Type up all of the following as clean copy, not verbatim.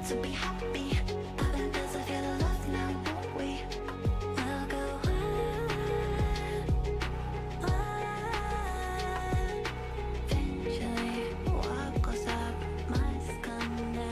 to be happy. Heaven does I feel the love now, won't we? We'll go on. Eventually, what goes up must come down.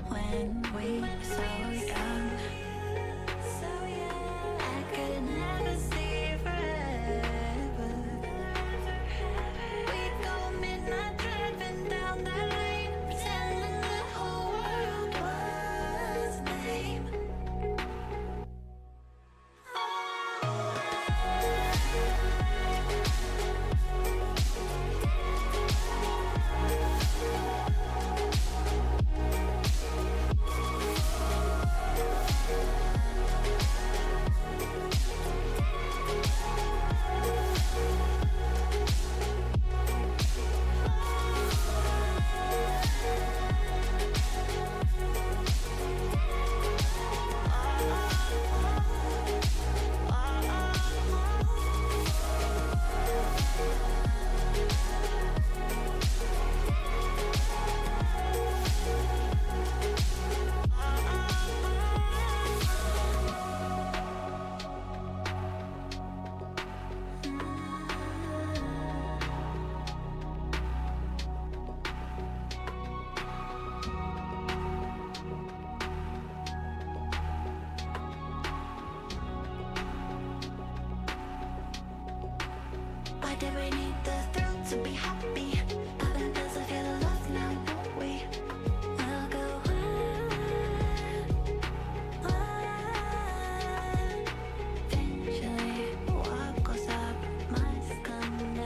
When we were so young, I could never see forever. We'd go midnight driving down that lane, pretending the whole world was lame. Why did we need the thrill to be happy? Heaven does I feel the love now, won't we? We'll go on. Eventually, what goes up must come down.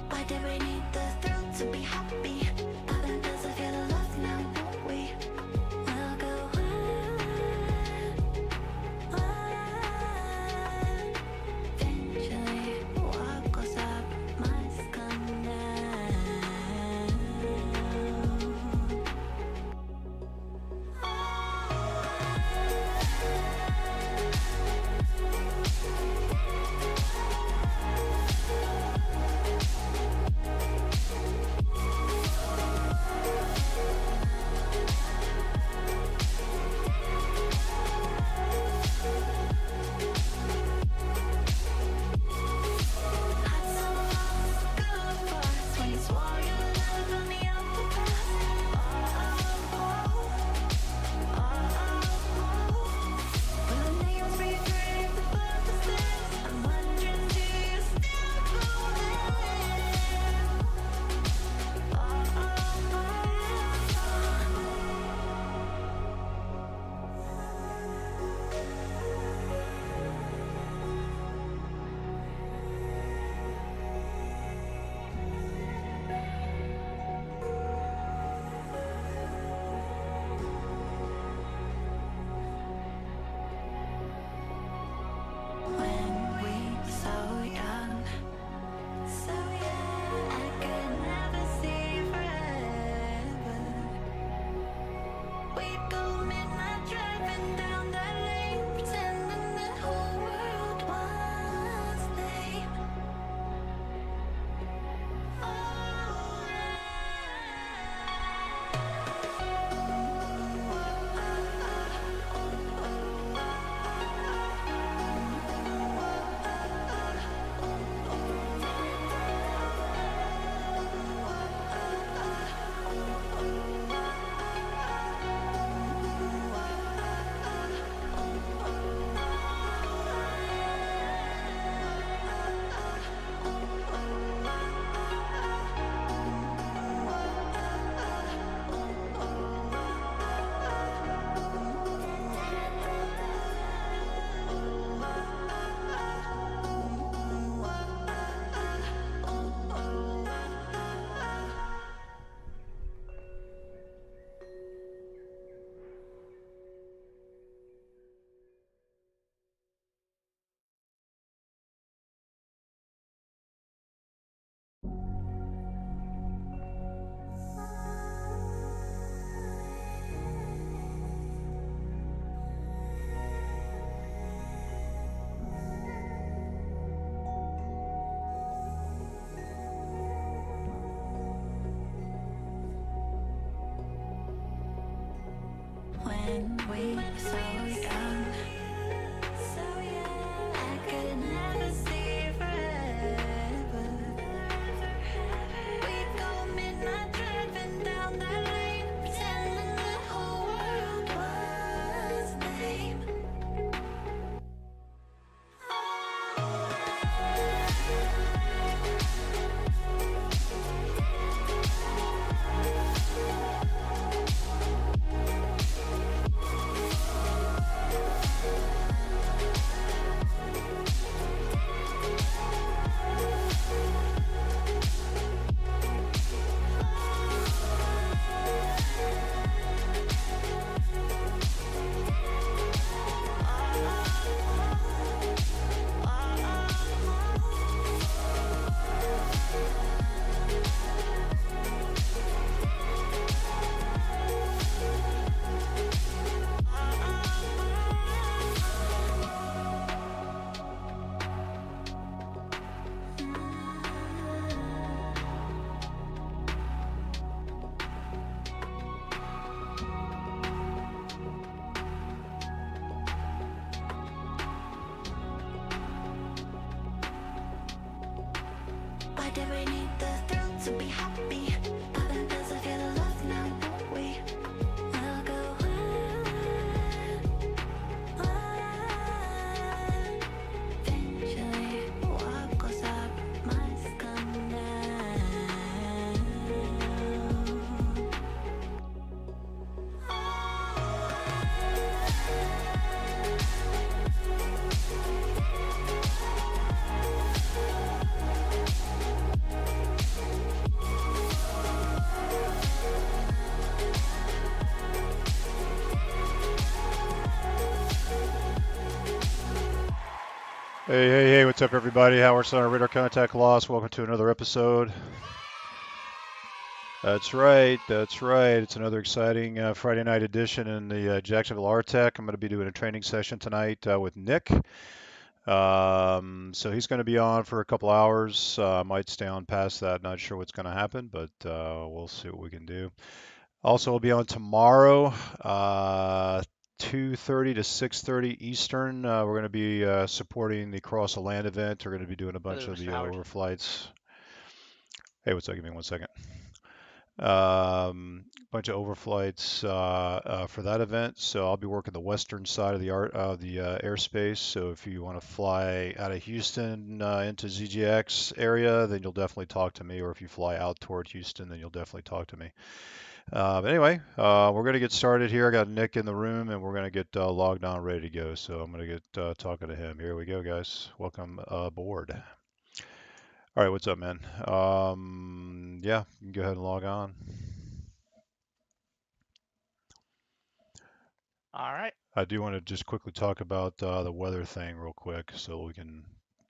Why did we need the thrill to be happy? Nothing does I feel love now, won't we? We'll go on. Eventually, what goes up must come down. When we were so young, I could never see forever. We'd go midnight driving down that lane, pretending the whole world was lame. Hey, what's up, everybody? Howard Center Radar Contact Loss. Welcome to another episode. That's right. It's another exciting Friday night edition in the Jacksonville RTEC. I'm going to be doing a training session tonight with Nick. So he's going to be on for a couple hours. Might stay on past that. Not sure what's going to happen, but we'll see what we can do. Also, we'll be on tomorrow, 2:30 to 6:30 Eastern. We're going to be supporting the Cross the Land event. We're going to be doing a bunch Hello, of the Mr. Howard. overflights. Hey, what's up? Give me 1 second. Bunch of overflights for that event. So I'll be working the western side of the airspace. So if you want to fly out of Houston into ZJX area, then you'll definitely talk to me. Or if you fly out toward Houston, then you'll definitely talk to me. But anyway, we're going to get started here. I got Nick in the room, and we're going to get logged on, ready to go. So I'm going to get talking to him. Here we go, guys. Welcome aboard. All right, what's up, man? Yeah, you can go ahead and log on. All right. I do want to just quickly talk about the weather thing real quick, so we can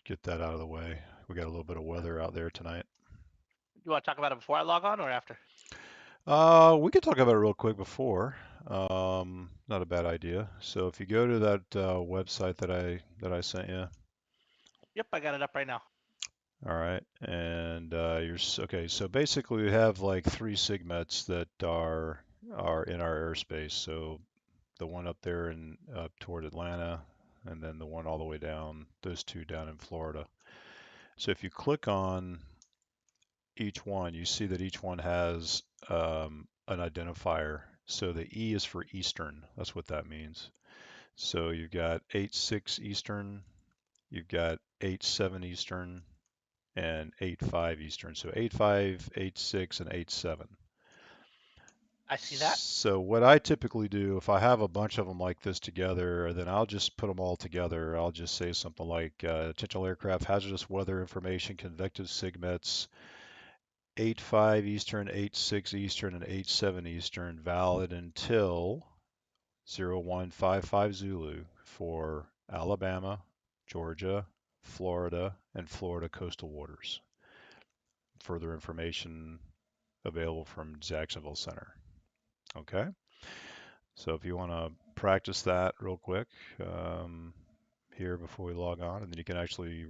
get that out of the way. We got a little bit of weather out there tonight. You want to talk about it before I log on or after? We could talk about it real quick before. Not a bad idea. So if you go to that website that I sent you, Yep, I got it up right now. all right, and okay. So basically, we have like three Sigmets that are in our airspace. So the one up there in up toward Atlanta, and then the one all the way down. Those two down in Florida. So if you click on each one, you see that each one has an identifier. So the E is for Eastern. That's what that means. So you've got 8-6 Eastern, you've got 8-7 Eastern, and 8-5 Eastern. So 8-5, 8-6, and 8-7. I see that. So what I typically do, if I have a bunch of them like this together, then I'll just put them all together. I'll just say something like potential aircraft hazardous weather information, convective Sigmets, 8-5 Eastern, 8-6 Eastern, and 8-7 Eastern, valid until 0155 Zulu for Alabama, Georgia, Florida, and Florida coastal waters. Further information available from Jacksonville Center. Okay, so if you want to practice that real quick um, here before we log on, and then you can actually,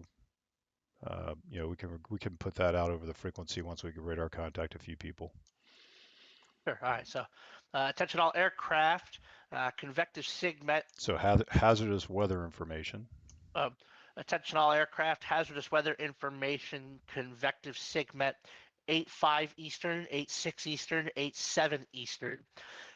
we can put that out over the frequency once we can radar contact a few people. Sure. All right. So, attention all aircraft, convective Sigmet. So hazardous weather information. Um, Attention all aircraft, hazardous weather information, convective Sigmet, 8-5 Eastern, 8-6 Eastern, 8-7 Eastern.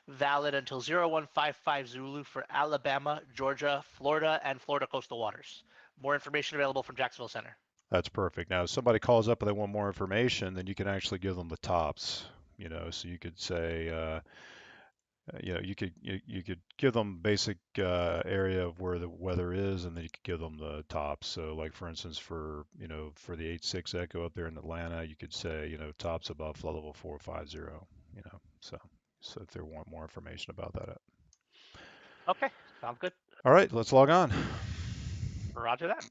Valid until 0155 Zulu for Alabama, Georgia, Florida, and Florida coastal waters. More information available from Jacksonville Center. That's perfect. Now, if somebody calls up and they want more information, then you can actually give them the tops. So you could say, you could give them basic area of where the weather is, and then you could give them the tops. So, like for instance, for the 8-6 Echo up there in Atlanta, you could say, tops above flood level 450. So if they want more information about that. Okay. Sounds good. All right, let's log on. Roger that.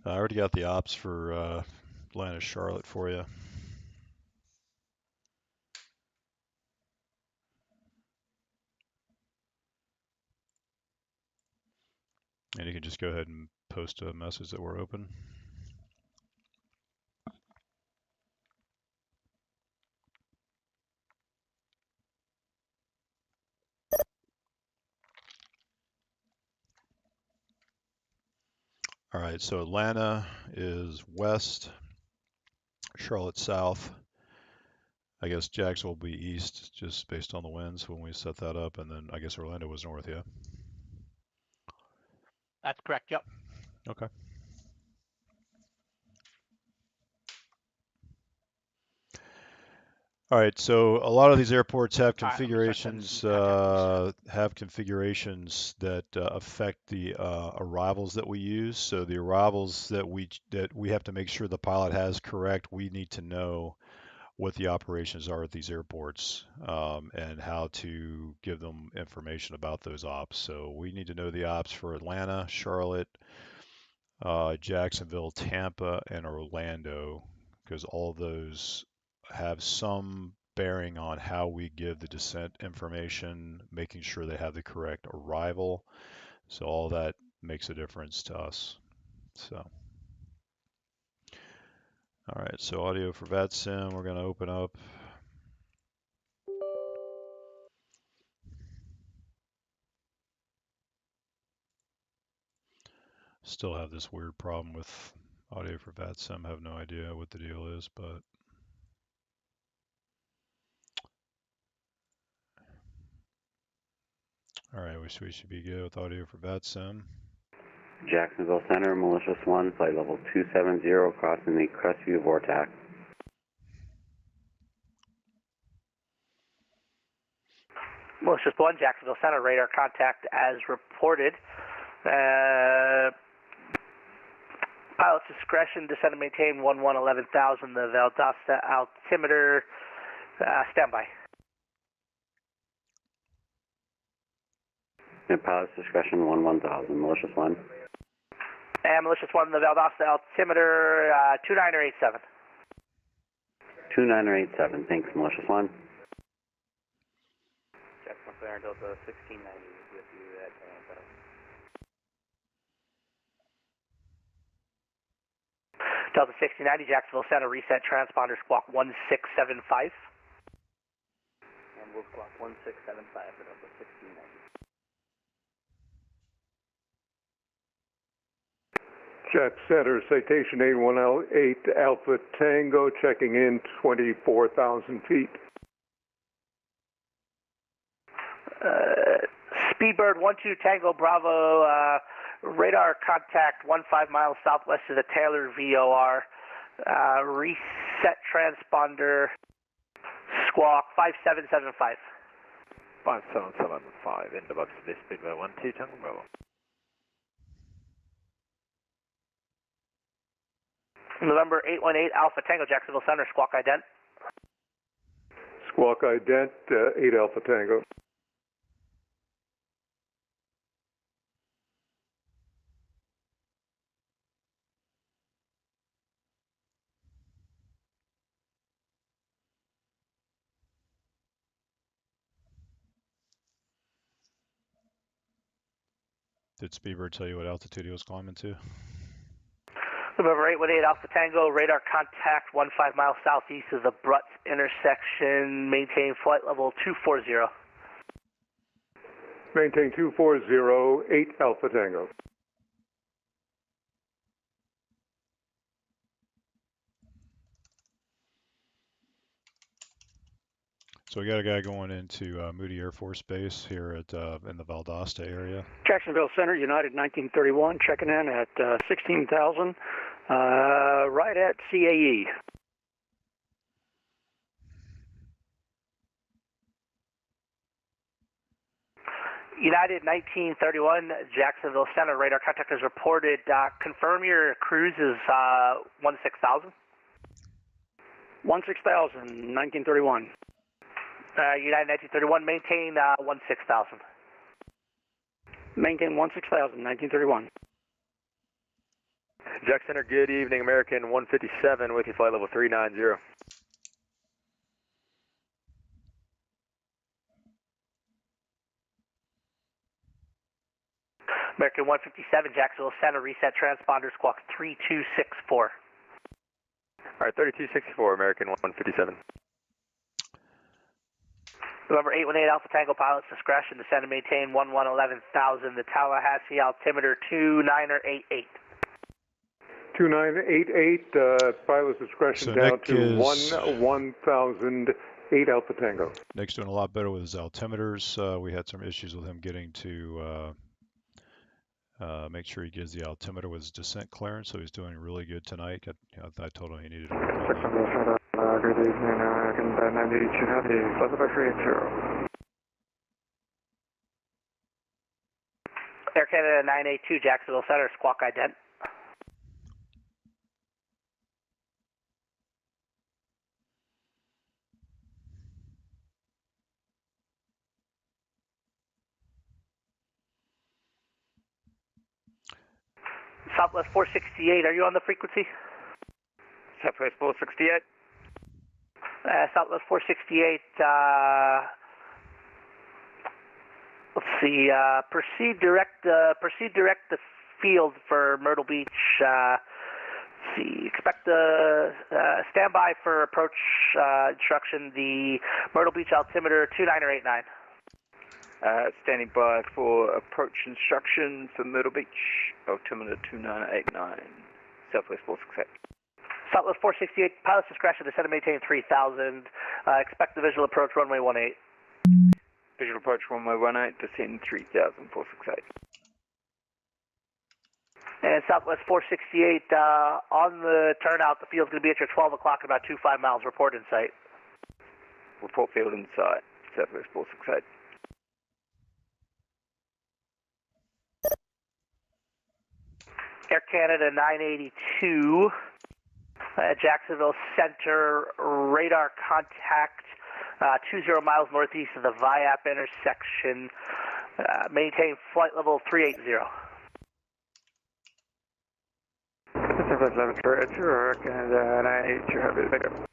I already got the ops for Atlanta Charlotte for you. And you can just go ahead and post a message that we're open. All right, so Atlanta is west, Charlotte south. I guess Jacksonville will be east just based on the winds when we set that up. And then I guess Orlando was north, yeah? That's correct. Yep. Okay. All right, so a lot of these airports have All right. I'm gonna start sending some configurations contact links. that affect the arrivals that we use. So the arrivals that we have to make sure the pilot has correct, we need to know what the operations are at these airports and how to give them information about those ops. So we need to know the ops for Atlanta, Charlotte, Jacksonville, Tampa, and Orlando, because all of those have some bearing on how we give the descent information, making sure they have the correct arrival. So all that makes a difference to us. So, all right, so audio for VATSIM, we're going to open up. Still have this weird problem with audio for VATSIM. I have no idea what the deal is, but all right, we should be good with audio for VATSIM. Jacksonville Center, Malicious 1, flight level 270, crossing the Crestview Vortex. Malicious 1, Jacksonville Center, radar contact as reported. Pilot's discretion, descend and maintain 11,000, the Valdosta altimeter, standby. And pilot's discretion 11,000, Malicious 1. And Malicious 1, the Valdosta altimeter, 2987. 2987, thanks, Malicious 1. Jacksonville Center, Delta 1690 with you at Tampa. Delta 1690, Jacksonville Center, reset transponder squawk 1675. And we'll squawk 1675 for Delta 1690. Jet Center, citation 8118 Alpha Tango, checking in 24,000 feet. Speedbird 12 Tango Bravo, radar contact 15 miles southwest of the Taylor VOR, reset transponder squawk 5775. 5775, into box this Speedbird 12 Tango Bravo. November 818 Alpha Tango, Jacksonville Center, squawk ident. Squawk ident, 8 Alpha Tango. Did Speedbird tell you what altitude he was climbing to? November 818 Alpha Tango, radar contact 15 miles southeast of the Brutz intersection, maintain flight level 240. Maintain 240, 8 Alpha Tango. So we got a guy going into Moody Air Force Base here at in the Valdosta area. Jacksonville Center, United 1931, checking in at 16,000, right at CAE. United 1931, Jacksonville Center, radar contact is reported. Confirm your cruise is 16,000. 16,000, 1931. United 1931, maintain 16,000. Maintain 16,000, 1931. Jack Center, good evening, American 157 with you, flight level 390. American 157, Jacksonville Center, reset transponder squawk 3264. All right, 3264, American 157. November 818 Alpha Tango, pilot's discretion, descend and maintain 11,000, the Tallahassee altimeter 2988. 2988, pilot's discretion So down Nick to is- 1,000, 8 Alpha Tango. Nick's doing a lot better with his altimeters. We had some issues with him getting to make sure he gives the altimeter with his descent clearance, so he's doing really good tonight. I told him he needed to work on that. Good evening, American 982 Heavy, flight level 380. Air Canada 982, Jacksonville Center, squawk ident. Southwest 468, are you on the frequency? Southwest 468. Southwest 468, let's see, proceed direct the field for Myrtle Beach. Let's see, expect the standby for approach instruction, the Myrtle Beach altimeter 2989. Standing by for approach instruction for Myrtle Beach, altimeter 2989, Southwest 468. Southwest 468, pilot's discretion, descend and maintain 3000. Expect the visual approach, runway 18. Visual approach runway 18, descend 3000, 468. And Southwest 468, on the turnout, the field's going to be at your 12 o'clock in about 25 miles. Report in sight. Report field in sight, Southwest 468. Air Canada 982, Jacksonville Center, radar contact 20 miles northeast of the VIAP intersection. Maintain flight level 380. Southwest 11 it's Air Canada 982, have it, pick up.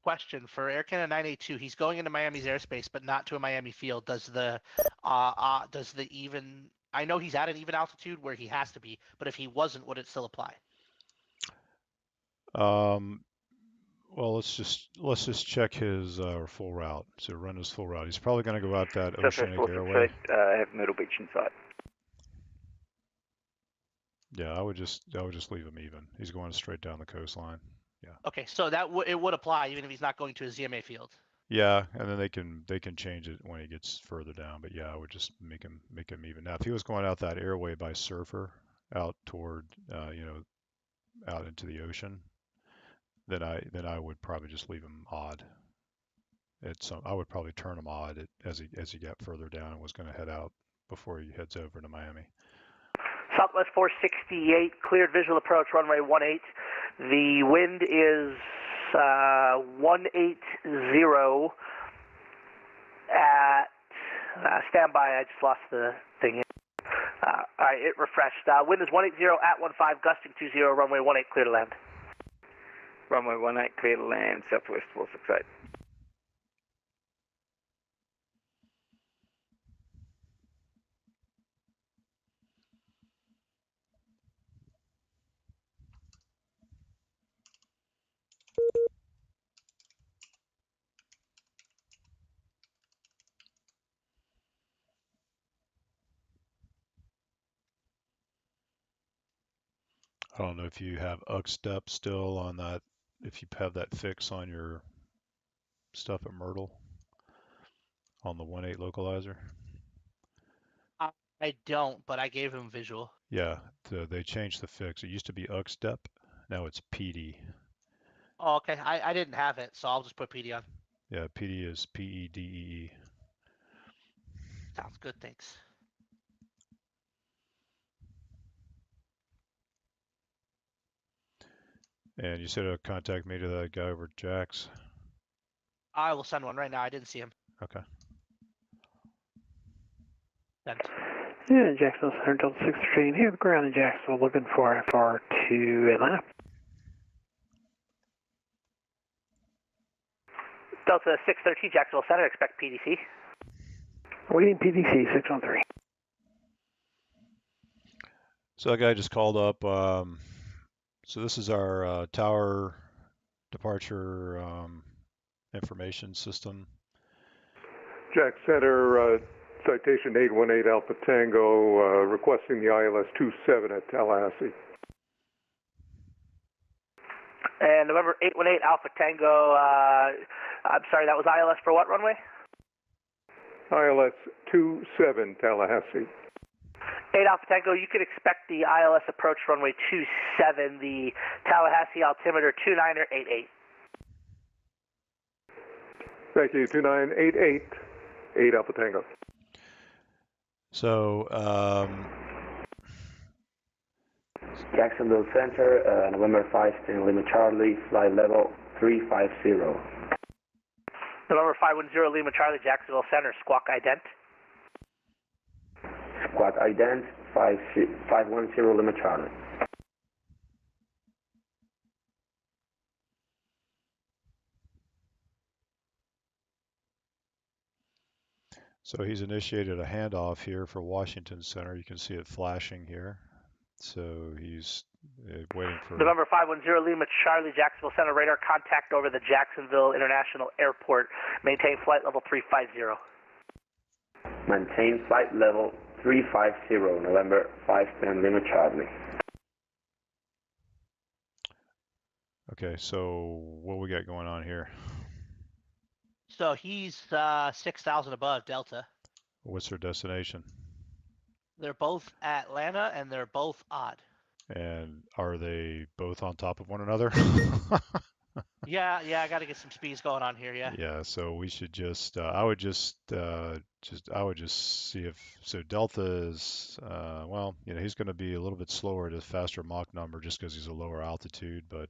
Question for Air Canada 982. He's going into Miami's airspace, but not to a Miami field. Does the even? I know he's at an even altitude where he has to be, but if he wasn't, would it still apply? Well, let's just check his full route. So run his full route. He's probably going to go out that oceanic airway. Have Myrtle Beach in sight. Yeah, I would just leave him even. He's going straight down the coastline. Yeah. Okay, so that it would apply even if he's not going to a ZMA field. Yeah, and then they can change it when he gets further down. But yeah, I would just make him even. Now, if he was going out that airway by Surfer, out toward out into the ocean, then I would probably just leave him odd. I would probably turn him odd as he got further down and was going to head out before he heads over to Miami. Southwest 468, cleared visual approach, runway 18. The wind is 180 at standby. I just lost the thing. All right, it refreshed. Wind is 180 at 15, gusting 20, runway 18, clear to land. Runway 18, clear to land, Southwest 468. I don't know if you have UX step still on that, if you have that fix on your stuff at Myrtle on the 1.8 localizer. I don't, but I gave him visual. Yeah, they changed the fix. It used to be UX step, now it's PD. Oh, okay. I didn't have it, so I'll just put PD on. Yeah, PD is PEDEE. Sounds good, thanks. And you said contact me to that guy over at Jax. I will send one right now. I didn't see him. Okay. Sent. Yeah, Jacksonville Center, Delta 613. Here, the ground in Jacksonville, looking for FR to Atlanta. Delta 613, Jacksonville Center, expect PDC. Waiting PDC 613. So that guy just called up. So this is our tower departure information system. Jack Center, citation 818 Alpha Tango, requesting the ILS 27 at Tallahassee. And November 818 Alpha Tango, I'm sorry, that was ILS for what runway? ILS 27 Tallahassee. 8 Alpha Tango, you could expect the ILS approach runway 27, the Tallahassee altimeter 2988. Thank you, 2988, 8 Alpha Tango. So Jacksonville Center, November 5, Lima Charlie, flight level 350. November 510 Lima Charlie, Jacksonville Center, squawk ident. Squawk ident 510 Lima Charlie. So he's initiated a handoff here for Washington Center. You can see it flashing here. So he's waiting for... November 510 Lima Charlie, Jacksonville Center, radar contact over the Jacksonville International Airport. Maintain flight level 350. Maintain flight level 350, November 510 Lima Charlie. Okay, so what we got going on here? So he's 6,000 above Delta. What's their destination? They're both Atlanta and they're both odd. And are they both on top of one another? Yeah, I got to get some speeds going on here. Yeah. Yeah, so we should just I would just see if so Delta is well, you know, he's going to be a little bit slower at a faster Mach number just because he's a lower altitude, but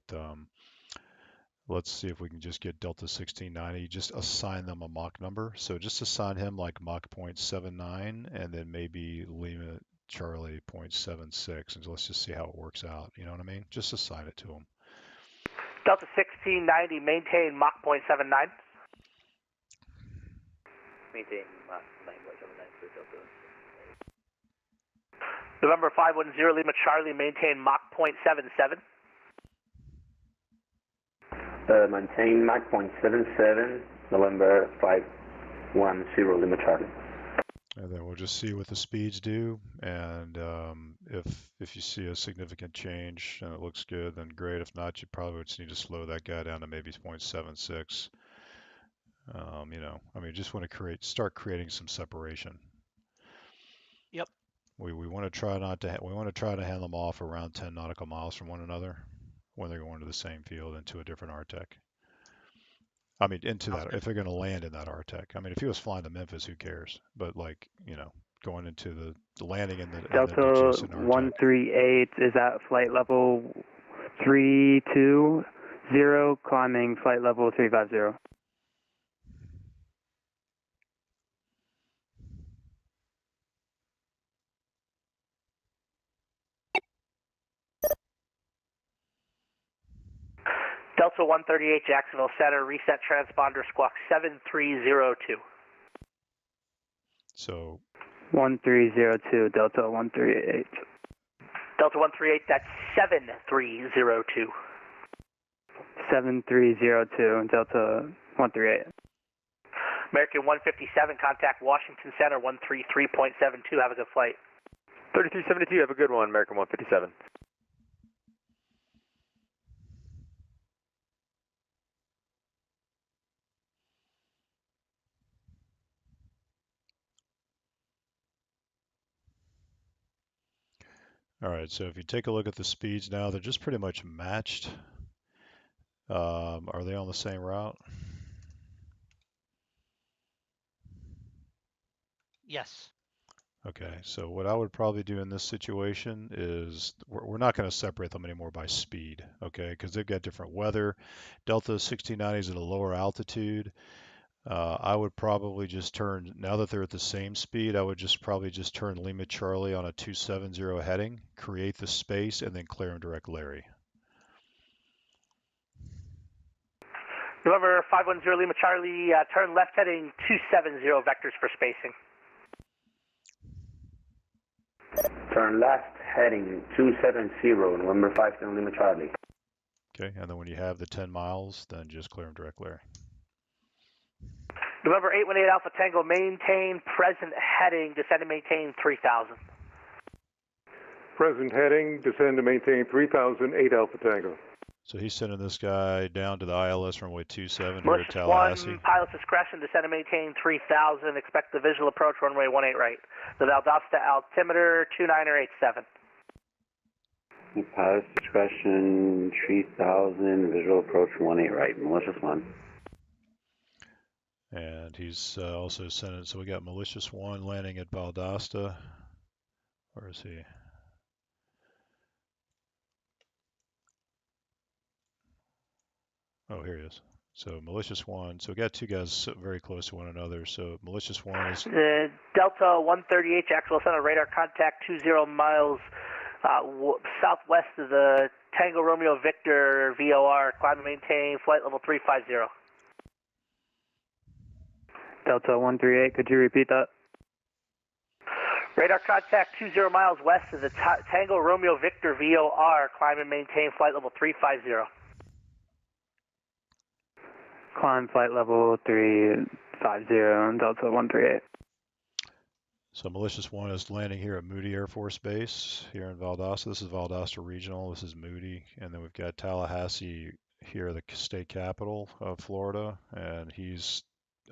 let's see if we can just get Delta 1690, just assign them a Mach number. So just assign him like Mach 0.79 and then maybe Lima Charlie 0.76, and let's just see how it works out. You know what I mean? Just assign it to him. Delta 1690, maintain Mach 0.79. Maintain Mach 9.79 for Delta. November 510 Lima Charlie, maintain Mach 0.77. Maintain Mach 0.77, November 510 Lima Charlie. And then we'll just see what the speeds do, and if you see a significant change and it looks good, then great. If not, you probably would just need to slow that guy down to maybe 0.76. You know, I mean, just want to start creating some separation. Yep. We want to try to hand them off around 10 nautical miles from one another when they're going to the same field into a different RTEC. I mean, into that, if they're going to land in that RTEC. I mean, if he was flying to Memphis, who cares? But like, you know, going into the landing in the Delta 138 is at flight level 320, climbing flight level 350. Delta 138 Jacksonville Center, reset transponder squawk 7302. So 1302, Delta 138. Delta 138, that's 7302. 7302, Delta 138. American 157, contact Washington Center 133.72. Have a good flight. 3372, have a good one, American 157. all right, so if you take a look at the speeds now, they're just pretty much matched. Are they on the same route? Yes. Okay, so what I would probably do in this situation is we're not going to separate them anymore by speed, okay, because they've got different weather. Delta 1690 is at a lower altitude. I would probably just turn, now that they're at the same speed, I would probably just turn Lima Charlie on a 270 heading, create the space, and then clear and direct Larry. November 510 Lima Charlie, turn left heading 270 vectors for spacing. Turn left heading 270, November 510 Lima Charlie. Okay, and then when you have the 10 miles, then just clear and direct Larry. November 818 Alpha Tango, maintain present heading, descend and maintain 3000. Present heading, descend to maintain 3000, 8 Alpha Tango. So he's sending this guy down to the ILS runway 27 here at Malicious Tallahassee. 1, pilot's discretion, descend and maintain 3000, expect the visual approach runway 18 right. The Valdosta altimeter 2987. Pilot's discretion, 3000, visual approach 18 right, malicious 1. And he's also sending, so we got Malicious 1 landing at Valdosta. Where is he? Oh, here he is. So malicious one. So we got two guys very close to one another. So malicious one is Delta 138, Jacksonville Center, radar contact 20 miles southwest of the Tango Romeo Victor VOR, climb and maintain, flight level 350. Delta 138, could you repeat that? Radar contact 20 miles west of the Tango Romeo Victor VOR, climb and maintain, flight level 350. Climb flight level 350, Delta 138. so malicious one is landing here at Moody Air Force Base here in Valdosta. This is Valdosta Regional. This is Moody, and then we've got Tallahassee here, the state capital of Florida, and he's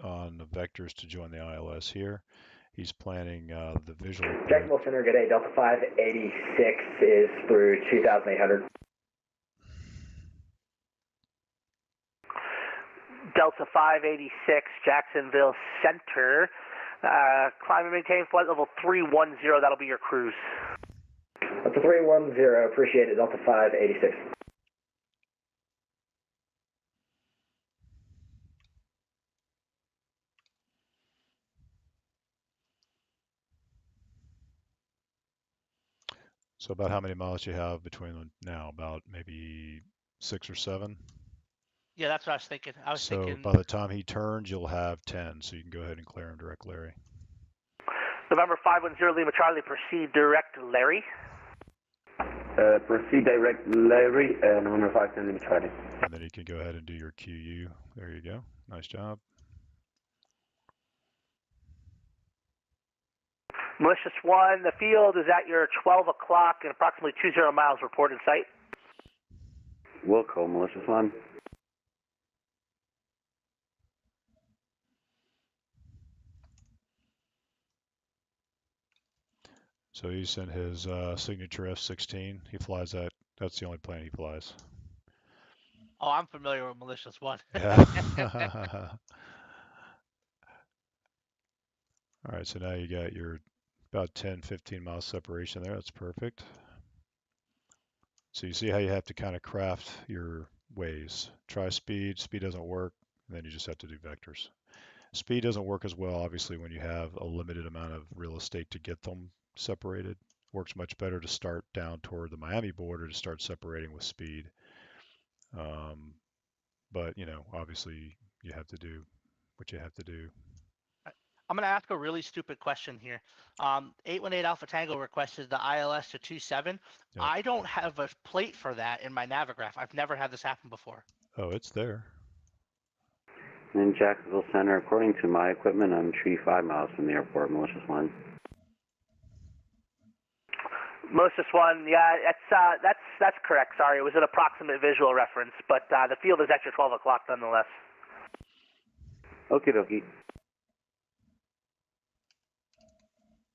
on the vectors to join the ILS here. He's planning the visual. Jacksonville Center, good day. Delta 586 is through 2,800. Delta 586, Jacksonville Center, climb and maintain, flight level 310, that'll be your cruise. Delta 310, appreciate it. Delta 586. So about how many miles you have between them now? About maybe 6 or 7? Yeah, that's what I was thinking. I was So thinking. by the time he turns, you'll have 10, so you can go ahead and clear him direct, Larry. November 510 Lima Charlie, proceed direct Larry. Proceed direct Larry, November 510 Lima Charlie. And then you can go ahead and do your QU. There you go. Nice job. Malicious 1, the field is at your 12 o'clock and approximately 20 miles, report in sight. Wilco, malicious one. So he sent his signature F-16. He flies that. That's the only plane he flies. Oh, I'm familiar with malicious one. Yeah. All right, so now you got your about 10, 15 mile separation there. That's perfect. So you see how you have to kind of craft your ways. Try speed. Speed doesn't work. And then you just have to do vectors. Speed doesn't work as well, obviously, when you have a limited amount of real estate to get them separated. Works much better to start down toward the Miami border to start separating with speed. But, you know, obviously you have to do what you have to do. I'm going to ask a really stupid question here. 818 Alpha Tango requested the ILS to 27. Yep. I don't have a plate for that in my Navigraph. I've never had this happen before. Oh, it's there. In Jacksonville Center, according to my equipment, I'm 5 miles from the airport, malicious one. Malicious 1, yeah, that's correct. Sorry, it was an approximate visual reference, but the field is at your 12 o'clock nonetheless. Okie dokie.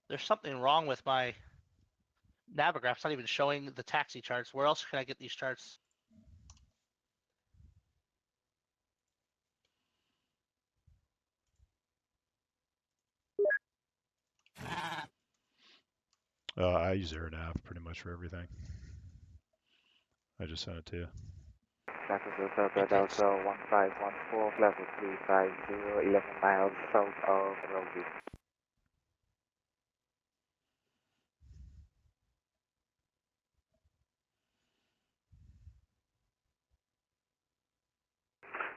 There's something wrong with my Navigraph. It's not even showing the taxi charts. Where else can I get these charts? I use AirNav pretty much for everything. I just sent it to you. Jacksonville Delta Delta 1514, level 350, 11 miles south of Rosie.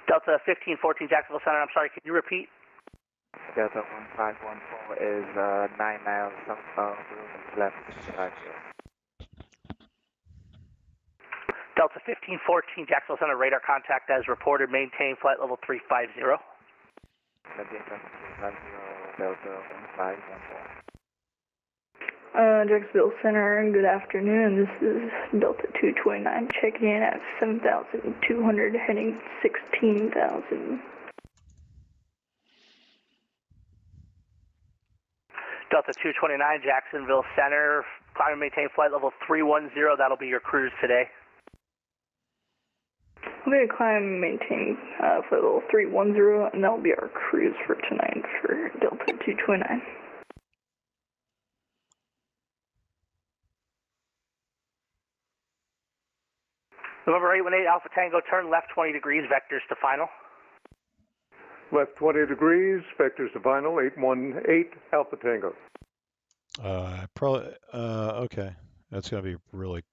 Delta 1514 Jacksonville Center, I'm sorry, can you repeat? Delta 1514 is 9 miles south of Rosie, left 350. Delta 1514 Jacksonville Center, radar contact as reported, maintain flight level 350. Delta 1514. Jacksonville Center, good afternoon. This is Delta 229 checking in at 7,200, heading 16,000. Delta 229 Jacksonville Center, climb and maintain flight level 310. That'll be your cruise today. I'm going to climb and maintain flight level 310, and that'll be our cruise for tonight for Delta 229. November 818 Alpha Tango, turn left 20 degrees, vectors to final. Left 20 degrees, vectors to final, 818 Alpha Tango. Okay. That's going to be really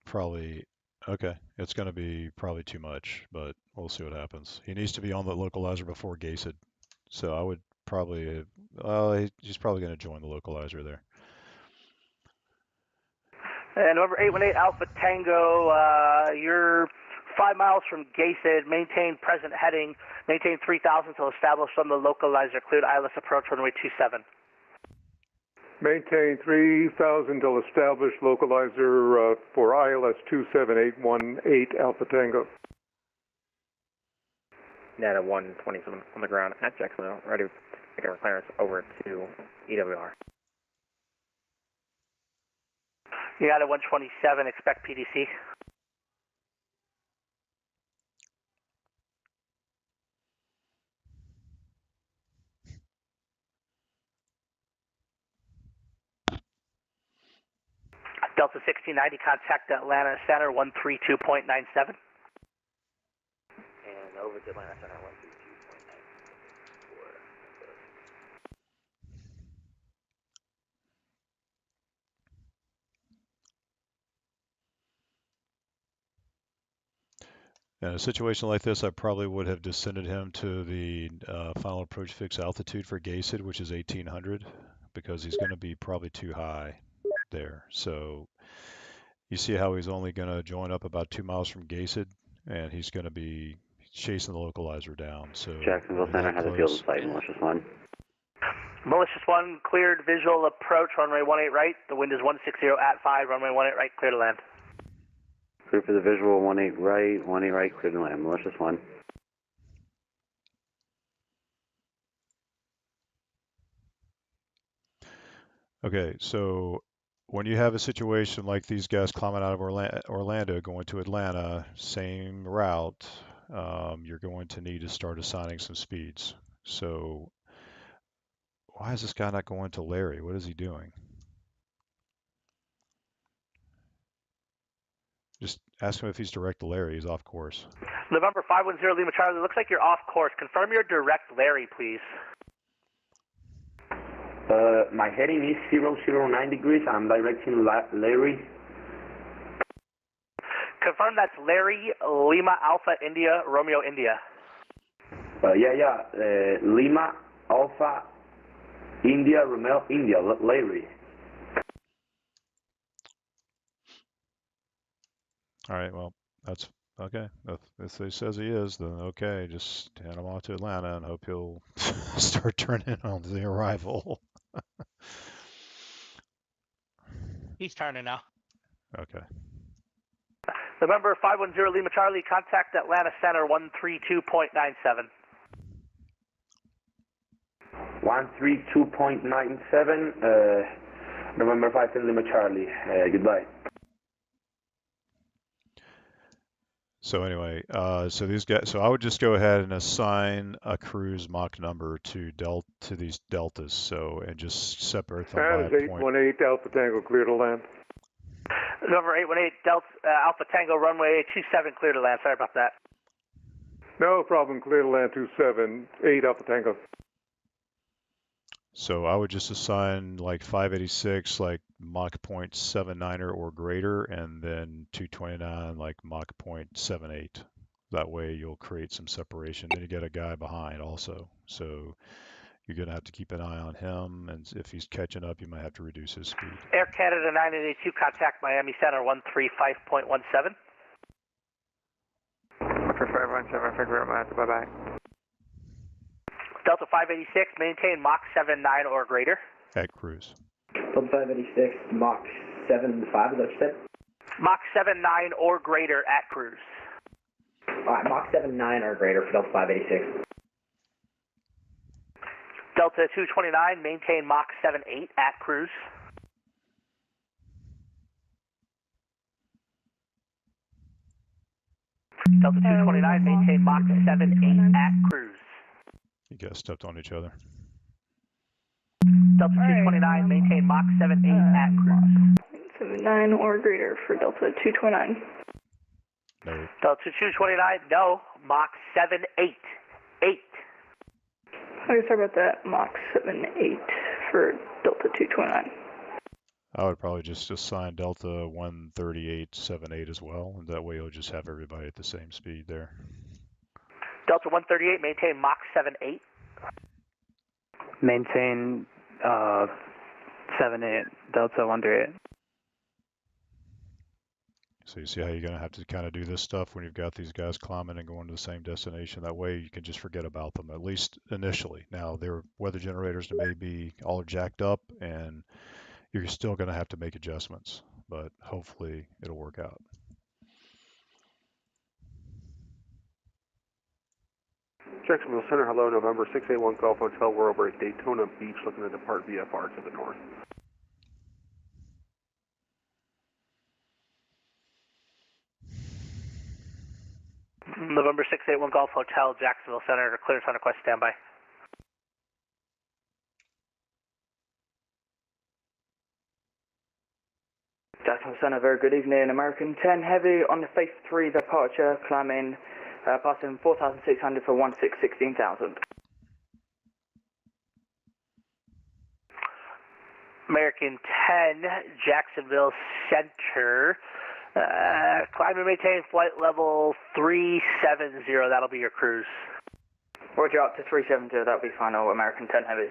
probably, okay. It's going to be probably too much, but we'll see what happens. He needs to be on the localizer before GACID. So I would probably, he's probably going to join the localizer there. And November 818 Alpha Tango, you're 5 miles from GACID, maintain present heading, maintain 3000 till established on the localizer, cleared ILS approach runway 27. Maintain 3000 till established localizer for ILS 27818 Alpha Tango. Data 127 on the ground at Jacksonville, ready to make a clearance over to EWR. United 127, expect PDC. Delta 1690, contact Atlanta Center 132.97. And over to Atlanta Center 132.94. In a situation like this, I probably would have descended him to the final approach fix altitude for GACID, which is 1800, because he's going to be probably too high there. So you see how he's only going to join up about 2 miles from GACID, and he's going to be chasing the localizer down. So Jacksonville Center has a field of sight, Malicious 1. Malicious 1, cleared visual approach, runway 18 right. The wind is 160 at 5, runway 18 right, clear to land. Clear for the visual, 18 right, 18 right, clear to land. Malicious 1. Okay, so when you have a situation like these guys climbing out of Orlando going to Atlanta, same route, you're going to need to start assigning some speeds. So why is this guy not going to Larry? What is he doing? Just ask him if he's direct to Larry. He's off course. November 510 Lima Charlie, looks like you're off course. Confirm your direct Larry, please. My heading is 009 degrees. I'm directing Larry. Confirm that's Larry, Lima Alpha India, Romeo India. Lima Alpha India, Romeo India, Larry. All right, well, that's okay. If he says he is, then okay, just hand him off to Atlanta and hope he'll start turning on the arrival. He's turning now. Okay. November 510 Lima Charlie, contact Atlanta Center 132.97. 132.97, November 510 Lima Charlie, goodbye. So anyway, so these guys, so I would just go ahead and assign a cruise Mach number to these deltas, so and just separate them by a point. 818 Alpha Tango, clear to land. November 818 Delta Alpha Tango, runway 27, clear to land. Sorry about that. No problem, clear to land 278 Alpha Tango. So I would just assign like 586 like Mach 0.79 or greater, and then 229 like Mach 0.78. That way you'll create some separation. Then you get a guy behind also. So you're going to have to keep an eye on him, and if he's catching up, you might have to reduce his speed. Air Canada 982, contact Miami Center 135.17. 135.17, thank you very much, bye-bye. Delta 586, maintain Mach 79 or greater. At cruise. Delta 586, Mach 75, is that what you said? Mach 79 or greater at cruise. Alright, Mach 79 or greater for Delta 586. Delta 229, maintain Mach 78 at cruise. Delta 229, maintain Mach 78 at cruise. You guys stepped on each other. Delta 229, maintain Mach 78 at cruise. 79 or greater for Delta 229. Note. Delta 2229, no. Mach 78. 8. Okay, sorry about that. Mach 78 for Delta 229. I would probably just assign Delta 138.78 as well, and that way you'll just have everybody at the same speed there. Delta 138, maintain Mach 78. Maintain 78, Delta 138. So you see how you're going to have to kind of do this stuff when you've got these guys climbing and going to the same destination. That way you can just forget about them, at least initially. Now, their weather generators may be all jacked up, and you're still going to have to make adjustments, but hopefully it'll work out. Jacksonville Center, hello, November 681 Golf Hotel. We're over at Daytona Beach looking to depart VFR to the north. November 681 Golf Hotel, Jacksonville Center, clearance on request, standby. Jacksonville Center, very good evening. American 10 Heavy on the phase 3 departure, climbing, passing 4,600 for 16,000. American 10, Jacksonville Center. Climb and maintain flight level 370. That'll be your cruise. Roger, up to 370. That'll be final. American 10 Heavy.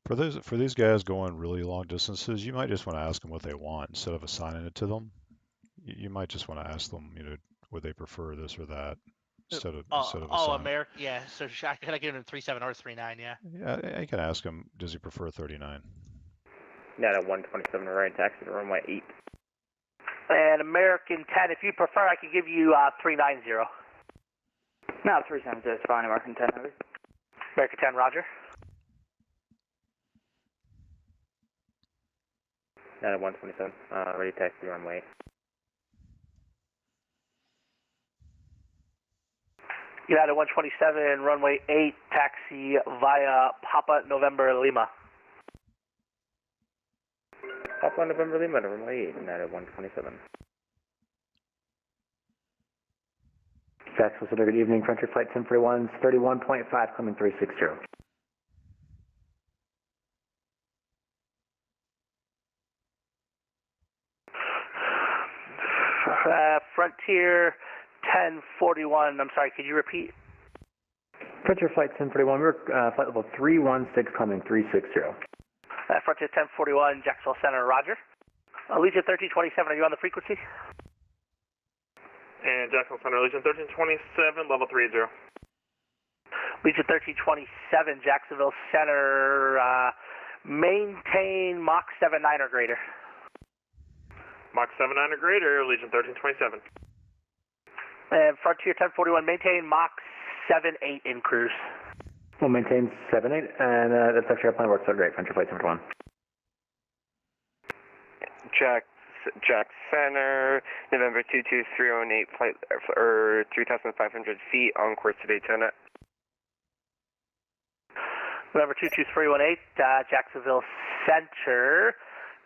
For these guys going really long distances, you might just want to ask them what they want instead of assigning it to them. You might just want to ask them, would they prefer this or that instead of assigning. America, yeah. So I gotta give him 37 or 39, yeah. Yeah, I can ask him, does he prefer 39? Net at 127, right, taxi to runway 8. And American 10, if you prefer, I can give you 390. No, 370 is fine. American 10 Heavy. American 10, roger. Net at 127, ready taxi to runway 8. United 127, runway 8, taxi via Papa November Lima. Papa November Lima to runway 8, United 127. Jacksonville Center, good evening. Frontier Flight 1041, 31.5, coming 360. Frontier 1041, I'm sorry, could you repeat? Frontier Flight 1041, we're flight level 316, coming 360. Frontier 1041, Jacksonville Center, roger. Legion 1327, are you on the frequency? And Jacksonville Center, Legion 1327, level 30. Legion 1327, Jacksonville Center, maintain Mach 79 or greater. Mach 79 or greater, Legion 1327. And Frontier 1041, maintain Mach 78 in cruise. We'll maintain 78, and that's actually our plan works out great. Frontier Flight 1041. Jack Center, November 22318, flight 3,500 feet, on course to Daytona. November 22318, Jacksonville Center.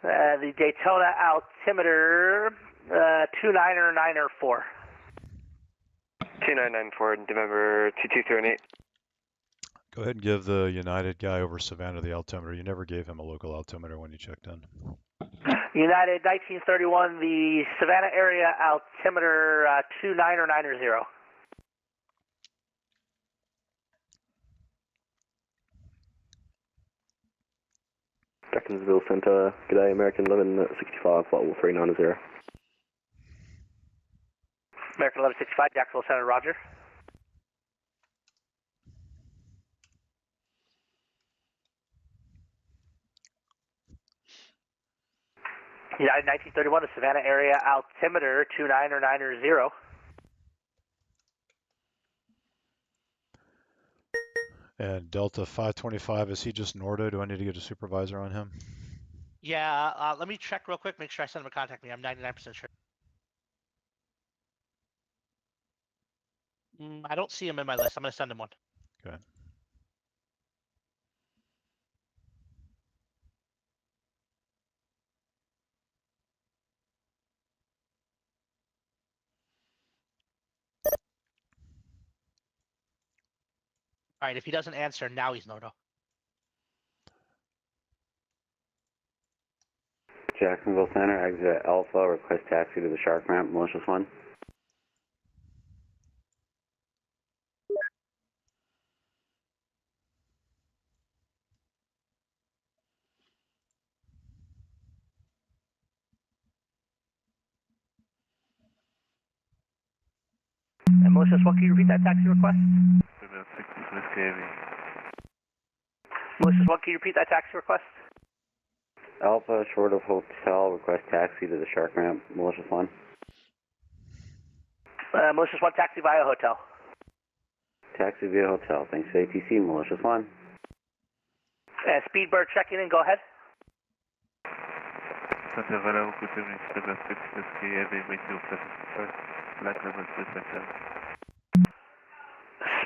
The Daytona altimeter, 2994. 2994, November 22318. Go ahead and give the United guy over Savannah the altimeter. You never gave him a local altimeter when you checked in. United 1931, the Savannah area altimeter 2990. Jacksonville Center, g'day, American 1165, flight level 390. American 1165, Jacksonville Center, roger. United 1931, the Savannah area altimeter 2990. And Delta 525, is he just Nordo? Do I need to get a supervisor on him? Yeah, let me check real quick, make sure I send him a contact me. I'm 99% sure. I don't see him in my list. I'm going to send him one. Okay. All right, if he doesn't answer, now he's Noto. Jacksonville Center, exit Alpha, request taxi to the Shark Ramp, malicious 1. And malicious 1, can you repeat that taxi request? Malicious 1, can you repeat that taxi request? Alpha, short of hotel, request taxi to the Shark Ramp, malicious 1. Malicious 1, taxi via hotel. Taxi via hotel, thanks to ATC, malicious 1. Speedbird checking in, go ahead.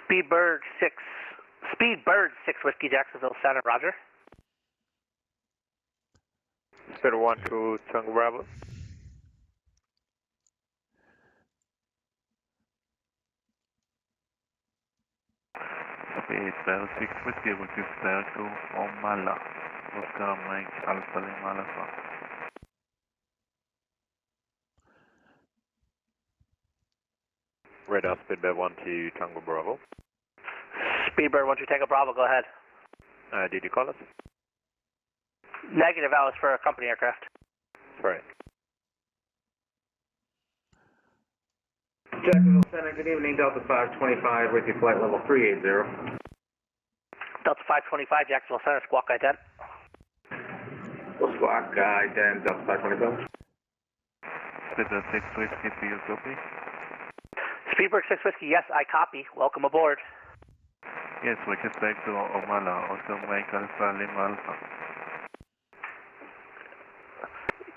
Speedbird 6 Whiskey Jacksonville Center, roger. Speed 1 to Tango Bravo. Speed 6 Whiskey, which is to Omala. Oscar Mike Alpha Lima Alpha. Radar Speedbird 1 to Tango Bravo. Speedbird 1 to Tango Bravo, go ahead. Did you call us? Negative, that was for a company aircraft. Right. Jacksonville Center, good evening, Delta 525 with you, flight level 380. Delta 525, Jacksonville Center, squawk ident. Squawk ident, Delta 525. Speedbird 6 Whiskey, do you copy? Speedbird 6 Whiskey, yes, I copy. Welcome aboard. Yes, we just back to Omala, Oscar Mike Alpha Lima Alpha.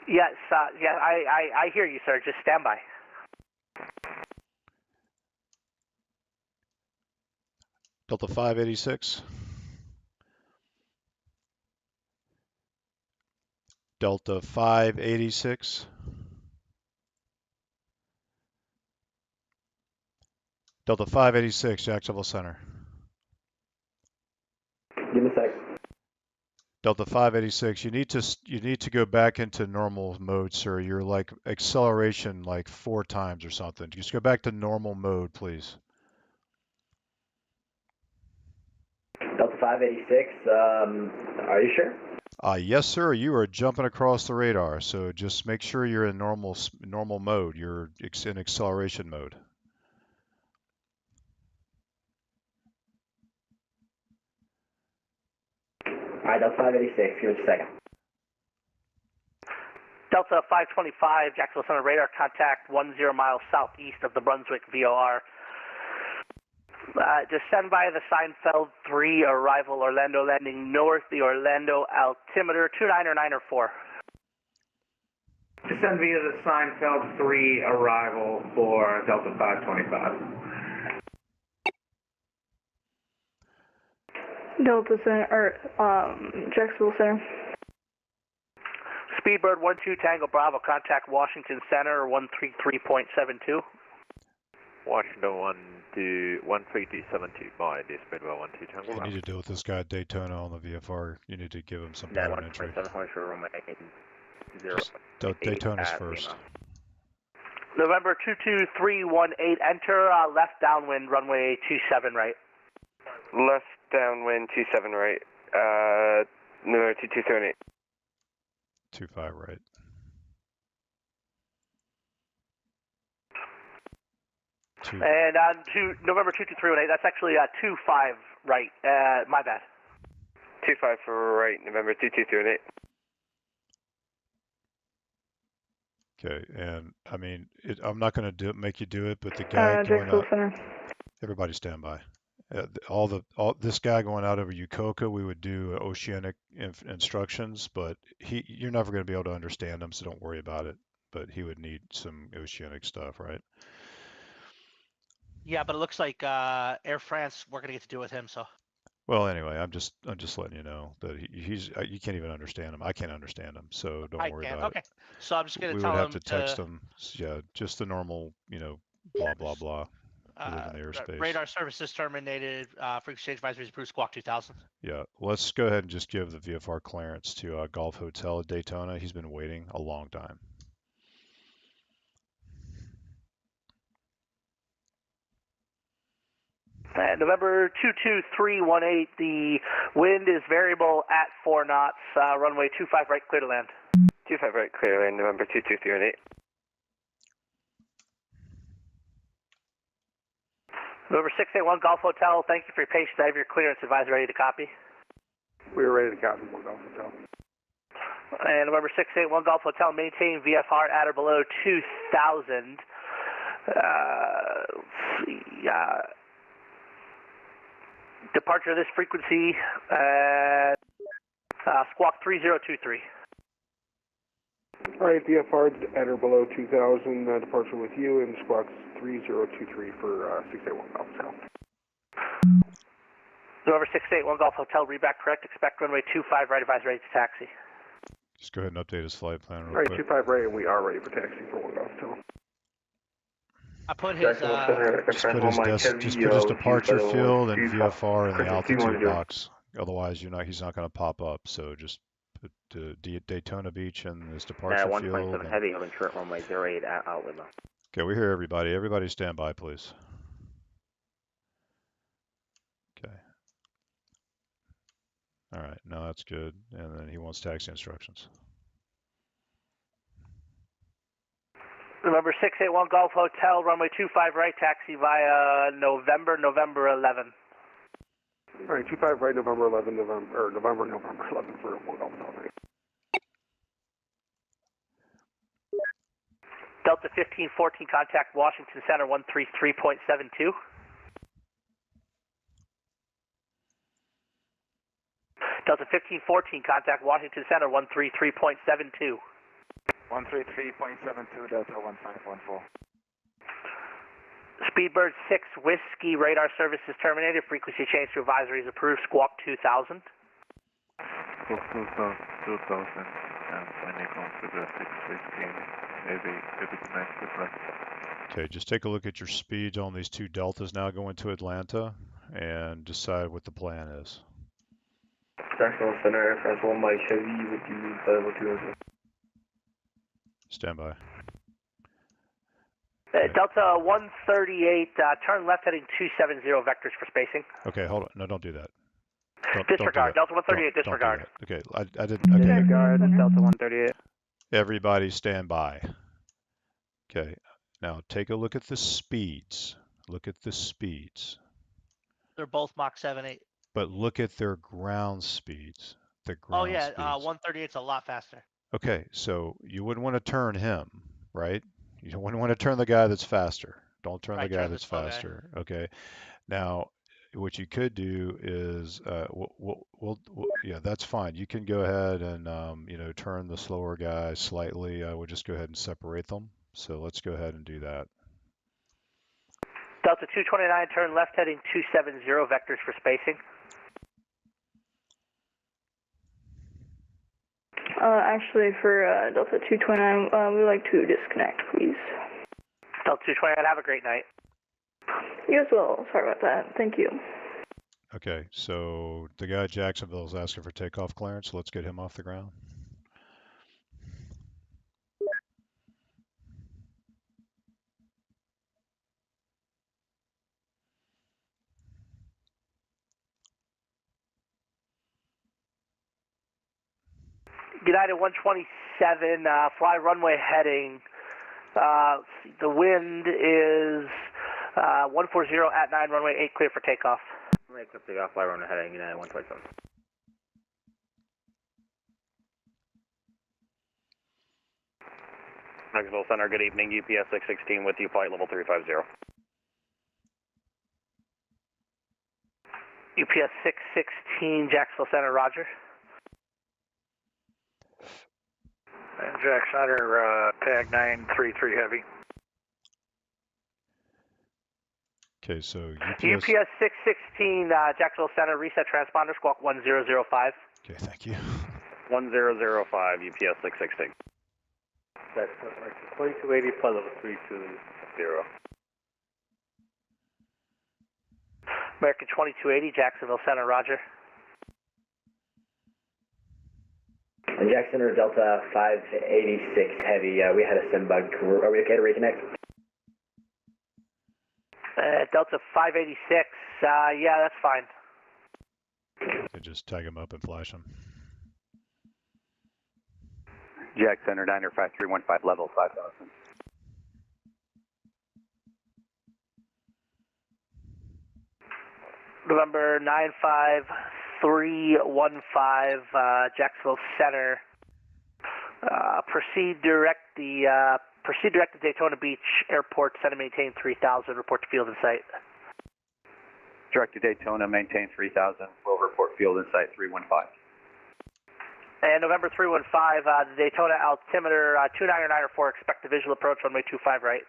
Yes, I hear you, sir. Just stand by. Delta 586. Delta 586. Delta 586, Jacksonville Center. Give me a sec. Delta 586, you need to go back into normal mode, sir. You're like acceleration like 4 times or something. Just go back to normal mode, please. Delta 586, are you sure? Yes, sir. You are jumping across the radar, so just make sure you're in normal mode. You're in acceleration mode. All right, Delta 586, give us a second. Delta 525, Jacksonville Center radar contact 10 miles southeast of the Brunswick VOR. Descend by the Seinfeld 3, arrival Orlando landing north, the Orlando altimeter 29 or 9 or 4. Descend via the Seinfeld 3, arrival for Delta 525. Delta Center, or Jacksonville Center. Speedbird 12 Tango Bravo, contact Washington Center 133.72. Washington 1 to 13272 by the Speedbird 12 Tango Bravo. You need to deal with this guy at Daytona on the VFR. You need to give him some pattern entry. Daytona's first. November 22318, enter left downwind runway 27 right. Left downwind 27 right. November 2278. 25 right. And to November 22318, that's actually 25 right. My bad. 25 for right, November 2238. Okay, and I mean, I'm not going to make you do it, but the guy going out, everybody stand by. This guy going out over Yukoka, we would do oceanic instructions, but you're never going to be able to understand him, so don't worry about it. But he would need some oceanic stuff, right? Yeah, but it looks like Air France, we're going to get to do with him, so. Well, anyway, I'm just letting you know that you can't even understand him. I can't understand him, so don't worry about it. Okay, so I'm just going to we tell would him have to text him. Yeah, just the normal, blah blah blah. within the airspace. Radar services terminated. Frequency advisories approved. Squawk 2000. Yeah, let's go ahead and just give the VFR clearance to Golf Hotel at Daytona. He's been waiting a long time. November 22318, the wind is variable at 4 knots, runway 25 right, clear to land. 25 right, clear to land, November 22318. November 681 Golf Hotel, thank you for your patience. I have your clearance advisor ready to copy. We are ready to copy one Golf Hotel. And November 681 Golf Hotel, maintain VFR at or below 2000. Let's see, departure of this frequency, squawk 3023. All right, VFR at or below 2000, departure with you, and squawk 3023 for 681 Golf Hotel. November 681 Golf Hotel, read back correct. Expect runway 25 right, advise ready to taxi. Just go ahead and update his flight plan real All right, quick. 25 right, and we are ready for taxi for 1 Golf Hotel. I put his Just put his departure field and VFR in the altitude box. Otherwise, he's not going to pop up. So just put Daytona Beach and his departure field. 127 heavy, holding short runway 08 out Lima. Okay, we hear everybody. Everybody stand by, please. Okay. All right, no, that's good. And then he wants taxi instructions. November 681 Golf Hotel, runway 25 right, taxi via November 11. All right, 25 right, November 11 for 1 Golf Hotel. Delta 1514, contact Washington Center 133.72. Delta 1514, contact Washington Center 133.72. 133.72, Delta 1514. Speedbird 6 Whiskey, radar services terminated. Frequency change to advisories approved. Squawk 2000. Squawk 2000, and when you come to the 6 Whiskey, maybe connect with us. Okay, just take a look at your speeds on these two deltas now going to Atlanta and decide what the plan is. Jacksonville Center, Air France 1 Mike Chevy with you, level 2. Stand by. Delta 138, turn left heading 270 vectors for spacing. Okay, hold on. No, don't do that. Disregard. Don't do that. Delta 138, disregard. Okay, I didn't. Okay. Disregard, Delta 138. Everybody stand by. Okay, now take a look at the speeds. Look at the speeds. They're both Mach 7.8. But look at their ground speeds. The ground speeds. 138's a lot faster. Okay, so you wouldn't want to turn him, right? You wouldn't want to turn the guy that's faster. Don't turn the guy that's faster. Okay. Now, what you could do is, yeah, that's fine. You can go ahead and, turn the slower guy slightly. I would just go ahead and separate them. So let's go ahead and do that. Delta 229, turn left heading 270 vectors for spacing. Actually, for Delta 229, we'd like to disconnect, please. Delta 229, have a great night. You as well. Sorry about that. Thank you. Okay, so the guy at Jacksonville is asking for takeoff clearance. So let's get him off the ground. United 127, fly runway heading. The wind is 140 at 9, runway 8, clear for takeoff. Runway clear for takeoff, fly runway heading, United 127. Knoxville Center, good evening, UPS 616 with you, flight level 350. UPS 616, Jacksonville Center, roger. And Jack Center, tag 933 heavy. Okay, so UPS 616, Jacksonville Center, reset transponder, squawk 1005. Okay, thank you. 1005, UPS 616. That's 2280, flight level 320. American 2280, Jacksonville Center, roger. Jack Center, Delta 586 Heavy, we had a sim bug. Are we okay to reconnect? Delta 586, yeah, that's fine. Okay, just tag him up and flash him. Jack Center, Diner 5315, level 5000. November 95315, Jacksonville Center. Proceed direct to Daytona Beach Airport, center maintain 3000, report to field in sight. Direct to Daytona, maintain 3000, will report field in sight 315. And November 315, the Daytona altimeter 29904, expect a visual approach runway 25 right.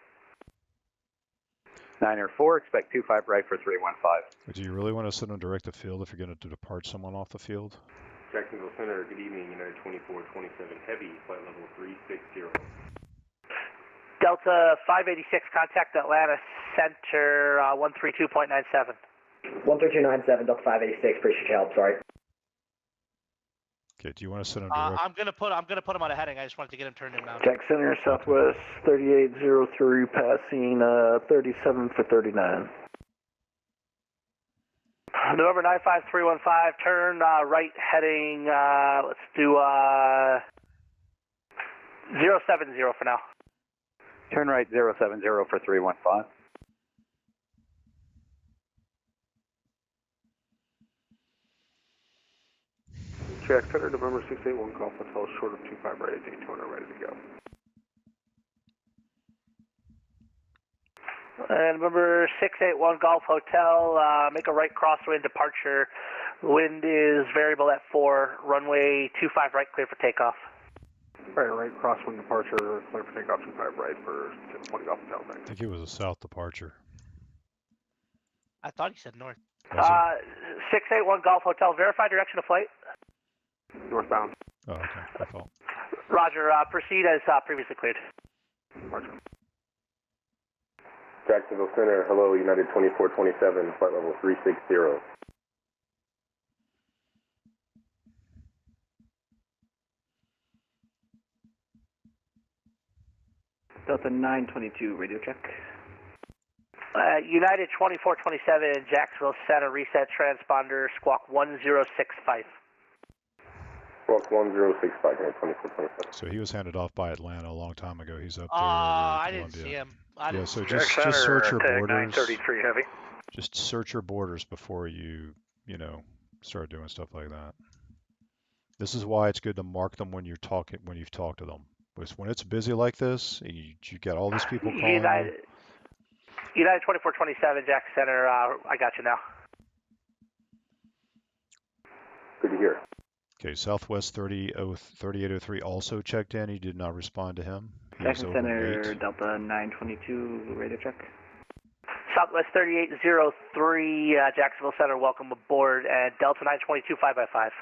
904, expect 25 right for 315. Do you really want to send him direct to field if you're going to depart someone off the field? Jacksonville Center, good evening, United 2427 Heavy, flight level 360. Delta 586, contact Atlanta Center 132.97. 13297, Delta 586, appreciate your help, sorry. Okay, do you want to send him direct? I'm gonna put him on a heading. I just wanted to get him turned in now. Jack Center, Southwest 3803, passing 37 for 39. November 95315, turn right heading, let's do 070 for now. Turn right 070 for 315. Jack Center, November 681 Golf Hotel, short of 25 right at Daytona, ready to go. And November 681 Golf Hotel, make a right crosswind departure. Wind is variable at 4, runway 25 right, clear for takeoff. Right crosswind departure, clear for takeoff 25 right for 620 Golf Hotel, thanks. I think it was a south departure. I thought he said north. 681 Golf Hotel, verify direction of flight. Northbound. Oh, okay, my fault. Roger, proceed as previously cleared. Roger. Jacksonville Center, hello, United 2427, flight level 360. Delta 922, radio check. United 2427, Jacksonville Center, reset transponder, squawk 1065. Squawk 1065, United 2427. So he was handed off by Atlanta a long time ago. He's up there. I Columbia. didn't see him. Yeah, so Jack just Center, search your tag borders. 933 Heavy. Just search your borders before you start doing stuff like that. This is why it's good to mark them when you've talked to them. Because when it's busy like this, and you get all these people calling United 2427, Jack Center, I got you now. Good to hear. Okay, Southwest 3803 also checked in. He did not respond to him. Jackson Center, Delta 922, radio check. Southwest 3803, Jacksonville Center, welcome aboard, and Delta 922, 5x5.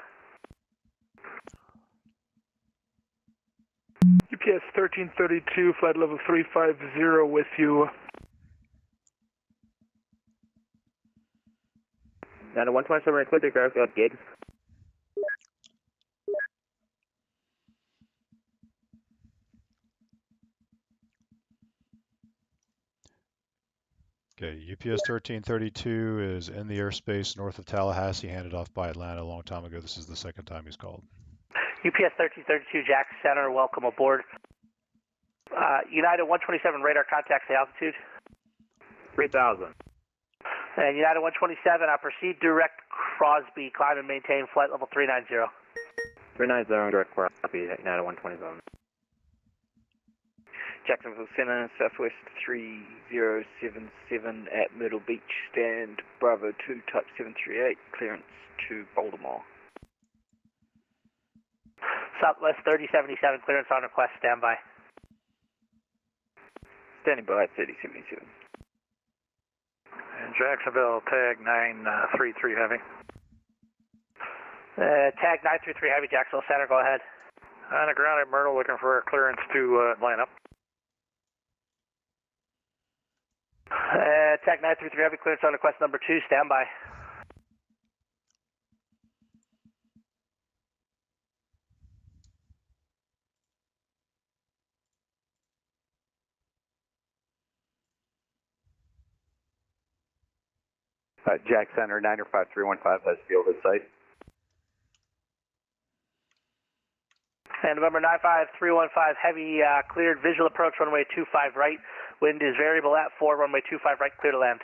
UPS 1332, flight level 350 with you. 127, clear to airfield gigs. Okay, UPS 1332 is in the airspace north of Tallahassee, handed off by Atlanta a long time ago. This is the second time he's called. UPS 1332, Jack Center, welcome aboard. United 127, radar contacts the altitude. 3000. And United 127, proceed direct Crosby, climb and maintain flight level 390. 390, direct Crosby, United 127. Jacksonville Center, Southwest 3077 at Myrtle Beach, stand Bravo 2, type 738, clearance to Baltimore. Southwest 3077, clearance on request, standby. Standing by 3077. And Jacksonville, tag 933 Heavy. Tag 933 Heavy, Jacksonville Center, go ahead. On the ground at Myrtle, looking for a clearance to Atlanta. TAC 933 Heavy, clearance on request number 2, standby. Jack Center 95315 has field at site. And November 95315 Heavy, cleared visual approach runway 25 right. Wind is variable at 4, runway 25 right, clear to land.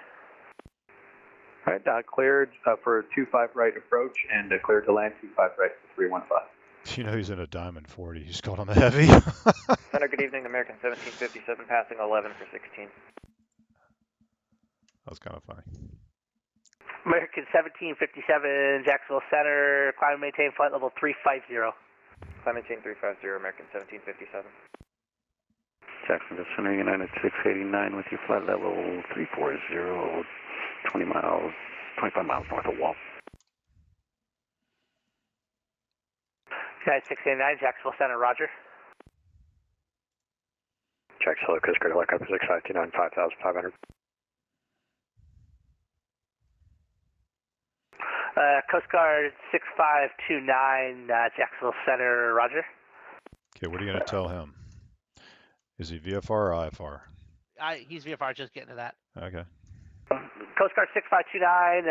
All right, cleared for 25 right approach and cleared to land 25 right 315. You know he's in a Diamond 40. He's called on the Heavy. Center, good evening. American 1757 passing 11 for 16. That was kind of funny. American 1757 Jacksonville Center, climb and maintain flight level 350. Climb maintain 350, American 1757. Jacksonville Center, United 689 with you, flight level 340, 25 miles north of Wall. United 689 Jacksonville Center, roger. Jacksonville Coast Guard helicopter 6529, 5,500. Coast Guard 6529 Jacksonville Center, roger. Okay, what are you going to tell him? Is he VFR or IFR? He's VFR, just getting to that. Okay. Coast Guard 6529,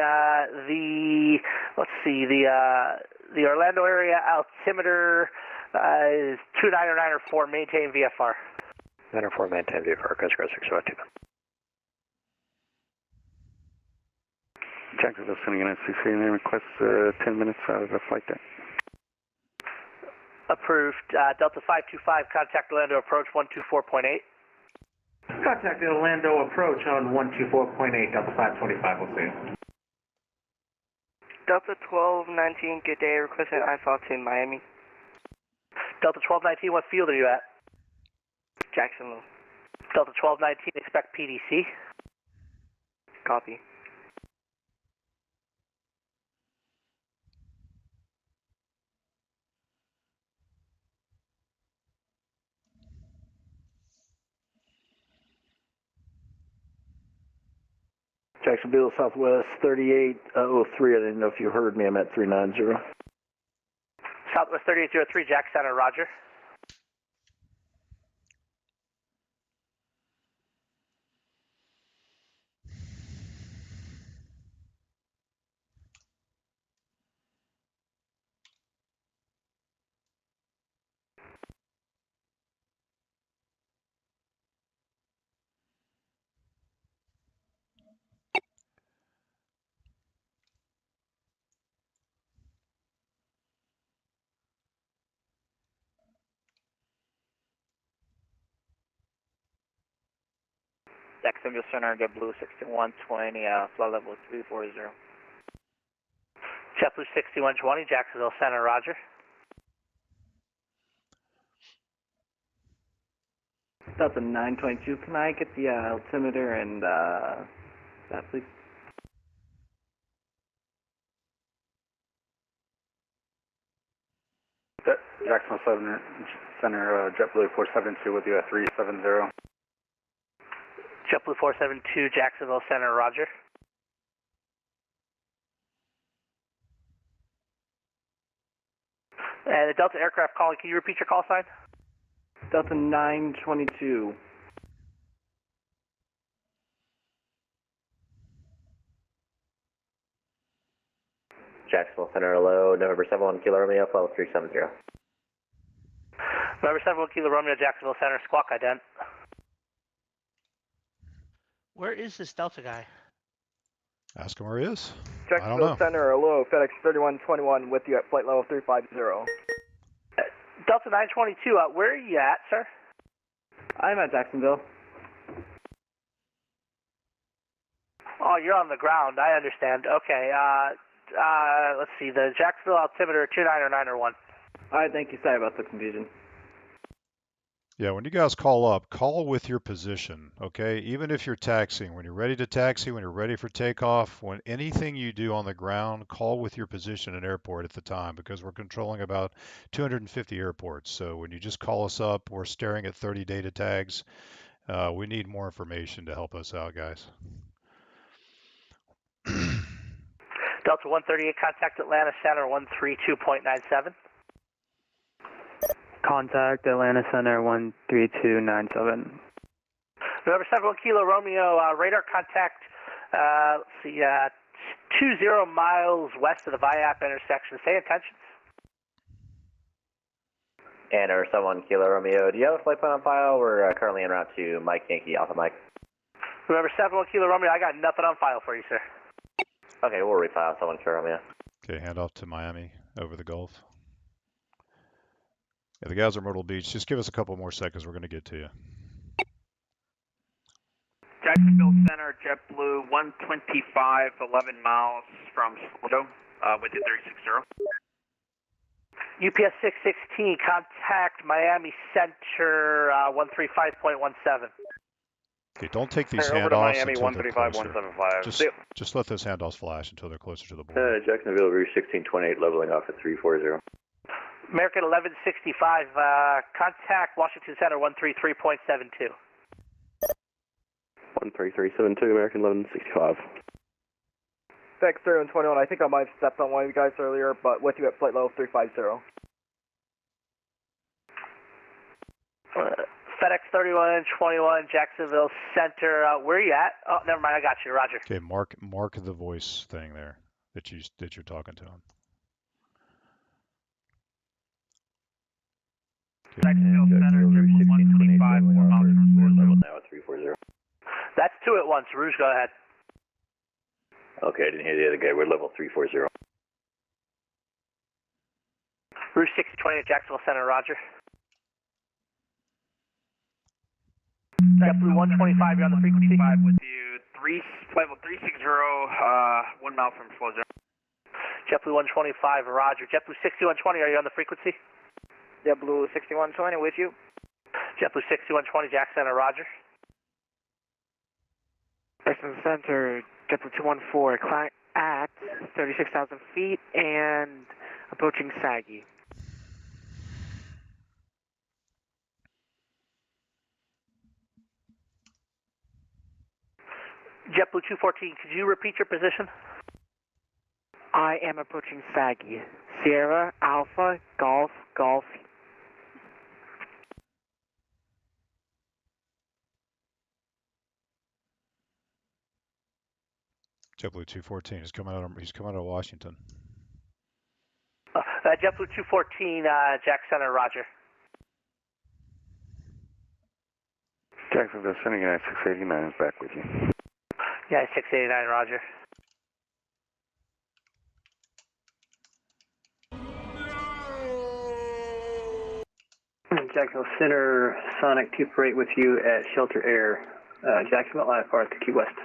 the Orlando area altimeter is 2994, maintain VFR. 904, maintain VFR, Coast Guard 6529. Jacksonville Center, United 689, requests 10 minutes out of the flight deck. Approved. Delta 525, contact Orlando approach 124.8. Contact the Orlando approach on 124.8, Delta 525, we'll see you. Delta 1219, good day, requesting IFAL to Miami. Delta 1219, what field are you at? Jacksonville. Delta 1219, expect PDC. Copy. Jacksonville Southwest 3803. I didn't know if you heard me. I'm at 390. Southwest 3803, Jack Center, roger. Jacksonville Center, JetBlue 6120, flight level 340. JetBlue 6120, Jacksonville Center, roger. Delta 922, can I get the altimeter and that, please? Jacksonville Center, JetBlue 472 with you at 370. JetBlue 472, Jacksonville Center, roger. And the Delta aircraft calling, can you repeat your call sign? Delta 922. Jacksonville Center, hello, November 71 Kilo Romeo, flight 370. November 71 Kilo Romeo, Jacksonville Center, squawk ident. Where is this Delta guy? Ask him where he is. I don't Jacksonville know. Center, hello, FedEx 3121 with you at flight level 350. Delta 922, where are you at, sir? I'm at Jacksonville. Oh, you're on the ground, I understand. Okay, let's see, the Jacksonville altimeter 29091. Alright, thank you, sorry about the confusion. Yeah, when you guys call up, call with your position, okay? Even if you're taxiing, when you're ready to taxi, when you're ready for takeoff, when anything you do on the ground, call with your position at airport at the time, because we're controlling about 250 airports. So when you just call us up, we're staring at 30 data tags. We need more information to help us out, guys. Delta 138, contact Atlanta Center 132.97. Contact Atlanta Center 13297. November 71 Kilo Romeo, radar contact, let's see, 20 miles west of the VIAP intersection. Say intentions. And November 71 Kilo Romeo, do you have a flight plan on file? We're currently en route to Mike Yankee Alpha Mike. November 71 Kilo Romeo, I got nothing on file for you, sir. Okay, we'll refile 71 Kilo Romeo. Okay, handoff to Miami over the Gulf. Yeah, the guys are Myrtle Beach. Just give us a couple more seconds. We're going to get to you. Jacksonville Center, JetBlue 125, 11 miles from Slido, with the 360. UPS 616, contact Miami Center 135.17. Okay, don't take these over to handoffs Miami until they're 135, closer. Just let those handoffs flash until they're closer to the border. Jacksonville, Route 1628, leveling off at 340. American 1165, contact Washington Center 133.72. 13372, American 1165. Thanks, 3121. I think I might have stepped on one of you guys earlier, but with you at flight level 350. FedEx 3121, Jacksonville Center. Where are you at? Oh, never mind. I got you. Roger. Okay, mark the voice thing there that you're talking to him. Jacksonville Center, JetBlue 125, 4 miles from Slido. Now at 340. That's two at once. Rouge, go ahead. Okay, I didn't hear the other guy. We're level 340. Rouge 620 at Jacksonville Center. Roger. JetBlue 125, you're on the frequency. With you, level 360, 1 mile from Slido. JetBlue 125, Roger. JetBlue 6120, are you on the frequency? JetBlue 6120 with you. JetBlue 6120, Jack Center, Roger. Jackson Center, JetBlue 214, at 36,000 feet and approaching Saggy. JetBlue 214, could you repeat your position? I am approaching Saggy. Sierra, Alpha, Golf, Golf. JetBlue 214. He's coming out of Washington. JetBlue 214, Jack Center, Roger. Jacksonville Center, United 689 is back with you. Yeah, 689, Roger. Jacksonville Center, Sonic 248 with you at Shelter Air, Jacksonville IFR to Key West.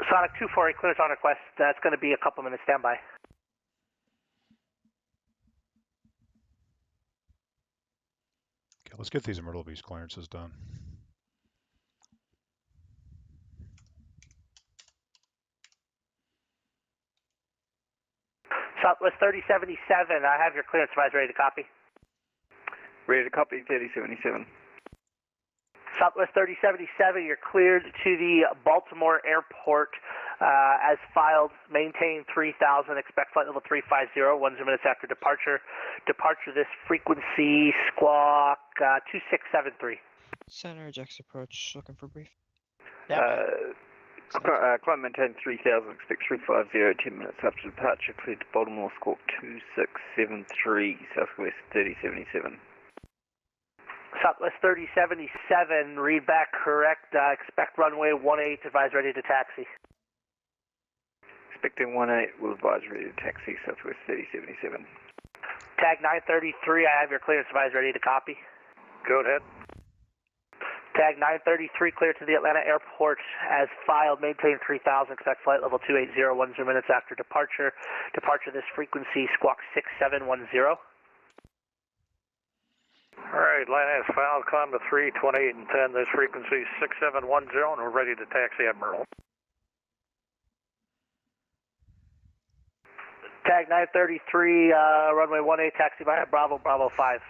Sonic 248, clearance on request. That's going to be a couple minutes standby. Okay, let's get these Myrtle Beach clearances done. Southwest 3077, I have your clearance advised, ready to copy. Ready to copy, 3077. Southwest 3077, you're cleared to the Baltimore Airport as filed. Maintain 3000, expect flight level 350, 1 minutes after departure. Departure this frequency, squawk 2673. Center, Jax approach, looking for brief. Climb maintain 3000, expect 350, 10 minutes after departure, cleared to Baltimore, squawk 2673, Southwest 3077. Southwest 3077, read back correct, expect runway 18, advise ready to taxi. Expecting 18, will advise ready to taxi, Southwest 3077. Tag 933, I have your clearance advise ready to copy. Go ahead. Tag 933, clear to the Atlanta Airport as filed, maintain 3000, expect flight level 280, 1 minutes after departure. Departure this frequency, squawk 6710. All right, Atlanta has filed, climb to 328 and 10. This frequency is 6710, and we're ready to taxi at Myrtle. Tag 933, runway 18, taxi by Bravo, Bravo 5.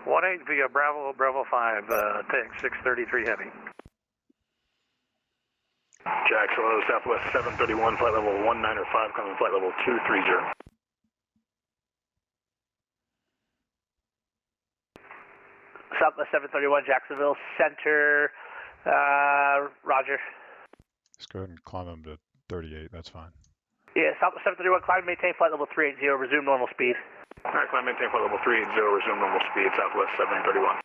18 via Bravo, Bravo 5, tag 633 heavy. Jacksonville, Southwest 731, flight level 195, coming flight level 230. Southwest 731, Jacksonville Center, roger. Just go ahead and climb them to 38, that's fine. Yeah, Southwest 731, climb, maintain flight level 380, resume normal speed. Alright, climb, maintain flight level 380, resume normal speed, Southwest 731.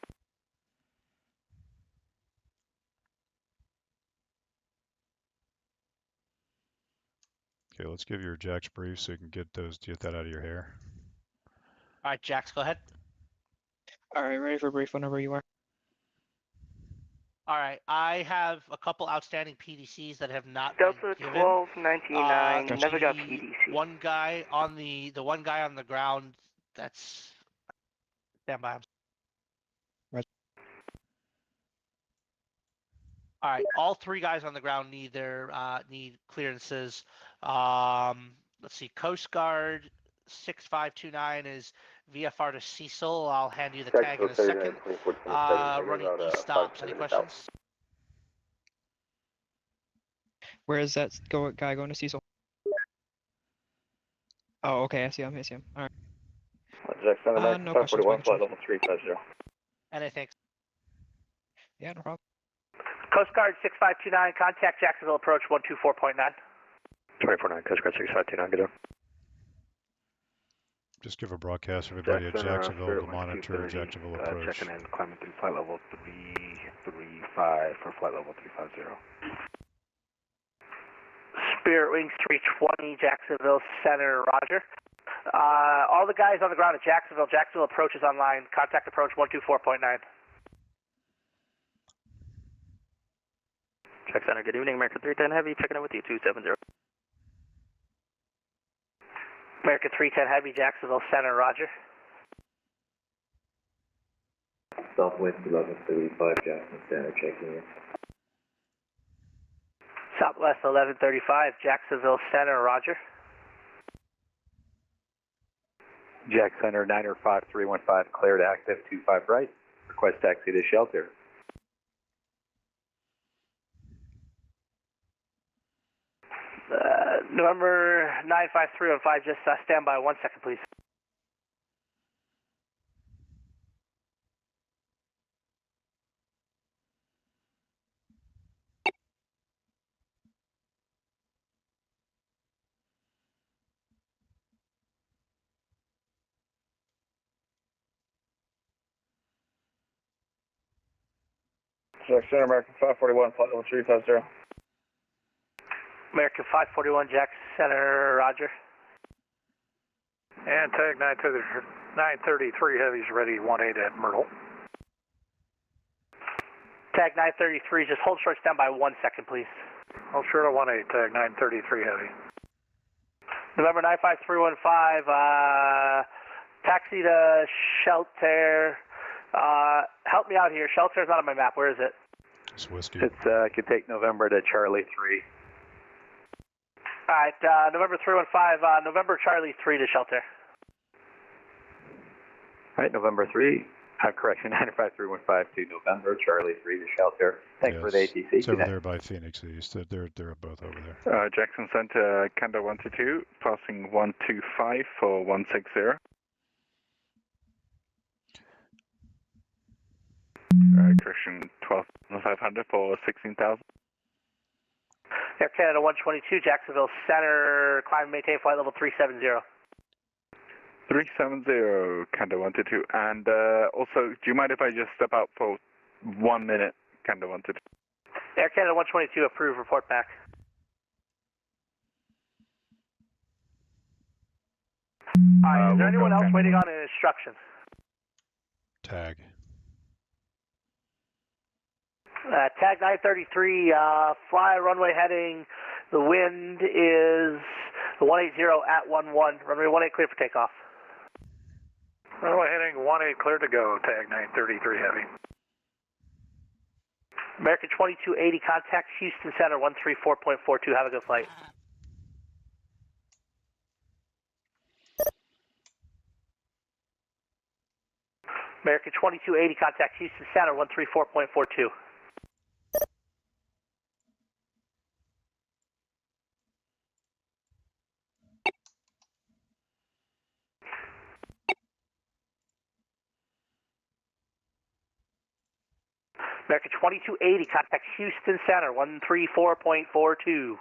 Okay, let's give your Jack's brief so you can get that out of your hair. All right, Jax, go ahead. All right, ready for brief whenever you are. All right, I have a couple outstanding PDCs that have not Delta been given. 1299, never got The PDC. one guy on the one guy on the ground. That's stand by. All right, all three guys on the ground need their need clearances. Let's see, Coast Guard 6529 is VFR to Cecil. I'll hand you the tag in a second. Running east stops. Any questions? Where is that guy going to Cecil? Oh, okay, I see him. All right. Jackson, no questions, 541, flight level 350. Anything? Yeah, no problem. Coast Guard 6529, contact Jacksonville approach 124.9. 249, Coast Guard 6529, good. Just give a broadcast to everybody at Jacksonville to monitor Jacksonville approach. Checking in, climbing through flight level 335 for flight level 350. Spirit Wings 320, Jacksonville Center, roger. All the guys on the ground at Jacksonville approach is online. Contact approach 124.9. Check Center, good evening, American 310 Heavy, checking in with you, 270. American 310 Heavy, Jacksonville Center, roger. Southwest 1135, Jackson Center, checking in. Southwest 1135, Jacksonville Center, roger. Jack Center, 95315, cleared active, 25 right. Request taxi to shelter. November 95315, just stand by 1 second, please. Jack Center, American 541, flight level 350. American 541, Jack Center, roger. And tag 933 heavy's ready, 18 at Myrtle. Tag 933, just hold short, stand by 1 second, please. Hold short of 18, tag 933 heavy. November 95315, taxi to shelter. Help me out here. Shelter's not on my map. Where is it? It's whiskey. It's could take November to Charlie 3. All right, November 315, November Charlie 3 to shelter. All right, November 3. Correction, 95315 to November Charlie 3 to shelter. Thanks for the ATC. It's over there by Phoenix East. They're both over there. Jackson Center, Canada 122, passing 125 for 160. Correction, 12,500 for 16,000. Air Canada 122, Jacksonville Center, climb and maintain flight level 370. 370, Canada 122. And also, do you mind if I just step out for 1 minute, Canada 122? Air Canada 122, approved, report back. Alright, is there anyone else waiting on an instruction? Tag. Tag 933, fly runway heading, the wind is 180 at 11, runway 18 clear for takeoff. Runway heading 18 clear to go, tag 933 heavy. American 2280, contact Houston Center 134.42, have a good flight. American 2280, contact Houston Center 134.42. American 2280, contact Houston Center 134.42.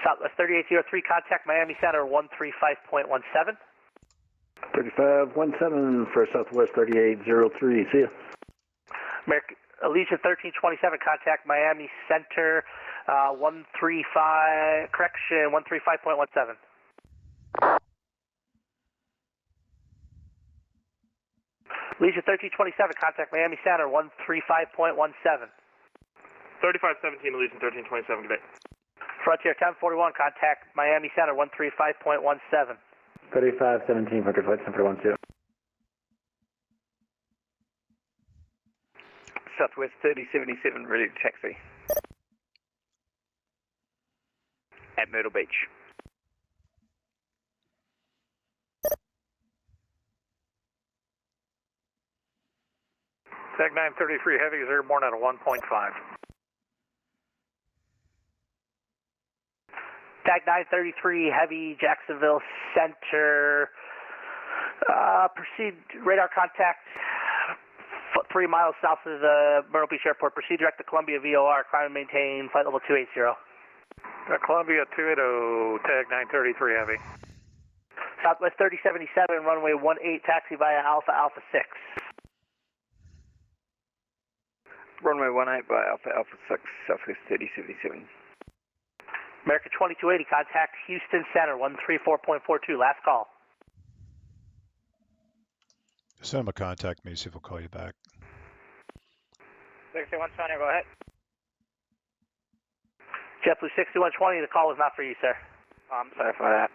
Southwest 3803, contact Miami Center 135.17. 3517 for Southwest 3803. See ya. American Allegiant 1327, contact Miami Center 135.17. Legion 1327, contact Miami Center 135.17. 3517, Allegiant 1327, good day. Frontier 1041, contact Miami Center 135.17. 3517, Frontier Flight Center 12. Southwest 3077, ready to taxi. At Myrtle Beach. Tag 933 Heavy is airborne at a 1.5. Tag 933 Heavy, Jacksonville Center. Proceed, radar contact 3 miles south of the Myrtle Beach Airport. Proceed direct to Columbia VOR. Climb and maintain flight level 280. Columbia 280, tag 933 Heavy. Southwest 3077, runway 18, taxi via Alpha Alpha 6. Runway 18 by Alpha Alpha 6, Southwest 3077. American 2280, contact Houston Center 134.42. Last call. Send him a contact me, see if he'll call you back. 6120, go ahead. JetBlue 6120, the call was not for you, sir. I'm sorry for that.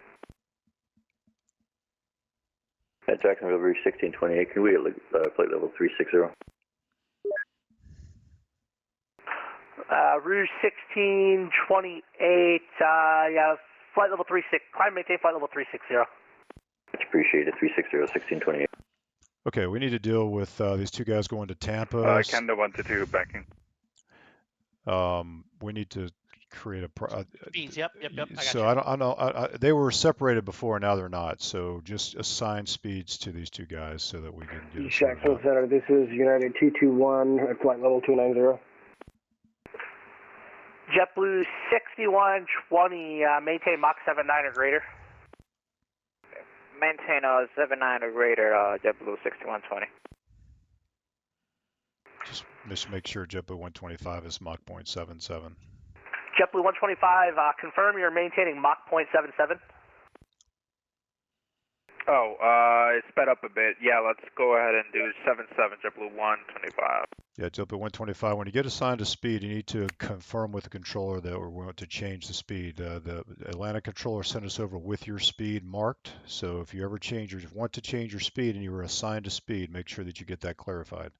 At Jacksonville, Rouge 1628, can we get flight level 360? Rouge 1628, yeah, flight level 36, climb maintain flight level 360. Much appreciated, 360, 1628. Okay, we need to deal with these two guys going to Tampa. Canada 122 backing. We need to create a. Speeds, yep. I got so you. I don't know. They were separated before, now they're not. So just assign speeds to these two guys so that we can get it sorted Jacksonville out. Center, this is United 221 at flight level 290. JetBlue 6120, maintain Mach 79 or greater. Maintain 79 or greater, JetBlue 6120. Just make sure JetBlue 125 is Mach 0.77. JetBlue 125, confirm you're maintaining Mach 0.77. Oh, it sped up a bit. Yeah, let's go ahead and do 77, JetBlue 125. Yeah, JetBlue 125. When you get assigned a speed, you need to confirm with the controller that we want to change the speed. The Atlanta controller sent us over with your speed marked. So if you ever want to change your speed and you were assigned a speed, make sure that you get that clarified.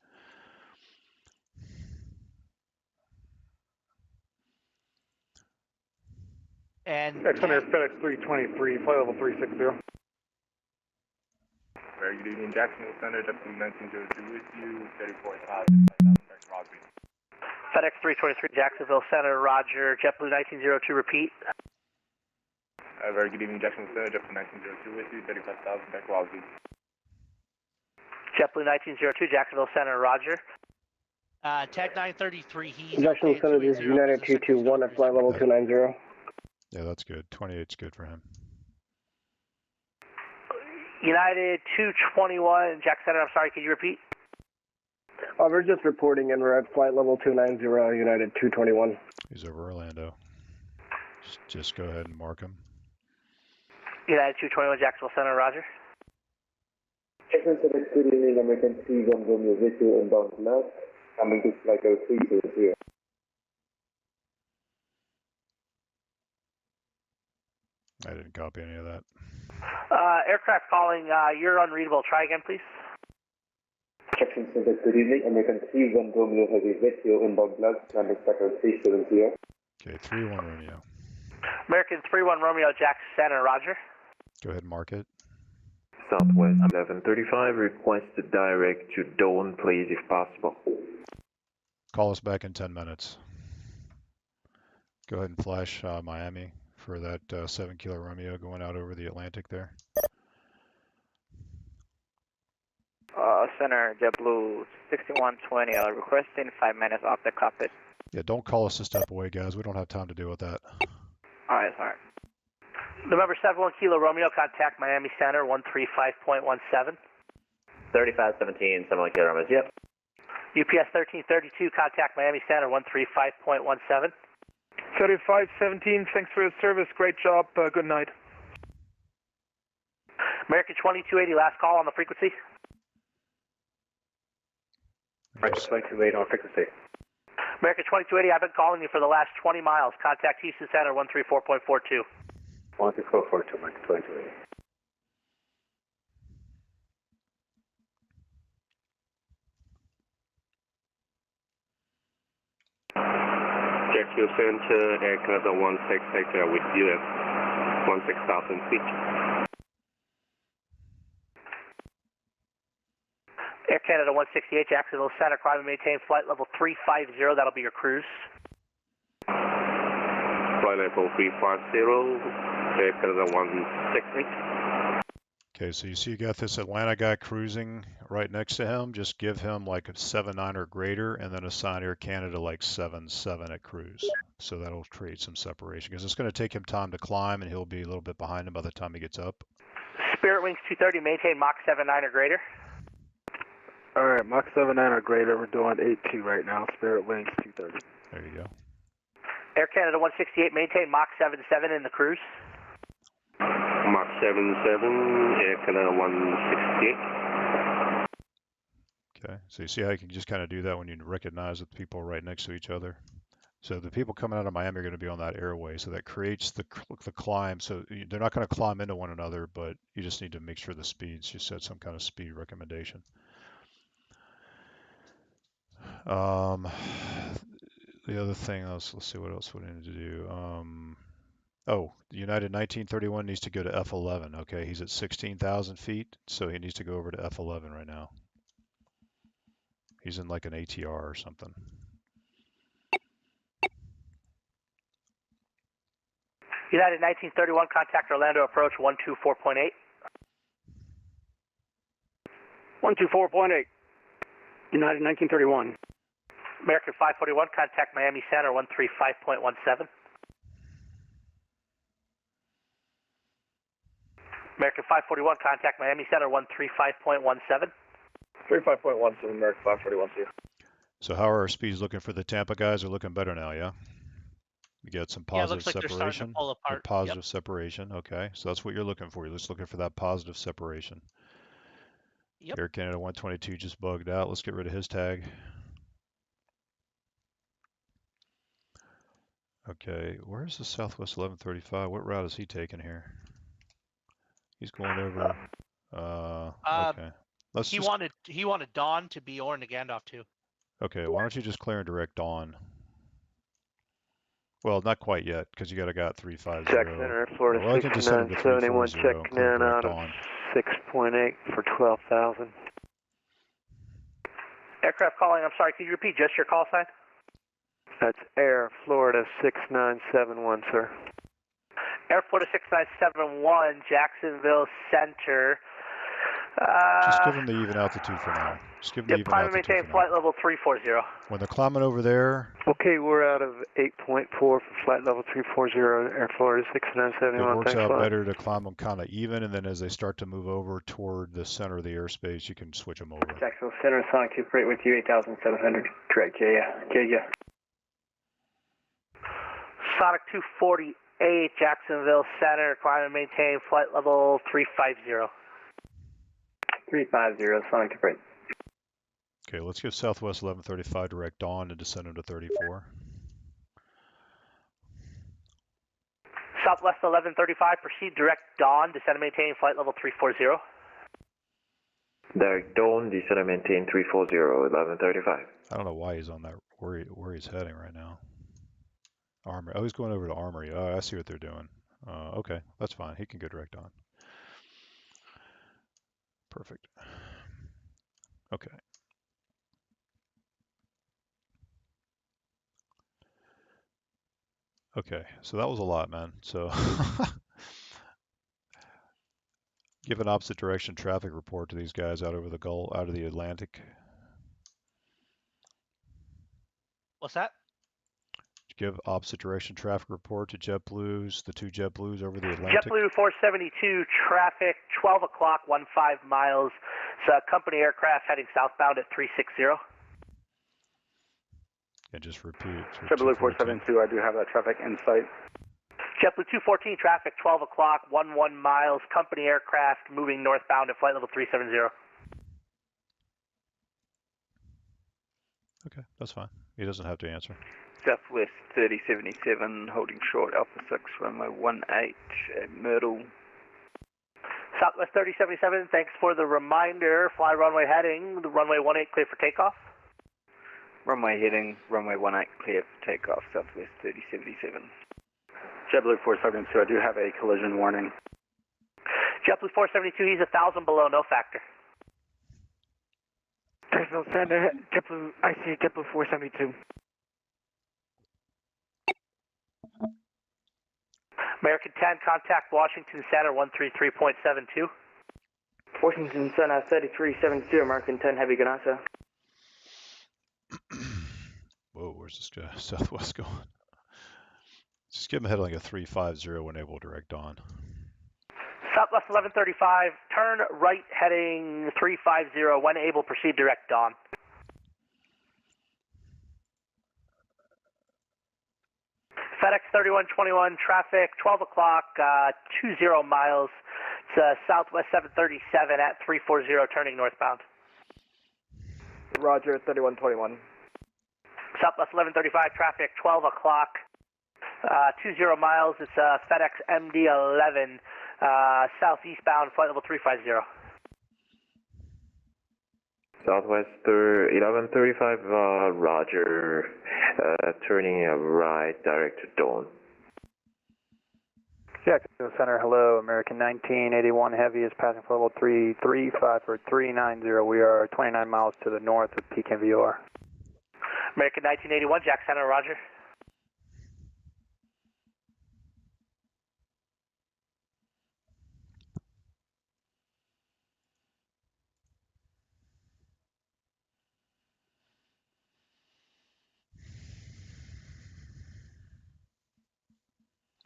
And Center FedEx 323, flight level 360. Very good evening, Jacksonville Center, JetBlue 1902 with you, 34.5, Rosby. FedEx 323, Jacksonville Center, Roger. JetBlue 1902, repeat. Very good evening, Jacksonville Center, JetBlue 1902 with you, 35,000, back Rosby. JetBlue 1902, Jacksonville Center, Roger. Tag 933, he's Jacksonville Center, this is United 221 at flight level 290. Yeah, that's good. 28's good for him. United 221, Jack Center, I'm sorry, could you repeat? We're just reporting and we're at flight level 290, United 221. He's over Orlando. Just go ahead and mark him. United 221, Jacksonville Center, Roger. Jackson Center, good evening, American 31 Romeo Victor inbound left, coming to flight level 300. I didn't copy any of that. Aircraft calling, you're unreadable. Try again, please. Jackson Center, good evening, American 31 Romeo Heavy Victor inbound left, landing sector 370. Okay, 3-1 Romeo. American 31 Romeo, Jack Center, Roger. Go ahead and mark it. Southwest 1135, request to direct to Dawn, please, if possible. Call us back in 10 minutes. Go ahead and flash Miami for that 7 Kilo Romeo going out over the Atlantic there. Center, JetBlue 6120, requesting 5 minutes off the cockpit. Yeah, don't call us a step away, guys. We don't have time to deal with that. Alright. November 71 Kilo Romeo, contact Miami Center 135.17. 3517, 71 Kilo Romeo, yep. UPS 1332, contact Miami Center 135.17. 3517, thanks for your service. Great job. Good night. American 2280, last call on the frequency. American 2280 on frequency. American 2280, I've been calling you for the last 20 miles. Contact Houston Center 134.42. 134.42, American 2280. Jet Houston to Air Canada 16 with you at 16,000 feet. Air Canada 168, Jacksonville Center, climb and maintain flight level 350. That'll be your cruise. Flight level 350, Air Canada 168. Okay, so you see you got this Atlanta guy cruising right next to him. Just give him like a 7.9 or greater and then assign Air Canada like 7.7 at cruise. So that'll create some separation because it's going to take him time to climb and he'll be a little bit behind him by the time he gets up. Spirit Wings 230, maintain Mach 79 or greater. All right, Mach 79 or greater. We're doing 82 right now. Spirit Wings 230. There you go. Air Canada 168, maintain Mach 77 in the cruise. Mach 77, Air Canada 168. Okay, so you see how you can just kind of do that when you recognize the people right next to each other. So the people coming out of Miami are going to be on that airway, so that creates the climb. So they're not going to climb into one another, but you just need to make sure the speeds, you set some kind of speed recommendation. The other thing, let's see what else we need to do. Oh, the United 1931 needs to go to F11. Okay, he's at 16,000 feet, so he needs to go over to F11 right now. He's in like an ATR or something. United 1931, contact Orlando approach 124.8. 124.8. United 1931. American 541, contact Miami Center 135.17. American 541, contact Miami Center 135.17. 35.17, American 541, see you. So how are our speeds looking for the Tampa guys? Are looking better now, yeah? You got some positive looks like separation. they're starting to pull apart. Positive separation, okay. So that's what you're looking for. You're just looking for that positive separation. Yep. Air Canada 122 just bugged out. Let's get rid of his tag. Okay, where's the Southwest 1135? What route is he taking here? He's going over. Okay. He wanted Dawn to be Orr and Gandalf too. Okay, why don't you just clear and direct Dawn? Well, not quite yet, because you got 350. Jack Center, Florida 6971, checking in out of 6.8 for 12,000. Aircraft calling, I'm sorry, could you repeat just your call sign? That's Air Florida 6971, sir. Air Florida 6971, Jacksonville Center. Just give them the even altitude for now. Just give them the even climb and altitude maintain flight level 340. When they're climbing over there. Okay, we're out of 8.4 for flight level 340, Air Florida 6971. It works Thanks out better to climb them kind of even, and then as they start to move over toward the center of the airspace, you can switch them over. Jacksonville Center, Sonic 248 with you, 8,700. Correct, yeah. Sonic 248, Jacksonville Center, climb and maintain flight level 350. 350, Sonic 248. Okay, let's give Southwest 1135 direct Dawn and descend him to 34. Southwest 1135, proceed direct Dawn, descend and maintain flight level 340. Direct Dawn, descend and maintain 340, 1135. I don't know why he's on that, where he's heading right now. Armory. Oh, he's going over to Armory. Oh, I see what they're doing. Okay, that's fine. He can go direct on. Perfect. Okay. Okay, so that was a lot, man. So give an opposite direction traffic report to these guys out over the Gulf, out of the Atlantic. What's that? Give opposite direction traffic report to JetBlues, the two JetBlues over the Atlantic. JetBlue 472, traffic 12 o'clock, 15 miles. It's a company aircraft heading southbound at 360. And just repeat. JetBlue 472, I do have that traffic in sight. JetBlue 214, traffic 12 o'clock, 11 miles. Company aircraft moving northbound at flight level 370. Okay, that's fine. He doesn't have to answer. Southwest 3077, holding short Alpha 6, runway 18 at Myrtle. Southwest 3077, thanks for the reminder. Fly runway heading, the runway 18 clear for takeoff. Runway heading, runway 18 clear for takeoff, Southwest 3077. JetBlue 472, I do have a collision warning. JetBlue 472, he's 1,000 below, no factor. Jacksonville Center, JetBlue, I see JetBlue 472. American 10, contact Washington Center 133.72. Washington Center 3372, American 10, heavy good night, sir. Whoa, where's this guy? Southwest going? Just give him a head like a 350 when able direct on. Southwest 1135, turn right heading 350, when able proceed direct on. FedEx 3121, traffic 12 o'clock, 20 miles. It's Southwest 737 at 340, turning northbound. Roger, 3121. Southwest 1135, traffic 12 o'clock, 20 miles. It's FedEx MD11, southeastbound, flight level 350. Southwest 1135, Roger, turning right direct to Dawn. Jacksonville Center, hello, American 1981 Heavy is passing for level 335 for 390. We are 29 miles to the north of peak NVR. American 1981, Jack Center, Roger.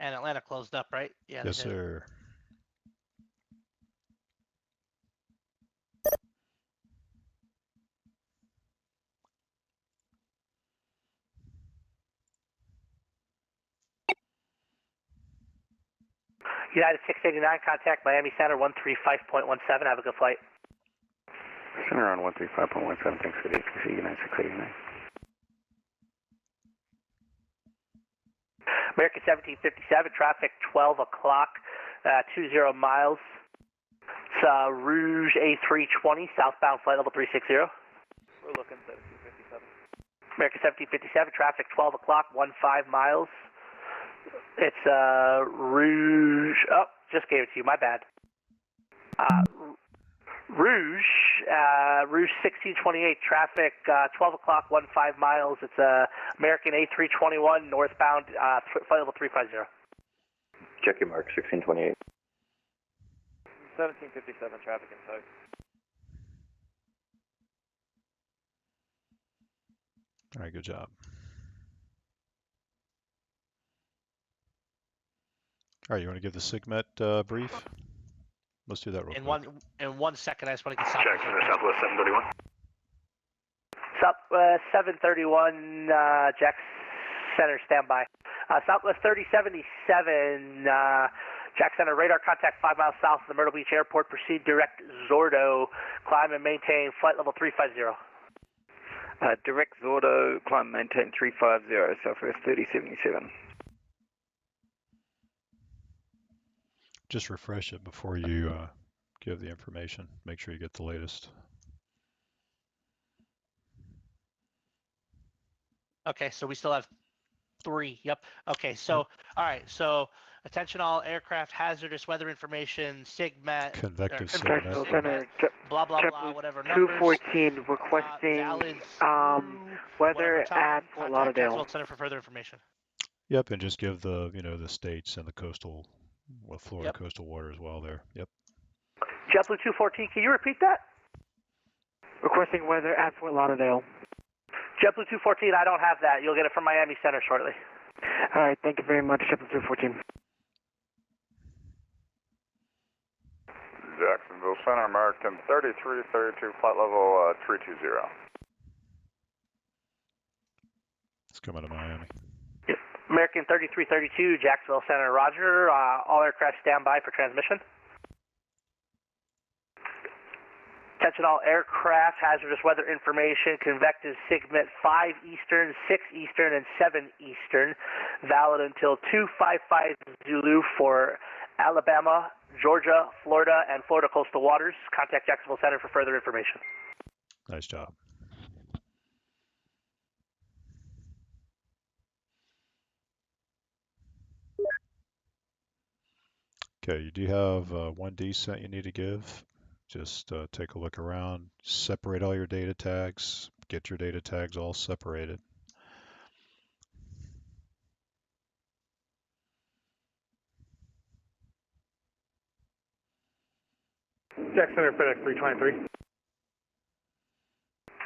And Atlanta closed up, right? Yeah. Yes, sir. United 689, contact Miami Center 135.17. Have a good flight. Center on 135.17, thanks for the ATC, United 689. American 1757, traffic 12 o'clock, 20 miles. It's Rouge A320, southbound, flight level 360. We're looking 1757. American 1757, traffic 12 o'clock, 15 miles. It's Rouge, oh, just gave it to you, my bad. Rouge 1628, traffic 12 o'clock, 15 miles. It's American A321, northbound, flight level 350. Check your mark, 1628. 1757, traffic in sight. All right, good job. All right, you want to give the Sigmet brief? Let's do that real quick. In 1 second, I just want to get Southwest 731. Southwest 731, Jack Center, standby. Southwest 3077, Jack Center, radar contact 5 miles south of the Myrtle Beach Airport. Proceed direct Zordo, climb and maintain flight level 350. Direct Zordo, climb and maintain 350, Southwest 3077. Just refresh it before you give the information. Make sure you get the latest. Okay, so we still have 3. Yep. Okay. So, all right. So, attention all aircraft hazardous weather information, Sigmet, Convective Jacksonville Sigmets. Center, blah blah blah, JetBlue whatever numbers. 214 requesting Valid weather at Fort Contact Lauderdale. Jacksonville Center for further information. Yep, and just give the the states and the coastal, well, Florida Yep. coastal waters while there. Yep. JetBlue 214, can you repeat that? Requesting weather at Fort Lauderdale. JetBlue 214, I don't have that. You'll get it from Miami Center shortly. All right, thank you very much, JetBlue 214. Jacksonville Center, American 3332, flight level 320. It's coming to Miami. American 3332, Jacksonville Center, roger. All aircraft stand by for transmission. Attention all aircraft, hazardous weather information, Convective Sigmet 5 Eastern, 6 Eastern, and 7 Eastern, valid until 255 Zulu for Alabama, Georgia, Florida, and Florida coastal waters. Contact Jacksonville Center for further information. Nice job. Okay, you do have one descent you need to give. Just take a look around, separate all your data tags, get your data tags all separated. Jack Center, FedEx 323.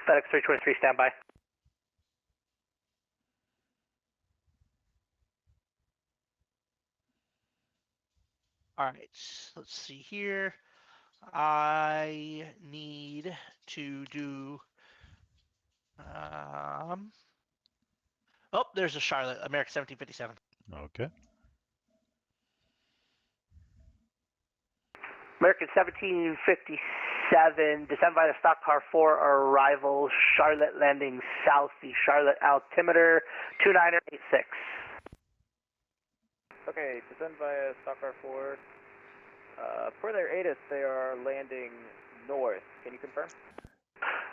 FedEx 323, stand by. All right, let's see here. I need to do. Oh, there's a Charlotte, American 1757. Okay. American 1757, descend by the stock car 4, arrival, Charlotte landing south, the Charlotte altimeter 2986. Okay, descend via stock car 4. Per their ATIS, they are landing north. Can you confirm?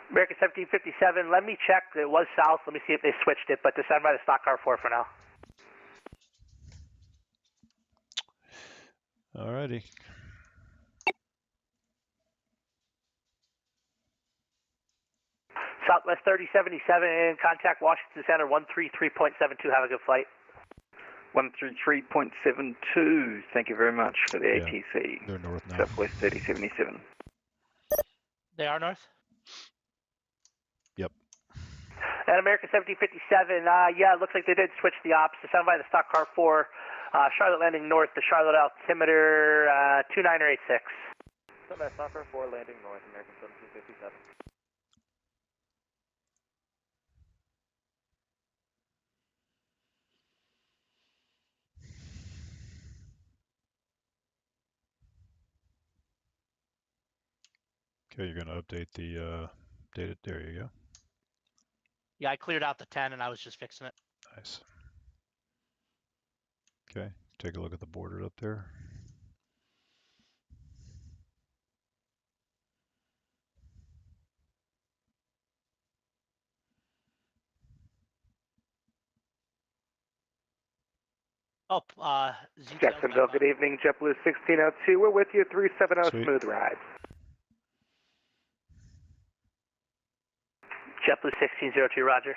American 1757, let me check. It was south. Let me see if they switched it, but descend by the stock car 4 for now. Alrighty. Southwest 3077, contact Washington Center 133.72. Have a good flight. 133.72. Thank you very much for the ATC. They're north now. Southwest 3077. They are north? Yep. And American 1757, yeah, it looks like they did switch the ops. Descend by the stock car 4, Charlotte landing north, the Charlotte altimeter 2986. So by stock car 4 landing north, American 1757. Okay, you're going to update the data. There you go. Yeah, I cleared out the 10 and I was just fixing it. Nice. Okay, take a look at the border up there. Oh, Jacksonville, good evening. JetBlue 1602. We're with you. 370 smooth ride. JetBlue 1602, roger.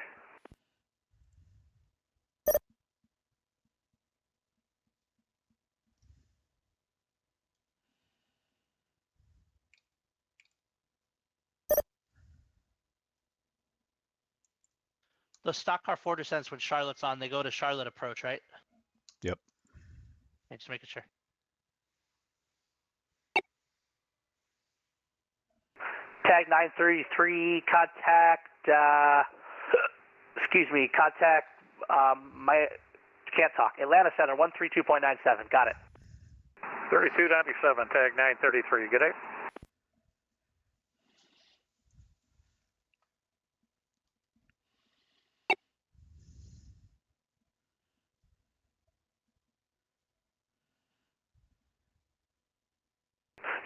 The stock car 4 descents when Charlotte's on, they go to Charlotte approach, right? Yep. Okay, just making sure. Tag 933, contact, contact, can't talk, Atlanta Center 132.97, got it. 3297, tag 933, good day.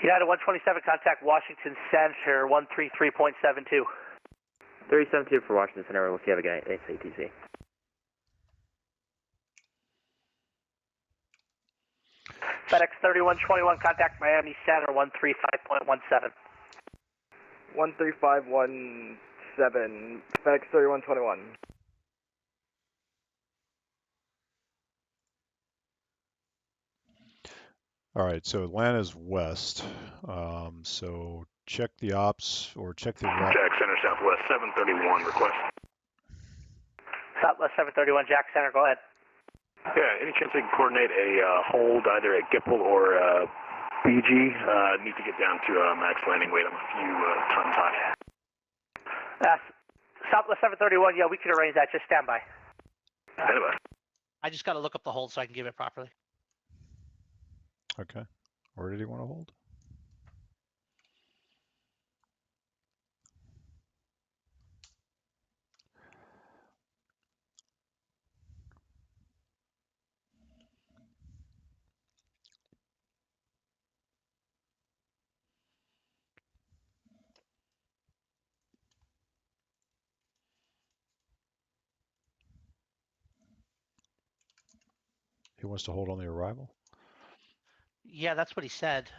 United 127, contact Washington Center 133.72. 372 for Washington Center, we'll see you have a good night. Thanks, ATC. FedEx 3121, contact Miami Center 135.17. 13517, FedEx 3121. All right, so Atlanta's west. So check the ops or check the route. Jack Center Southwest 731 request. Southwest 731, Jack Center, go ahead. Yeah, any chance we can coordinate a hold either at Gipple or BG? Need to get down to max landing weight. I'm a few tons high. Southwest 731, yeah, we can arrange that. Just stand by. Anyway. I just got to look up the hold so I can give it properly. Okay. Where did he want to hold? He wants to hold on the arrival? Yeah, that's what he said.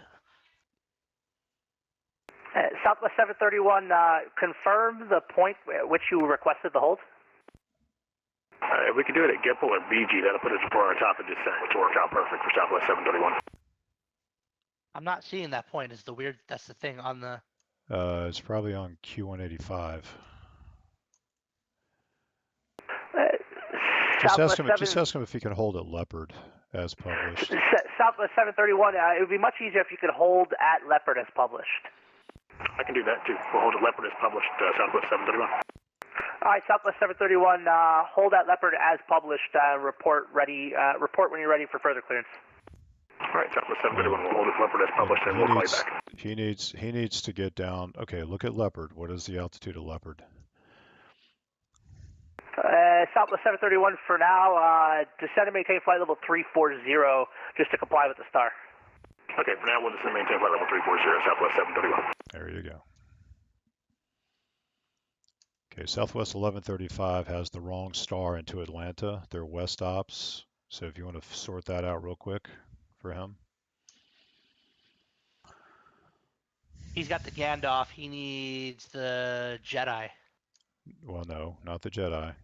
Southwest 731, confirm the point at which you requested the hold. If we could do it at Gipple or BG, that'll put us before our top of descent, which will work out perfect for Southwest 731. I'm not seeing that point. Is the weird? That's the thing on the. It's probably on Q185. Just ask him if he can hold at Leopard as published. Southwest 731, it would be much easier if you could hold at Leopard as published. I can do that too. We'll hold at Leopard as published, Southwest 731. All right, Southwest 731, hold at Leopard as published. Report ready. Report when you're ready for further clearance. All right, Southwest 731, we'll hold at Leopard as published, and we'll call you back. He needs to get down. Okay, look at Leopard. What is the altitude of Leopard? Southwest 731 for now. Descend and maintain flight level 340 just to comply with the star. Okay, for now we'll just maintain flight level 340, Southwest 731. There you go. Okay, Southwest 1135 has the wrong star into Atlanta. They're west ops. So if you want to sort that out real quick for him. He's got the Gandalf. He needs the Jedi. Well, no, not the Jedi.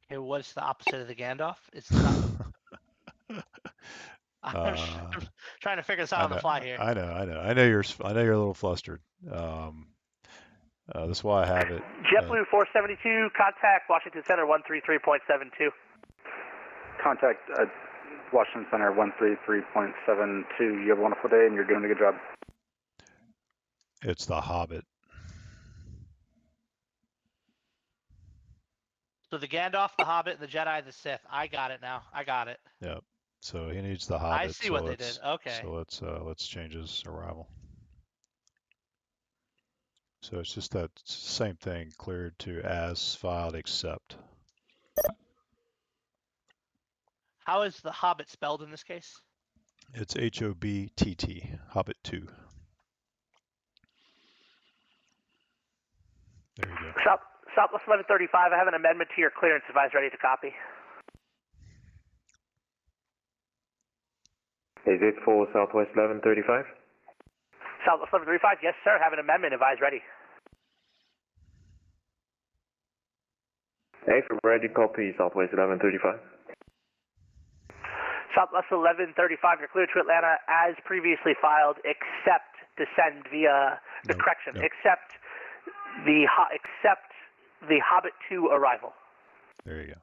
Okay, what's the opposite of the Gandalf? It's not. I'm trying to figure this out on the fly here. I know you're a little flustered. That's why I have it. JetBlue 472, contact Washington Center 133.72. Contact Washington Center 133.72. You have a wonderful day and you're doing a good job. It's the Hobbit. So the Gandalf, the Hobbit, the Jedi, the Sith. I got it now. I got it. Yep. So he needs the Hobbit. I see what they did. Okay. So let's change his arrival. So it's just that same thing, cleared to as filed except. How is the Hobbit spelled in this case? It's HOBTT, Hobbit 2. There you go. Southwest 1135, I have an amendment to your clearance advice ready to copy. Is it for Southwest 1135? Southwest 1135, yes sir, have an amendment advised ready. Hey, for ready, copy Southwest 1135. Southwest 1135, you're cleared to Atlanta as previously filed, except descend via the correction, except the Hobbit 2 arrival. There you go.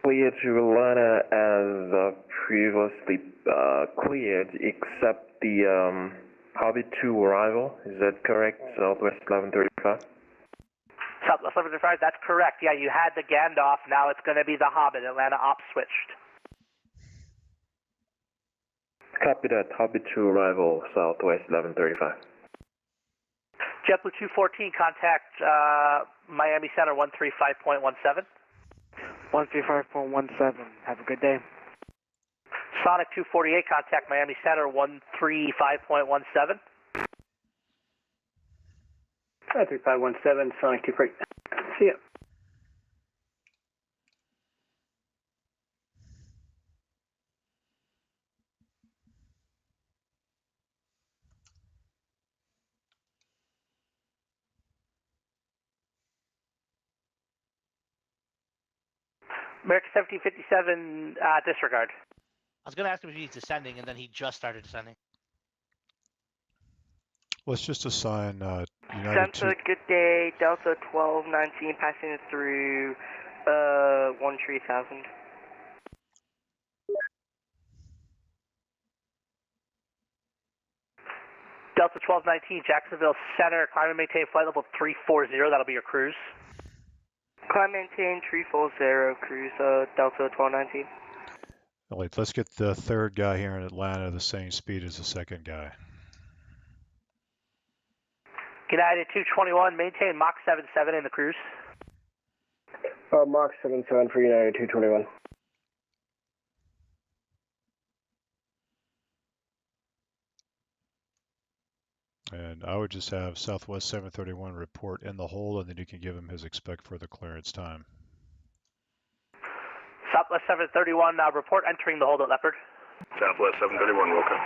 Clear to Atlanta as previously cleared, except the Hobbit 2 arrival. Is that correct, Southwest 1135? Southwest 1135, that's correct. Yeah, you had the Gandalf, now it's going to be the Hobbit. Atlanta ops switched. Copy that, Hobbit 2 arrival, Southwest 1135. JetBlue 214, contact Miami Center 135.17. 135.17. Have a good day. Sonic 248, contact Miami Center 135.17. 3517, Sonic 248. See ya. American 1757, disregard. I was going to ask him if he's descending, and then he just started descending. Let's just assign United Santa, good day, Delta 1219, passing through 13,000. Delta 1219, Jacksonville Center, climb and maintain flight level 340, that'll be your cruise. Climb maintain 340, cruise Delta 1219. Wait, let's get the third guy here in Atlanta the same speed as the second guy. United 221, maintain Mach 77 in the cruise. Mach 77 for United 221. And I would just have Southwest 731 report in the hold, and then you can give him his expect for the clearance time. Southwest 731, report entering the hold at Leopard. Southwest 731, welcome.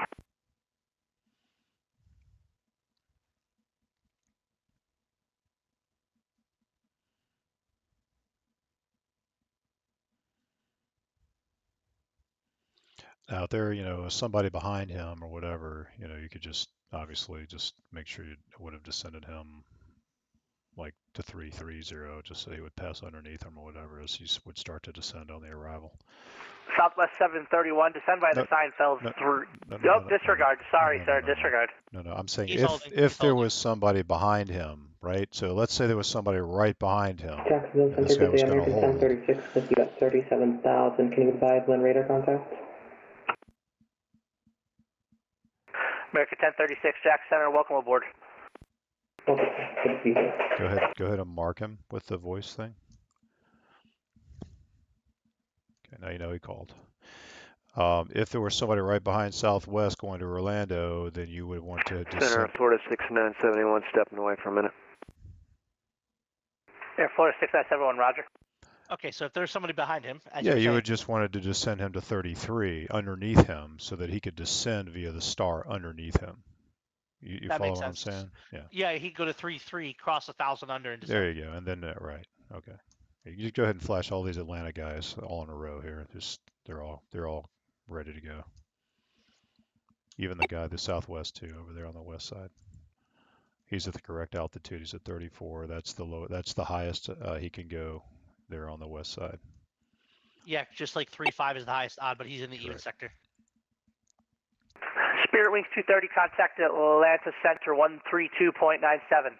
Out there, you know, somebody behind him or whatever, you know, you could just obviously just make sure you would have descended him like to 330, just so he would pass underneath him or whatever as he would start to descend on the arrival. Southwest 731, descend by the Seinfeld through. Nope, disregard. Sorry, sir, disregard. No, I'm saying if there was somebody behind him, right? So let's say there was somebody right behind him. Jacksonville And this guy Center, was good day, going to American hold. 1036, with you at 37,000. Can you advise when radar contact? American 1036, Jack Center, welcome aboard. Go ahead and mark him with the voice thing. Okay, now you know he called. If there was somebody right behind Southwest going to Orlando, then you would want to descend. Center, Florida 6971, stepping away for a minute. Air Florida 6971, roger. Okay, so if there's somebody behind him, as Yeah, you're you saying, would just wanted to descend him to 33 underneath him so that he could descend via the star underneath him. You that follow makes what I'm sense. saying? Yeah. Yeah, he'd go to 3-3, cross 1,000 under, and descend. There you go. And then, right. Okay. You just go ahead and flash all these Atlanta guys all in a row here. Just they're all ready to go. Even the guy, the Southwest too, over there on the west side. He's at the correct altitude. He's at 34. That's the highest he can go there on the west side. Yeah, just like 3-5 is the highest odd, but he's in the even sector. Spirit Wings 230, contact Atlanta Center 132.97.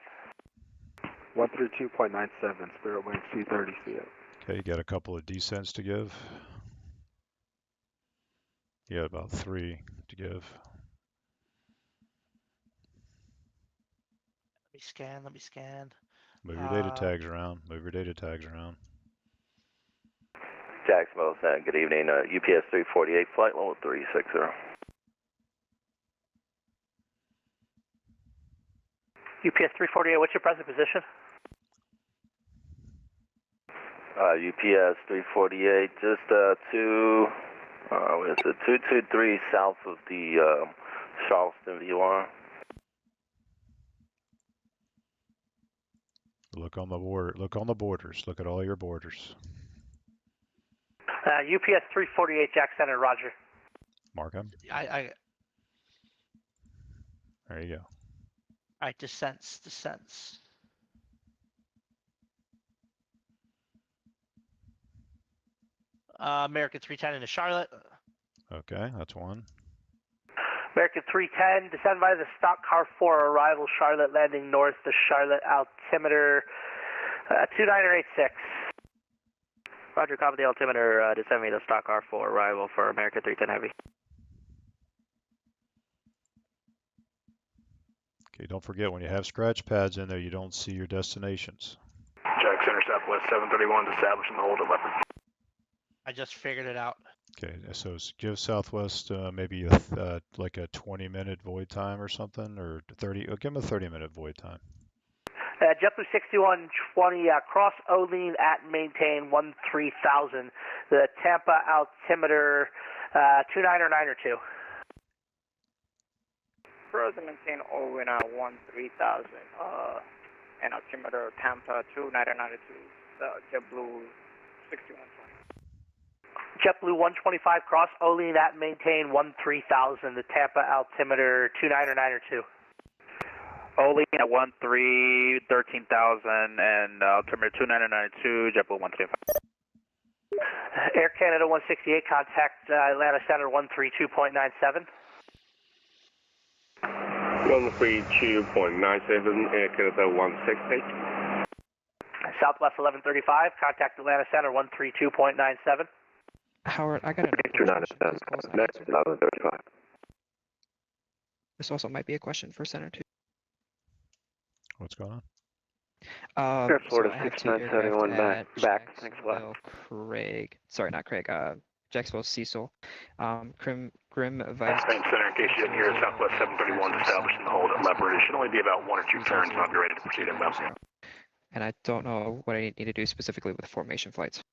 132.97, Spirit Wings 230, see it. Okay, you got a couple of descents to give. You got about 3 to give. Let me scan. Move your data tags around. Jacksonville Center, good evening. UPS 348, flight level 360. UPS 348, what's your present position? UPS 348, just 223 south of the Charleston VOR. Look on the border. Look on the borders. Look at all your borders. UPS 348, Jack Center, roger. Mark him. There you go. All right, descents. American 310 into Charlotte. Okay, that's one. American 310, descend by the stock car 4, arrival Charlotte, landing north to Charlotte, altimeter 2986. Roger, copy the altimeter, descend me to stock car 4, arrival for American 310 Heavy. Okay, don't forget when you have scratch pads in there, you don't see your destinations. Jack Center, Southwest 731, establishing the hold at Leopard. I just figured it out. Okay, so give Southwest maybe like a 20-minute void time or something, or 30. Give them a 30-minute void time. JetBlue 6120, cross Olean at maintain 13,000. The Tampa altimeter 29 or 9 or 2. Cross maintain Olean at 13,000. And altimeter Tampa 2992. JetBlue 6120. JetBlue 125 cross, Olean at maintain 13,000, the Tampa altimeter 29 or 9 or 2. Olean at 13, 13,000, and altimeter 2992, JetBlue 135. Air Canada 168, contact Atlanta Center 132.97. 132.97, Air Canada 168. Southwest 1135, contact Atlanta Center 132.97. Howard, I got another question. Next 1135. This also might be a question for Center 2. What's going on? Air Florida So I have 6971 back. Thanks a lot. Craig, sorry, not Craig. Jacksonville Cecil. Grim Vice. Center, in case you didn't hear, Southwest 731 establishing the hold at Leopard. It should only be about 1 or 2 turns, and I'll be ready to proceed inbound. And I don't know what I need to do specifically with formation flights.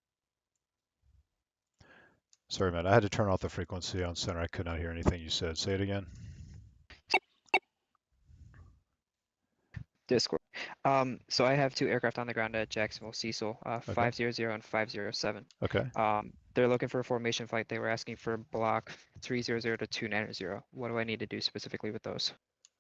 Sorry, Matt. I had to turn off the frequency on center. I could not hear anything you said. Say it again. Discord. So I have 2 aircraft on the ground at Jacksonville Cecil, 500 and 507. Okay. They're looking for a formation flight. They were asking for block 300 to 290. What do I need to do specifically with those?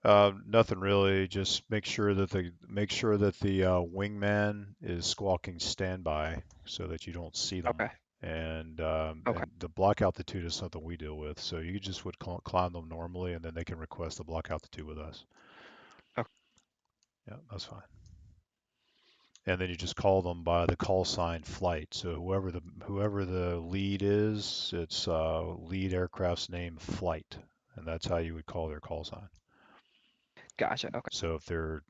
Nothing really. Just make sure that the wingman is squawking standby so that you don't see them. Okay. And the block altitude is something we deal with. So you just would climb them normally, and then they can request the block altitude with us. Okay. Yeah, that's fine. And then you just call them by the call sign flight. So whoever the lead is, it's lead aircraft's name flight, and that's how you would call their call sign. Gotcha. Okay. So if they're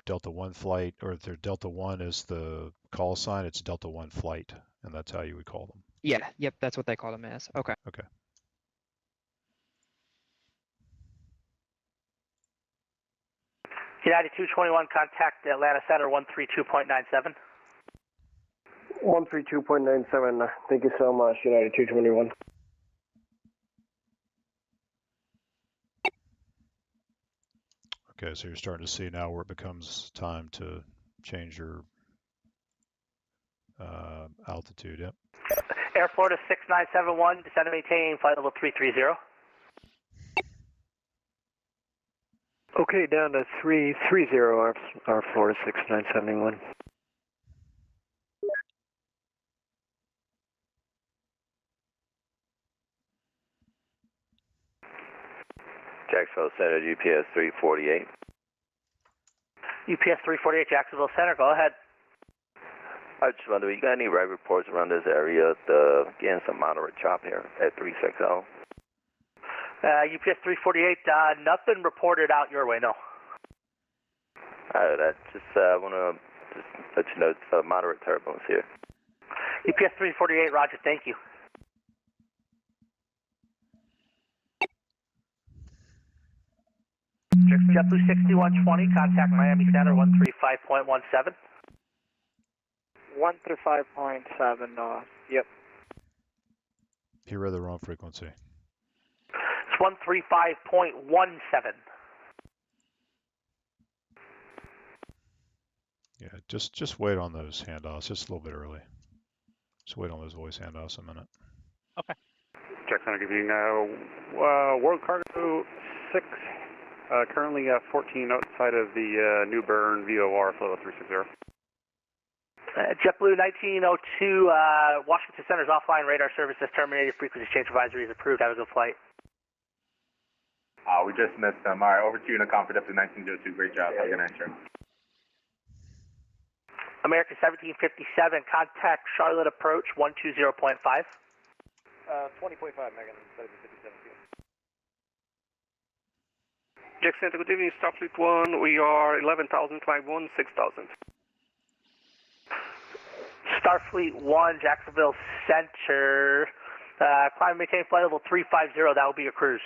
Delta 1 flight, or if they're Delta 1 is the call sign, it's Delta 1 flight, and that's how you would call them. Yeah. Yep. That's what they call them as. Okay. Okay. United 221, contact Atlanta Center 132.97. 132.97. Thank you so much, United 221. Okay, so you're starting to see now where it becomes time to change your altitude. Yep. Air Florida 6971, descend and maintain flight level 330. Okay, down to 330, our Florida 6971. Jacksonville Center, UPS 348. UPS 348, Jacksonville Center, go ahead. I just wonder, you got any ride reports around this area? Getting some moderate chop here at 360. UPS 348, nothing reported out your way, no. I just want to let you know it's moderate turbulence here. UPS 348, roger, thank you. JetBlue 6120, contact Miami Center 135.17. 135.7, yep. You read the wrong frequency. It's 135.17. Yeah, just wait on those handoffs, just a little bit early. Just wait on those voice handoffs a minute. Okay. Jackson, good evening. World Cargo 6, currently 14 outside of the New Bern VOR flow 360. JetBlue 1902, Washington Center's offline radar service has terminated. Frequency change advisory is approved. Have a good flight. We just missed them. All right, over to you in the comfort up to 1902. Great job. Have a good night, sir. American 1757, contact Charlotte approach 120.5. 20.5, Megan, 1757 p.m. Jackson, good evening, Starfleet 1. We are 11,000, climb 1, 6,000. Starfleet 1, Jacksonville Center, climb and maintain flight level 350. That will be your cruise.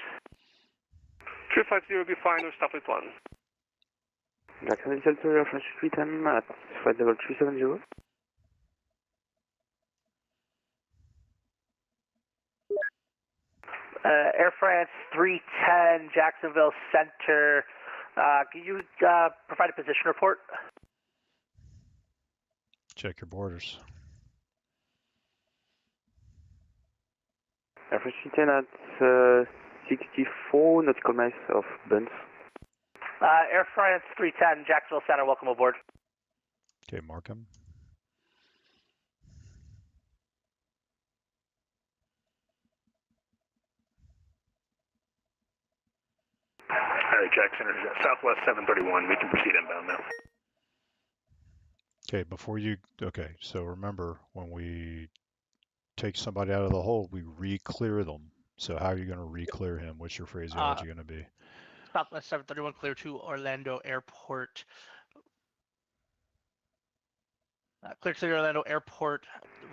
350 will be fine with Starfleet 1. Jacksonville Center, French 310 at flight level 370. Air France 310, Jacksonville Center. Can you provide a position report? Check your borders. Aviation 10 at 64 nautical miles of Bunce. Air France 310, Jacksonville Center, welcome aboard. Okay, mark him. All right, Jack Center, Southwest 731. We can proceed inbound now. Okay, okay, so remember, when we take somebody out of the hole, we re-clear them. So how are you going to re-clear him? What's your phraseology going to be? Southwest 731, clear to Orlando Airport. Clear to the Orlando Airport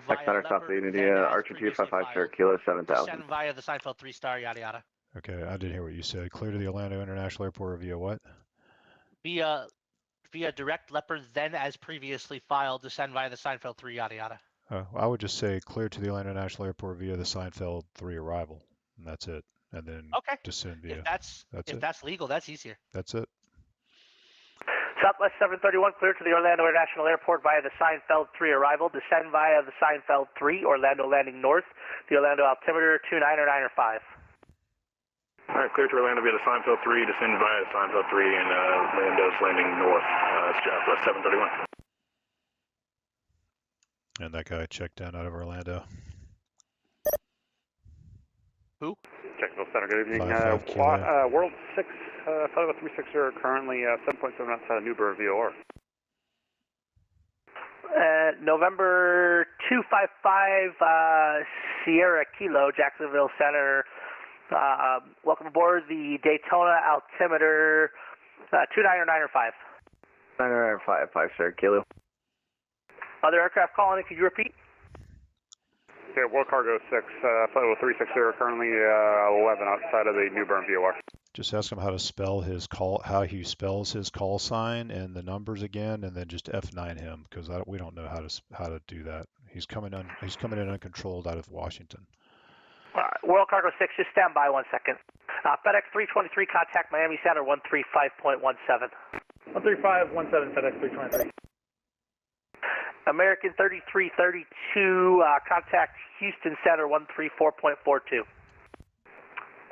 via Center, South India, Archer 255, sir, Kilo 7000. Descend via the Seinfeld 3-star, yada yada. Okay, I didn't hear what you said. Clear to the Orlando International Airport via what? Via direct Leopard, then as previously filed, descend via the Seinfeld 3, yada yada. I would just say clear to the Orlando International Airport via the Seinfeld 3 arrival, and that's it. And then descend via. If that's legal, that's easier. That's it. Southwest 731, clear to the Orlando International Airport via the Seinfeld 3 arrival. Descend via the Seinfeld 3, Orlando landing north. The Orlando altimeter 29905. All right, clear to Orlando via the Seinfeld 3, descend via the Seinfeld 3, and Orlando's landing north. Southwest 731. And that guy checked down out of Orlando. Who? Jacksonville Center, good evening. 5 kilo. World 6, Flight 360, currently 7.7 outside of Newburgh VOR. November 255 Sierra Kilo, Jacksonville Center. Welcome aboard the Daytona altimeter 29905. 995, sir, Kilo. Other aircraft calling in, could you repeat? Okay, World Cargo 6, Flight 360, currently 11 outside of the Newburgh VOR. Just ask him how to spell his call, how he spells his call sign and the numbers again, and then just F9 him, because we don't know how to do that. He's coming in uncontrolled out of Washington. World Cargo 6, just stand by 1 second. FedEx 323, contact Miami Center 135.17. 13517, FedEx 323. American 3332, contact Houston Center 134.42.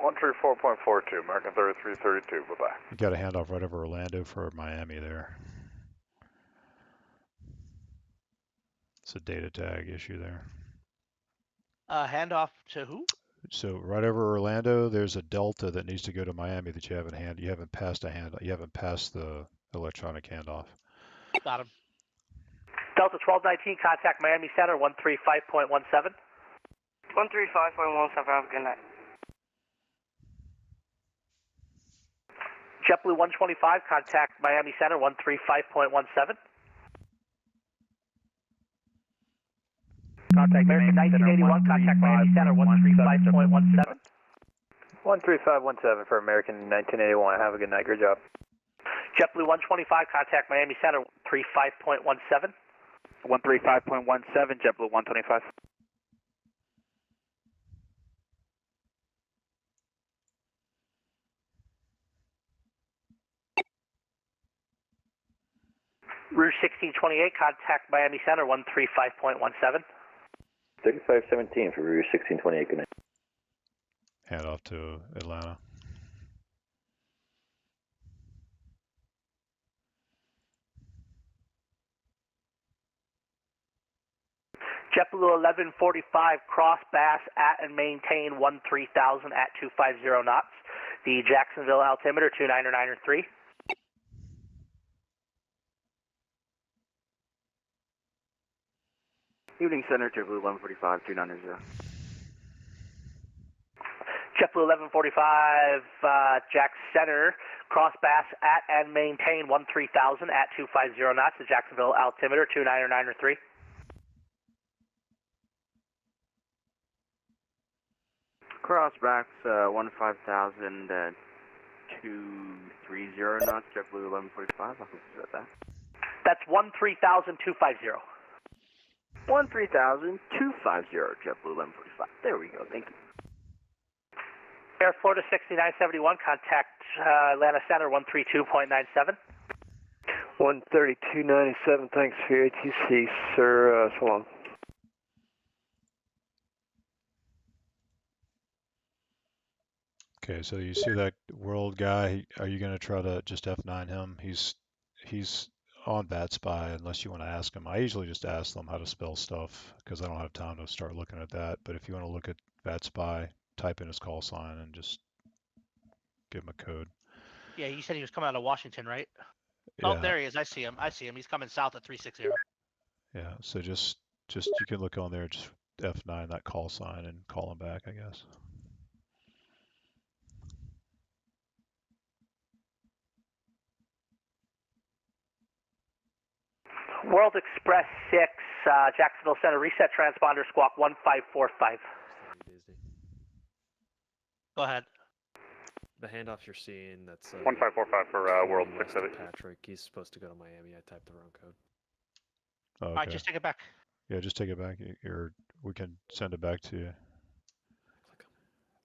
134.42, American 3332, bye-bye. You got a handoff right over Orlando for Miami there. It's a data tag issue there. Handoff to who? So right over Orlando, there's a Delta that needs to go to Miami that you haven't passed the electronic handoff. Got him. Delta 1219, contact Miami Center 135.17. 135.17, have a good night. JetBlue 125, contact Miami Center 135.17. Contact American 1981, contact Miami Center 135.17. 13517 for American 1981. Have a good night. Great job. JetBlue 125, contact Miami Center 35.17. 135.17, JetBlue 125. Rouge 1628, contact Miami Center 135.17. 3517 for Rouge 1628, good night. Hand off to Atlanta. JetBlue 1145, cross Bass at and maintain 13,000 at 250 knots. The Jacksonville altimeter 29993. Evening Center, JetBlue 1145, 290. JetBlue 1145, Jack Center, cross Bass at and maintain 13,000 at 250 knots. The Jacksonville altimeter 29993. Crossbacks 15,000 at 230 knots, JetBlue 1145. I think you said that. That's 13,250. 13,250, JetBlue 1145. There we go. Thank you. Air Florida 6971, contact Atlanta Center 132.97. 132.97. Thanks for your ATC, sir. So long. Okay, so you see that world guy? Are you going to try to just F9 him? He's on VATSPY unless you want to ask him. I usually just ask them how to spell stuff because I don't have time to start looking at that. But if you want to look at VATSPY, type in his call sign and just give him a code. Yeah, you said he was coming out of Washington, right? Yeah. Oh, there he is. I see him. He's coming south at 360. Yeah. So just you can look on there, just F9 that call sign and call him back, I guess. World Express 6, Jacksonville Center, reset transponder, squawk 1545. Go ahead. The handoff you're seeing, that's 1545 for World 6 of it. Patrick, he's supposed to go to Miami. I typed the wrong code. Oh, okay. All right, just take it back. Yeah, just take it back. We can send it back to you.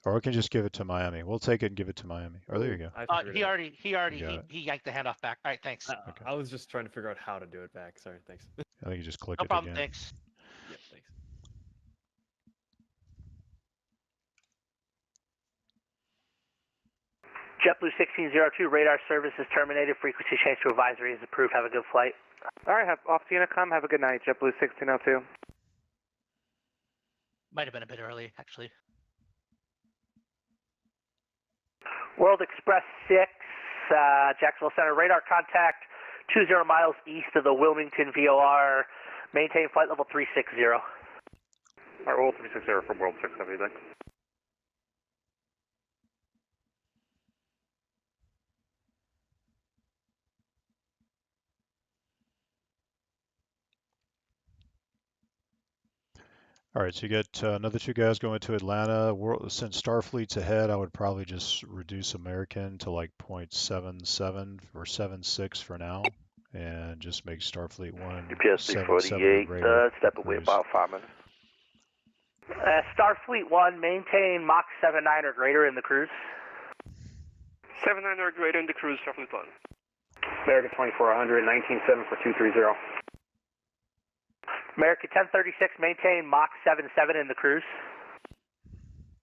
Or we can just give it to Miami. We'll take it and give it to Miami. Oh, there you go. He yanked the handoff back. All right, thanks. Okay. I was just trying to figure out how to do it back. Sorry, thanks. I think you just click no it problem, again. Thanks. Yeah, thanks. JetBlue 1602, radar service is terminated. Frequency change to advisory is approved. Have a good flight. All right, off to Unicom. Have a good night. JetBlue 1602. Might have been a bit early, actually. World Express 6, Jacksonville Center, radar contact 20 miles east of the Wilmington VOR. Maintain flight level 360. All right, World 360 from World 6 of you then. All right, so you get another two guys going to Atlanta. Since Starfleet's ahead, I would probably just reduce American to like 0.77 or 76 for now, and just make Starfleet 1 UPS 348, step away about 5 minutes. Starfleet 1, maintain Mach 79 or greater in the cruise. 79 or greater in the cruise, Starfleet 1. American 2400, 197 for 230. American 1036, maintain Mach 77 in the cruise.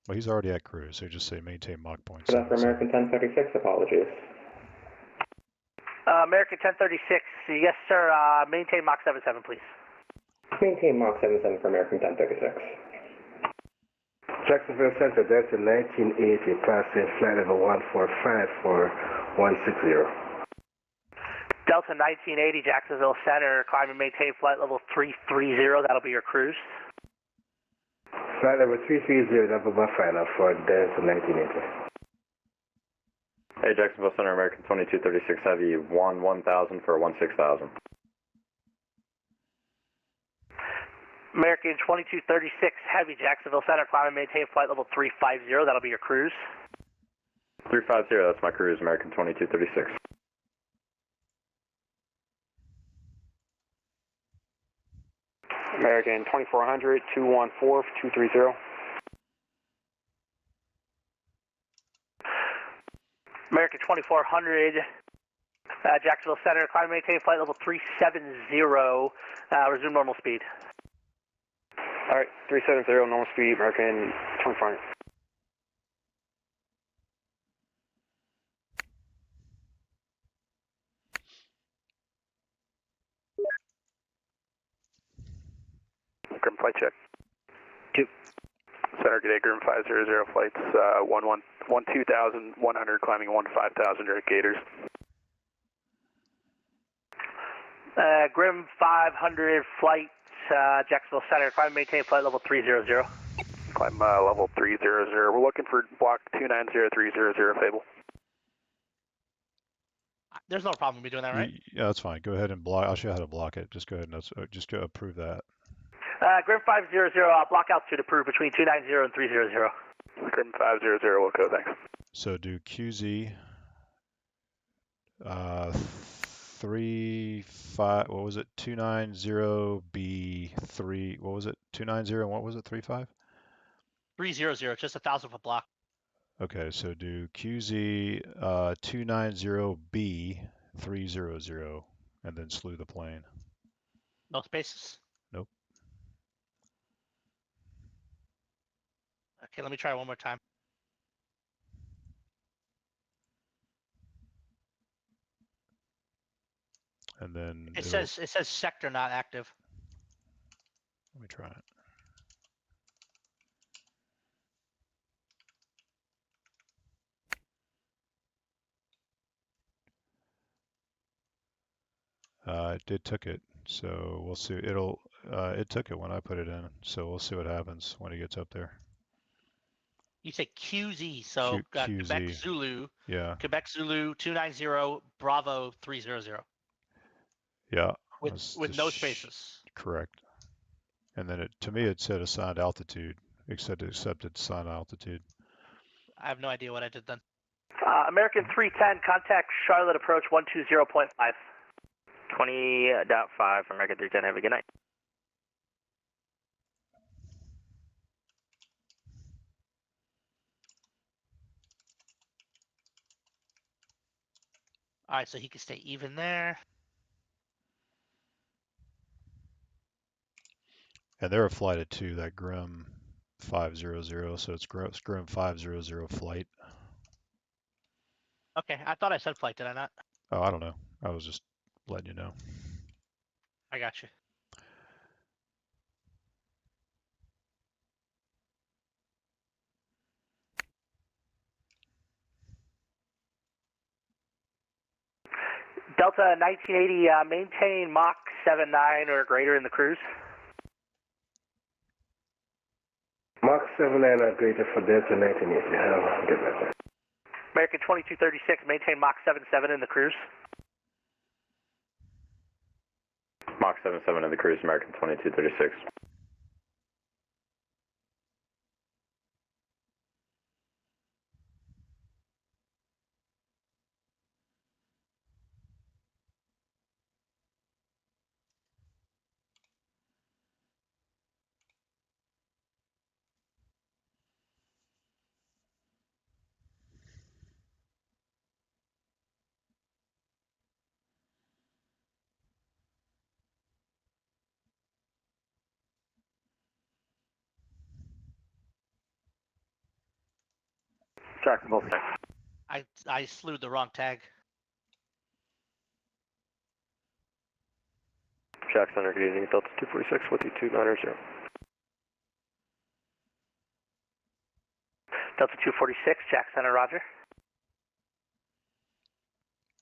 Well, he's already at cruise, so just say maintain Mach point. For American 1036, apologies. American 1036, yes sir, maintain Mach 77 please. Maintain Mach 77 for American 1036. Jacksonville Center, Delta 1980, passing flight level 145 for 160. Delta 1980, Jacksonville Center, climb and maintain flight level 330, that'll be your cruise. Flight level 330, that'll be my final for Delta 1980. Hey, Jacksonville Center, American 2236 Heavy, 1000 for 16000. American 2236 Heavy, Jacksonville Center, climb and maintain flight level 350, that'll be your cruise. 350, that's my cruise, American 2236. American 2400, 214, 230. American 2400, Jacksonville Center, climb and maintain flight level 370, resume normal speed. All right, 370, normal speed, American 2400. Grim flight check. 2. Center, good day, Grim 500 flights, 12,100, climbing 15,000, you're at Gators. Grim 500 flight, Jacksonville Center, climb and maintain flight level 300. Climb level 300, we're looking for block 290300, Fable. There's no problem with me doing that, right? Yeah, that's fine. Go ahead and block. I'll show you how to block it. Just go ahead and just go approve that. Grim 500, block altitude approved between 290 and 300. Grim 500, we'll go, thanks. So do QZ 35, what was it? 290B3, what was it? 290 and what was it? 35? 300, just 1,000 foot block. Okay, so do QZ 290B300 and then slew the plane. No spaces? Nope. Okay, let me try one more time. and then it says sector not active. Let me try it. It took it, so we'll see. It took it when I put it in, so we'll see what happens when he gets up there. You say QZ, so QZ. Quebec Zulu. Yeah. Quebec Zulu 290 Bravo 300. Yeah. With no spaces. Correct. And then to me it said assigned altitude, accepted assigned altitude. I have no idea what I did then. American 310, contact Charlotte approach 120.5. 20.5 for American 310. Have a good night. All right, so he can stay even there. And they're a flight of 2, that Grim 500, so it's Grim 500 flight. Okay, I thought I said flight, did I not? Oh, I don't know. I was just letting you know. I got you. Delta 1980, maintain Mach 79 or greater in the cruise. Mach 79 or greater for Delta 1980. I'll get back there. American 2236, maintain Mach 77 in the cruise. Mach 77 in the cruise, American 2236. Jacksonville 6. I slewed the wrong tag. Jack Center, good evening. Delta 246 with you 290. Delta 246, Jack Center, roger.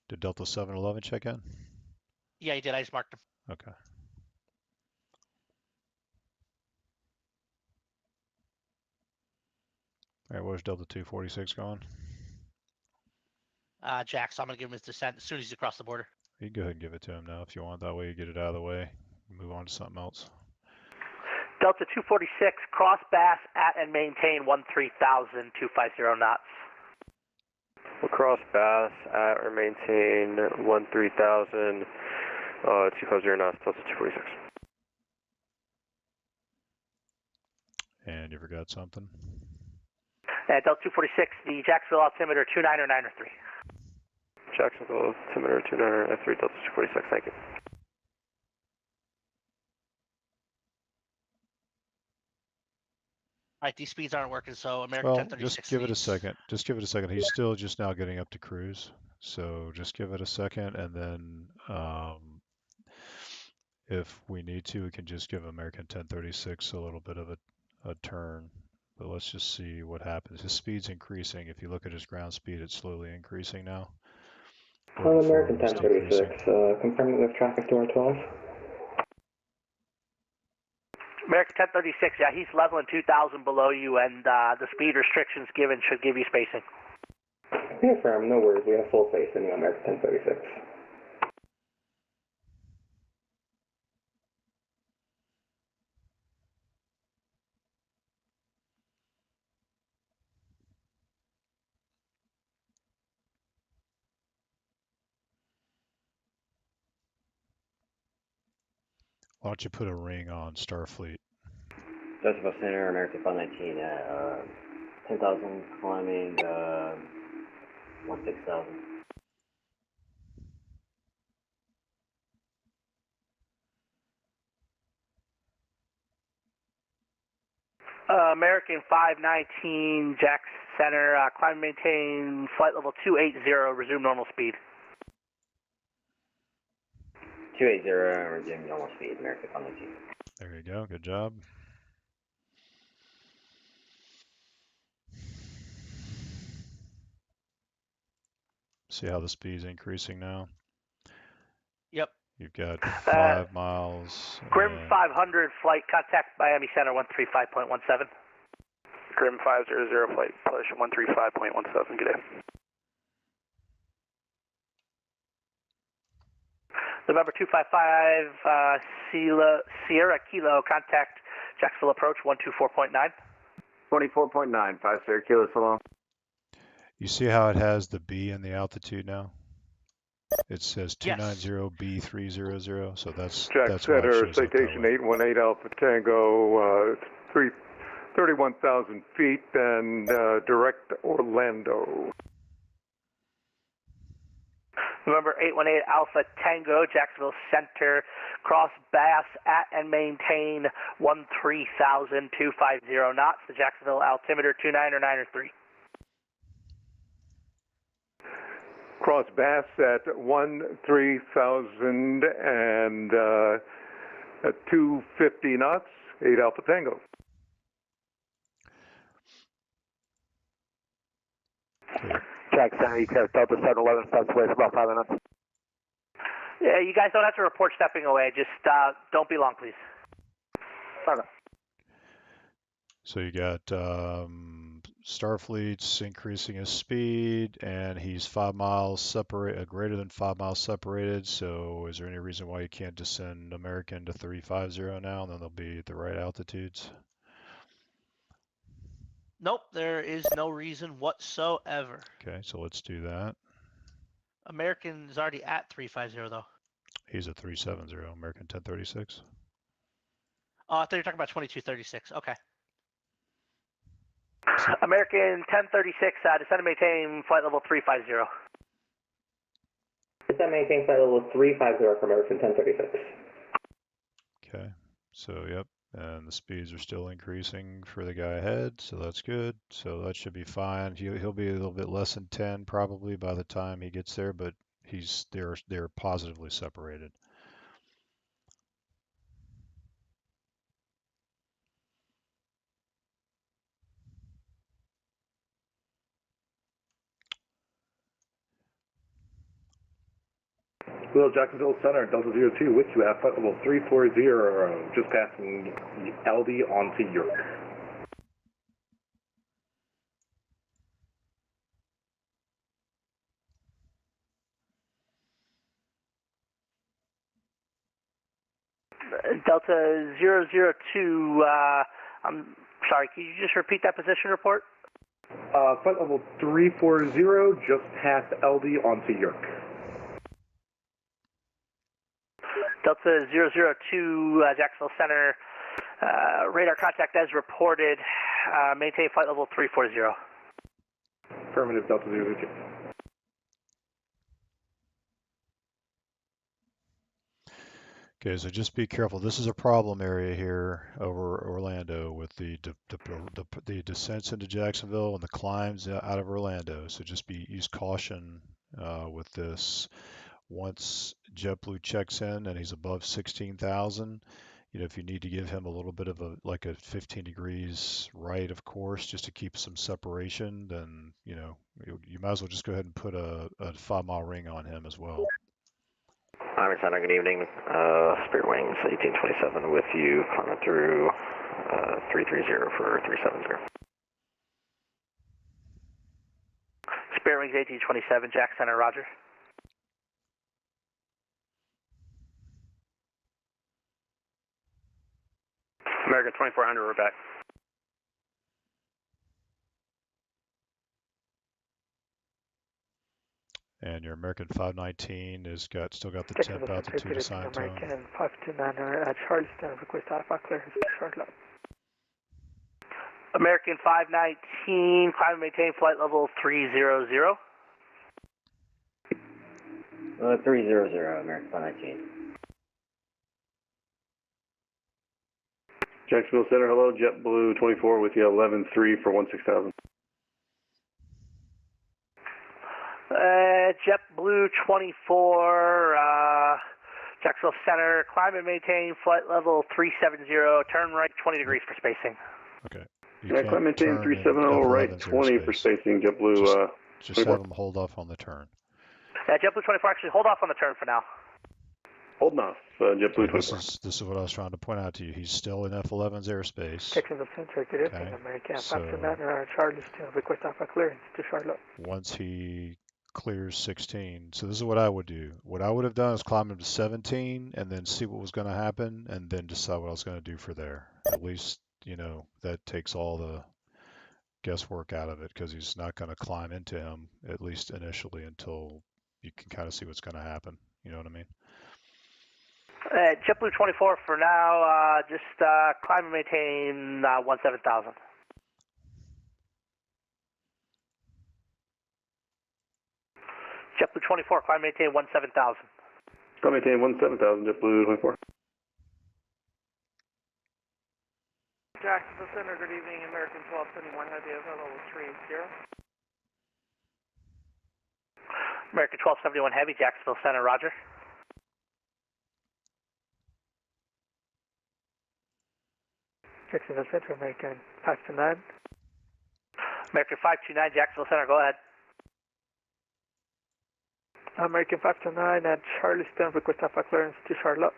Did Delta 711 check in? Yeah, he did. I just marked him. Okay. All right, where's Delta 246 going? Jack, so I'm going to give him his descent as soon as he's across the border. You can go ahead and give it to him now if you want. That way you get it out of the way. Move on to something else. Delta 246, cross Bass at and maintain 13,000, 250 knots. We'll cross Bass at or maintain 13,000, 250 knots, Delta 246. And you forgot something? Delta 246, the Jacksonville altimeter 29093. Jacksonville altimeter 29093, Delta 246, thank you. All right, these speeds aren't working, so American Well, 1036 just give it a speeds. second. Just give it a second. He's still just now getting up to cruise. So just give it a second, and then if we need to, we can just give American 1036 a little bit of a turn. But let's just see what happens. His speed's increasing. If you look at his ground speed, it's slowly increasing now. American 1036, confirming with traffic to R12. American 1036, yeah, he's leveling 2,000 below you, and the speed restrictions given should give you spacing. Confirm, no worries, we have full space in the American 1036. Why don't you put a ring on Starfleet? Joseph Center, American 519 at 10,000, climbing 16,000. American 519, Jack Center, climb and maintain flight level 280, resume normal speed. 280, and resuming normal speed, American 119. There you go. Good job. See how the speed's increasing now? Yep. You've got 5 miles. Grim 500 flight, contact Miami Center 135.17. Grim 500 flight, push 135.17, good day. November 255, Sierra Kilo, contact Jacksonville approach 124.9. 24.9, 5 Sierra Kilo, so long. You see how it has the B in the altitude now? It says 290B300, so that's Jack that's why it Center, shows up that citation way. 818 Alpha Tango, 31,000 feet, and direct Orlando. November 818 Alpha Tango, Jacksonville Center, cross Bass at and maintain 13,250 knots. The Jacksonville altimeter 29 or 9 or 3. Cross Bass at 13,000 and at 250 knots, 8 Alpha Tango. Jack Center, you have Delta 711 steps away for about 5 minutes. Yeah, you guys don't have to report stepping away. Just don't be long, please. Okay. So you got Starfleet's increasing his speed, and he's 5 miles separate, greater than 5 miles separated. So is there any reason why you can't descend American to 350 now, and then they'll be at the right altitudes? Nope, there is no reason whatsoever. Okay, so let's do that. American is already at 350 though. He's at 370, American 1036. Oh, I thought you were talking about 2236. Okay. American 1036, descend and maintain flight level 350. Descend and maintain flight level 350 for American 1036. Okay, so yep, and the speeds are still increasing for the guy ahead, so that's good. So that should be fine. He'll be a little bit less than 10 probably by the time he gets there, but they're positively separated. Well, Jacksonville Center, Delta 02, with you at flight level 340, just passing LD onto York. Delta 002, I'm sorry, can you just repeat that position report? Flight level 340, just past LD onto York. Delta 002, Jacksonville Center, radar contact as reported, maintain flight level 340. Affirmative, Delta 02. Okay, so just be careful. This is a problem area here over Orlando with the descents into Jacksonville and the climbs out of Orlando. So just use caution with this. Once JetBlue checks in and he's above 16,000, if you need to give him a little bit of a 15 degrees right, of course, just to keep some separation, then you might as well just go ahead and put a 5-mile ring on him as well. Miami Center, good evening. Spirit Wings 1827 with you, climbing through 330 for 370. Spirit Wings 1827, Jack Center, roger. American 2400, we're back. And your American 519 has still got the temp altitude assigned to him. American 529 Charleston, request Alpha clearance to Charlotte. American 519, climb and maintain flight level 300. 300, American 519. Jacksonville Center, hello, JetBlue 24 with you, 11-3 for 16,000. JetBlue 24, Jacksonville Center, climb and maintain flight level 370, turn right 20 degrees for spacing. Okay. Yeah, climb maintain 370, right 20 for spacing, JetBlue. Just have them hold off on the turn. JetBlue 24, actually hold off on the turn for now. Holding off, JetBlue 24. This is what I was trying to point out to you. He's still in F11's airspace. Jacksonville Center, good evening, American. After Charleston, request alpha clearance to Charlotte. Once he clears 16, so this is what I would do. What I would have done is climb him to 17 and then see what was going to happen and then decide what I was going to do for there. At least, you know, that takes all the guesswork out of it because he's not going to climb into him, at least initially, until you can kind of see what's going to happen. You know what I mean? JetBlue 24 for now, just climb and maintain 17,000. JetBlue 24, climb and maintain 17,000. Climb and maintain 17,000, JetBlue 24. Jacksonville Center, good evening, American 1271, Heavy level 30. American 1271 Heavy, Jacksonville Center, roger. Jacksonville Center, American 529. American 529, Jacksonville Center, go ahead. American 529 at Charleston, request alpha clearance to Charlotte.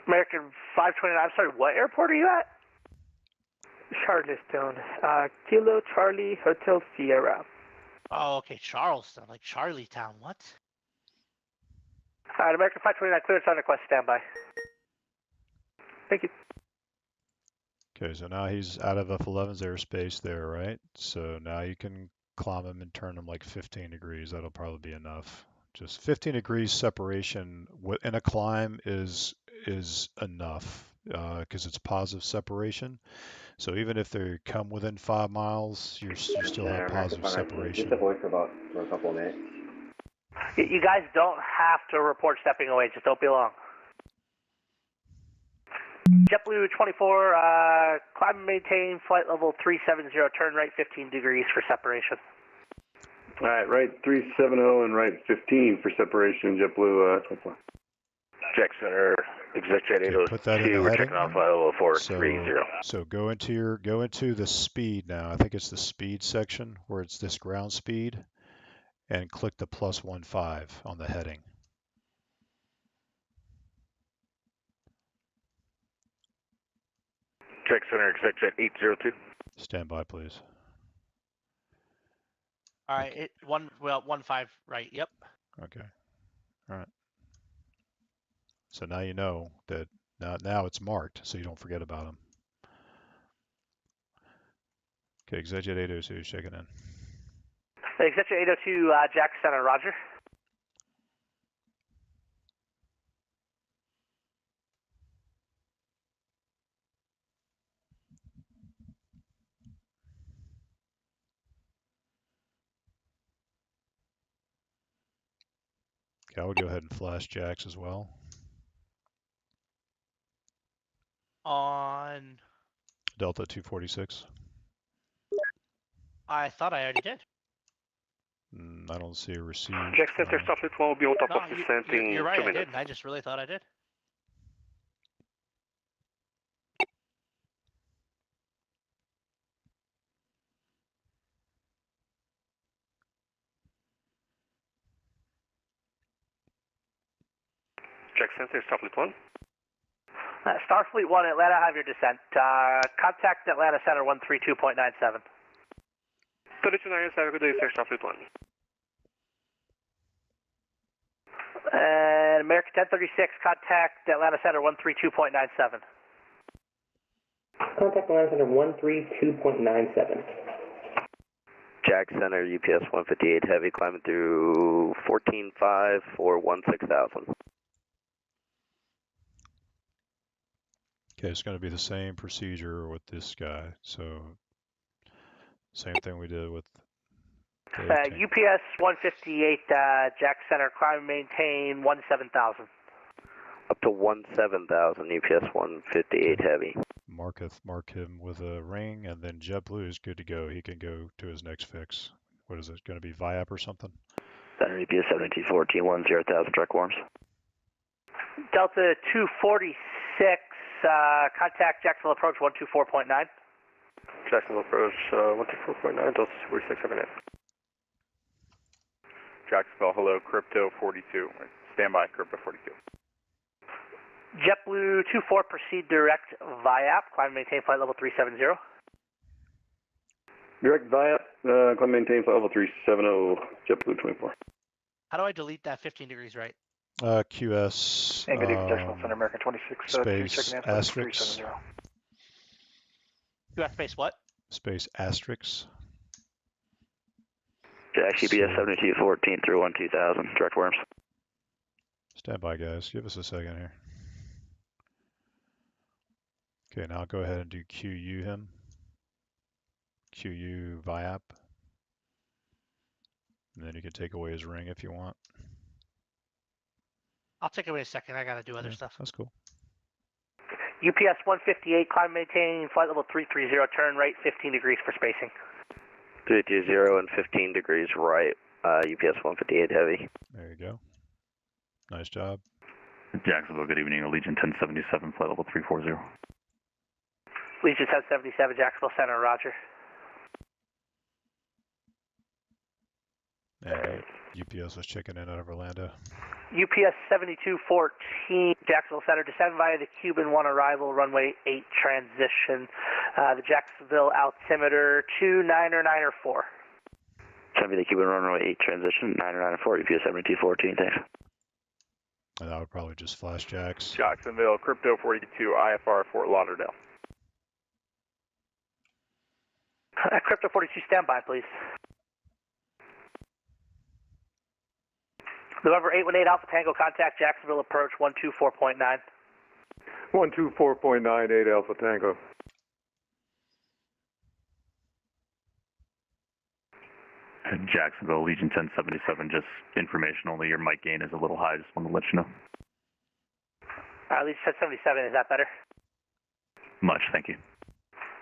American 529, I'm sorry, what airport are you at? Charleston, Kilo Charlie Hotel Sierra. Oh, okay, Charleston, like Charlietown, what? All right, American 529, clearance on request, standby. Thank you. Okay, so now he's out of F11's airspace there, right? So now you can climb him and turn him like 15 degrees. That'll probably be enough. Just 15 degrees separation in a climb is enough because it's positive separation. So even if they come within 5 miles, you still have positive separation. Just avoid for a couple of minutes. You guys don't have to report stepping away, just don't be long. JetBlue 24, climb and maintain flight level 370, turn right 15 degrees for separation. All right, right 370 and right 15 for separation, JetBlue 24. Jack Center, ExecJet 802, we're checking off flight level 430. So go into the speed now. I think it's the speed section where it's this ground speed, and click the +15 on the heading. Jack Center, ExecJet 802. Stand by, please. All right, 15 right. Yep. Okay. All right. So now you know that now it's marked, so you don't forget about them. Okay, ExecJet 802 checking in. ExecJet 802, Jack Center, roger. Okay, I would go ahead and flash jacks as well. On Delta 246. I thought I already did. I don't see a receive. Jack Center, Starfleet 1 will be on top of descent in you're right, 2 I minutes. didn't. I just really thought I did. Jack Center, Starfleet 1. Starfleet 1, Atlanta, have your descent. Contact Atlanta Center 132.97. 32 have a good day, sir, Starfleet 1. And American 1036, contact Atlanta Center 132.97. Contact Atlanta Center 132.97. Jack Center, UPS 158 Heavy, climbing through 14.5 for 16,000. Okay, it's going to be the same procedure with this guy. So same thing we did with UPS 158, Jack Center, climb and maintain 17,000. Up to 17,000, UPS 158 Heavy. mark him with a ring, and then JetBlue is good to go. He can go to his next fix. What is it going to be, VIAP or something? Center EPS 7214, 10,000 direct warms. Delta 246, contact Jacksonville approach 124.9. Jacksonville approach 124.9, Delta 24678. Jacksonville, hello, Crypto 42. Stand by, Crypto 42. JetBlue 24, proceed direct VIAP, climb and maintain flight level 370. Direct VIAP, climb maintain flight level 370, JetBlue 24. How do I delete that 15 degrees right? QS. NVIDIA Congestional Center, American 26, space asterisk. QS space what? Space asterisk. Jack CBS 7214 through 12,000 direct worms. Stand by, guys. Give us a second here. Okay, now go ahead and do QU him. QU VIAP. And then you can take away his ring if you want. I'll take away a second. I gotta do other stuff. That's cool. UPS 158, climb maintain flight level 330, turn right 15 degrees for spacing. 320 and 15 degrees right, UPS 158 heavy. There you go. Nice job. Jacksonville, good evening. Allegiant 1077, flight level 340. Legion 1077, Jacksonville Center, roger. And UPS was checking in out of Orlando. UPS 7214, Jacksonville Center, descend via the Cuban 1 arrival, runway 8 transition. The Jacksonville altimeter 2994. Send me the Cuban runway 8 transition, 994, UPS 7214, thanks. And that would probably just flash jacks. Jacksonville, Crypto 42, IFR Fort Lauderdale. Crypto 42, standby, please. November 818 Alpha Tango, contact Jacksonville approach 124.9. 124.98 Alpha Tango. Jacksonville, Legion 1077, just information only. Your mic gain is a little high. Just want to let you know. Legion 1077, is that better? Much, thank you.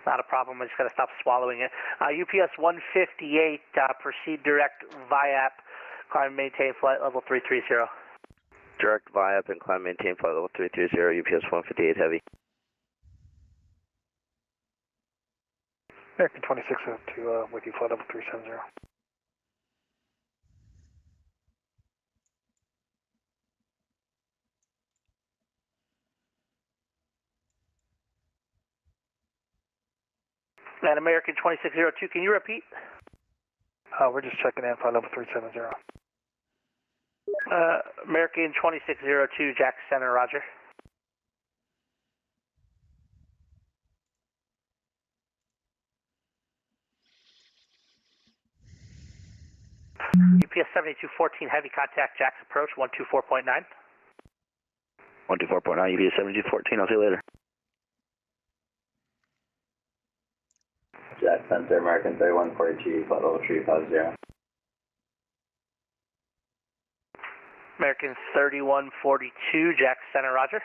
Not a problem. I just got to stop swallowing it. UPS 158, proceed direct VIAP, climb maintain flight level 330. Direct VIAP and climb maintain flight level 330, UPS 158 heavy. American 26 to with you, flight level 370. And American 2602, can you repeat? We're just checking in, flight level 370. American 2602, Jack Center, roger. UPS 7214, heavy contact, Jack's approach, 124.9. 124.9, UPS 7214, I'll see you later. Jack Center, American 3142, flight level 350. American 3142, Jack Center, roger.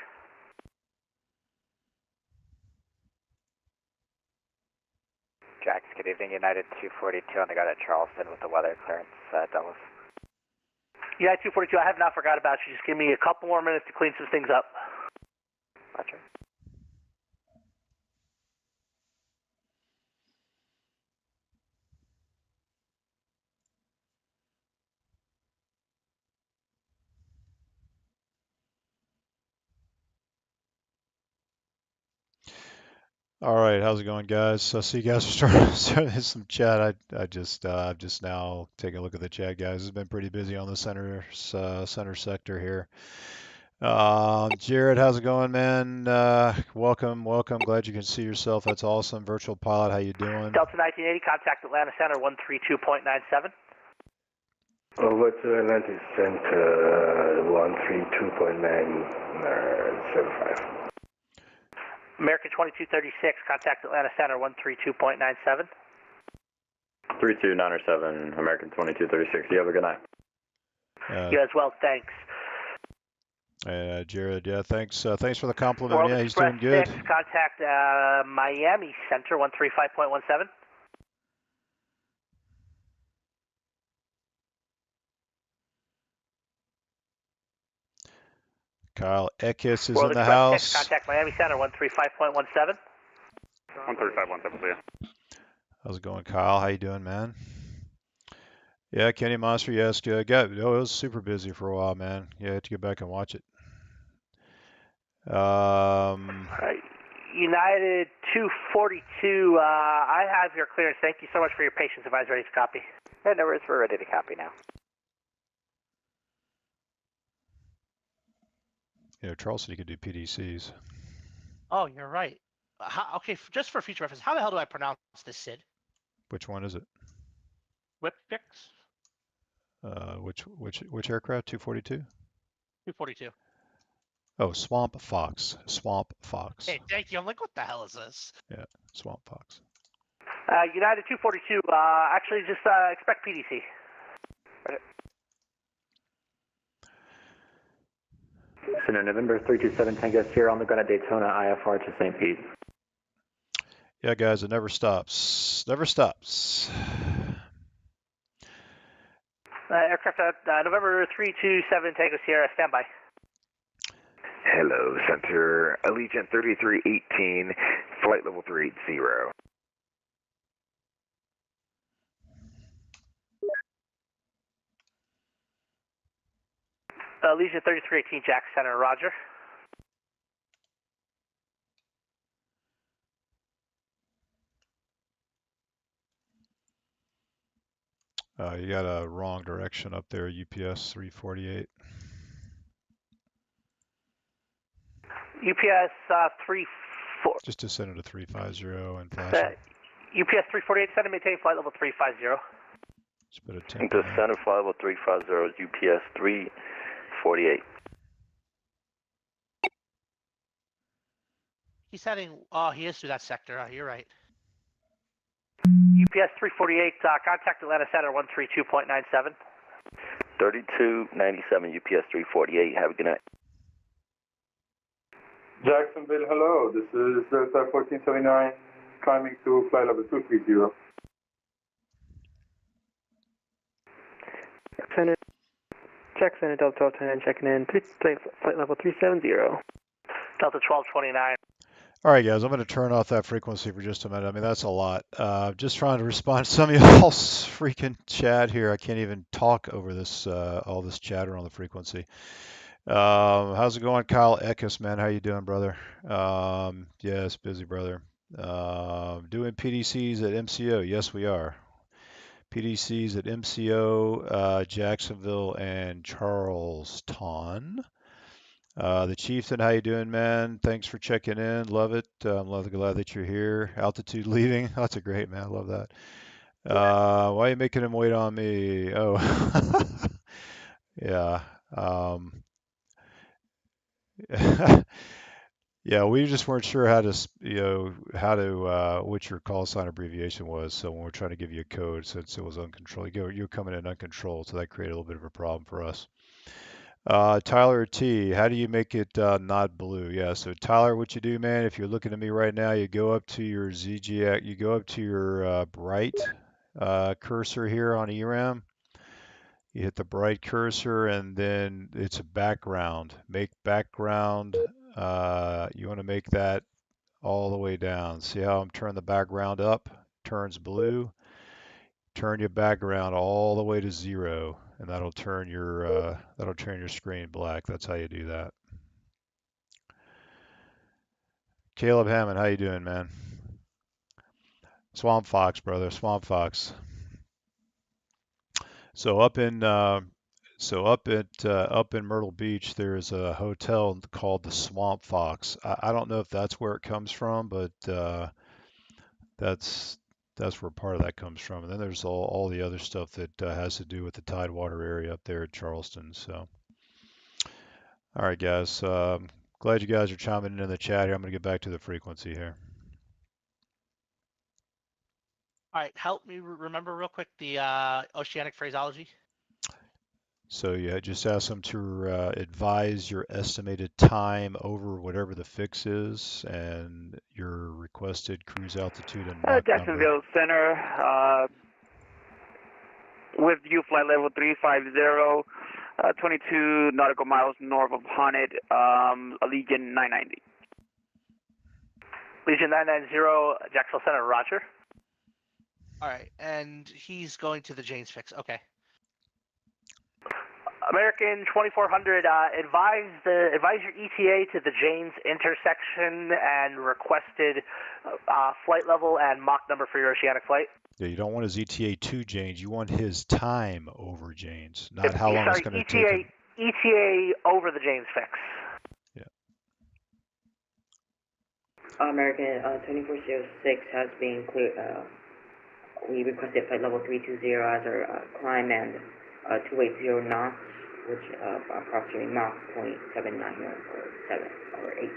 Jax, good evening, United 242 on the guard at Charleston with the weather clearance, Dallas. United 242, I have not forgot about you. Just give me a couple more minutes to clean some things up. Roger. All right, how's it going, guys? I see you guys are starting some chat. I'm just now taking a look at the chat, guys. It's been pretty busy on the center sector here. Jared, how's it going, man? Welcome. Glad you can see yourself. That's awesome. Virtual pilot, how you doing? Delta 1980, contact Atlanta Center, 132.97. Over to Atlantic Center, 132.975. American 2236, contact Atlanta Center, 132.97. 32907, American 2236. You have a good night. You as well, thanks. Jared, yeah, thanks for the compliment. World Yeah, he's Express doing good. 6, contact Miami Center 135.17. Kyle Eckes is World in the Express house. 6, contact Miami Center 135.17. 135.17, yeah. How's it going, Kyle? How you doing, man? Yeah, Kenny Monster, yes, good. It was super busy for a while, man. Yeah, I had to get back and watch it. United 242, I have your clearance. Thank you so much for your patience. Advise ready to copy. Yeah, no worries, we're ready to copy now. Yeah, Charles said he could do PDCs. Oh, you're right. Okay, just for future reference, how the hell do I pronounce this, Sid? Which one is it? Whip fix? Which aircraft? 242? 242. Oh, Swamp Fox. Swamp Fox. Hey, thank you. I'm like, what the hell is this? Yeah, Swamp Fox. United 242, actually just expect PDC. Center November 327 Tango Sierra on the ground at Daytona, IFR to St. Pete. Yeah, guys, it never stops. Never stops. Aircraft November 327 Tango Sierra, standby. Hello, Center Allegiant 3318, flight level 380. Allegiant 3318 Jack Center, roger. You got a wrong direction up there, UPS 348. UPS 34. Just descend it to 350 and flash it. UPS 348, send and maintain flight level 350. Just put a temp The center flight level 350 is UPS 348. He's heading. Oh, he is through that sector. Oh, you're right. UPS 348, contact Atlanta Center 132.97. 3297 UPS 348. Have a good night. Jacksonville, hello. This is Delta 1479 climbing to flight level 230. Center Delta 1229 checking in, flight level 370. Delta 1229. All right, guys, I'm going to turn off that frequency for just a minute. I mean, that's a lot. Just trying to respond to some of y'all's freaking chat here. I can't even talk over this, all this chatter on the frequency. How's it going, Kyle Eckes, man? How you doing, brother? Yes, busy, brother. Doing PDCs at MCO. Yes, we are. PDCs at MCO, Jacksonville, and Charleston. The Chieftain, how you doing, man? Thanks for checking in. Love it. I'm glad that you're here. Altitude leaving. That's a great, man. I love that. Why are you making him wait on me? Oh, yeah. Yeah, we just weren't sure how to, what your call sign abbreviation was. So when we're trying to give you a code, since it was uncontrolled, you're coming in uncontrolled, so that created a little bit of a problem for us. Tyler T, how do you make it not blue? Yeah, so Tyler, what you do, man, if you're looking at me right now, you go up to your ZJX, you go up to your bright cursor here on ERAM. You hit the bright cursor, and then it's a background. Make background. You want to make that all the way down. See how I'm turning the background up? Turns blue. Turn your background all the way to 0, and that'll turn your screen black. That's how you do that. Caleb Hammond, how you doing, man? Swamp Fox, brother. Swamp Fox. So up in Myrtle Beach, there's a hotel called the Swamp Fox. I don't know if that's where it comes from, but that's where part of that comes from. And then there's all the other stuff that has to do with the Tidewater area up there at Charleston. So, all right, guys. Glad you guys are chiming in the chat here. I'm going to get back to the frequency here. All right, help me remember real quick the oceanic phraseology. So yeah, just ask them to advise your estimated time over whatever the fix is and your requested cruise altitude and Mach Jacksonville number. Center, with you flight level 350, 22 nautical miles north of Haunted, Allegiant 990. Legion 990, Jacksonville Center, roger. All right, and he's going to the Jane's fix. Okay. American 2400, advise your ETA to the Jane's intersection and requested flight level and Mach number for your oceanic flight. Yeah, you don't want his ETA to Jane's. You want his time over Jane's, not how long it's going to take him. ETA over the Jane's fix. Yeah. American 2406 has been cleared. We requested flight level 320 as our climb and 280 knots, which approximately Mach 0.79 or 7 or 8.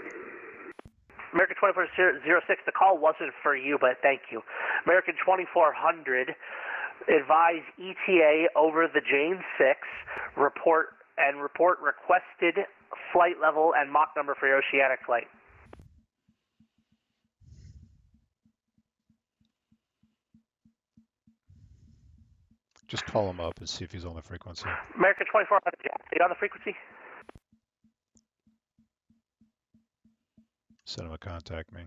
American 2406, the call wasn't for you, but thank you. American 2400, advise ETA over the Jane 6, report requested flight level and Mach number for your oceanic flight. Just call him up and see if he's on the frequency. American 2400, are you on the frequency? Send him a contact me.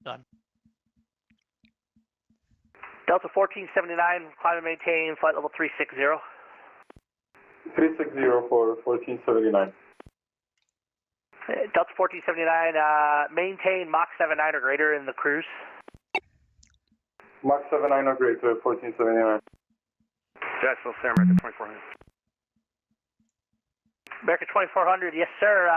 Done. Delta 1479, climb and maintain flight level 360. 360 for 1479. Delta 1479, maintain Mach 79 or greater in the cruise. Mach 79 or greater, 1479. Jacksonville Center, American 2400. American 2400, yes sir.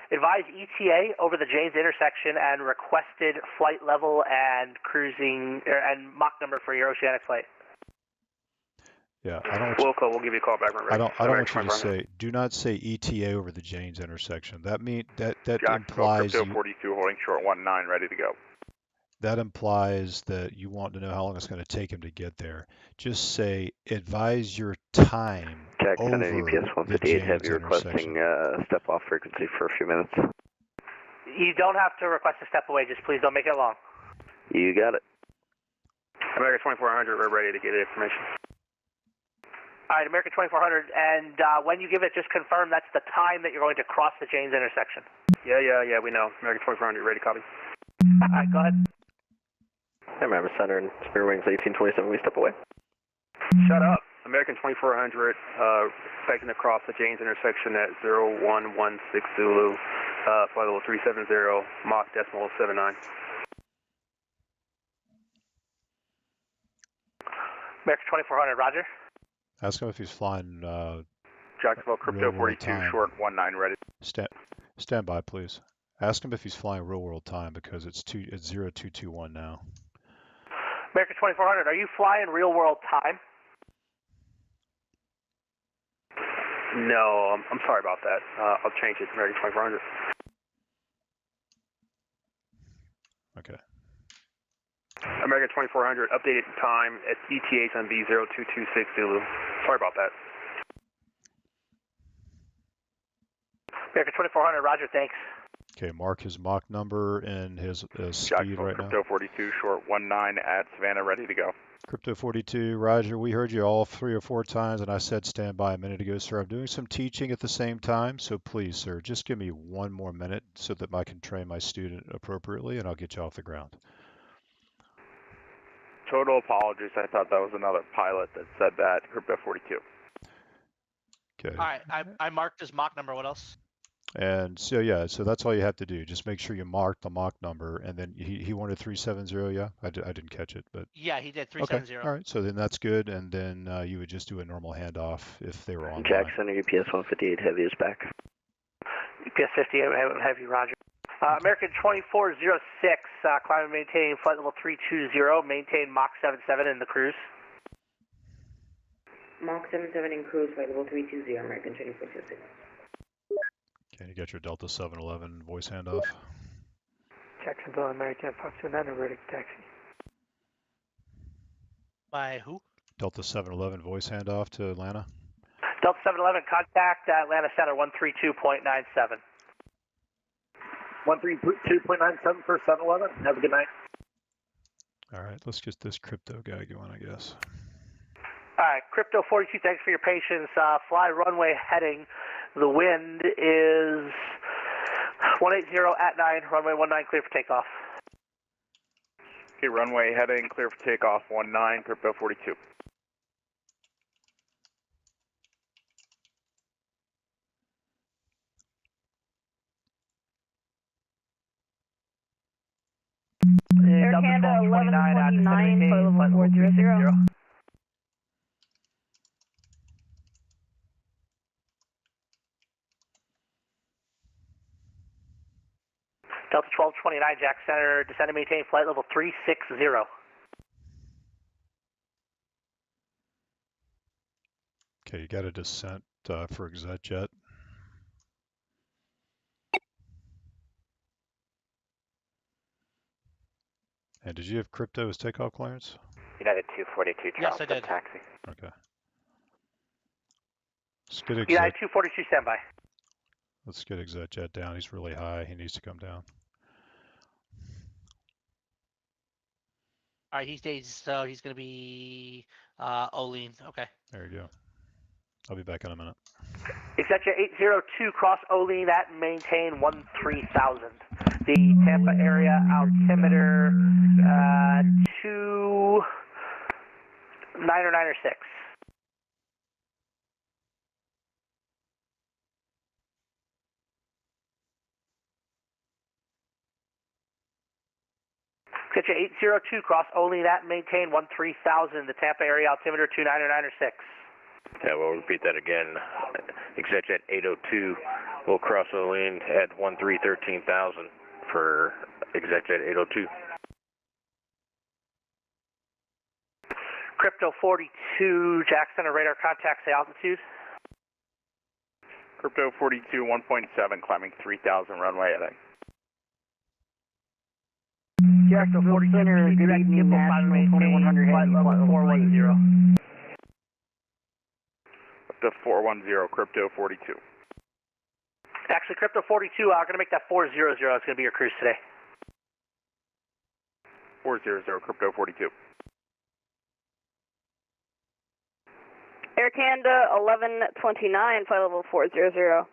Advise ETA over the Jane's intersection and requested flight level and cruising and Mach number for your oceanic flight. Yeah, I don't. Wilco, we'll give you a call back when ready. I don't want you to say. Do not say ETA over the Jane's intersection. That implies Crypto 42 holding short 19, ready to go. That implies that you want to know how long it's going to take him to get there. Just say advise your time Jackson over UPS 158 Heavy requesting step off frequency for a few minutes. You don't have to request a step away. Just please don't make it long. You got it. American 2400, we're ready to get information. All right, American 2400, and when you give it, just confirm that's the time that you're going to cross the Jane's intersection. Yeah, we know. American 2400, ready to copy. All right, go ahead. Hey, Miami Center and Spirit Wings 1827, we step away. Shut up. American 2400, expecting to cross the Jane's intersection at 0116 Zulu, flight level 370, Mach decimal 79. American 2400, roger. Ask him if he's flying. Jacksonville Crypto 42, time. short 19, ready. Stand by, please. Ask him if he's flying real world time because it's 0221 now. American 2400, are you flying real world time? No, I'm sorry about that. I'll change it to American 2400. Okay. American 2400, updated time at ETAs on B0226 Zulu. Sorry about that. American 2400, roger, thanks. Okay, mark his Mach number and his speed Jacksonville, right now. Crypto 42, short 19 at Savannah, ready to go. Crypto 42, Roger, we heard you all 3 or 4 times, and I said stand by a minute ago, sir. I'm doing some teaching at the same time, so please, sir, just give me 1 more minute so that I can train my student appropriately, and I'll get you off the ground. Total apologies. I thought that was another pilot that said that. Crypto 42. Okay. All right, I marked his Mach number. What else? And so, yeah, so that's all you have to do. Just make sure you mark the Mach number, and then he wanted 370, yeah? I didn't catch it, but... Yeah, he did, 370. Okay, all right, so then that's good, and then you would just do a normal handoff if they were on. Jackson, UPS 158 Heavy is back. UPS 58 Heavy, roger. American 2406, climb and maintain flight level 320, maintain Mach 77 in the cruise. Mach 77 in cruise, flight level 320, American 2406. Can you get your Delta 711 voice handoff? Jacksonville, American Fox 29, ready to taxi. By who? Delta 711 voice handoff to Atlanta. Delta 711, contact Atlanta Center 132.97. 132.97 for 711. Have a good night. All right, let's get this crypto guy going, I guess. All right, Crypto 42, thanks for your patience. Fly runway heading. The wind is 180 at 9, runway 19 clear for takeoff. Okay, runway heading, clear for takeoff, 19, Crypto 42. Air Canada 1129, flight level 400. Delta 1229, Jack Center, descend and maintain flight level 360. Okay, you got a descent for ExecJet. And did you have crypto as takeoff clearance? United 242, Yes, I did. taxi. Okay. Let's get United 242, standby. Let's get ExecJet down. He's really high. He needs to come down. All right, he's going to be Olean. Okay. There you go. I'll be back in a minute. ExecJet 802, cross Olean at maintain 13,000. The Tampa area altimeter 2996. ExecJet 802, cross Olean at maintain 13,000. The Tampa area altimeter 2996. Yeah, we'll repeat that again. ExecJet 802 will cross Olean at 13,000 for ExecJet 802. Crypto 42, Jack Center radar contact, say altitude. Crypto 42, 1.7, climbing 3,000 runway heading. Crypto 42, Center, good evening, National 2100 flight heavy, level 410. Up to 410, Crypto 42. Actually, Crypto 42, I'm going to make that 400. It's going to be your cruise today. 400, Crypto 42. Air Canada 1129, flight level 400.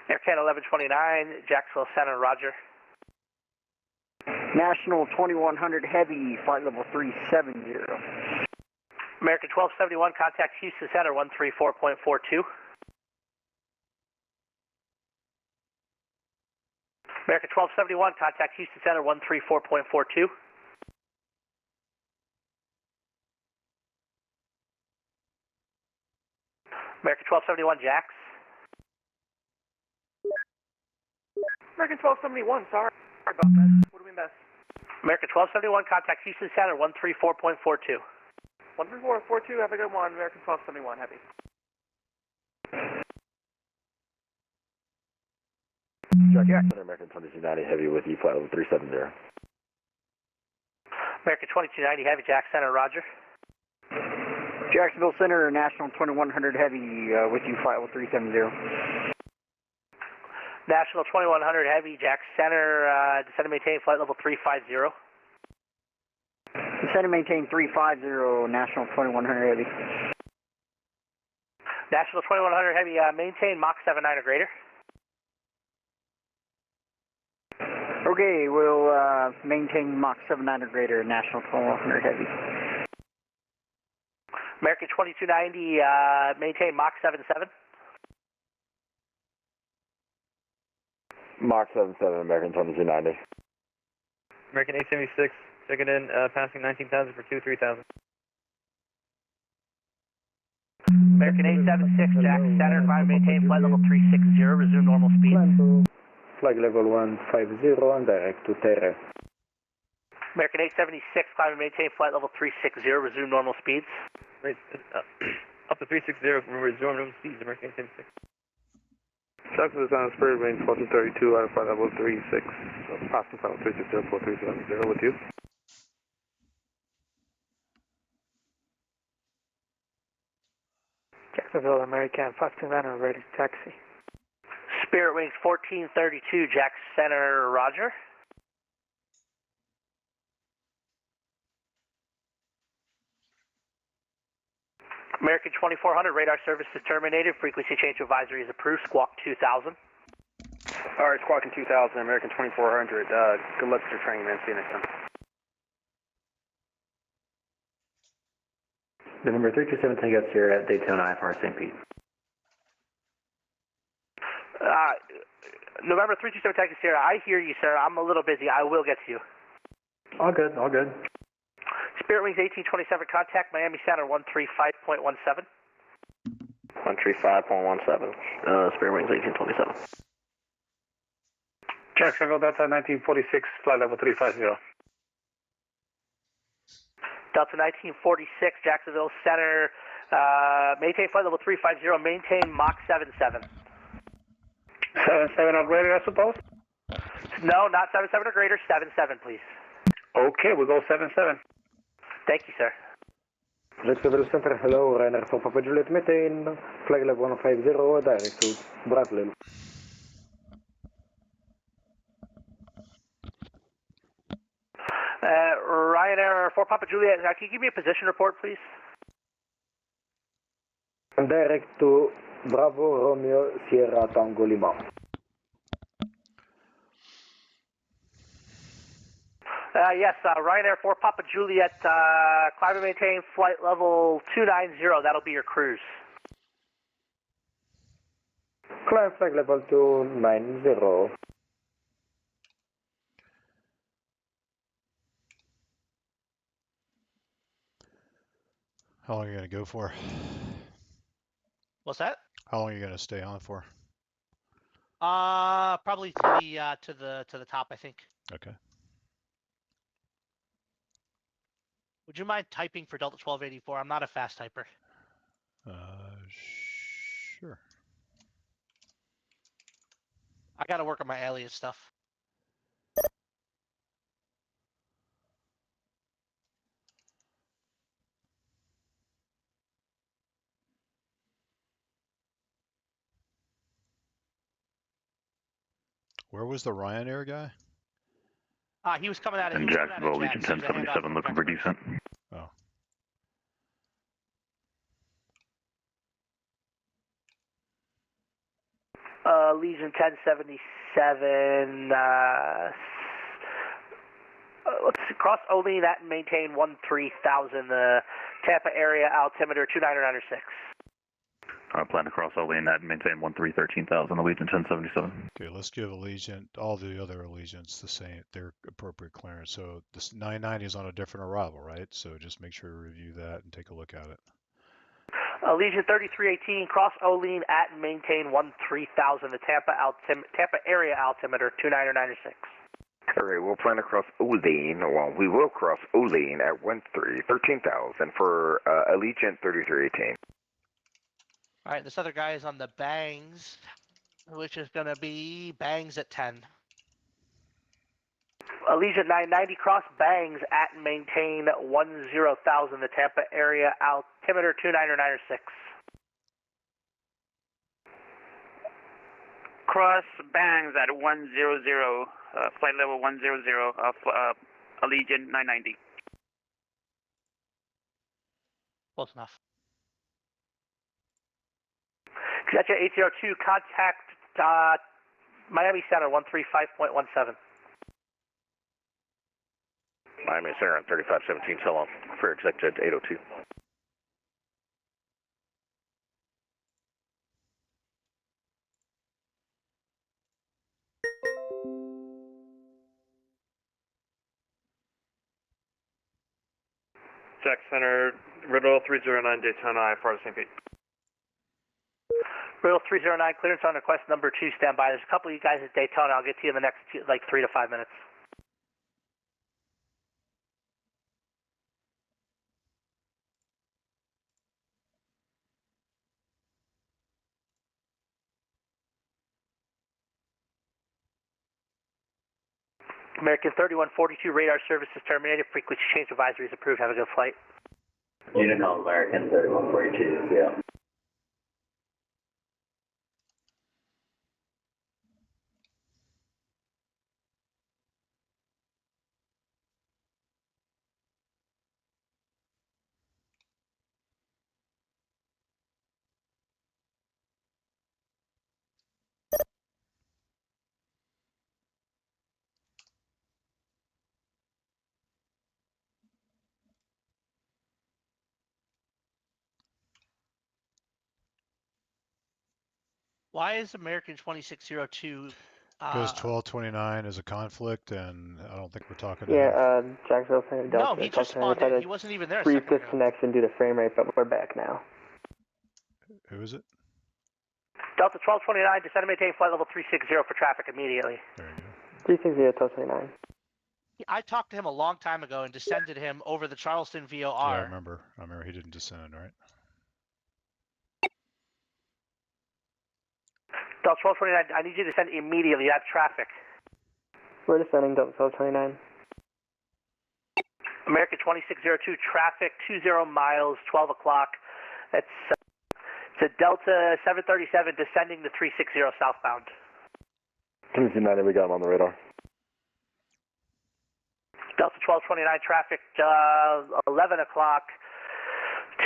Air Canada 1129, Jacksonville Center, roger. National 2100 heavy, flight level 370. American 1271, contact Houston Center 134.42. American 1271, contact Houston Center 134.42. American 1271, Jax. American 1271, sorry about that. What do we miss? American 1271, contact Houston Center 134.42. 13442, have a good one. American 1271, heavy. Jack Center, American 2290 heavy with you, flight level 370. American 2290 heavy, Jack Center, roger. Jacksonville Center, National 2100 heavy, with you, flight level 370. National 2100 heavy, Jack Center, descend and maintain flight level 350. Descend and maintain 350, National 2100 heavy. National 2100 heavy, maintain Mach 79 or greater. Okay, we'll maintain Mach 79 or greater, National 2100 heavy. American 2290, maintain Mach 77. Mach 77, American 2290. American 876, checking in, passing 19,000 for 23,000. American 876, Jack Center, climb maintain flight level 360, resume normal speed. Flag level 150 and direct to Terre. American 876, climb and maintain flight level 360, resume normal speeds. Wait, up to 360, resume normal speeds, American 876. Jacksonville Sound Spirit range 1432 out of flight level 36, passing flight level 3604370 with you. Jacksonville American 529 ready to taxi. Spirit Wings 1432, Jack Center, roger. American 2400, radar service is terminated. Frequency change advisory is approved. Squawk 2000. Alright, Squawking 2000, American 2400. Good luck with your training, man. See you next time. November 327 Tango Sierra at Daytona IFR St. Pete. November 327 Tango Sierra, I hear you, sir. I'm a little busy. I will get to you. All good, all good. Spirit Wings 1827, contact Miami Center 135.17. 135.17, Spirit Wings 1827. Jacksonville Delta 1946, flight level 350. Delta 1946, Jacksonville Center, maintain flight level 350, maintain Mach 77. 77 or greater, I suppose? No, not 77 or greater, 77, please. Okay, we'll go 77. Thank you, sir. Jacksonville Center, hello, Ryanair for Papa Juliet, maintain flight level 150, direct to Bradley. Ryanair for Papa Juliet, can you give me a position report, please? Direct to Bravo Romeo Sierra Tango Lima. Yes, Ryanair for Papa Juliet, climb and maintain flight level 290, that'll be your cruise. Climb flight level 290. How long are you going to go for? What's that? How long are you going to stay on for? Probably to the top, I think. Okay. Would you mind typing for Delta 1284? I'm not a fast typer. Sure. I got to work on my alias stuff. Where was the Ryanair guy? He was coming out of In Jacksonville, Legion 1077, looking for decent. Oh. Legion 1077, let's see, cross Olean at and maintain 13,000, Tampa area altimeter 2996. Plan to cross Olean and maintain 13,000, the Legion 1077. Okay, let's give Allegiant, all the other Allegiants the same, their appropriate clearance. So this 990 is on a different arrival, right? So just make sure to review that and take a look at it. Legion 3318, cross Olean at and maintain 13,000, the Tampa area altimeter 2996. Alright, we'll plan to cross Olean, well, we will cross Olean at 13,000 for Allegiant 3318. All right, this other guy is on the Bangs, which is going to be Bangs at 10. Allegiant 990, cross Bangs at and maintain 10,000, the Tampa area altimeter 2996. Cross Bangs at 100, flight level 100, Allegiant 990. Close enough. Gotcha 802, contact Miami Center 135.17. Miami Center on 3517, so long for Executive 802. Jack Center, Riddle 309 Daytona IFR St. Pete. Riddle 309, clearance on request number 2, stand by. There's a couple of you guys at Daytona. I'll get to you in the next 3 to 5 minutes. American 3142, radar services terminated. Frequency change advisory is approved. Have a good flight. Unicom American 3142, yeah. Why is American 2602? Because 1229 is a conflict, and I don't think we're talking to him. Yeah, Jacksonville Center Delta. No, he just spawned in. He wasn't even there a second Brief ago. disconnection due to frame rate, but we're back now. Who is it? Delta 1229, descend and maintain flight level 360 for traffic immediately. There you go. 360, 1229. I talked to him a long time ago and descended him over the Charleston VOR. Yeah, I remember he didn't descend, right? Delta 1229, I need you to descend immediately. That's traffic. We're descending Delta 1229. American 2602, traffic 20 miles, 12 o'clock. It's a Delta 737 descending the 360 southbound. 390, we got him on the radar. Delta 1229, traffic 11 o'clock.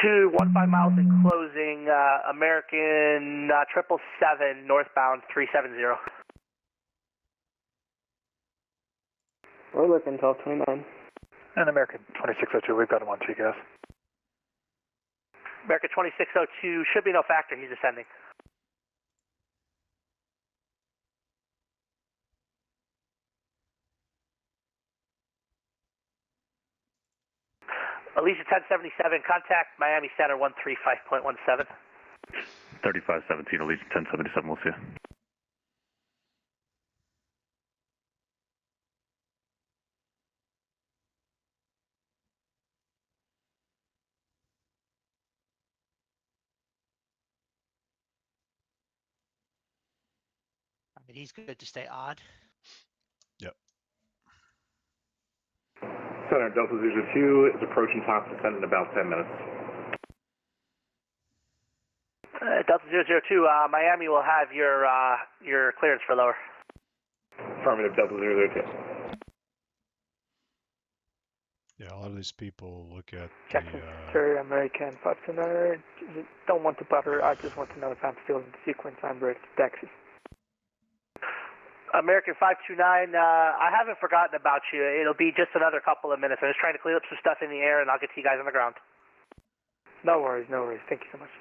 215 miles in closing, American 777 northbound 370. We're looking 1229. And American 2602, we've got him on TCAS. American 2602, should be no factor, he's descending. Allegiant 1077, contact Miami Center 135.17. 3517, Allegiant 1077, we'll see you. I mean, he's good to stay odd. Yep. Center Delta 02 is approaching top descent in about 10 minutes. Delta 002, Miami will have your clearance for lower. Affirmative, Delta 002. Yeah, a lot of these people look at Jackson, sir, American 529. Don't want to bother. I just want to know if I'm still in the sequence. I'm ready to taxi. American 529, I haven't forgotten about you. It'll be just another couple of minutes. I'm just trying to clean up some stuff in the air, and I'll get to you guys on the ground. No worries, no worries. Thank you so much.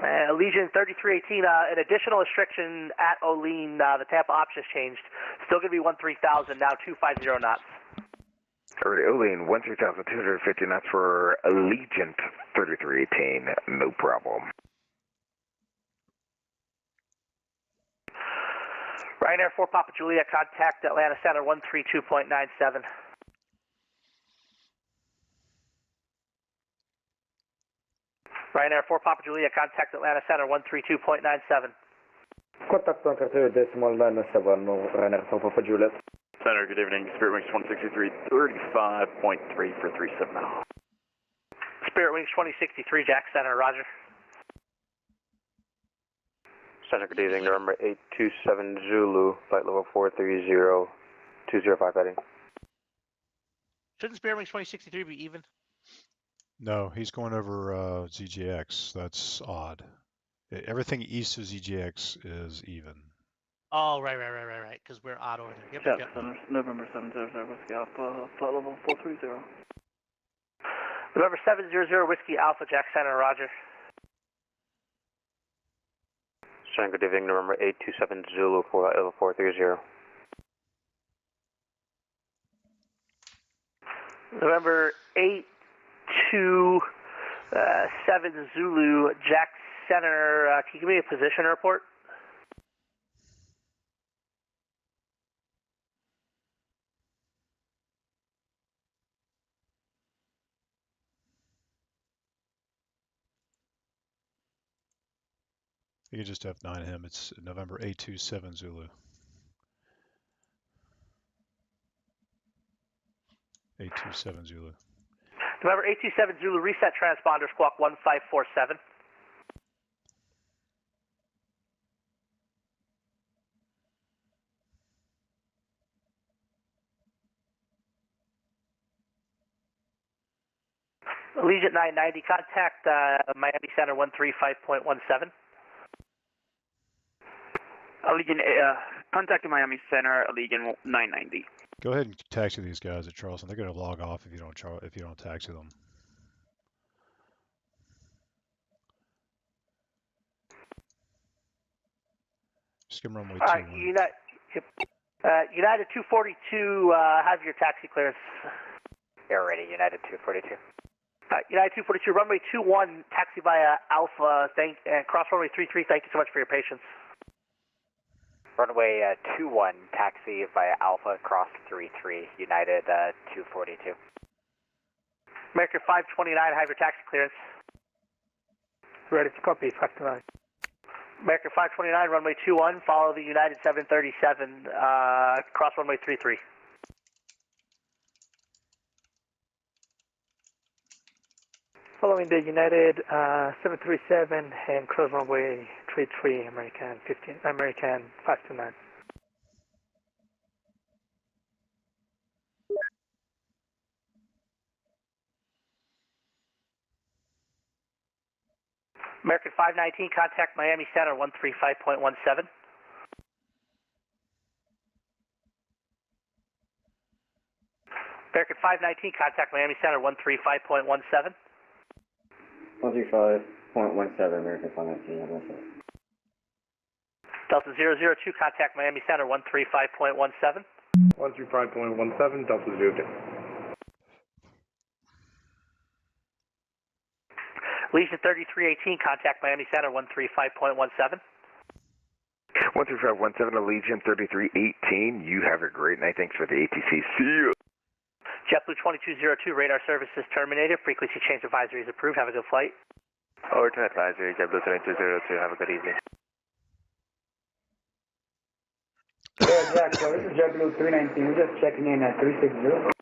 Allegiant 3318, an additional restriction at Olean, the Tampa options changed. Still going to be 13,000, now 250 knots. Alright, Olean 13,250 knots for Allegiant 3318, no problem. Ryanair 4 Papa Juliet, contact Atlanta Center 132.97. Ryanair 4 Papa Juliet, contact Atlanta Center 132.97. Contact 132.97, Ryanair 4 Papa Juliet. Center, good evening. Spirit Wings 163, 35.3 for 37 now. Spirit Wings 2063, Jack Center, roger. Center, good evening. November 827 Zulu, flight level 430, 205 heading. Shouldn't Spirit Wings 2063 be even? No, he's going over ZJX. That's odd. Everything east of ZJX is even. Oh, right, because we're auto. Yep, yep, yep. Center, November 700 Whiskey Alpha, flight level 430. November 700 Whiskey Alpha, Jack Center, roger. Good evening, November 827 Zulu, flight level 430. November 827 Zulu, Jack Center, can you give me a position report? You can just F9 him. It's November 827 Zulu. 827 Zulu. November 827 Zulu, reset transponder, squawk 1547. Allegiant 990, contact Miami Center 135.17. Allegiant, contact Miami Center, Allegiant 990. Go ahead and taxi these guys at Charleston. They're going to log off if you don't taxi them. Just give them runway 2. All right, United 242 has your taxi clearance. Air ready, United 242. United 242, runway 21, taxi via Alpha, cross runway 33, thank you so much for your patience. Runway 21, taxi via Alpha, cross 33, United 242. American 529, have your taxi clearance. Ready to copy, 529. American 529, runway 21, follow the United 737, cross runway 33. Following the United 737 and cross runway 33, American 529. American 519, contact Miami Center 135.17. American 519, contact Miami Center 135.17. 135.17, American 519, have a nice day. Delta 002, contact Miami Center 135.17. 135.17, Delta 02. Legion 3318, contact Miami Center 135.17. 13517, Allegiant 3318, you have a great night. Thanks for the ATC. See you. JetBlue 2202, radar services terminated. Frequency change advisory is approved. Have a good flight. Overturn advisory, JetBlue 2202. Have a good evening. Jack, so this is JetBlue 319. We're just checking in at 360.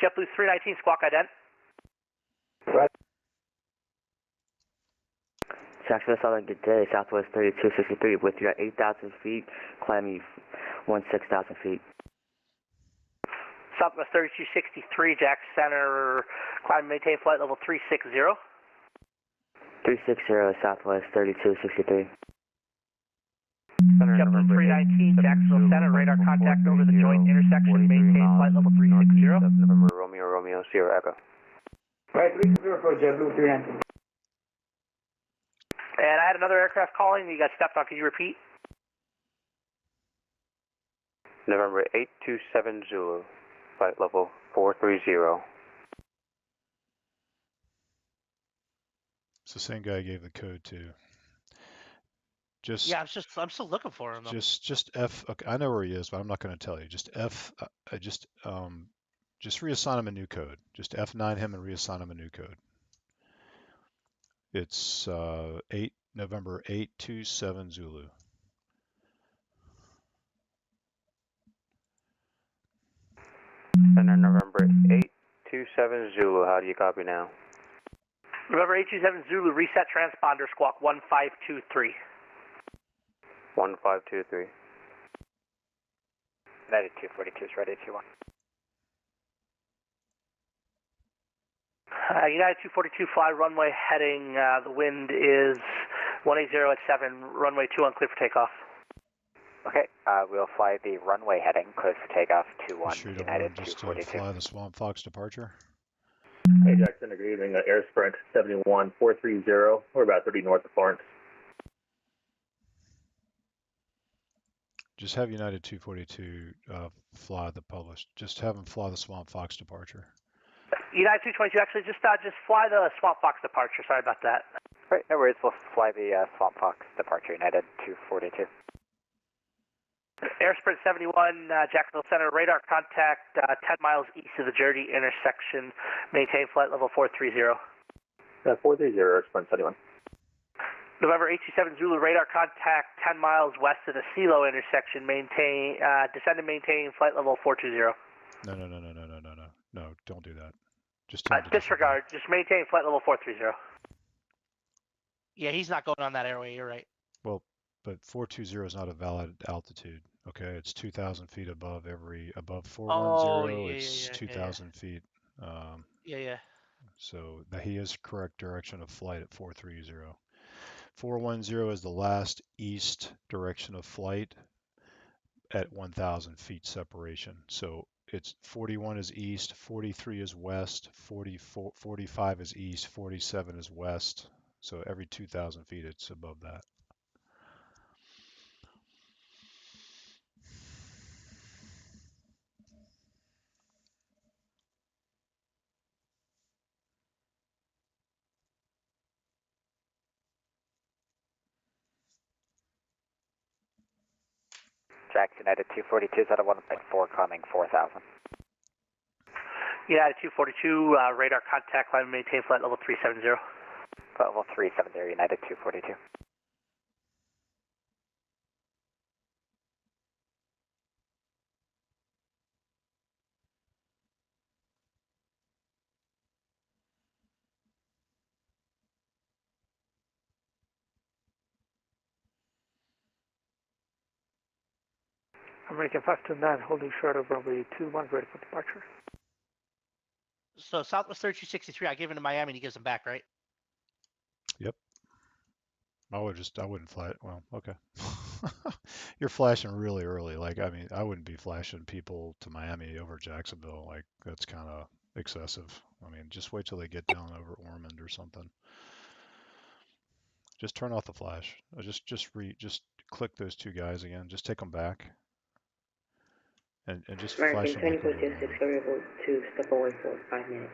JetBlue 319, squawk ident. Right. Jacksonville Southern, good day. Southwest 3263 with you at 8,000 feet, climbing 16,000 feet. Southwest 3263, Jack Center, climb and maintain flight level 360. 360, Southwest 3263. JetBlue 319, Jacksonville Center, radar contact over the joint intersection, maintain flight level 360. November Romeo, Sierra Echo. Right, 360 for JetBlue 319. And I had another aircraft calling, you got stepped on, can you repeat? November 827 Zulu, flight level 430. It's the same guy I gave the code to. Just Yeah, I'm still looking for him. Just F. Okay, I know where he is, but I'm not going to tell you. Just F. Just reassign him a new code. Just F9 him and reassign him a new code. It's November 827 Zulu. Center November 827 Zulu. How do you copy now? November 827 Zulu, reset transponder, squawk 1523. 1523. United 242 is ready, 21. United 242, fly runway heading. The wind is 180 at 7, runway 2 on clear for takeoff. Okay, we'll fly the runway heading, clear for takeoff, 21 Sure you don't United want just 242. fly the Swamp Fox departure? Hey Jackson, good evening. Air Sprint 71430. We're about 30 north of Florence. Just have United 242 fly the published. Just have them fly the Swamp Fox departure. United 222, actually, just fly the Swamp Fox departure. Sorry about that. Right, no worries. We'll fly the Swamp Fox departure, United 242. Air Sprint 71, Jacksonville Center, radar contact 10 miles east of the Jersey intersection. Maintain flight level 430. 430, Air Sprint 71. November 827 Zulu, radar contact 10 miles west of the CeeLo intersection. Maintain, descend and maintain flight level 420. No, don't do that. Just tell him to disregard. Just maintain flight level 430. Yeah, he's not going on that airway. You're right. Well, but 420 is not a valid altitude. Okay, it's 2,000 feet above 410. It's 2,000 feet. So he is correct direction of flight at 430. 410 is the last east direction of flight at 1,000 feet separation. So it's 41 is east, 43 is west, 45 is east, 47 is west. So every 2,000 feet it's above that. Jackson, United 242 is at a 1.4, climbing 4,000. United 242, radar contact, climb and maintain flight level 370. Flight level 370, United 242. American 529, holding short of runway 21, ready for departure. So Southwest 3263, I gave him to Miami and he gives them back, right? Yep. I wouldn't fly it. Well, okay. You're flashing really early. Like, I mean, I wouldn't be flashing people to Miami over Jacksonville. Like, that's kind of excessive. I mean, just wait till they get down over Ormond or something. Just turn off the flash. Just click those two guys again. Just take them back. And just flash them. American 2406, variable to step away for 5 minutes.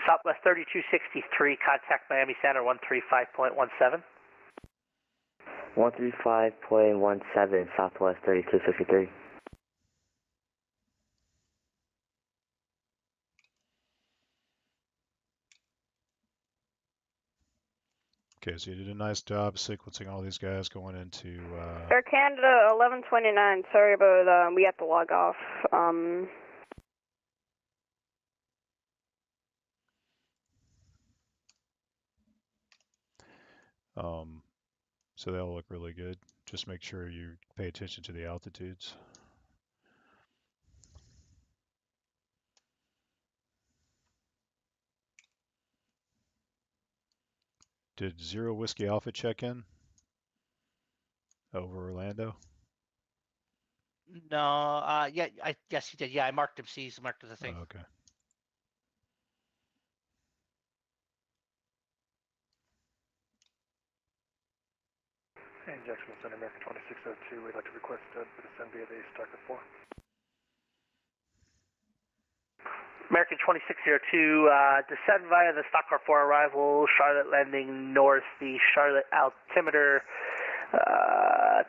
Southwest 3263, contact Miami Center 135.17. 135.17, Southwest 3263. Okay, so you did a nice job sequencing all these guys going into... Air Canada 1129, sorry, but we have to log off. So they all look really good. Just make sure you pay attention to the altitudes. Did Zero Whiskey Alpha check in over Orlando? No, yeah, yes he did. Yeah, I marked him. See, he's marked as a thing. Oh, okay. And Jacksonville Center, American 2602, we'd like to request to descend via the Starker 4. American 2602, descend via the Stockcar 4 arrival, Charlotte landing north, the Charlotte altimeter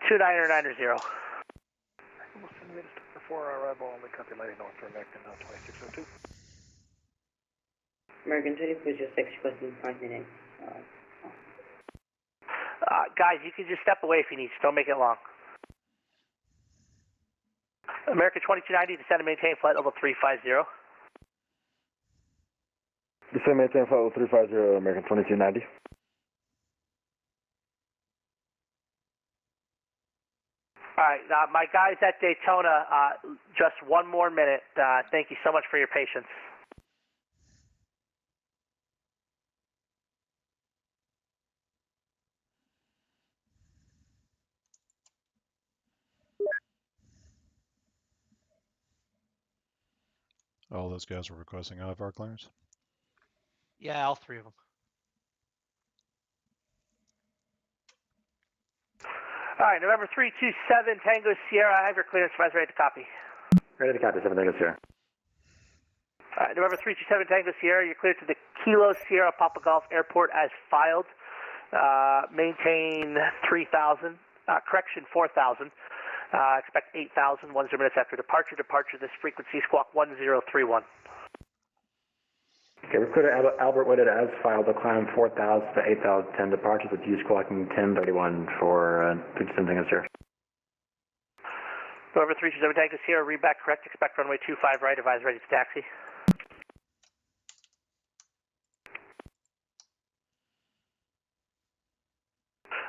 2990. We'll send via the Starker 4 arrival, only copy landing north for American 2602. American 2406, requesting 5 minutes. Guys, you can just step away if you need to. Don't make it long. American 2290, descend and maintain flight level 350. Descend and maintain flight level 350, American 2290. All right, my guys at Daytona, just one more minute. Thank you so much for your patience. All those guys were requesting IFR clearance? Yeah, all three of them. All right, November 327 Tango Sierra, I have your clearance. Advise ready to copy. Ready to copy, 7 Tango Sierra. All right, November 327 Tango Sierra, you're cleared to the Kilo Sierra Papa Golf Airport as filed. Maintain 3,000, correction 4,000. Expect 8,000, 10 minutes after departure. Departure this frequency, squawk 1031. Okay, we're clear to Albert Whitted as filed to climb 4,000 to 8,010 departures with you squawking 1031 for 327 Tango Sierra. November 327 Tango Sierra, read back correct. Expect runway 25 right. Advise ready to taxi.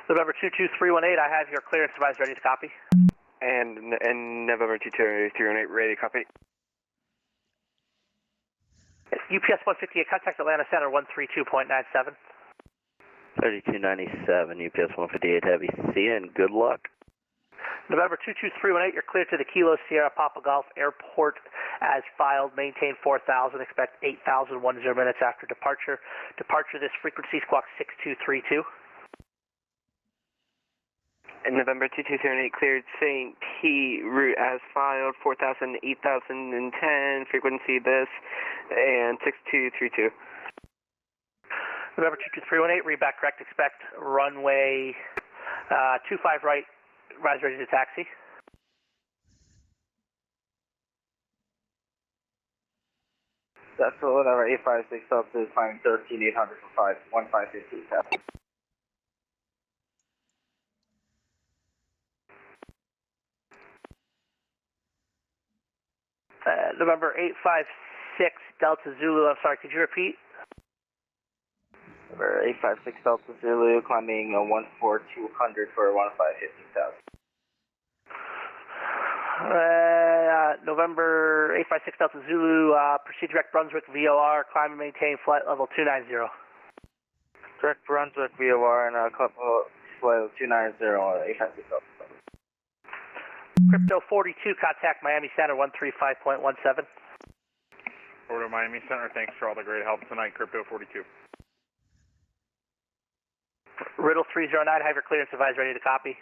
November 22318, I have your clearance. Advise ready to copy. And November 22318, ready to copy. UPS 158, contact Atlanta Center 132.97. 3297, UPS 158 Heavy, see you and good luck. November 22318, you're cleared to the Kilo Sierra Papa Golf Airport as filed. Maintain 4,000, expect 8,000, 10 minutes after departure. Departure this frequency, squawk 6232. And November 2238, cleared St. P. route as filed, 4,000, 8,010, frequency this, and 6232. November 22318, read back correct. Expect runway 25 right. Rise ready to taxi. That's whatever, 856 up to climbing 13,800 for 1550 taxi. November 856 Delta Zulu, I'm sorry, could you repeat? November 856 Delta Zulu, climbing 14200 for 1550,000. November 856 Delta Zulu, proceed direct Brunswick VOR, climb and maintain flight level 290. Direct Brunswick VOR and flight level 290 on 856 Delta. Crypto 42, contact Miami Center 135.17. Over to Miami Center, thanks for all the great help tonight, Crypto 42. Riddle 309, have your clearance advised, ready to copy.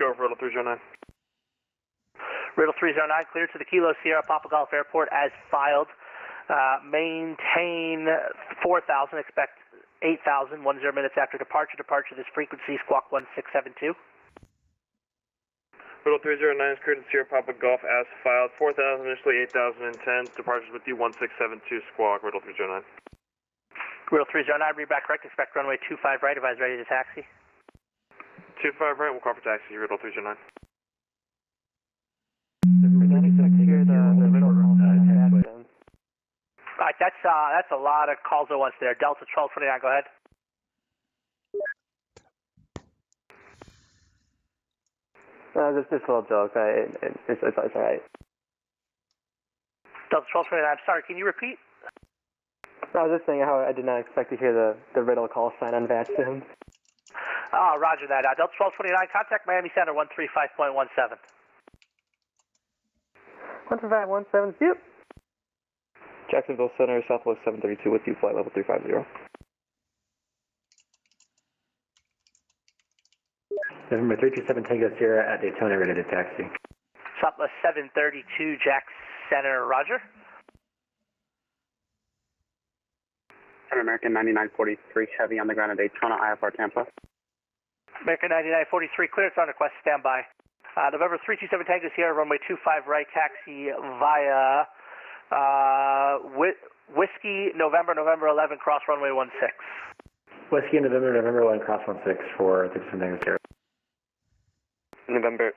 Go for Riddle 309. Riddle 309, cleared to the Kilo Sierra Papa Golf Airport as filed. Maintain 4,000, expect 8,000, 10 minutes after departure. Departure this frequency, squawk 1672. Riddle 309 is cleared to Sierra Papa Golf as filed, 4,000, initially 8,010, departures with you 1672, squawk, Riddle 309. Riddle 309, read back correct, expect runway 25 right, advise ready to taxi. 25 right, we'll call for taxi, Riddle 309. Alright, that's a lot of calls at once there. Delta 1229, go ahead. Just a little joke. It's alright. Delta 1229, I'm sorry, can you repeat? I was just saying how I did not expect to hear the riddle call sign on VATSIM. Oh, roger that. Delta 1229, contact Miami Center 135.17. 135.17, yep. Jacksonville Center, Southwest 732 with you, flight level 350. November 327 Tango Sierra at Daytona, ready to taxi. Southwest 732, Jack Center, roger. American 9943, Heavy on the ground at Daytona, IFR Tampa. American 9943, clearance on request, standby. November 327 Tango Sierra, runway 25 right, taxi via Whiskey, November 11, cross runway 16. Whiskey, November 1, cross 16 for 327 Tango Sierra. November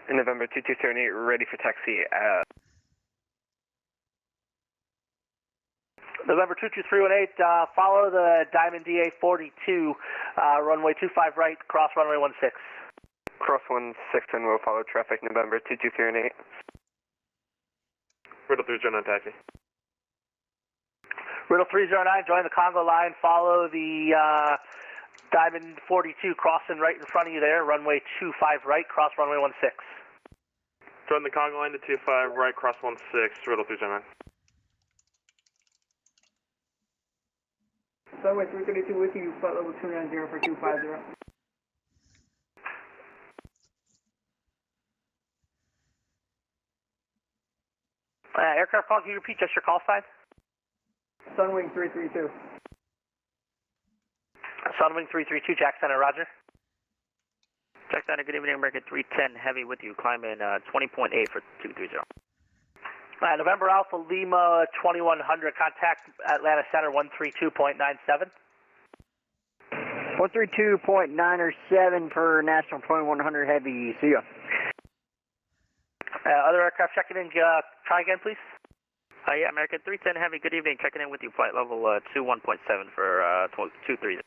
2238, ready for taxi. November 22318, follow the Diamond DA 42, runway 25 right, cross runway 16. Cross 16 will follow traffic November 2238. Riddle 309 taxi. Riddle 309, join the Congo line, follow the Diamond 42 crossing right in front of you there, runway 25 right, cross runway 16. Join the Congo line to 25 right, cross 16, Riddle 309. Runway 332 with you, flight level 290 for 250. Aircraft call, can you repeat just your call sign? Sunwing 332. Sunwing 332, Jack Center, roger. Jack Center, good evening, American 310 Heavy with you, climb in 20.8 for 230. November Alpha Lima 2100, contact Atlanta Center 132.97. 132.907 for National 2100 Heavy, see ya. Other aircraft checking in, try again please. Yeah, American 310 Heavy, good evening, checking in with you, flight level 21.7 for 230.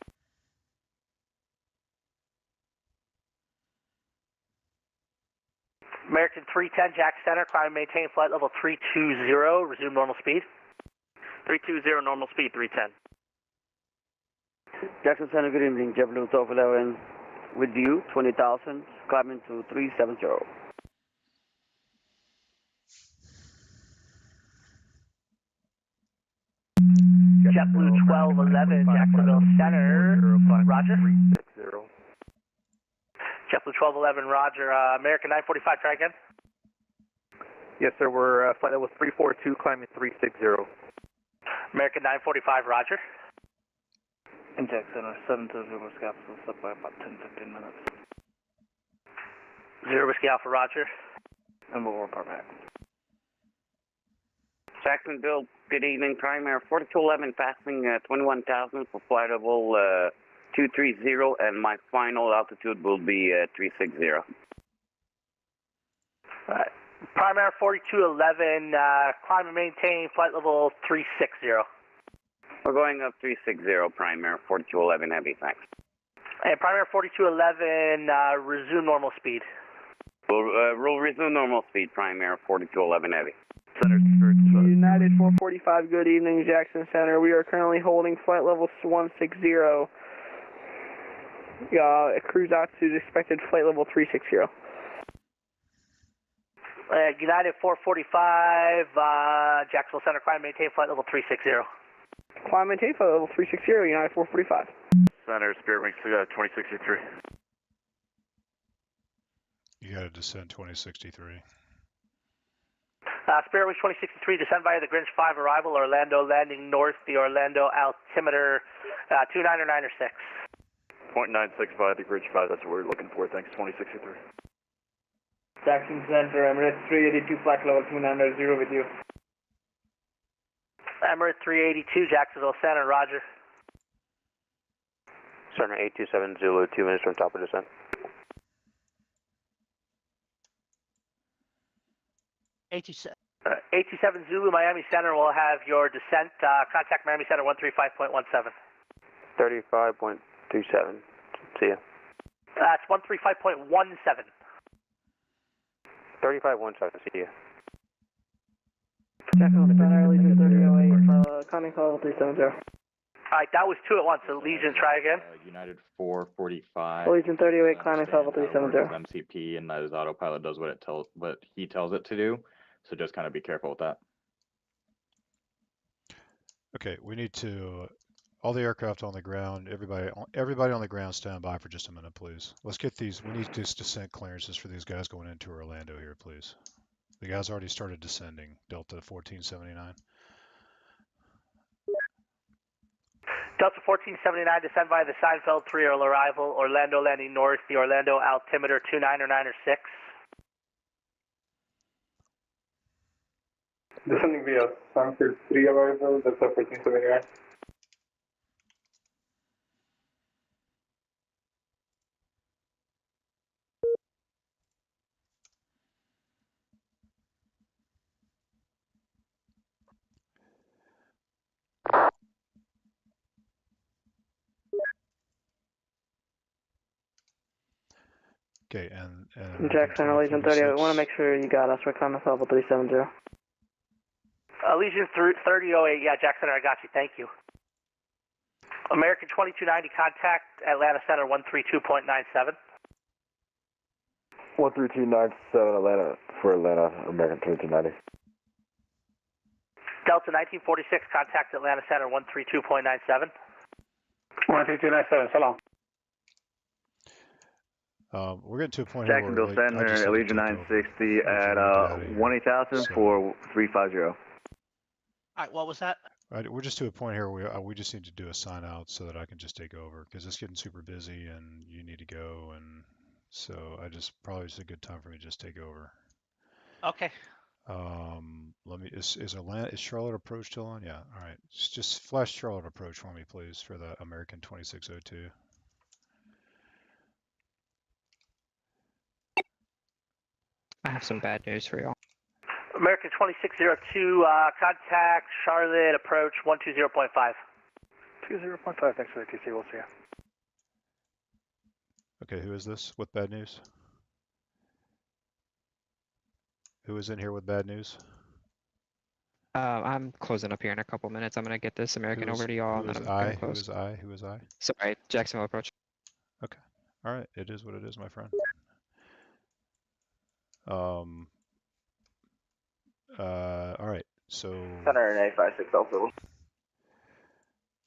American 310, Jack Center, climb and maintain flight level 320, resume normal speed. 320, normal speed, 310. Jackson Center, good evening, JetBlue 1211 with you, 20,000, climbing to 370. JetBlue 1211, Jacksonville Center, roger. 360. JetBlue 1211, roger. American 945, try again. Yes, sir, we're flight level 342, climbing 360. American 945, roger. And Jack Center, 720 Whiskey Alpha, will up by about 10-15 minutes. 0 Whiskey Alpha, roger. And we'll report back. Jacksonville, good evening, primary 4211, passing 21,000 for flight level 230, and my final altitude will be 360. Primary 4211, climb and maintain flight level 360. We're going up 360, primary 4211 Heavy, thanks. And primary 4211, resume normal speed. We'll resume normal speed, primary 4211 Heavy. United 445, good evening, Jackson Center. We are currently holding flight level 160. Cruise altitude expected flight level 360. United 445, Jacksonville Center, climb and maintain flight level 360. Climb and maintain flight level 360, United 445. Center, Spirit Wings 2063. You got to descend 2063. Spirit Wings 2063, descend via the Grinch 5 arrival, Orlando landing north, the Orlando altimeter 299 or 6. 0.96 via the Grinch 5, that's what we're looking for, thanks, 2063. Jackson Center, Emirates 382, flight level 290 with you. Emirates 382, Jacksonville Center, roger. Center 827 Zulu, 2 minutes from top of descent. 827 Zulu, Miami Center will have your descent. Contact Miami Center 135.17. 35.27. See ya. That's 135.17. 3517. See ya. Jacksonville Center, Legion 3008, coming call 370. Alright, that was 2 at once, so Legion, try again. United 445. Legion 38, climbing level 370. MCP, and that his autopilot does what he tells it to do. So just kind of be careful with that. Okay, we need to, all the aircraft on the ground, everybody on the ground stand by for just a minute, please. Let's get these, we need these descent clearances for these guys going into Orlando here, please. The guys already started descending, Delta 1479. Delta 1479, descend via the Seinfeld 3 arrival, Orlando landing north, the Orlando altimeter 29 or 9 or 6. Descending via Seinfeld 3 arrival, Delta 1479. Okay, and Jackson, Allegiant 30, I want to make sure you got us. We're climbing level 370. Allegiant 3008, yeah, Jackson, I got you. Thank you. American 2290, contact Atlanta Center 132.97. 13297 Atlanta for Atlanta, American 2290. Delta 1946, contact Atlanta Center 132.97. 13297, so long. We're getting to a point Jacksonville here where Center, Allegiant 960 at 18,000 for 350. All right, what was that? Right, we're just to a point here where we just need to do a sign out so that I can just take over because it's getting super busy and you need to go, and so probably it's a good time for me to just take over. Okay. Let me is Charlotte Approach still on? Yeah. All right. Just flash Charlotte Approach for me, please, for the American 2602. I have some bad news for y'all. American 2602, contact Charlotte Approach 120.5. 20.5, thanks for the TC, we'll see you. Okay, who is this with bad news? Who is in here with bad news? I'm closing up here in a couple minutes. I'm gonna get this American over to y'all, and then I'm gonna close. Who is I? Sorry, Jacksonville Approach. Okay. All right. It is what it is, my friend. All right. So. Center 856 Alpha.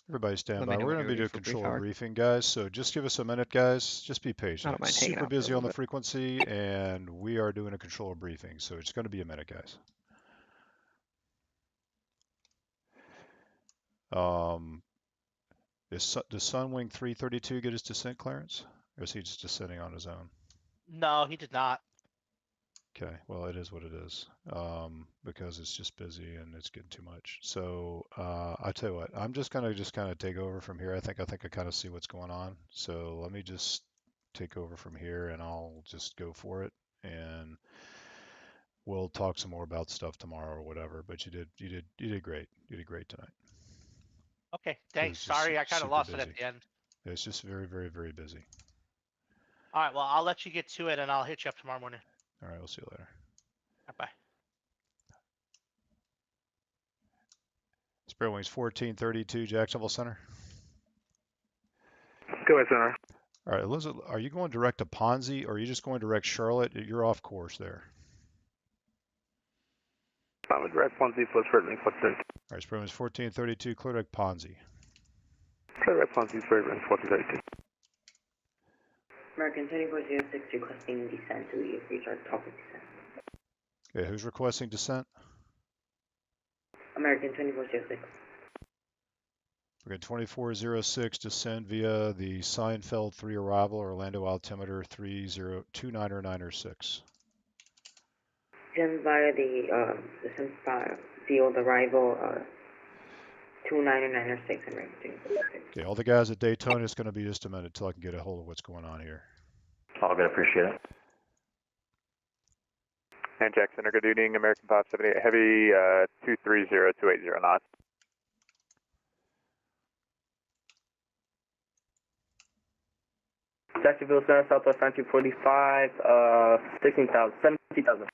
Everybody stand by. We're going to be doing a controller briefing, guys. So just give us a minute, guys. Just be patient. It's super busy on the frequency, and we are doing a controller briefing. So it's going to be a minute, guys. Does Sunwing 332 get his descent clearance, or is he just descending on his own? No, he did not. Okay, well, it is what it is, because it's just busy and it's getting too much. So I tell you what, I'm just gonna kind of take over from here. I think I kind of see what's going on. So let me just take over from here, and I'll just go for it, and we'll talk some more about stuff tomorrow or whatever. But you did great. You did great tonight. Okay, thanks. Sorry, I kind of lost it at the end. Yeah, it's just very, very, very busy. All right, well, I'll let you get to it, and I'll hit you up tomorrow morning. All right, we'll see you later. Bye. Spirit Wings 1432, Jacksonville Center. Go ahead, Center. All right, Elizabeth, are you going direct to Ponzi, or are you just going direct Charlotte? You're off course there. I'm a direct Ponzi for Spirit Wings 1432. All right, Spirit Wings 1432, clear direct Ponzi. Clear direct Ponzi, Spirit Wings 1432. American 2406 requesting descent to reach our top of descent. Okay, who's requesting descent? American 2406. Okay, 2406 descend via the Seinfeld 3 arrival, Orlando altimeter 3029 or 9 or 6. Descend via the descent field arrival 299 or 6 and ranking. Okay, all the guys at Daytona, it's going to be just a minute until I can get a hold of what's going on here. All good, appreciate it. And Jackson, good evening, American 578 Heavy, 230-280 knots. Jacksonville Center, Southwest 1945, 16,000, 17,000.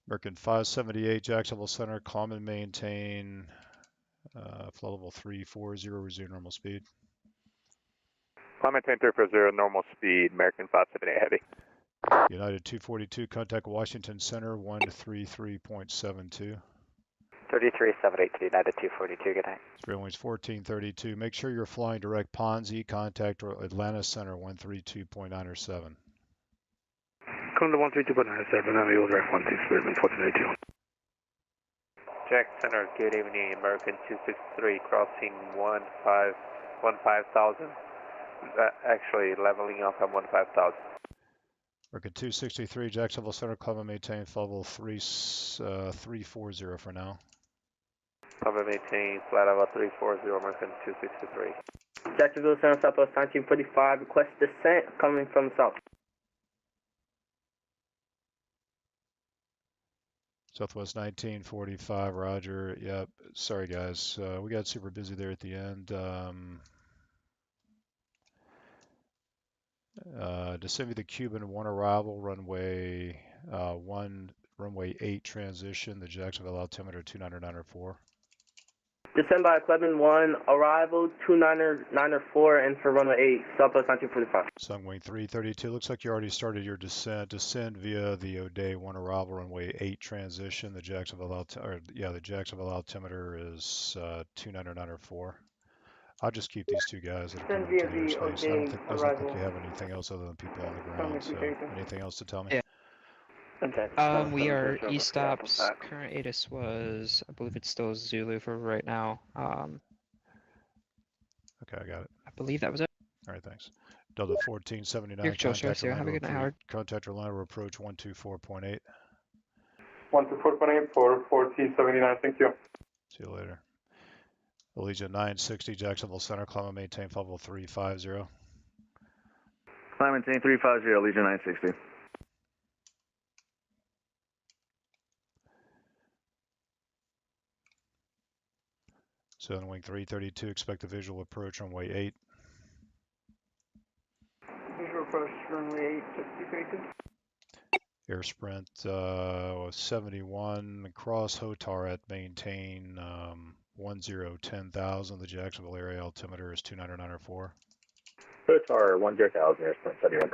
American 578, Jacksonville Center, calm and maintain, flight level 340, resume normal speed. Climb maintain 340, normal speed, American 578 Heavy. United 242, contact Washington Center, 133.72. 33782, United 242, good night. Spirit Wings 1432, make sure you're flying direct Ponzi, contact Atlanta Center, 132.97. Come to 132.97, I'm able to direct Ponzi, Spirit Wings 1432. Jack Center, good evening, American 263, crossing 15,000. Actually leveling off at 15,000. American 263, Jacksonville Center, climb and maintain level 340 for now. Climb and maintain flight level 340, American 263. Jacksonville Center, Southwest 1945, request descent coming from south. Southwest 1945, roger. Yep, sorry guys, we got super busy there at the end. Descend via the Cuban 1 arrival, runway 8 transition, the Jacksonville altimeter 29904. Descend by Clement 1, arrival 29904, and for runway 8, Southwest 1945. Sunwing 332, looks like you already started your descent. Descend via the O'Day 1 arrival, runway 8 transition, the Jacksonville altimeter is 29904. I'll just keep these two guys that are coming to the airspace. I don't think doesn't look like you have anything else other than people on the ground. So anything else to tell me? Yeah. We are east stops. Current ATIS was, I believe it's still Zulu for right now. Okay, I got it. I believe that was it. All right, thanks. Delta 1479, Your choice, contact sir. Have a good night, Howard. Contact Orlando approach 124.8. 124.8 for 1479, thank you. See you later. Allegiant 960, Jacksonville Center, climb and maintain flight level 350. Climb maintain 350, Legion 960. Sunwing 332, expect a visual approach runway 8. Visual approach runway 8, 6232. Air sprint 71, cross Hotar at maintain 10,000. The Jacksonville area altimeter is 29904. Hotar 10,000, air sprint 71.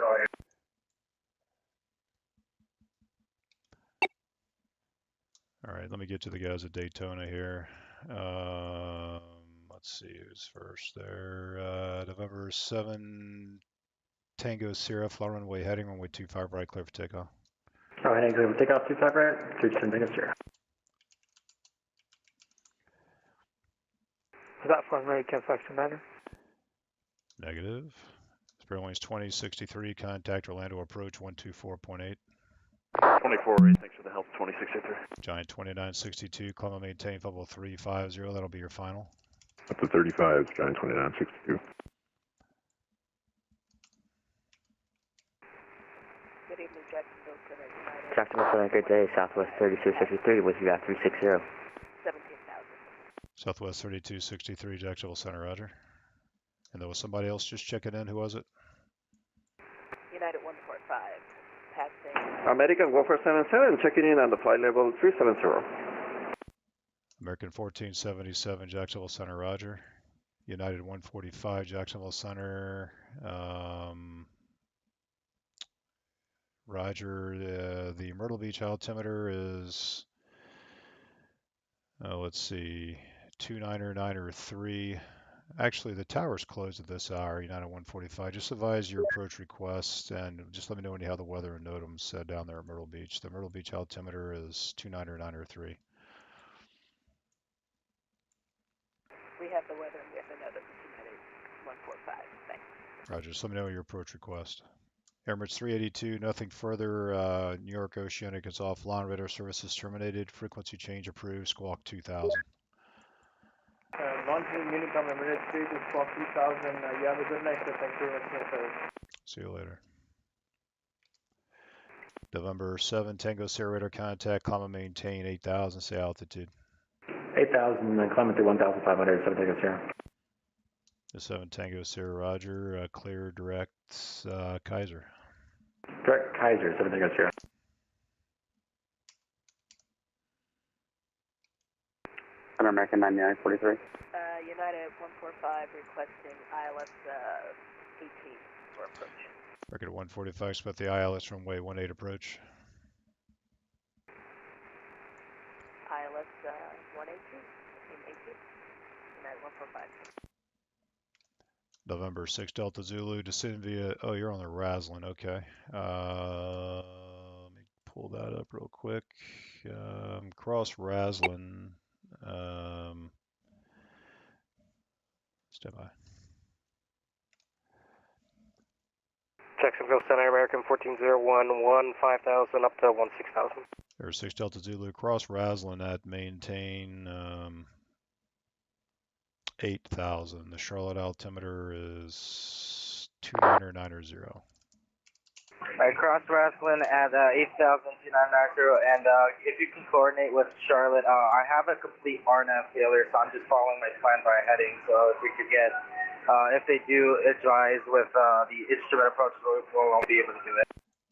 All right, let me get to the guys at Daytona here. Let's see who's first there. November 7, Tango Sierra, fly runway heading, runway 25 right, clear for takeoff. All right, clear for takeoff, 25 right, 310 Tango Sierra. Is that for American 529? Negative. Spirit Wings 2063, contact Orlando approach 124.8. 24 right, thanks for the help, 2663. Giant 2962, climb and maintain level 350, that'll be your final. Up to 35, Giant 2962. Good evening, Jacksonville Center United. Jacksonville Center, good day, Southwest 3263 with you at 360. 17,000. Southwest 3263, Jacksonville Center, roger. And there was somebody else just checking in, who was it? United 145, passing. American 1477, checking in on the flight level 370. American 1477, Jacksonville Center, roger. United 145, Jacksonville Center, roger. The Myrtle Beach altimeter is, let's see, 29903. Actually, the tower's closed at this hour, United 145. Just advise your approach request and just let me know when you have the weather and NOTAM set down there at Myrtle Beach. The Myrtle Beach altimeter is 29903. We have the weather and we have the NOTAM, United 145. Thanks. Roger, just let me know your approach request. Emirates 382, nothing further. New York Oceanic is offline. Radar services terminated. Frequency change approved. Squawk 2000. Non-human Unicom Emirates 3 to Squawk 2000. You have a good night, sir. Thank you very much, sir. See you later. November 7, Tango Sierra radar contact. Climb and maintain 8,000. Say altitude. 8,000 and climb to 1,500, 7 Tango Sierra. The 7 Tango Sierra, roger. Clear direct Kaiser. Direct Kaiser, 7 Tango Sierra. American 9943. United 145 requesting ILS 18 for approach. Record 145, expect the ILS runway 18 approach. ILS 118, 18, United 145. November 6 Delta Zulu, descend via, oh, you're on the Raslin, okay. Let me pull that up real quick. Cross Raslin. Stand by. Jacksonville Center, American 1401, 5000 up to 16,000. Air 6 Delta Zulu, cross Raslin at maintain 8,000. The Charlotte altimeter is 29990. Alright, cross Raslin at 8,290, and if you can coordinate with Charlotte, I have a complete RNAV failure, so I'm just following my standby heading, so if we could get If they do advise with the instrument approach, we won't be able to do it.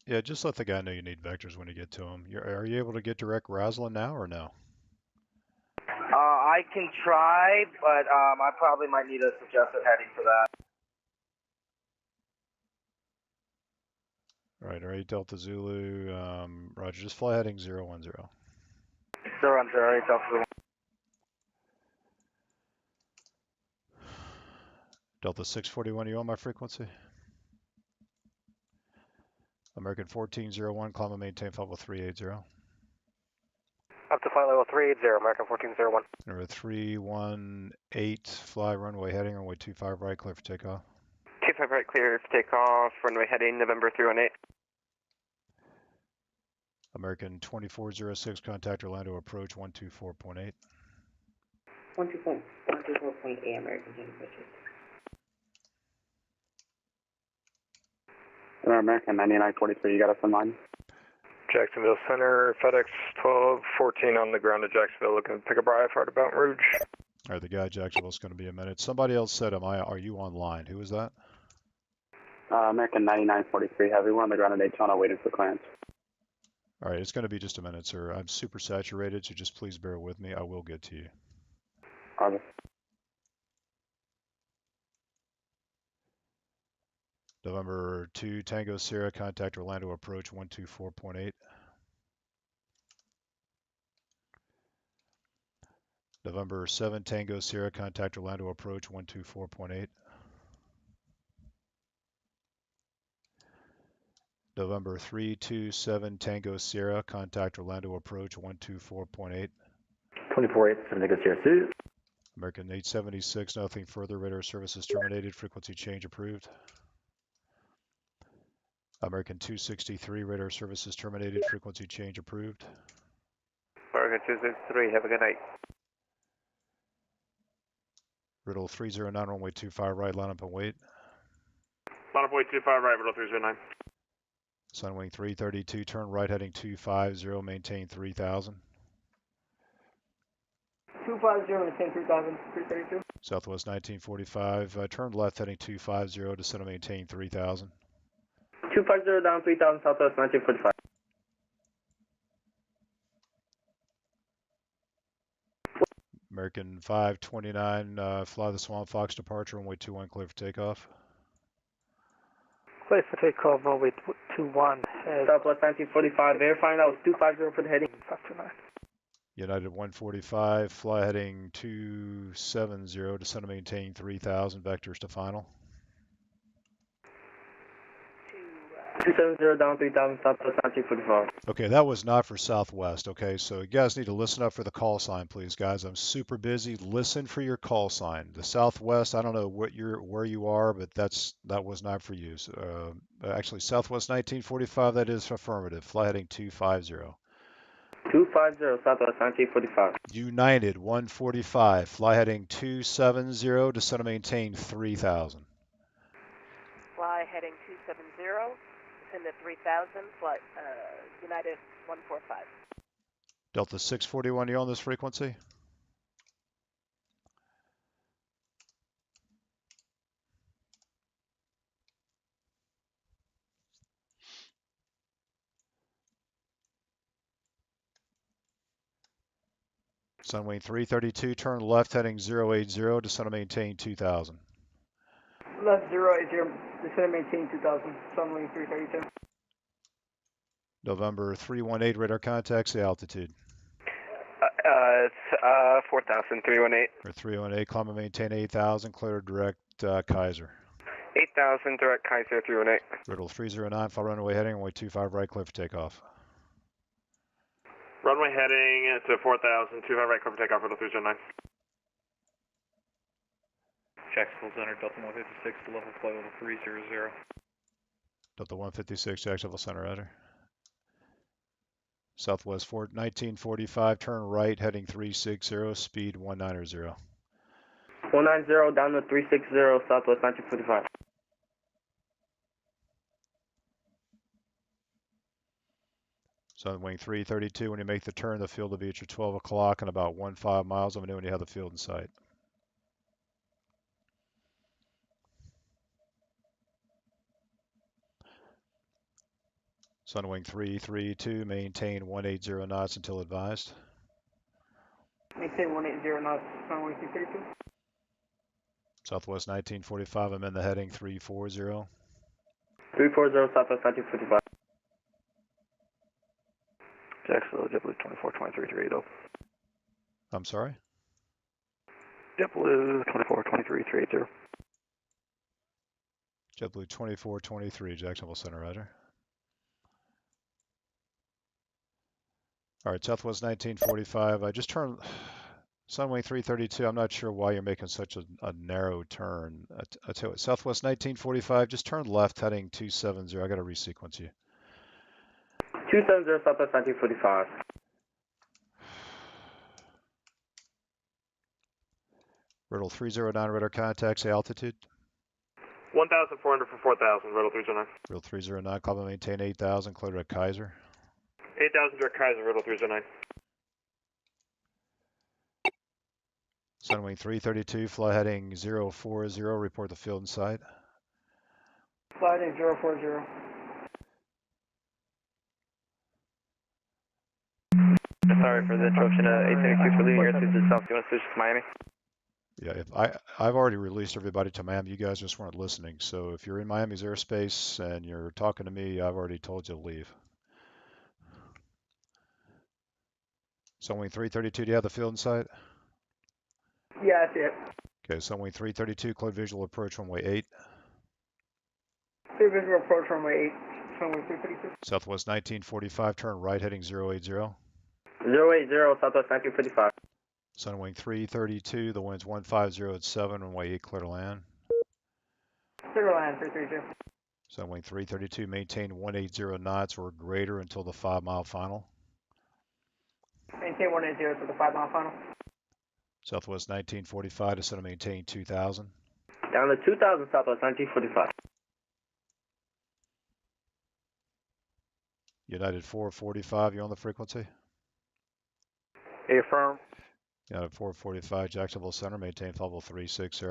Yeah, just let the guy know you need vectors when you get to him. Are you able to get direct Raslin now or no? I can try, but I probably might need a suggested heading for that. All right, Delta Zulu, Roger, just fly heading 010. 010, 8 Delta Zulu. Delta 641, you on my frequency? American 1401, climb and maintain flight level 380. Up to flight level 380, American 1401. Number 318, fly runway heading, runway 25 right, clear for takeoff. 25 right, clear for takeoff, runway heading, November 318. American 2406, contact Orlando approach 124.8. 124.8, American 2406. American 9943, you got us in line? Jacksonville Center, FedEx 1214 on the ground at Jacksonville, looking to pick up our IFR to Baton Rouge. All right, the guy at Jacksonville's going to be a minute. Somebody else said, are you online? Who was that? American 9943 Heavy, we're on the ground at Daytona waiting for clearance. All right, it's going to be just a minute, sir. I'm super saturated, so just please bear with me. I will get to you. Roger. November 2, Tango Sierra, contact Orlando approach 124.8. November 7, Tango Sierra, contact Orlando approach 124.8. November 327, Tango Sierra, contact Orlando approach 124.8. 24-8, Tango Sierra 2. American 876, nothing further, radar services terminated, frequency change approved. American 263, radar services terminated, frequency change approved. American 263, have a good night. Riddle 309, runway 25 right, line up and wait. Line up, wait 25 right, Riddle 309. Sunwing 332, turn right heading 250, maintain 3000. 250, maintain 3000, 332. Southwest 1945, turn left heading 250, descend and maintain 3000. 250 down 3000, Southwest 1945. American 529, fly the Swamp Fox departure, runway 21, clear for takeoff. Clear for takeoff, runway 21. Southwest 1945, verifying that was 250 for the heading. 529. United 145, fly heading 270, descend and maintain 3000, vectors to final. 270 down 3000, Southwest 1945. Okay, that was not for Southwest. Okay, so you guys need to listen up for the call sign, please, guys. I'm super busy. Listen for your call sign. The Southwest, I don't know where you are, but that was not for you. So, actually, Southwest 1945, that is affirmative. Fly heading 250. 250, Southwest 1945. United 145, fly heading 270, descend and maintain 3000. Fly heading 270. Send at 3000, flight United 145. Delta 641, you on this frequency? Sunwing 332, turn left heading 080, descend and maintain 2000. Left 080, descend and maintain 2000, Sunwing 332. November 318, radar contacts, the altitude. It's 4,000, 318. Or 318, climb and maintain 8000, clear direct Kaiser. 8,000, direct Kaiser, 318. Riddle 309, fly runway heading, runway 25 right, clear for takeoff. Runway heading to 4,000, 25 right, clear for takeoff, Riddle 309. Jacksonville Center, Delta 156 to level flight level 300. Delta 156, Jacksonville Center, roger. Southwest 1945, turn right, heading 360, speed 190. 190 down to 360, Southwest 1945. Sunwing 332, when you make the turn, the field will be at your 12 o'clock and about 15 miles. Let me know when you have the field in sight. Sunwing 332, maintain 180 knots until advised. Maintain 180 knots, Sunwing 332. Southwest 1945, I'm in the heading 340. 340 Southwest 1945. Jacksonville, JetBlue 242330. I'm sorry? JetBlue 242330. JetBlue 2423, Jacksonville Center, roger. All right, Southwest 1945, I just turned Sunwing 332. I'm not sure why you're making such a narrow turn. I tell you what, Southwest 1945, just turn left heading 270. I got to resequence you. 270 Southwest 1945. Riddle 309, radar contacts, altitude. 1,400 for 4,000, Riddle 309. Riddle 309, climb and maintain 8,000, clear to Kaiser. 8,000 direct Kaiser, Riddle 309. Sunwing 332, fly heading 040, report the field in sight. Fly heading 040. Sorry for the interruption, 836 for leaving airspace to South, you want to switch to Miami? Yeah, I've already released everybody to Miami. You guys just weren't listening. So if you're in Miami's airspace and you're talking to me, I've already told you to leave. Sunwing 332, do you have the field in sight? Yeah, I see it. Okay, Sunwing 332, clear visual approach runway 8. Clear visual approach runway 8, Sunwing 332. Southwest 1945, turn right heading 080. 080 Southwest 1945. Sunwing 332, the wind's 150 at 7, runway 8, clear to land. Clear to land, 332. Sunwing 332, maintain 180 knots or greater until the 5-mile final. Maintain 180 for the 5-mile final. Southwest 1945, descend to maintain 2,000. Down to 2,000 Southwest 1945. United 445, you're on the frequency? Affirm. United 445, Jacksonville Center, maintain level 360.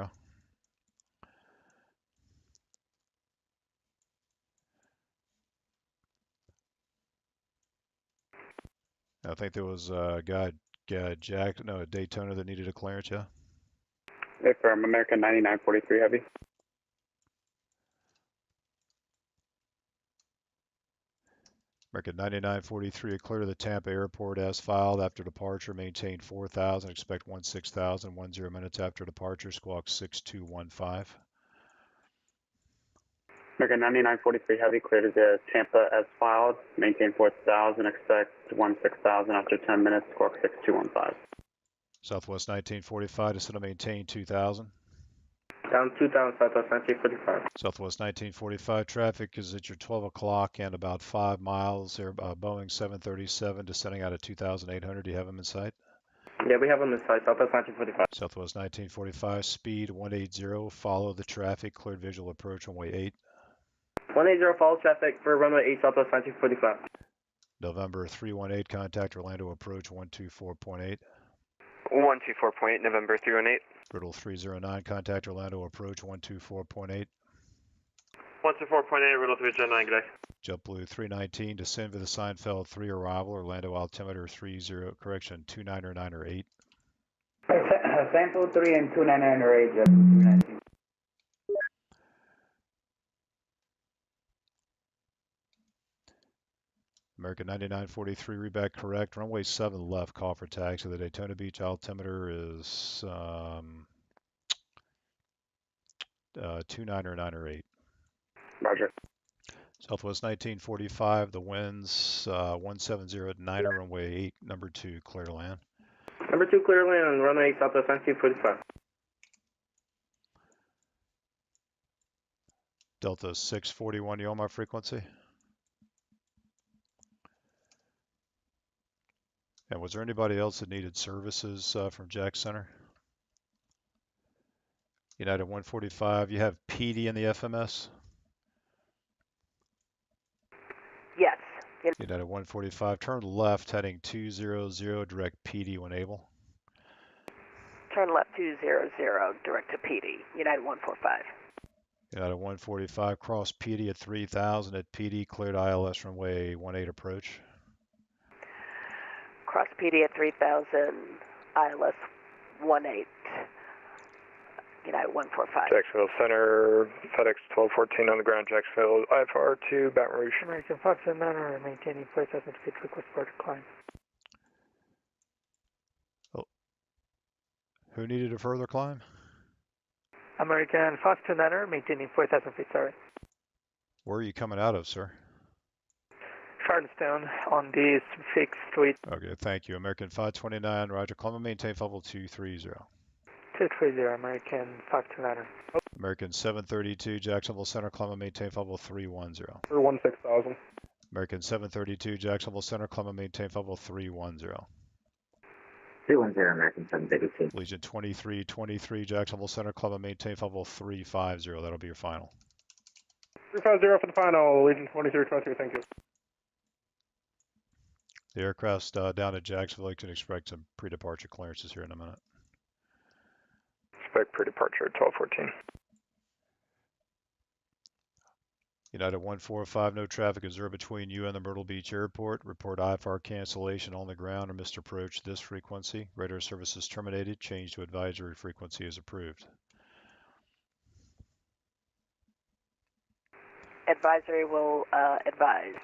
I think there was a guy, Daytona that needed a clearance, yeah? Affirm, American 9943 Heavy. American 9943, clear to the Tampa airport as filed. After departure, maintain 4,000, expect 16,000, 10 minutes after departure, squawk 6215. American 9943 Heavy, clear to the Tampa as filed. Maintain 4,000, expect 16,000 after 10 minutes, squawk 6215. Southwest 1945, descend to maintain 2,000. Down 2,000 Southwest 1945. Southwest 1945, traffic is at your 12 o'clock and about 5 miles. Boeing 737 descending out of 2,800. Do you have them in sight? Yeah, we have them in sight. Southwest 1945. Southwest 1945, speed 180. Follow the traffic. Cleared visual approach runway 8. 180 follow traffic for runway 8 Southwest 1945. November 318, contact Orlando approach 124.8. 124.8, November 318. Riddle 309, contact Orlando approach 124.8. 124.8, Riddle 309, good day. JetBlue 319, descend for the Seinfeld 3 arrival, Orlando altimeter 29 or 8. Sample 3 and 299 or 8, JetBlue 319. American 9943, read correct. Runway 7 left, call for taxi. The Daytona Beach altimeter is 29 or 8. Roger. Southwest 1945, the winds 170 at 9, runway 8, number 2, clear to land. Number 2, clear to land on runway 8 Southwest 1945. Delta 641, you on my frequency? And was there anybody else that needed services from Jack Center? United 145, you have PD in the FMS? Yes. United 145, turn left heading 200, direct PD when able. Turn left 200, direct to PD, United 145. United 145, cross PD at 3000 at PD, cleared ILS runway 18 approach. Cross PD at 3000, ILS 18. United 145. Jacksonville Center, FedEx 1214 on the ground, Jacksonville, IFR to Baton Rouge. American Fox and Manor maintaining 4,000 feet, request for the climb. Oh. Who needed a further climb? American Fox to Manor maintaining 4,000 feet, sorry. Where are you coming out of, sir? Charlottetown on the 6th Street. Okay, thank you. American 529, roger. Climb and maintain level 230. 230, American Fox to Manor. American 732, Jacksonville Center, climb and maintain level 310. 16,000. American 732, Jacksonville Center, climb and maintain level 310. 310, American 732. Legion 2323, Jacksonville Center, climb and maintain level 350. That'll be your final. 350 for the final, Legion 2323, thank you. The aircraft's down at Jacksonville. You can expect some pre-departure clearances here in a minute. Expect pre-departure at 1214. United 145, no traffic observed between you and the Myrtle Beach Airport. Report IFR cancellation on the ground or missed approach this frequency. Radar services terminated. Change to advisory frequency is approved. Advisory will advise.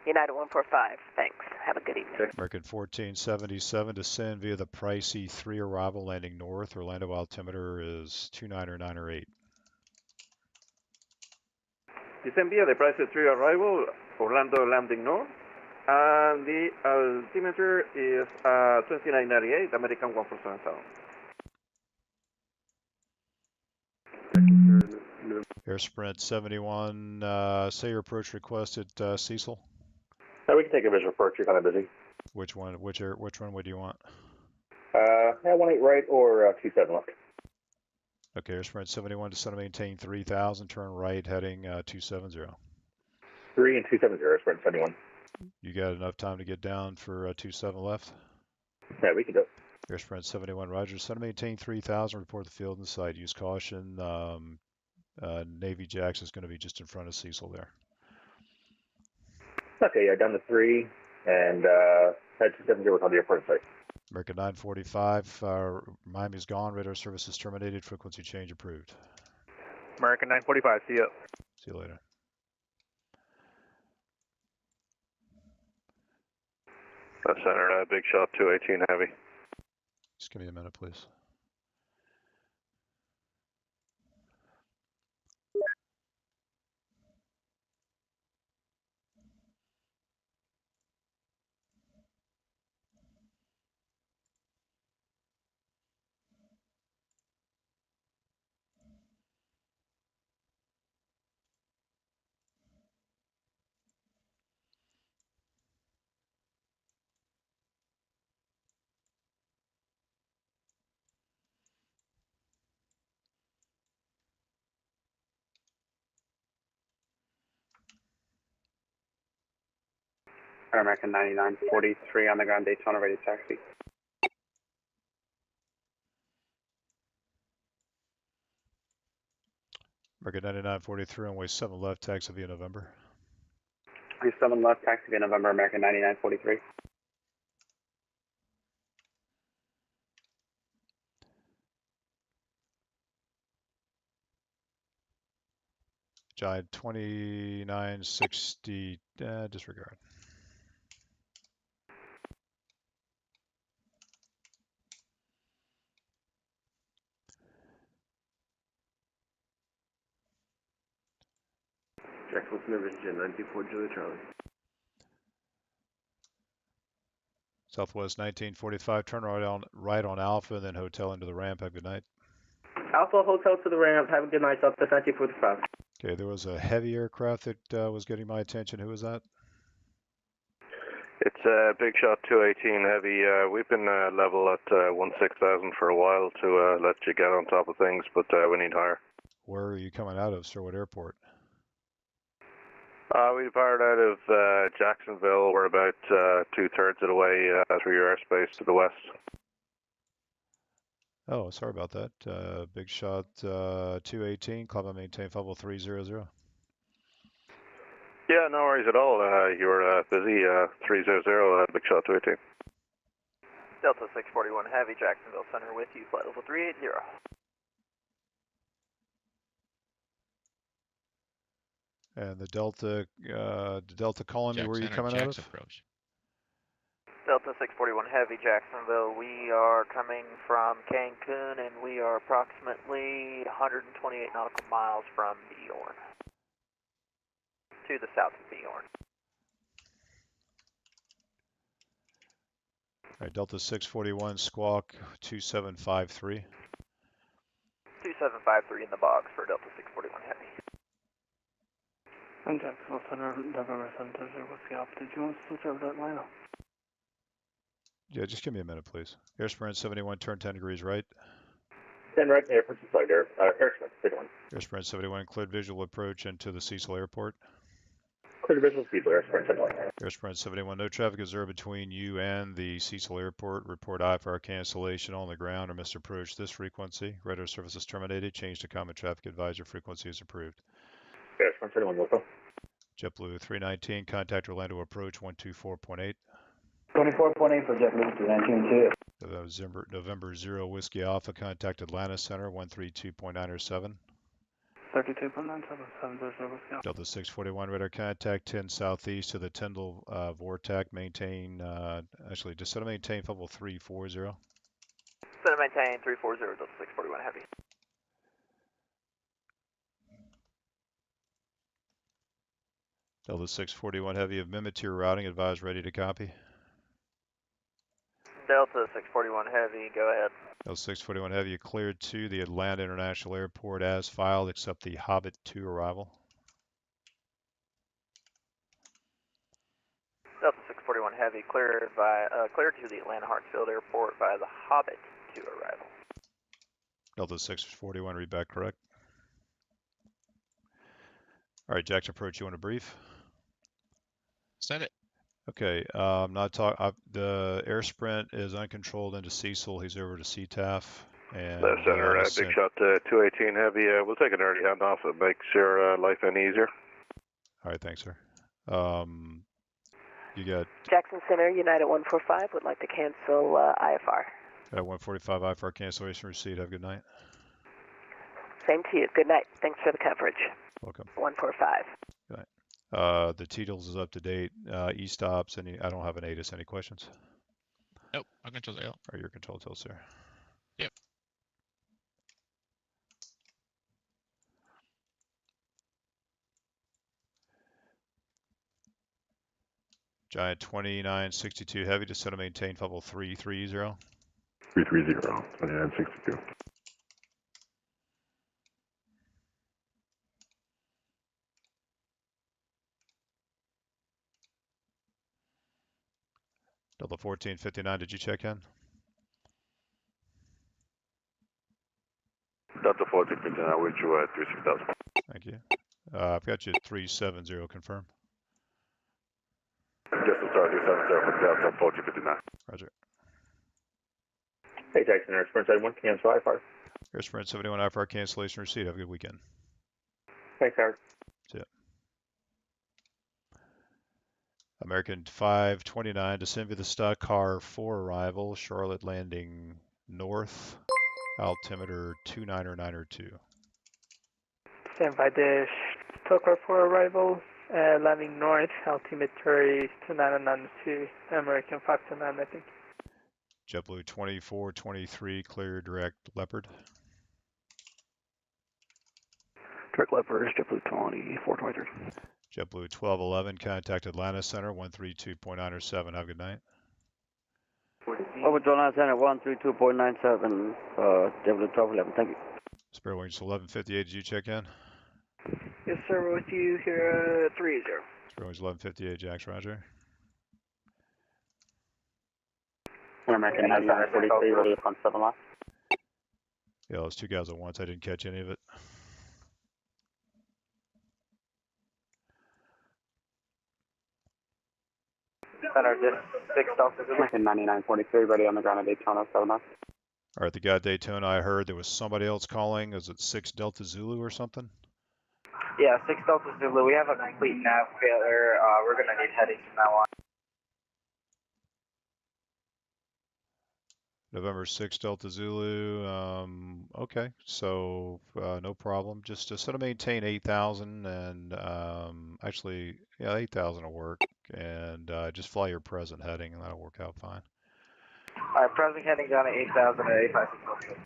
United 145, thanks. Have a good evening. American 1477, descend via the Price E3 arrival, landing north. Orlando altimeter is 29 or 9 or 8. Descend via the Price E3 arrival, Orlando landing north. And the altimeter is 2998, American 147. Air Sprint 71, say your approach request at Cecil. We can take a visual approach. You're kind of busy. Which one? Which runway do you want? 18 right or 27 left. Okay, Air Sprint 71, descend and maintain 3000, turn right, heading 270. 3 and 270, Air Sprint 71. You got enough time to get down for 27 left? Yeah, we can do it. Air Sprint 71, roger. Descend and maintain 3000, report the field and site. Use caution. Navy Jax is going to be just in front of Cecil there. Okay, yeah, down to 3 and head 270 on the airport site. American 945, Miami's gone. Radar services terminated. Frequency change approved. American 945, see you. See you later. Center, big shot 218 heavy. Just give me a minute, please. American 9943 on the ground, Daytona, ready taxi. American 9943, runway 7 left, taxi via November. 7 left, taxi via November, American 9943. Giant 2960, disregard. Jacksonville Center, Vision 94 Julia Charlie. Southwest 1945, turn right on Alpha, then hotel into the ramp. Have a good night. Alpha Hotel to the ramp. Have a good night, Southwest 1945. Okay, there was a heavy aircraft that was getting my attention. Who was that? It's Big Shot 218 heavy. We've been level at 16,000 for a while to let you get on top of things, but we need higher. Where are you coming out of, sir? What airport? We departed out of Jacksonville. We're about 2/3 of the way through your airspace to the west. Oh, sorry about that. Big shot 218, climb and maintain level 300. Yeah, no worries at all. You were busy. 300, big shot 218. Delta 641 Heavy, Jacksonville Center with you, flight level 380. And the Delta calling me, where are you coming out of? Approach. Delta 641 Heavy, Jacksonville. We are coming from Cancun, and we are approximately 128 nautical miles from Bjorn. To the south of Bjorn. All right, Delta 641, squawk 2753. 2753 in the box for Delta 641 Heavy. And Jacksonville Center, November 730, what's the op? Did you want to switch over to Atlanta? Yeah, just give me a minute, please. Airsprint 71, turn 10 degrees right. 10 right, airport flight, airsprint 71. Airsprint 71, cleared visual approach into the Cecil Airport. Cleared visual speed, airsprint 71. Airsprint 71, no traffic observed between you and the Cecil Airport. Report IFR cancellation on the ground or misapproach this frequency. Radar service is terminated. Change to common traffic advisor. Frequency is approved. Airsprint 71, local. JetBlue 319, contact Orlando approach 124.8. 24.8 for JetBlue 319. November 0 Whiskey Alpha, contact Atlanta Center 132.907. 32.977. Delta 641 radar contact 10 southeast to the Tyndall Vortex. Maintain, actually, just set a maintain level 340. Set a maintain 340, Delta 641 Heavy. Delta 641 Heavy of Mimitir routing, advise ready to copy. Delta 641 Heavy, go ahead. Delta 641 Heavy, cleared to the Atlanta International Airport as filed, except the Hobbit 2 arrival. Delta 641 Heavy, cleared to the Atlanta Hartsfield Airport via the Hobbit 2 arrival. Delta 641, read back correct. All right, Jackson approach, you want a brief? Send it. Okay, the air sprint is uncontrolled into Cecil. He's over to CTAF. And Left center, big shot 218 Heavy. We'll take an early handoff. It makes your life any easier. All right, thanks, sir. You got Jackson Center, United 145 would like to cancel IFR. 145 IFR cancellation receipt. Have a good night. Same to you. Good night. Thanks for the coverage. Welcome. 145. Good night. The TTLS is up to date. E-stops. I don't have an ATIS. Any questions? Nope. I'll control tail. Or your control tail, sir. Yep. Giant 2962 Heavy to set a maintain level 330. 330, 2962. Delta 1459, did you check in? Delta 1459, wish you at 36,000. Thank you. I've got you at 370, confirm. Just to start 370 for Delta 1459. Roger. Hey, Jackson, Airsprint 71, cancel IFR. Airsprint 71, IFR cancellation receipt. Have a good weekend. Thanks, Howard. See ya. American 529, descend via the stock car 4 arrival, Charlotte landing north, altimeter 29902. Standby dish, Tokar 4 arrival, landing north, altimeter 2992, American 529, I think. JetBlue 2423, clear direct Leopard. Direct Leopard, JetBlue 2423. JetBlue 1211, contact Atlanta Center 132.907. Have a good night. Over to Atlanta Center 132.97, JetBlue 1211. Thank you. Spare Wings 1158, did you check in? Yes, sir, we're with you here, 30. Spare Wings 1158, Jax, roger. American 9943, ready upon 7 left. Yeah, those two guys at once, I didn't catch any of it. Center, just 6 Delta. American 9943, ready on the ground at Daytona 7 left. All right, the guy at Daytona, I heard there was somebody else calling. Is it 6 Delta Zulu or something? Yeah, 6 Delta Zulu. We have a complete nav failure. We're going to need headings from now on. November 6 Delta Zulu. Okay, so no problem. Just sort of maintain 8,000 and actually, yeah, 8,000 will work. And just fly your present heading and that'll work out fine. All right, present heading down to 8,000 at 856.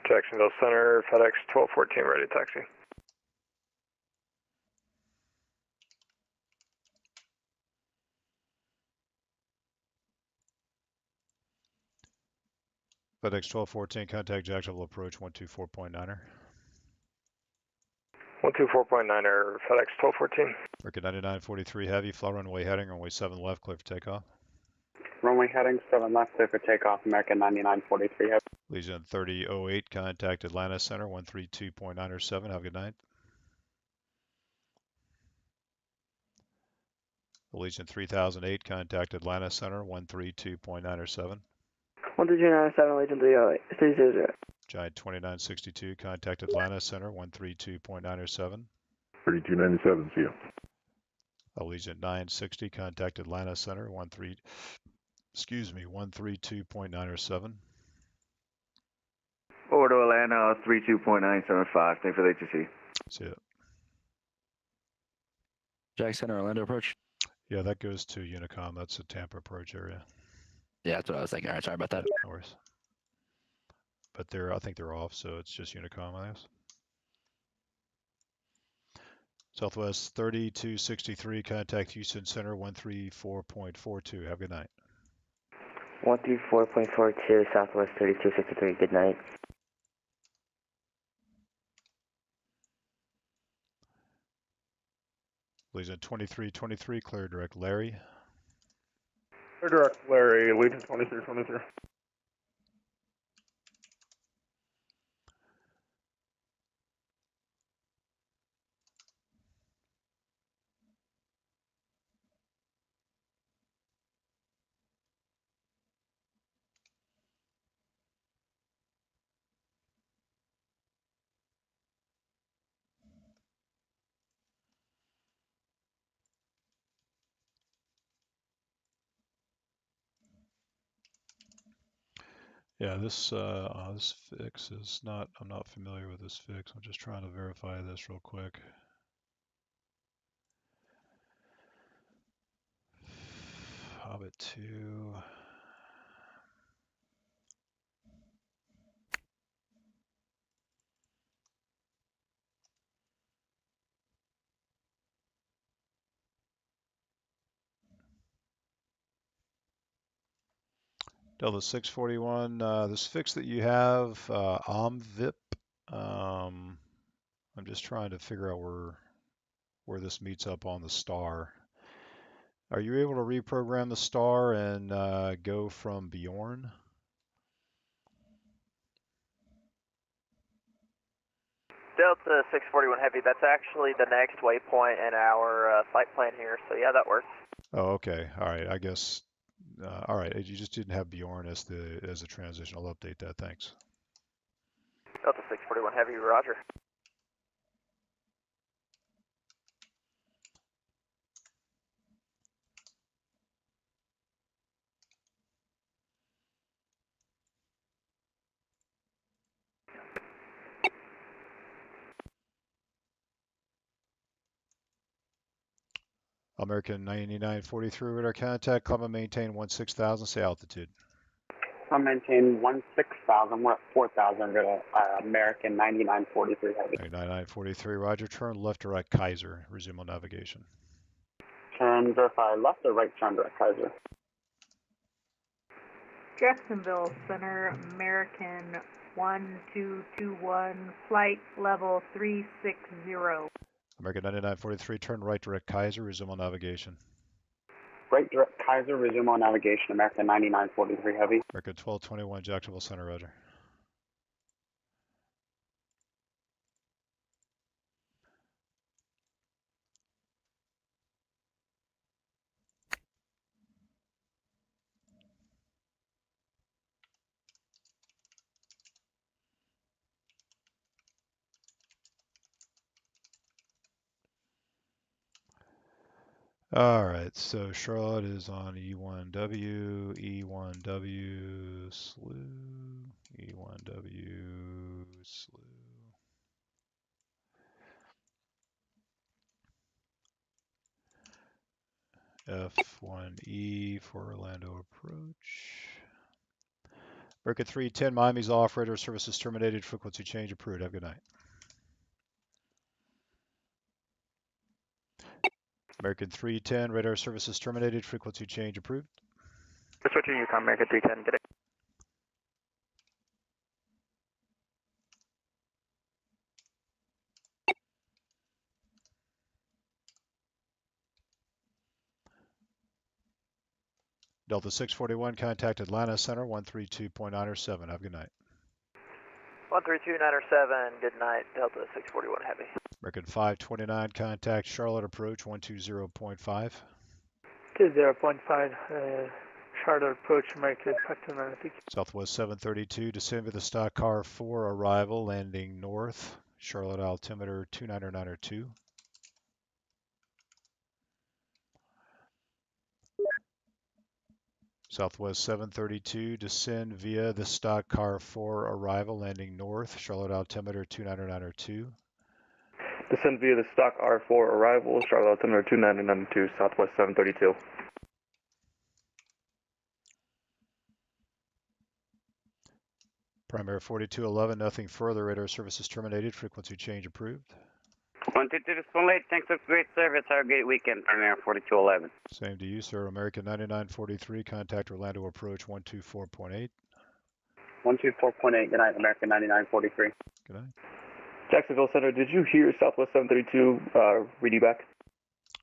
Jacksonville Center, FedEx 1214, ready to taxi. FedEx 1214, contact Jacksonville approach 124.9er. 124.9er, FedEx 1214. American 9943 heavy, fly runway heading, runway 7 left, clear for takeoff. Runway heading 7 left, clear for takeoff, American 9943 heavy. Legion 3008, contact Atlanta Center 132.907, have a good night. Legion 3008, contact Atlanta Center 132.907. 13297, Legion 308, 300. Giant 2962, contact Atlanta Center 132.907. 3297, see ya. Allegiant 960, contact Atlanta Center 132.907. Over to Atlanta, 32.975. Thanks for the ATC. See it. Jackson or Orlando approach? Yeah, that goes to Unicom. That's the Tampa approach area. Yeah, that's what I was thinking. All right, sorry about that. No worries. But I think they're off, so it's just Unicom, I guess. Southwest 3263, contact Houston Center 134.42. Have a good night. 134.42, Southwest 3263, good night. Legion 2323, clear direct Larry. Clear direct Larry, Legion 2323. Yeah, this fix is not, I'm not familiar with this fix. I'm just trying to verify this real quick. Hobbit 2. Delta 641, this fix that you have, OMVIP, I'm just trying to figure out where this meets up on the star. Are you able to reprogram the star and go from Bjorn? Delta 641 Heavy, that's actually the next waypoint in our flight plan here, so yeah, that works. Oh, okay. All right. I guess. All right. You just didn't have Bjorn as the transition. I'll update that. Thanks. Delta 641 Heavy, roger. American 9943 radar contact. Climb and maintain 16,000. Say altitude. I'll maintain 16,000. We're at 4,000. Go to American 9943 heavy. 9943. Roger. Turn left to right Kaiser. Resume on navigation. Turn verify left or right turn direct Kaiser. Jacksonville Center, American 1221, flight level 360. American 9943. Turn right direct Kaiser. Resume on navigation. Right direct Kaiser. Resume on navigation. American 9943 heavy. American 1221. Jacksonville Center. Roger. All right, so Charlotte is on E1W, E1W, slew, E1W, slew. F1E for Orlando approach. American 310, Miami's off, radar services terminated, frequency change approved. Have a good night. American 310, radar services terminated, frequency change approved. Switching Yukon, American 310, get it. Delta 641, contact Atlanta Center, 132.907. Have a good night. 132.907, good night, Delta 641 Heavy. American 529, contact Charlotte approach, 120.5. 20.5, Charlotte approach, American 529. Southwest 732, descend with the stock car 4, arrival, landing north, Charlotte altimeter 29902. Southwest 732, descend via the stock car 4, arrival, landing north, Charlotte altimeter 29902. Descend via the stock R4 arrival, Charlotte altimeter 2992, Southwest 732. Primary 4211, nothing further, radar services terminated, frequency change approved. 122 to Spoon Lake, thanks for great service, have a great weekend, Primary 4211. Same to you, sir. American 9943, contact Orlando approach 124.8. 124.8, good night, American 9943. Good night. Jacksonville Center, did you hear Southwest 732 read you back?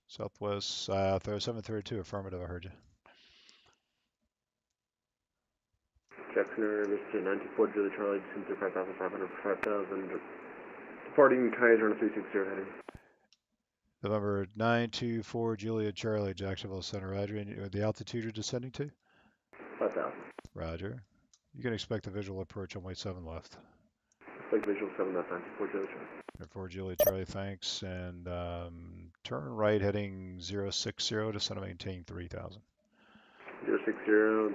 Southwest 732, affirmative, I heard you. Jackson, Mr. 94 Julie Charlie, descend through 5,500 for 5,000. Departing Kaiser on a 360 heading. November 924 Julia Charlie, Jacksonville Center, Roger. And the altitude you're descending to? 5,000. Roger. You can expect a visual approach on way 7 left. Expect visual 7 left, 94 Julie Charlie. 94 Julia Charlie, thanks. And turn right heading 060, descend to maintain 3,000. 060,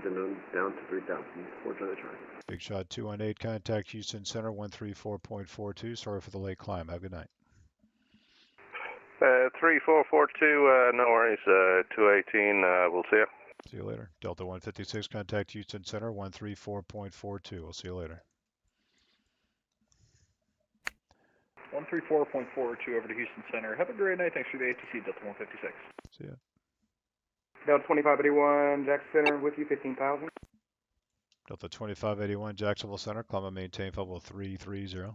then down to 3,000, 4 Julie Charlie. Big Shot 218, contact Houston Center 134.42. Sorry for the late climb. Have a good night. 3442, no worries, 218, we'll see you. See you later. Delta 156, contact Houston Center 134.42. We'll see you later. 134.42 over to Houston Center. Have a great night. Thanks for the ATC, Delta 156. See ya. Delta 2581, Jackson Center with you, 15,000. Delta 2581, Jacksonville Center, climb and maintain level 330.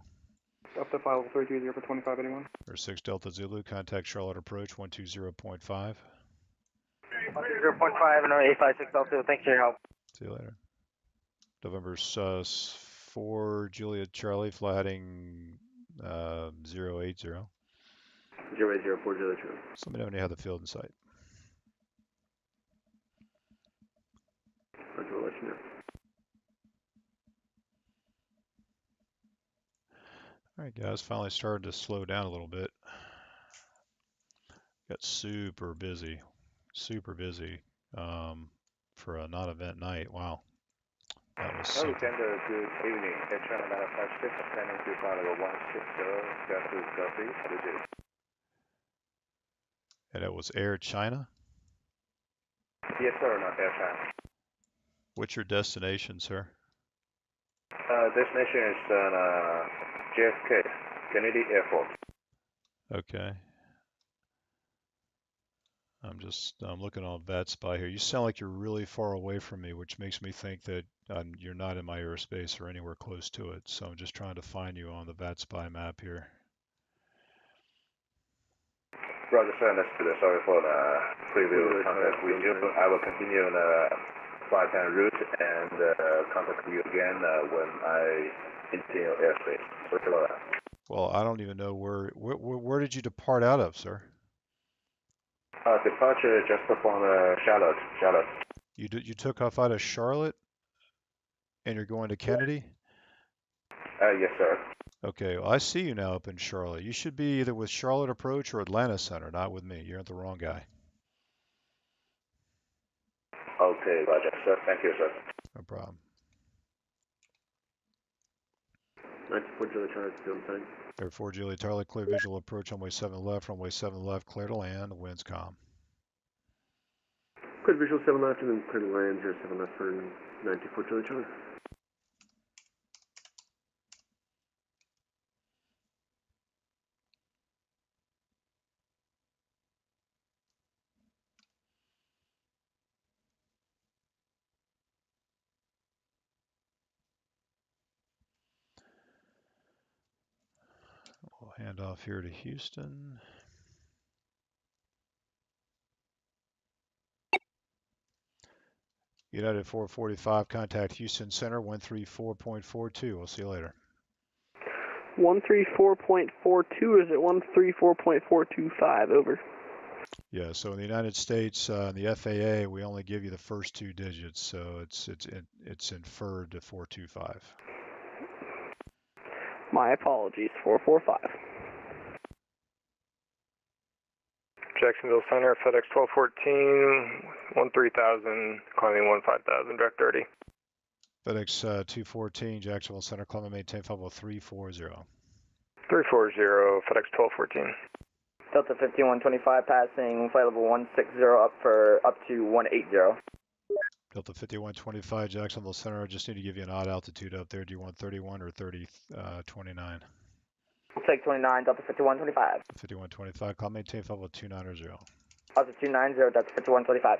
Delta 5330 for 2581. Or 6 Delta Zulu, contact Charlotte approach 120.5. 0.5 and 856 Delta, thanks for your help. See you later. November 4 Juliet Charlie, fly heading 080. 080, 4 Juliet Charlie. So let me know when you have the field in sight. Roger, we'll let you know. All right, guys, finally started to slow down a little bit. Got super busy for a non-event night. Wow, that was super. Tender, good evening. Air China 956, planning to fly level 160, Jacksonville Southeast, ZJX. And it was Air China? Yes, sir, not Air China. What's your destination, sir? Destination is JFK, Kennedy Airport. Okay. I'm looking on VATSPY here. You sound like you're really far away from me, which makes me think that you're not in my airspace or anywhere close to it. So I'm just trying to find you on the VATSPY map here. Roger, sir, let's do that. Sorry for the preview contact with you. I will continue on the flight and route and contact you again when I enter your airspace. Sorry about that. Well, I don't even know where did you depart out of, sir? Departure just upon Charlotte. You took off out of Charlotte, and you're going to Kennedy? Yes, sir. Okay, well, I see you now up in Charlotte. You should be either with Charlotte Approach or Atlanta Center, not with me. You're the wrong guy. Okay, roger, sir. Thank you, sir. No problem. 94 Julie Charlie, field sign. Air 4 Juliet Charlie, clear visual approach, runway 7 left, clear to land, winds calm. Clear visual 7 left and then clear to land, 07 left for 94 Julie Charlie. We'll hand off here to Houston. United 445, contact Houston Center, 134.42. We'll see you later. 134.42, is it 134.425? Over. Yeah, so in the United States, the FAA, we only give you the first 2 digits, so it's inferred to 425. My apologies, 445. Jacksonville Center, FedEx 1214, 13,000, climbing 15,000, direct 30. FedEx 214, Jacksonville Center, climb and maintain flight level 340. 340, FedEx 1214. Delta 5125 passing flight level 160 up to 180. Delta 5125, Jacksonville Center, I just need to give you an odd altitude up there. Do you want 31 or 29? We'll take 29, Delta 5125. 5125, climb maintain flight level 290. Delta 290, Delta 5125.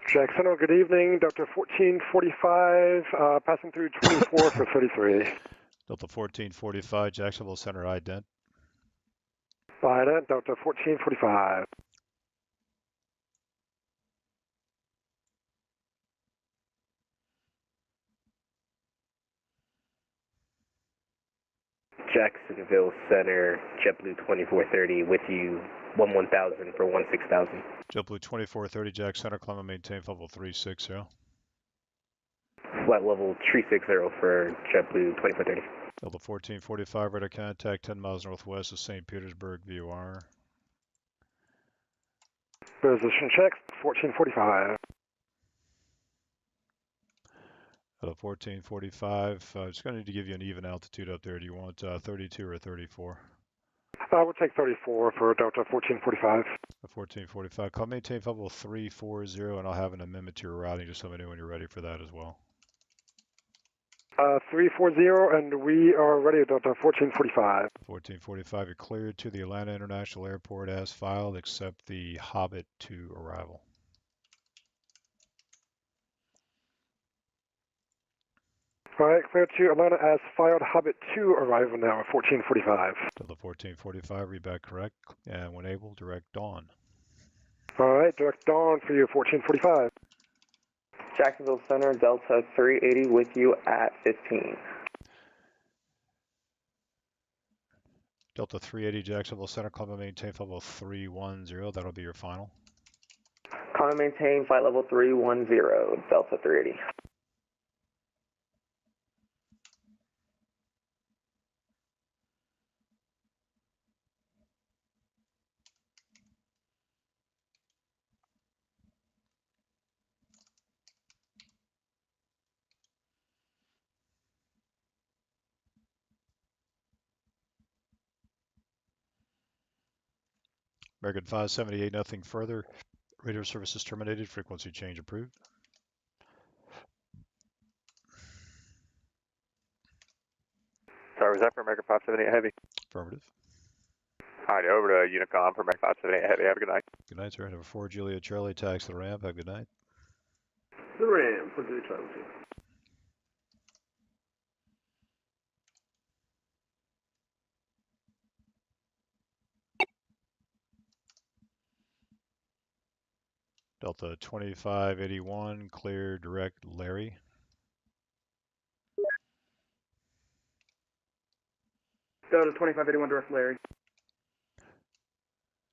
Jackson, good evening. Delta 1445, passing through 24 for 33. Delta 1445, Jacksonville Center, ident. Ident, Delta 1445. Jacksonville Center, JetBlue 2430, with you 11,000 for 16,000. JetBlue 2430, Jack Center, climb and maintain flight level 360. Flight level 360 for JetBlue 2430. Delta 1445, radar contact 10 miles northwest of St. Petersburg, VOR. Position check, 1445. Delta 1445, just going to need to give you an even altitude up there. Do you want 32 or 34? We'll take 34 for Delta 1445. 1445, call maintain flight level 340, and I'll have an amendment to your routing, just let me know when you're ready for that as well. 340, and we are ready at Delta 1445. 1445, you're cleared to the Atlanta International Airport as filed, except the Hobbit to arrival. All right, clear to Atlanta as filed, Hobbit 2 arrival now at 1445. Delta 1445, read back correct, and when able, direct dawn. All right, direct dawn for you, 1445. Jacksonville Center, Delta 380 with you at 15. Delta 380, Jacksonville Center, climb and maintain flight level 310, that'll be your final. Climb and maintain flight level 310, Delta 380. American 578, nothing further. Radio services terminated. Frequency change approved. Towers that for American 578 Heavy? Affirmative. Alright, over to Unicom for American 578 Heavy. Have a good night. Good night, sir. Number 4 Juliet Charlie, tax to the ramp. Have a good night. The Ram, for the Charlie. Delta 2581, clear direct Larry. Delta 2581, direct Larry.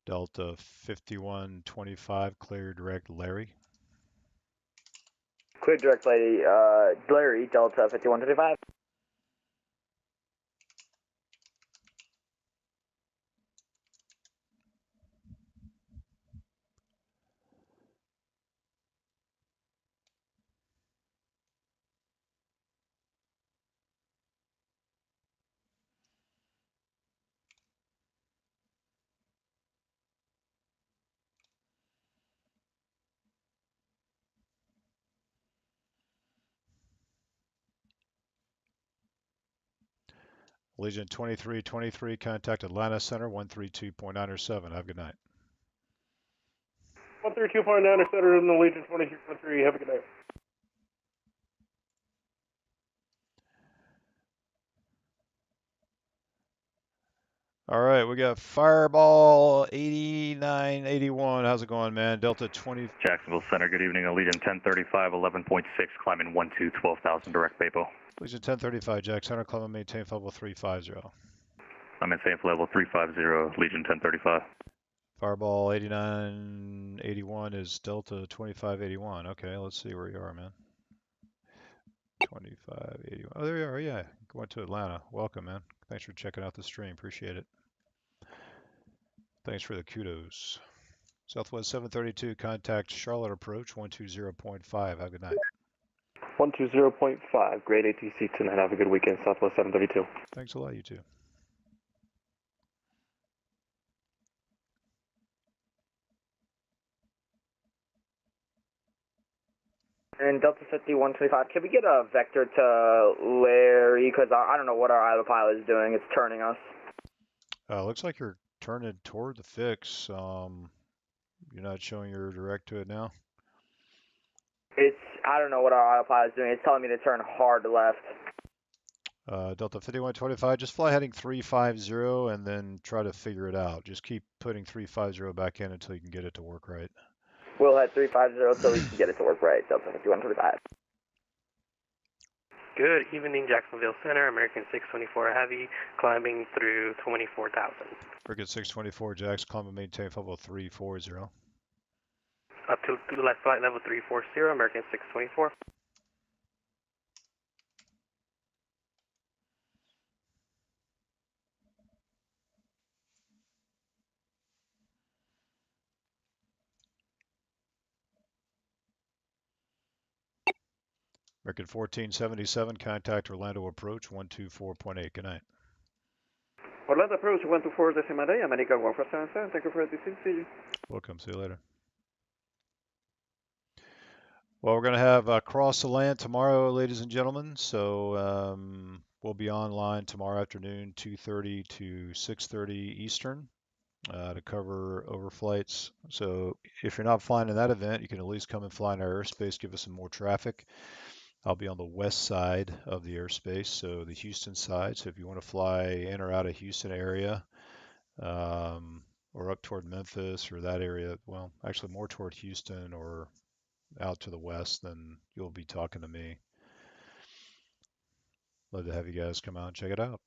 Delta 5125, clear direct Larry. Clear direct Larry, Delta 5125. Legion 2323, contact Atlanta Center 132.907. Have a good night. 132.9 Center in the Legion 2313. Have a good night. All right, we got Fireball 8981. How's it going, man? Delta 20. Jacksonville Center, good evening. Legion 1035, 11.6, climbing 12, 12,000, direct Vapo. Legion 1035, Jack Center, climb and maintain level 350. I'm in safe level 350, Legion 1035. Fireball 8981 is Delta 2581. Okay, let's see where you are, man. 2581. Oh, there you are. Yeah, going to Atlanta. Welcome, man. Thanks for checking out the stream. Appreciate it. Thanks for the kudos. Southwest 732, contact Charlotte approach 120.5. Have a good night. 120.5, great ATC tonight. Have a good weekend, Southwest 732. Thanks a lot, you too. And Delta 5125, can we get a vector to Larry? Because I don't know what our autopilot is doing. It's turning us. Looks like you're turning toward the fix. You're not showing your direct to it now? I don't know what our autopilot is doing. It's telling me to turn hard left. Delta 5125, just fly heading 350 and then try to figure it out. Just keep putting 350 back in until you can get it to work right. We'll head 350 so we can get it to work right, Delta 5125. Good evening, Jacksonville Center, American 624 Heavy, climbing through 24,000. American 624, Jacks, climb and maintain level 340. Up to left flight level 340, American 624. American 1477, contact Orlando approach 124.8. Good night. Orlando approach 124 decimal day, American 1477. Thank you for the DC. See you. Welcome. See you later. Well, we're going to have cross the land tomorrow, ladies and gentlemen. So we'll be online tomorrow afternoon, 2:30 to 6:30 Eastern, to cover overflights. So if you're not flying in that event, you can at least come and fly in our airspace, give us some more traffic. I'll be on the west side of the airspace, so the Houston side. So if you want to fly in or out of Houston area, or up toward Memphis or that area, well, actually more toward Houston or out to the west, then you'll be talking to me. Love to have you guys come out and check it out.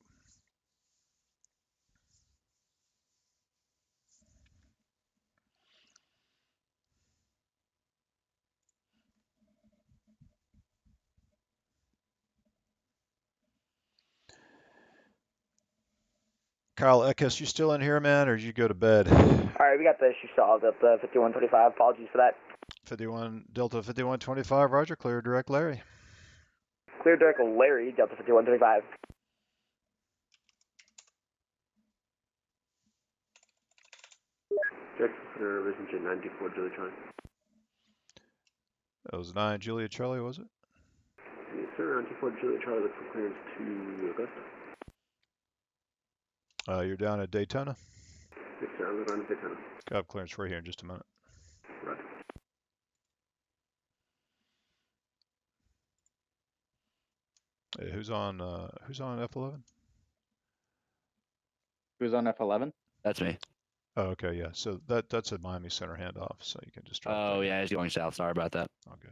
Kyle Eckes, you still in here, man, or did you go to bed? All right, we got the issue solved at the 5125. Apologies for that. 51 Delta 5125, Roger. Clear direct Larry. Clear direct Larry, Delta 5125. Jackson Center, Vision 94, Julie Charlie. That was 9 Julia Charlie, was it? Yes, sir. 94 Julie Charlie, look for clearance to Augusta. You're down at Daytona. Yes, sir. I'm going to Daytona. Got clearance right here in just a minute. Right. Hey, who's on F11? Who's on F11? That's me. Oh, okay, yeah. So that's a Miami Center handoff, so you can just drop. Oh yeah, he's going south. Sorry about that. All good.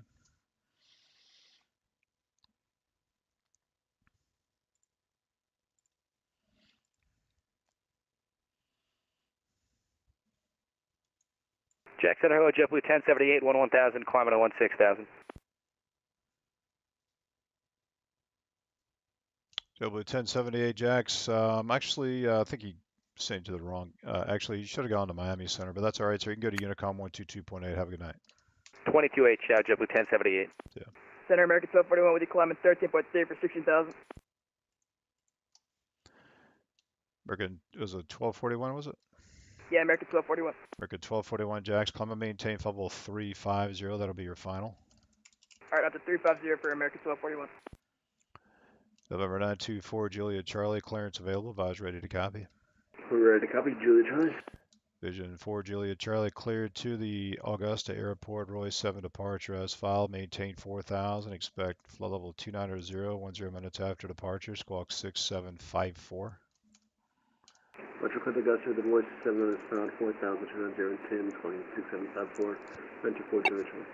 Jack Center, hello, JetBlue 1078, 11,000, climbing to 16,000. JetBlue 1078 Jax. Actually, I think he sent you to the wrong. Actually, you should have gone to Miami Center, but that's all right. So you can go to Unicom 122.8. Have a good night. 22H, JetBlue 1078. Yeah. Center American 1241 with you climbing 13.3 for 16,000. American, was it 1241, was it? Yeah, American 1241. American 1241 Jax. Climb and maintain level 350. That'll be your final. All right, up to 350 for American 1241. November 924 Julia Charlie. Clearance available. Advise ready to copy. We're ready to copy, Julia Charlie. Vision 4 Julia Charlie cleared to the Augusta Airport. Roy 7 departure as filed. Maintain 4000. Expect flow level 2900. 10 minutes after departure. Squawk 6754. Metro Clip Augusta, the voice 7 minutes found 4,210, 26754, 94 Julia Charlie.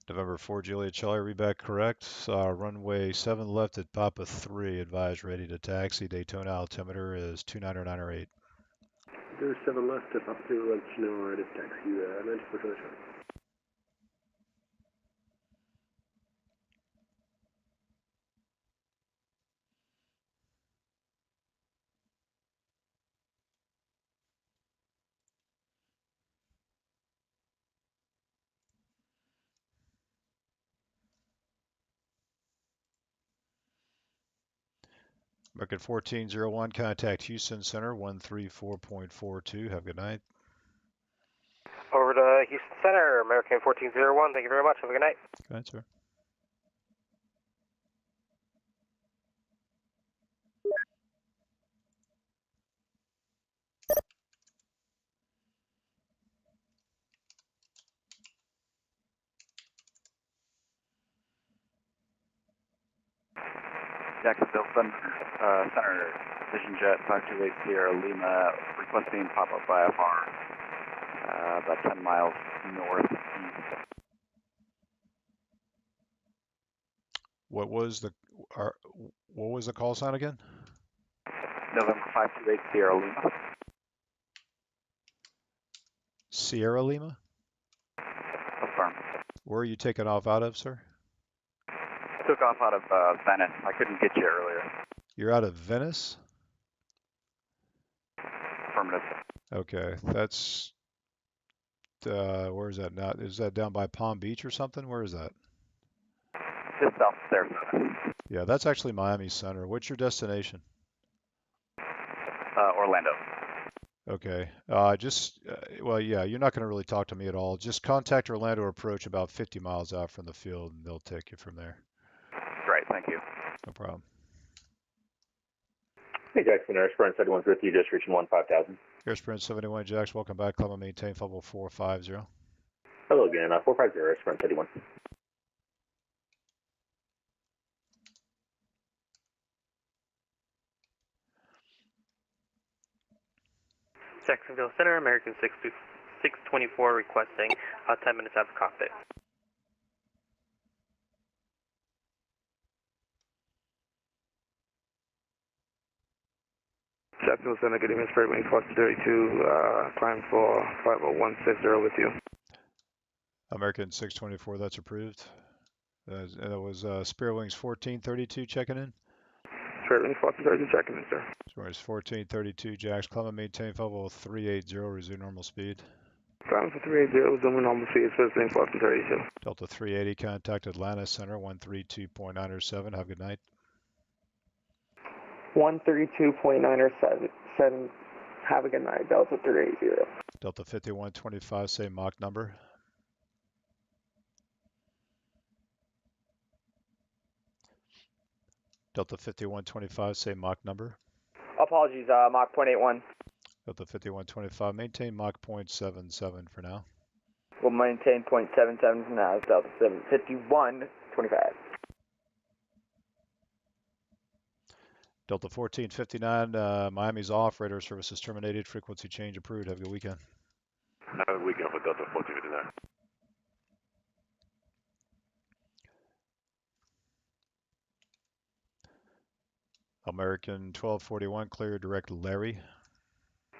November 4 Julia Charlie, read back correct. Runway 7 left at Papa 3. Advise ready to taxi. Daytona altimeter is 29908. There's 7 left at Papa 3, let you know already taxi, 94 Julia Charlie. American 1401, contact Houston Center 134.42. Have a good night. Over to Houston Center, American 1401. Thank you very much. Have a good night. Good night, sir. Jacksonville Center, Vision Jet 528 Sierra Lima, requesting pop-up IFR, about 10 miles northeast. What was the call sign again? November 528 Sierra Lima. Sierra Lima? Affirm. Where are you taking off out of, sir? Took off out of Venice. I couldn't get you earlier. You're out of Venice? Affirmative. Okay, that's where is that now? Is that down by Palm Beach or something? Where is that? Just south of Sarasota. Yeah, that's actually Miami Center. What's your destination? Orlando. Okay. Well, yeah, you're not going to really talk to me at all. Just contact Orlando Approach about 50 miles out from the field, and they'll take you from there. Great, thank you. No problem. Hey, Jackson, Air Sprint 71 with you, just reaching 15,000. Air Sprint 71, Jax, welcome back. Climb and maintain level 450. Hello again, 450, Air Sprint 71. Jacksonville Center, American 624 requesting 10 minutes out of cockpit. Jacksonville Center, good evening, Spirit Wing Fox 32, climb for 50160 with you. American 624, that's approved. That was Spirit Wings 1432 checking in. Spirit Wing Fox 32 checking in, sir. Spirit Wings 1432, Jax, climb and maintain level 380, resume normal speed. Climb for 380, resuming normal speed, Spirit Wing Fox 32. Delta 380, contact Atlanta Center 132.907. Have a good night. 132.907. Have a good night, Delta 380. Delta 5125, same Mach number. Delta 5125, same Mach number. Apologies, Mach 0.81. Delta 5125, maintain Mach 0.77 for now. We'll maintain 0.77 for now. Delta 5125. Delta 1459, Miami's off. Radar services terminated. Frequency change approved. Have a good weekend. Have a weekend for Delta 1459. American 1241, clear direct Larry.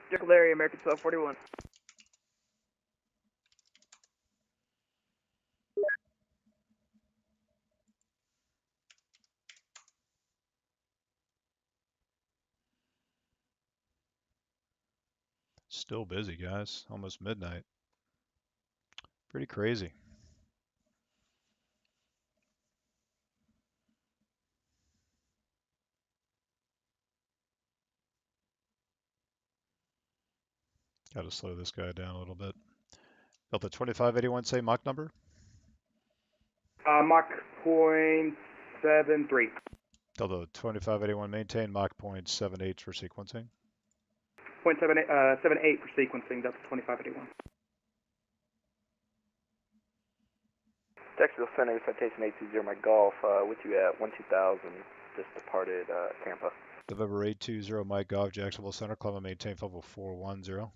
Direct Larry, American 1241. Still busy, guys. Almost midnight. Pretty crazy. Got to slow this guy down a little bit. Delta 2581, say Mach number. Mach 0.73. Delta 2581, maintain Mach 0.78 for sequencing. 0.78 for sequencing, Delta 2581. Jacksonville Center, citation 820 Mike Golf, with you at 12000, just departed Tampa. November 820 Mike Golf, Jacksonville Center, climb and maintain level 410.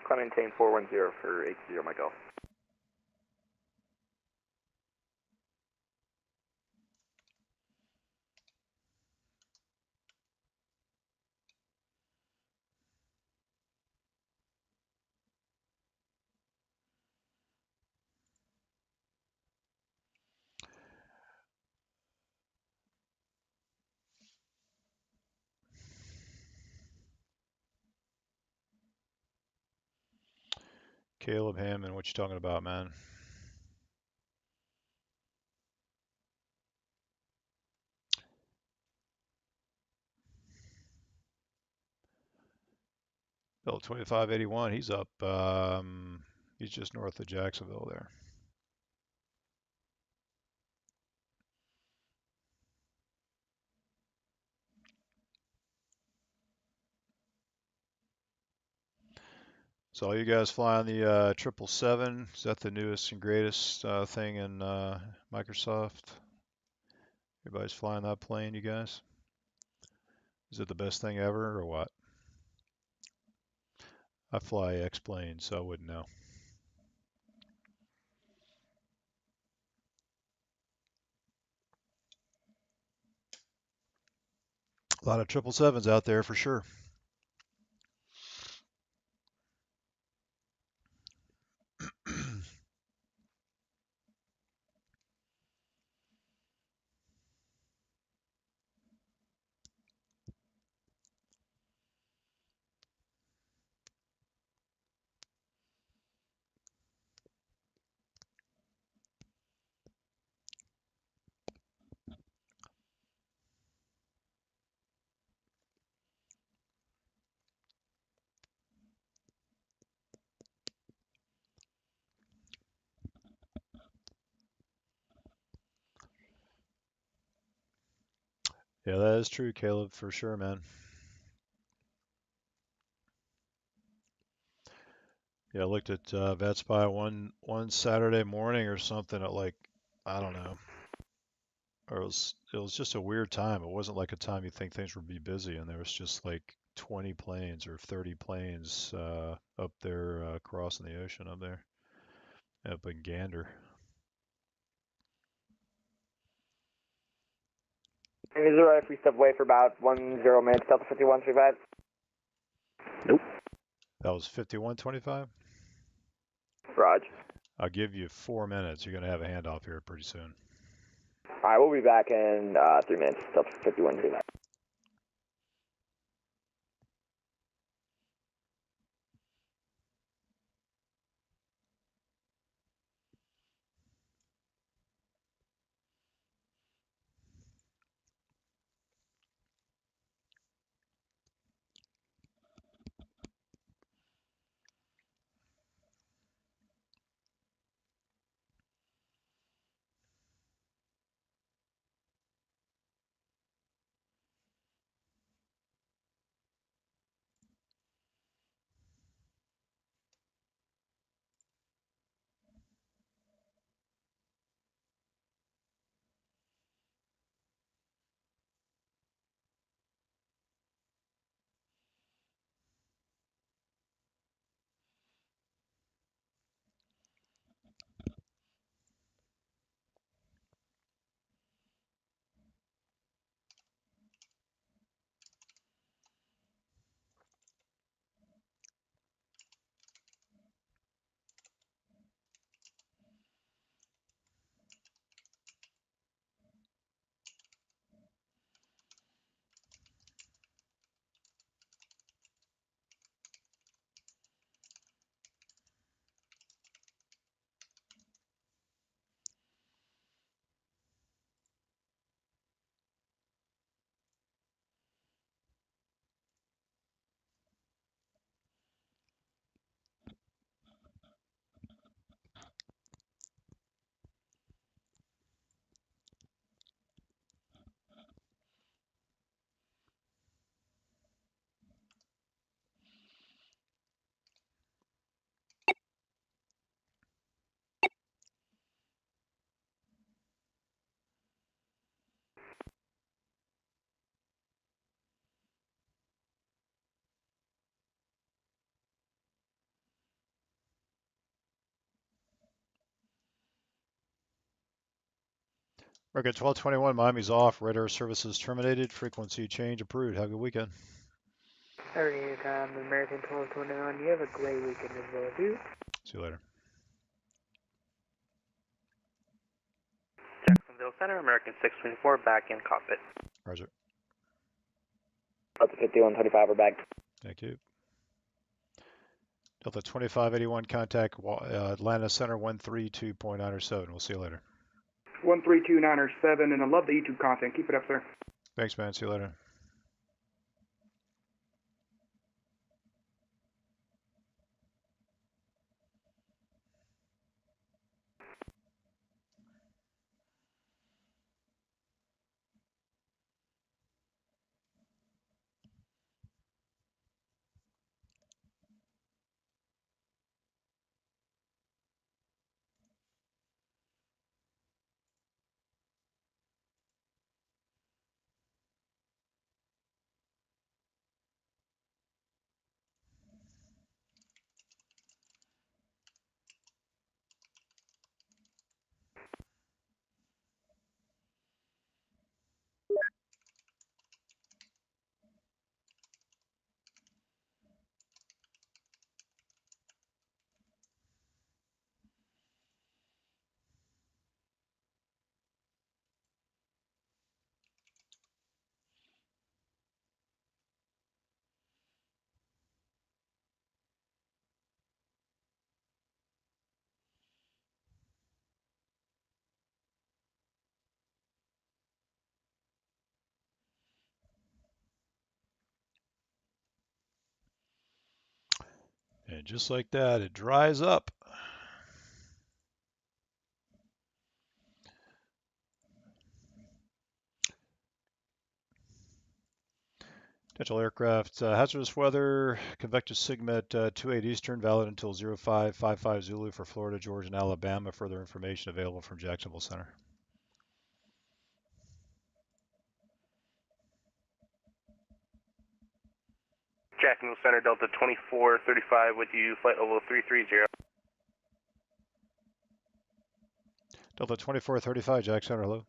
Climb and maintain 410 for 820 Mike Golf. Caleb Hammond, what you talking about, man? Delta 2581, he's up. He's just north of Jacksonville there. So all you guys flying the 777, is that the newest and greatest thing in Microsoft? Everybody's flying that plane, you guys? Is it the best thing ever or what? I fly X-planes, so I wouldn't know. A lot of 777s out there for sure. Yeah, that is true, Caleb, for sure, man. Yeah, I looked at VATSPI one Saturday morning or something at like, I don't know, or it was just a weird time. It wasn't like a time you think things would be busy, and there was just like 20 planes or 30 planes up there crossing the ocean up there, up in Gander. And is it right if we step away for about 10 minutes, Delta 5135? Nope. That was 5125? Raj. I'll give you 4 minutes. You're going to have a handoff here pretty soon. Alright, we'll be back in 3 minutes, Delta 5135. American 1221, Miami's off. Radar services terminated. Frequency change approved. Have a good weekend. Every time, American 1221, you have a great weekend as well, dude. See you later. Jacksonville Center, American 624, back in cockpit. Roger. Delta 5125, we're back. Thank you. Delta 2581, contact Atlanta Center 132.907. We'll see you later. 132.907, and I love the YouTube content. Keep it up, sir. Thanks, man. See you later. And just like that, it dries up. Potential aircraft, hazardous weather, Convective Sigmet 28 Eastern, valid until 0555 Zulu for Florida, Georgia, and Alabama. Further information available from Jacksonville Center. Jacksonville Center, Delta 2435 with you, flight level 330. Delta 2435, Jack Center, hello.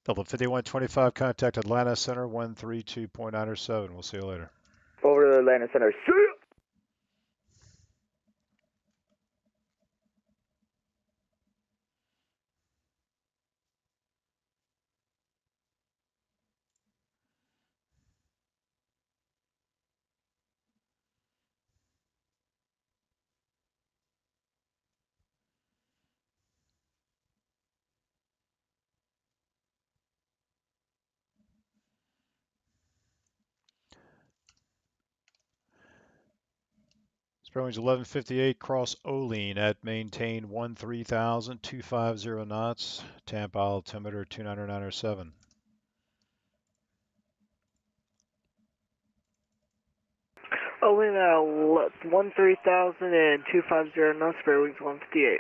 Delta 5125, contact Atlanta Center 132.907. We'll see you later. Over to Atlanta Center. See ya! Sprowings 1158, cross Olean at maintain 13,000, 250 knots, Tampa altimeter 29907. Olean at 13,000 and 250 knots, spare wings 158.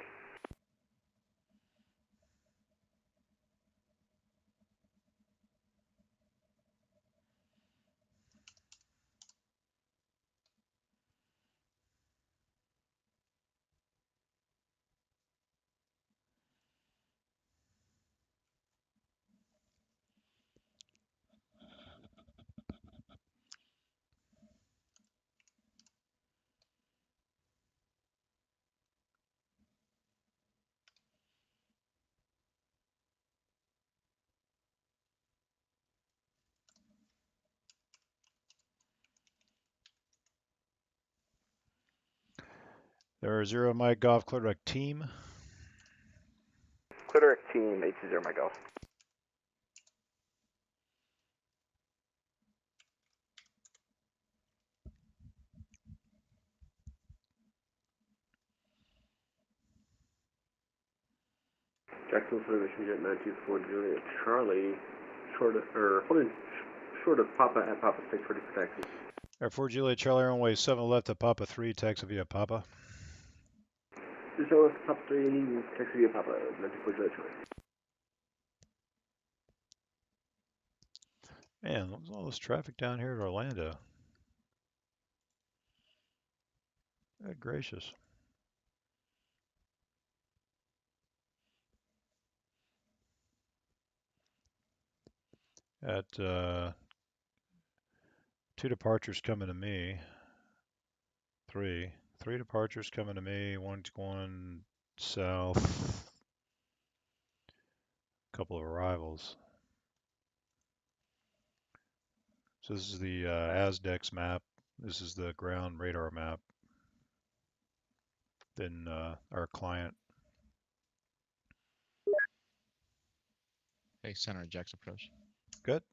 There are 0 Mike Golf, clear direct team. Clear direct team, 820 Mike Golf. Jacksonville Center, Mission Jet 924 Juliet Charlie, holding short of Papa at Papa 640 for taxi. Air 4 Juliet Charlie runway 7 left to Papa 3, taxi via Papa. So, Papa 3, taxi via Papa, 94 Juliet Charlie. Man, what's all this traffic down here at Orlando? Good gracious. At 2 departures coming to me. 3 departures coming to me. One's going south. A couple of arrivals. So this is the ASDEX map. This is the ground radar map. Then our client. Hey, Center, Jack's approach. Good.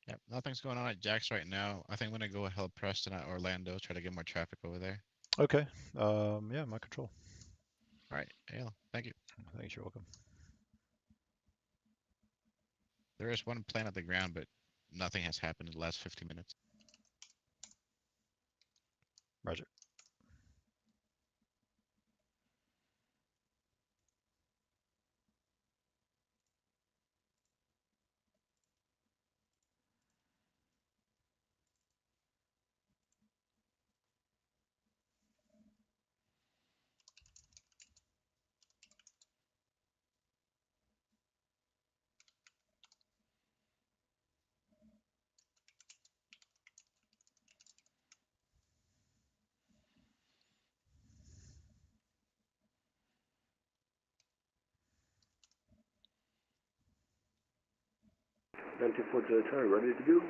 Yep, nothing's going on at Jack's right now. I think I'm gonna go help Preston at Orlando, try to get more traffic over there. Okay. Yeah, my control. All right, yeah, thank you. Thanks, you're welcome. There is one plane at the ground, but nothing has happened in the last 50 minutes. Roger. Ninety-four Juliet Charlie, ready to go.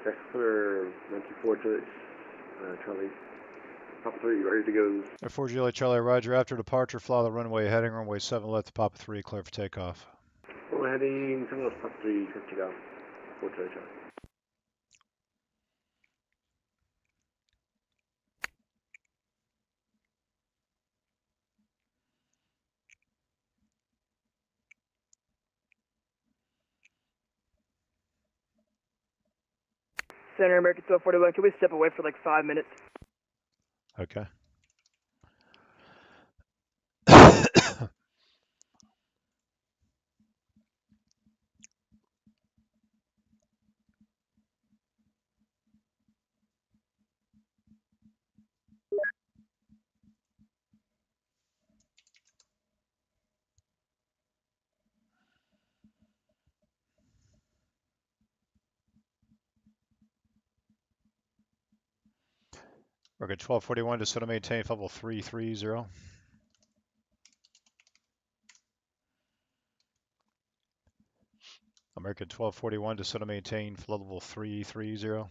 Jack's clear, 94 Juliet Charlie. Papa 3, ready to go. Air 4 Juliet Charlie, Roger. After departure, fly the runway heading runway 7 left to Papa 3, clear for takeoff. We're heading 7 left, Papa 3, clear for takeoff. 4 Juliet Charlie. Center American 1241, can we step away for like 5 minutes? Okay. We're good. 1241 to center maintain level 330. American 1241 to center maintain level 330.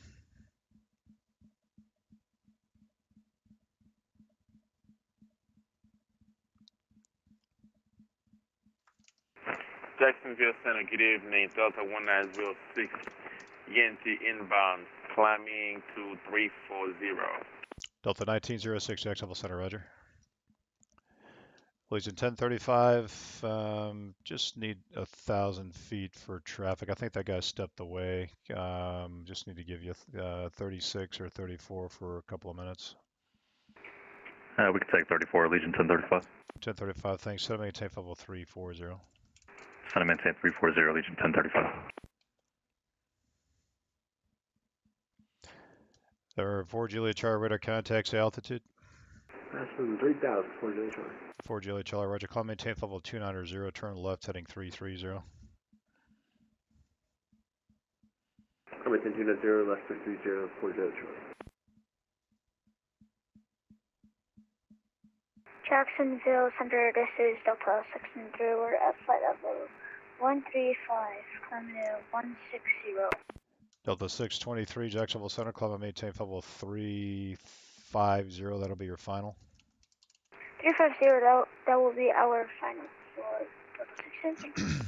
Jacksonville Center, good evening. Delta 1906, Yankee inbound, climbing to 340. Delta 1906, Jacksonville Center, Roger. Legion 1035, just need 1,000 feet for traffic. I think that guy stepped away. Just need to give you 36 or 34 for a couple of minutes. We can take 34, Legion 1035. 1035, thanks. Center maintain level 340. Center maintain 340, Legion 1035. There are 4 Juliet Charlie radar contacts altitude. That's from 3,000, 4 Juliet Charlie. 4 Juliet Charlie, Roger. Climb maintain level 290, turn left heading 330. Come maintain 290, left 330, 4 Juliet Charlie. Jacksonville Center, this is Delta 6 3. We're at flight level 135, climbing to 160. Delta 623, Jacksonville Center, climb and maintain level 350. That'll be your final. 350, that will be our final for Delta 6.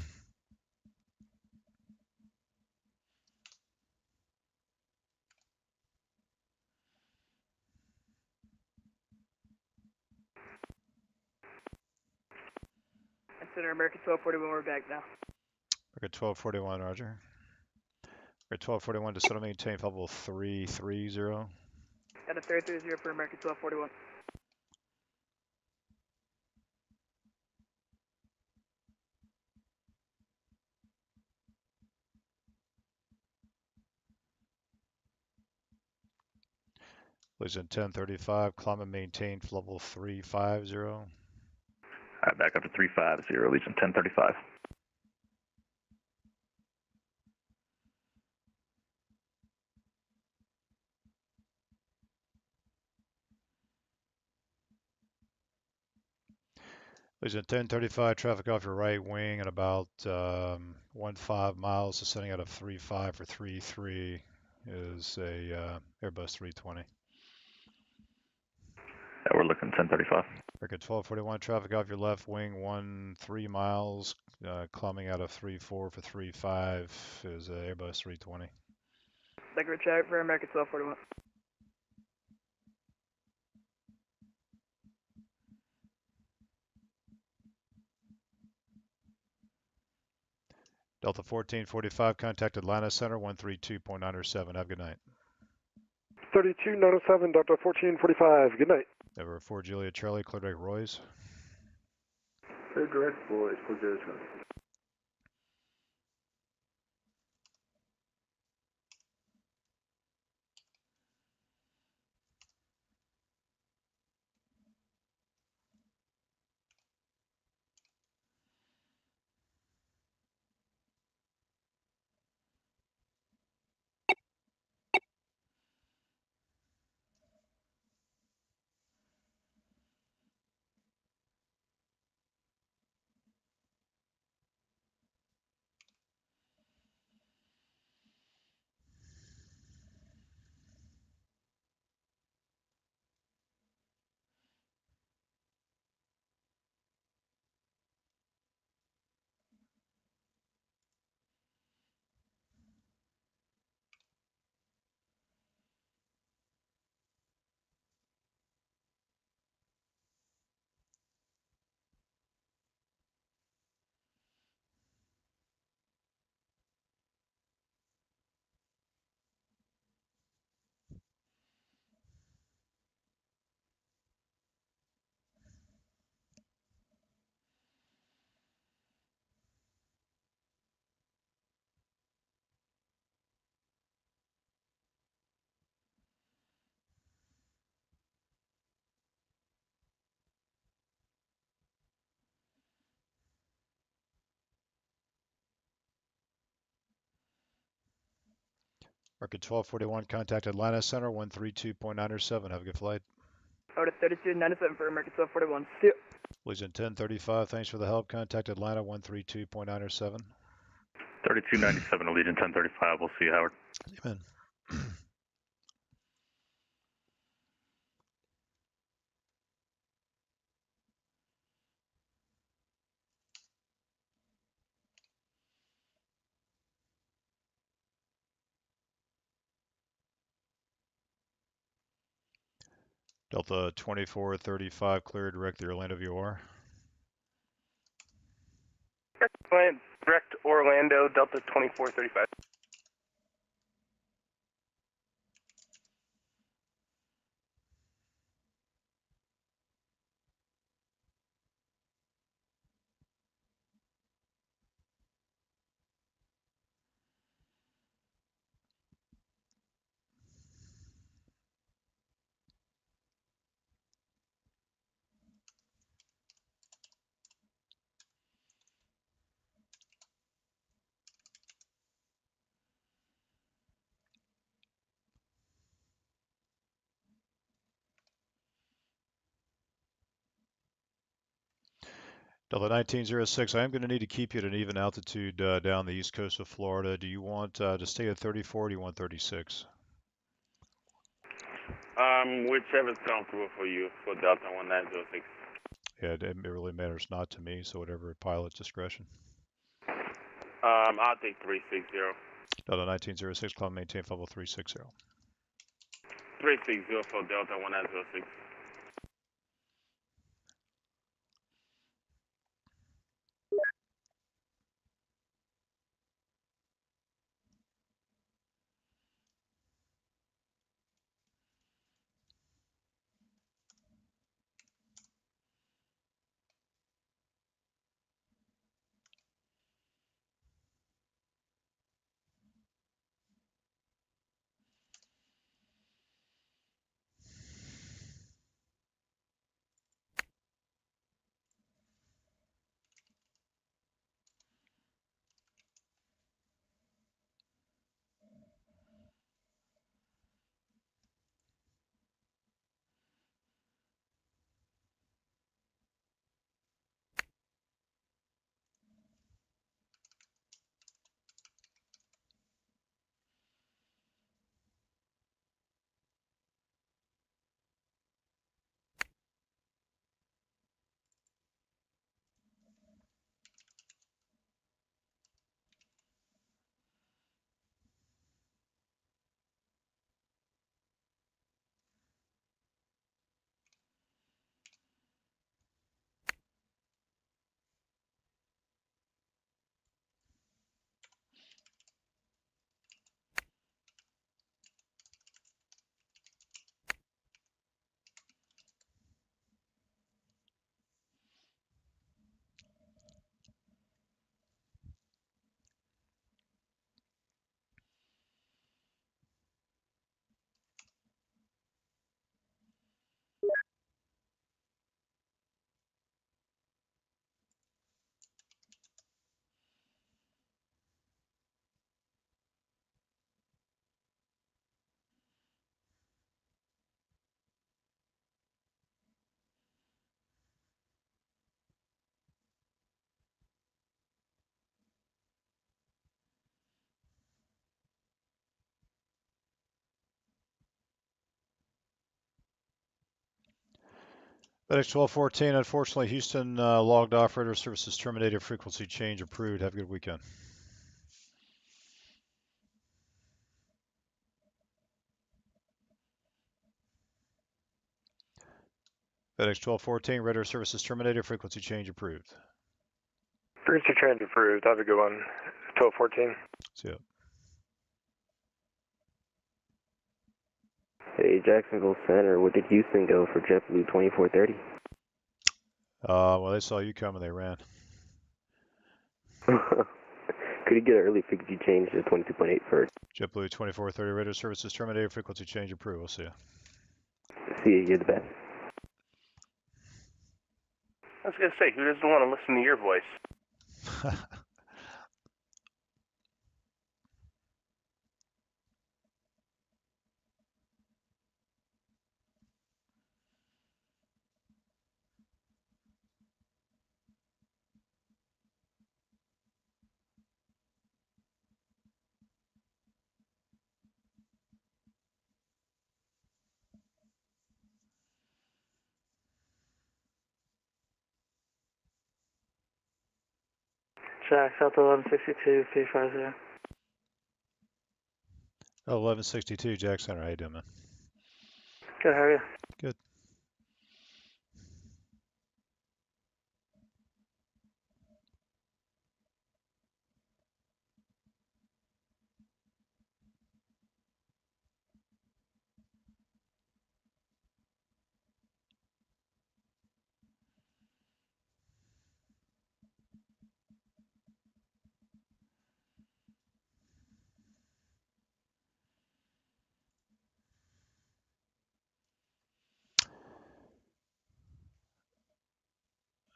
Center, American 1241, we're back now. American 1241, roger. American 1241, descend and maintain flight level 330. Got a 330 for American 1241. Legion 1035, climb and maintain flight level 350. Alright, back up to 350, Legion 1035. Legion 1035, traffic off your right wing at about 15 miles, descending out of 35 for 33 is a Airbus 320. Yeah, we're looking 1035. American 1241, traffic off your left wing 13 miles, climbing out of 34 for 35 is a Airbus 320. Decorative traffic for American 1241. Delta 1445, contact Atlanta Center 132.907. Have a good night. 3297, Delta 1445. Good night. Ever 4 Juliet Charlie, clear direct Royce. Clear direct Royce, 4 Juliet Charlie. Market 1241, contact Atlanta Center 132.907. Have a good flight. Out of 3297 for American 1241. See ya. Legion 1035, thanks for the help. Contact Atlanta 132.907. 3297, Legion 1035. We'll see you, Howard. Amen. Delta 2435, clear direct the Orlando VOR. Direct Orlando, Delta 2435. Delta 1906, I am going to need to keep you at an even altitude down the east coast of Florida. Do you want to stay at 34 or do you want 36? Whichever's comfortable for you for Delta 1906. Yeah, it really matters not to me, so whatever pilot's discretion. I'll take 360. Delta 1906, climb maintain level 360. 360 for Delta 1906. FedEx 1214, unfortunately, Houston logged off. Radar services terminated. Frequency change approved. Have a good weekend. FedEx 1214, radar services terminated. Frequency change approved. Frequency change approved. Have a good one. 1214. See ya. Hey, Jacksonville Center, where did Houston go for JetBlue 2430? Well, they saw you coming, they ran. Could you get an early frequency change to 22.8 for JetBlue 2430, radar services terminated. Frequency change approved. We'll see ya. See you, you're the best. I was going to say, who doesn't want to listen to your voice? Jack, Delta 1162, 350. 1162, Jack Center. How you doing, man? Good, how are you? Good.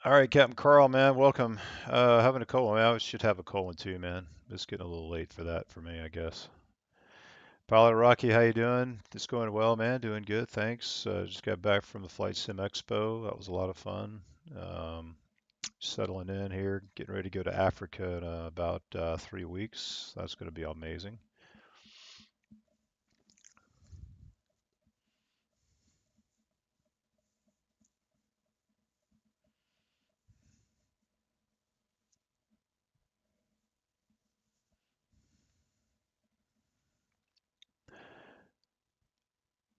All right, Captain Carl, man, welcome. Having a cold one. I should have a cold one too, man. It's getting a little late for that for me, I guess. Pilot Rocky, how you doing? It's going well, man. Doing good, thanks. Just got back from the Flight Sim Expo. That was a lot of fun. Settling in here, getting ready to go to Africa in about 3 weeks. That's going to be amazing.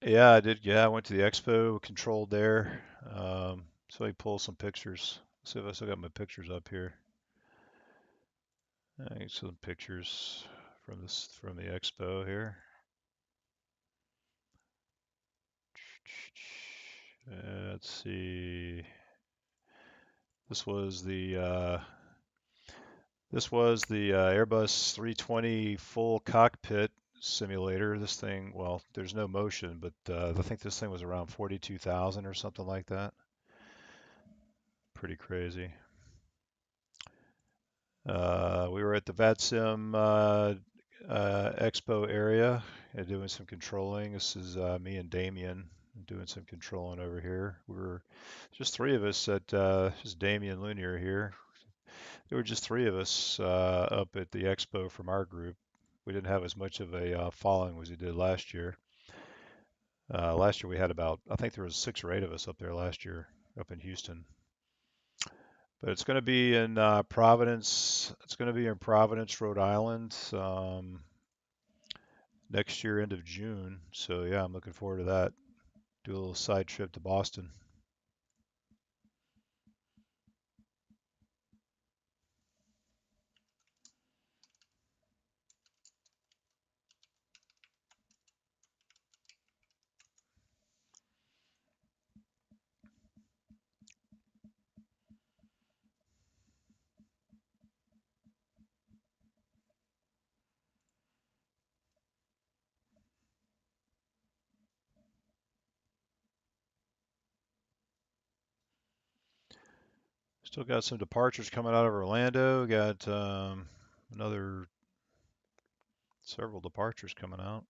Yeah, I did. Yeah, I went to the expo, controlled there. So I pull some pictures. See if I still got my pictures up here. I get some pictures from the expo here. Let's see. This was the Airbus 320 full cockpit simulator. This thing, well, there's no motion, but I think this thing was around 42,000 or something like that. Pretty crazy. We were at the VATSIM Expo area and doing some controlling. This is me and Damien doing some controlling over here. We were just three of us at just Damien Lunier here. There were just three of us up at the expo from our group. We didn't have as much of a following as we did last year. Last year we had about, I think there was 6 or 8 of us up there last year up in Houston. But it's going to be in Providence. It's going to be in Providence, Rhode Island, next year, end of June. So yeah, I'm looking forward to that. Do a little side trip to Boston. Still got some departures coming out of Orlando. Got another several departures coming out.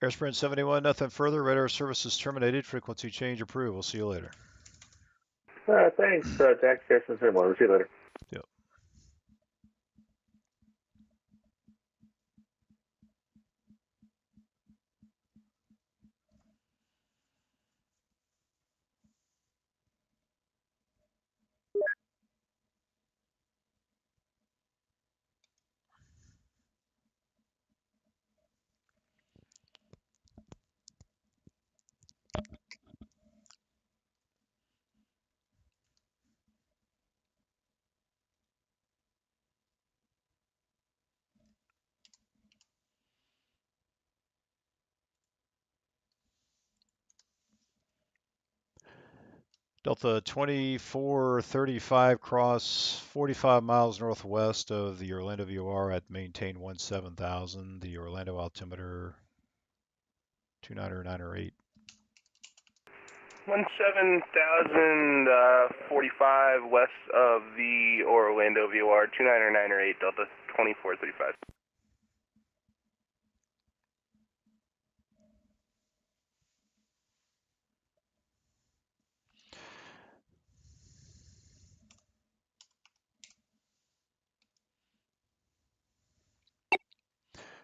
Airsprint 71, nothing further. Radar services terminated. Frequency change approved. We'll see you later. Thanks, Jack. Jackson, we'll see you later. Yep. Delta 2435 cross 45 miles northwest of the Orlando VOR at maintain 17,000. The Orlando altimeter 29908. 17,045 west of the Orlando VOR 29908 Delta 2435.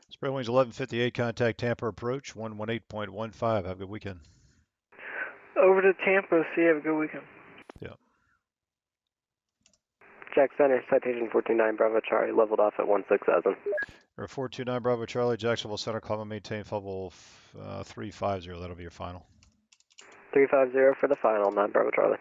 Spread wings 1158, contact Tampa approach 118.15. Have a good weekend. Over to Tampa. See you. Have a good weekend. Yeah. Jack Center, citation 429 Bravo Charlie, leveled off at 16,000. Or 429 Bravo Charlie, Jacksonville Center, climb and maintain level 350. That'll be your final. 350 for the final, 9 Bravo Charlie.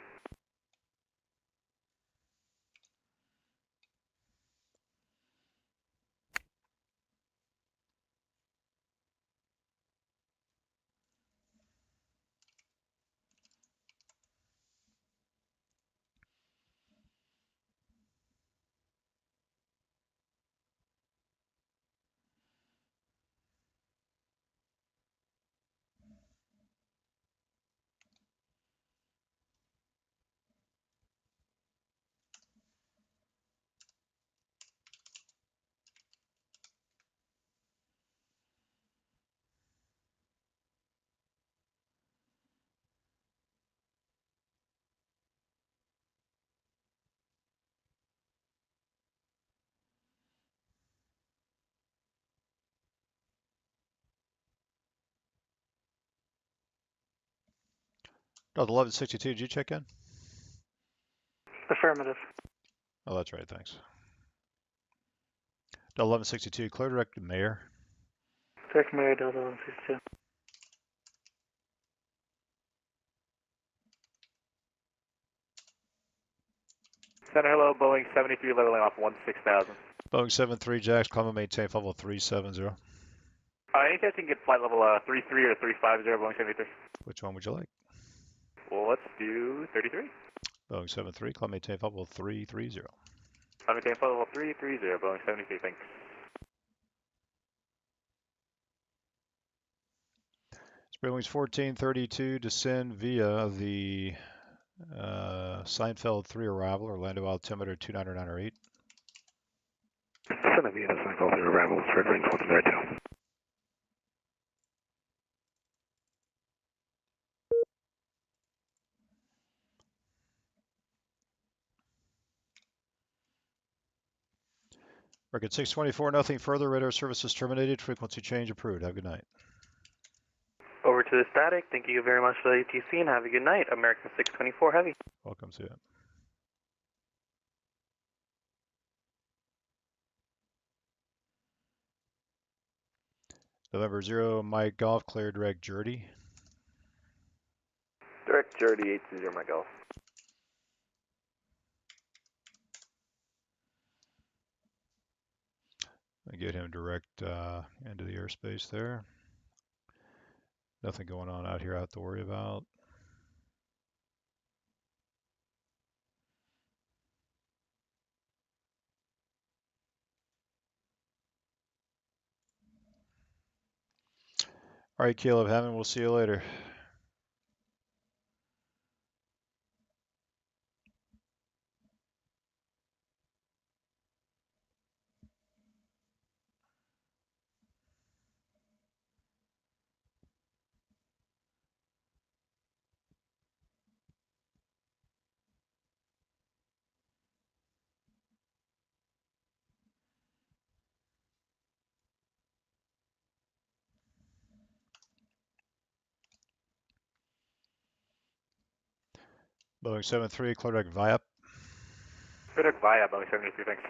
Delta 1162, did you check in? Affirmative. Oh, that's right, thanks. Delta 1162, clear direct to Mayor. Direct Mayor, Delta 162. Center, hello, Boeing 73, leveling off 16,000. Boeing 73 Jacks, climb and maintain level 370. Any chance you can get flight level 33 or 350, Boeing 73? Which one would you like? Well, let's do 33. Boeing 73, climb and maintain level 330. Climb maintain flight level 330, Boeing 73, thanks. Spread wings 1432, descend via the Seinfeld 3 arrival, Orlando altimeter 29908. Descend via the Seinfeld 3 arrival, spread wings 1432. Record 624, nothing further. Radar services terminated. Frequency change approved. Have a good night. Over to the static. Thank you very much for the ATC and have a good night. American 624 Heavy. Welcome to it. November 0, Mike Golf, clear direct Jerdy. Direct Jerdy 820 Mike Golf. I get him direct into the airspace there. Nothing going on out here I have to worry about. All right, Caleb Hammond, we'll see you later. Boeing 73, clear direct VIAP. Clear direct via Boeing 73, thanks.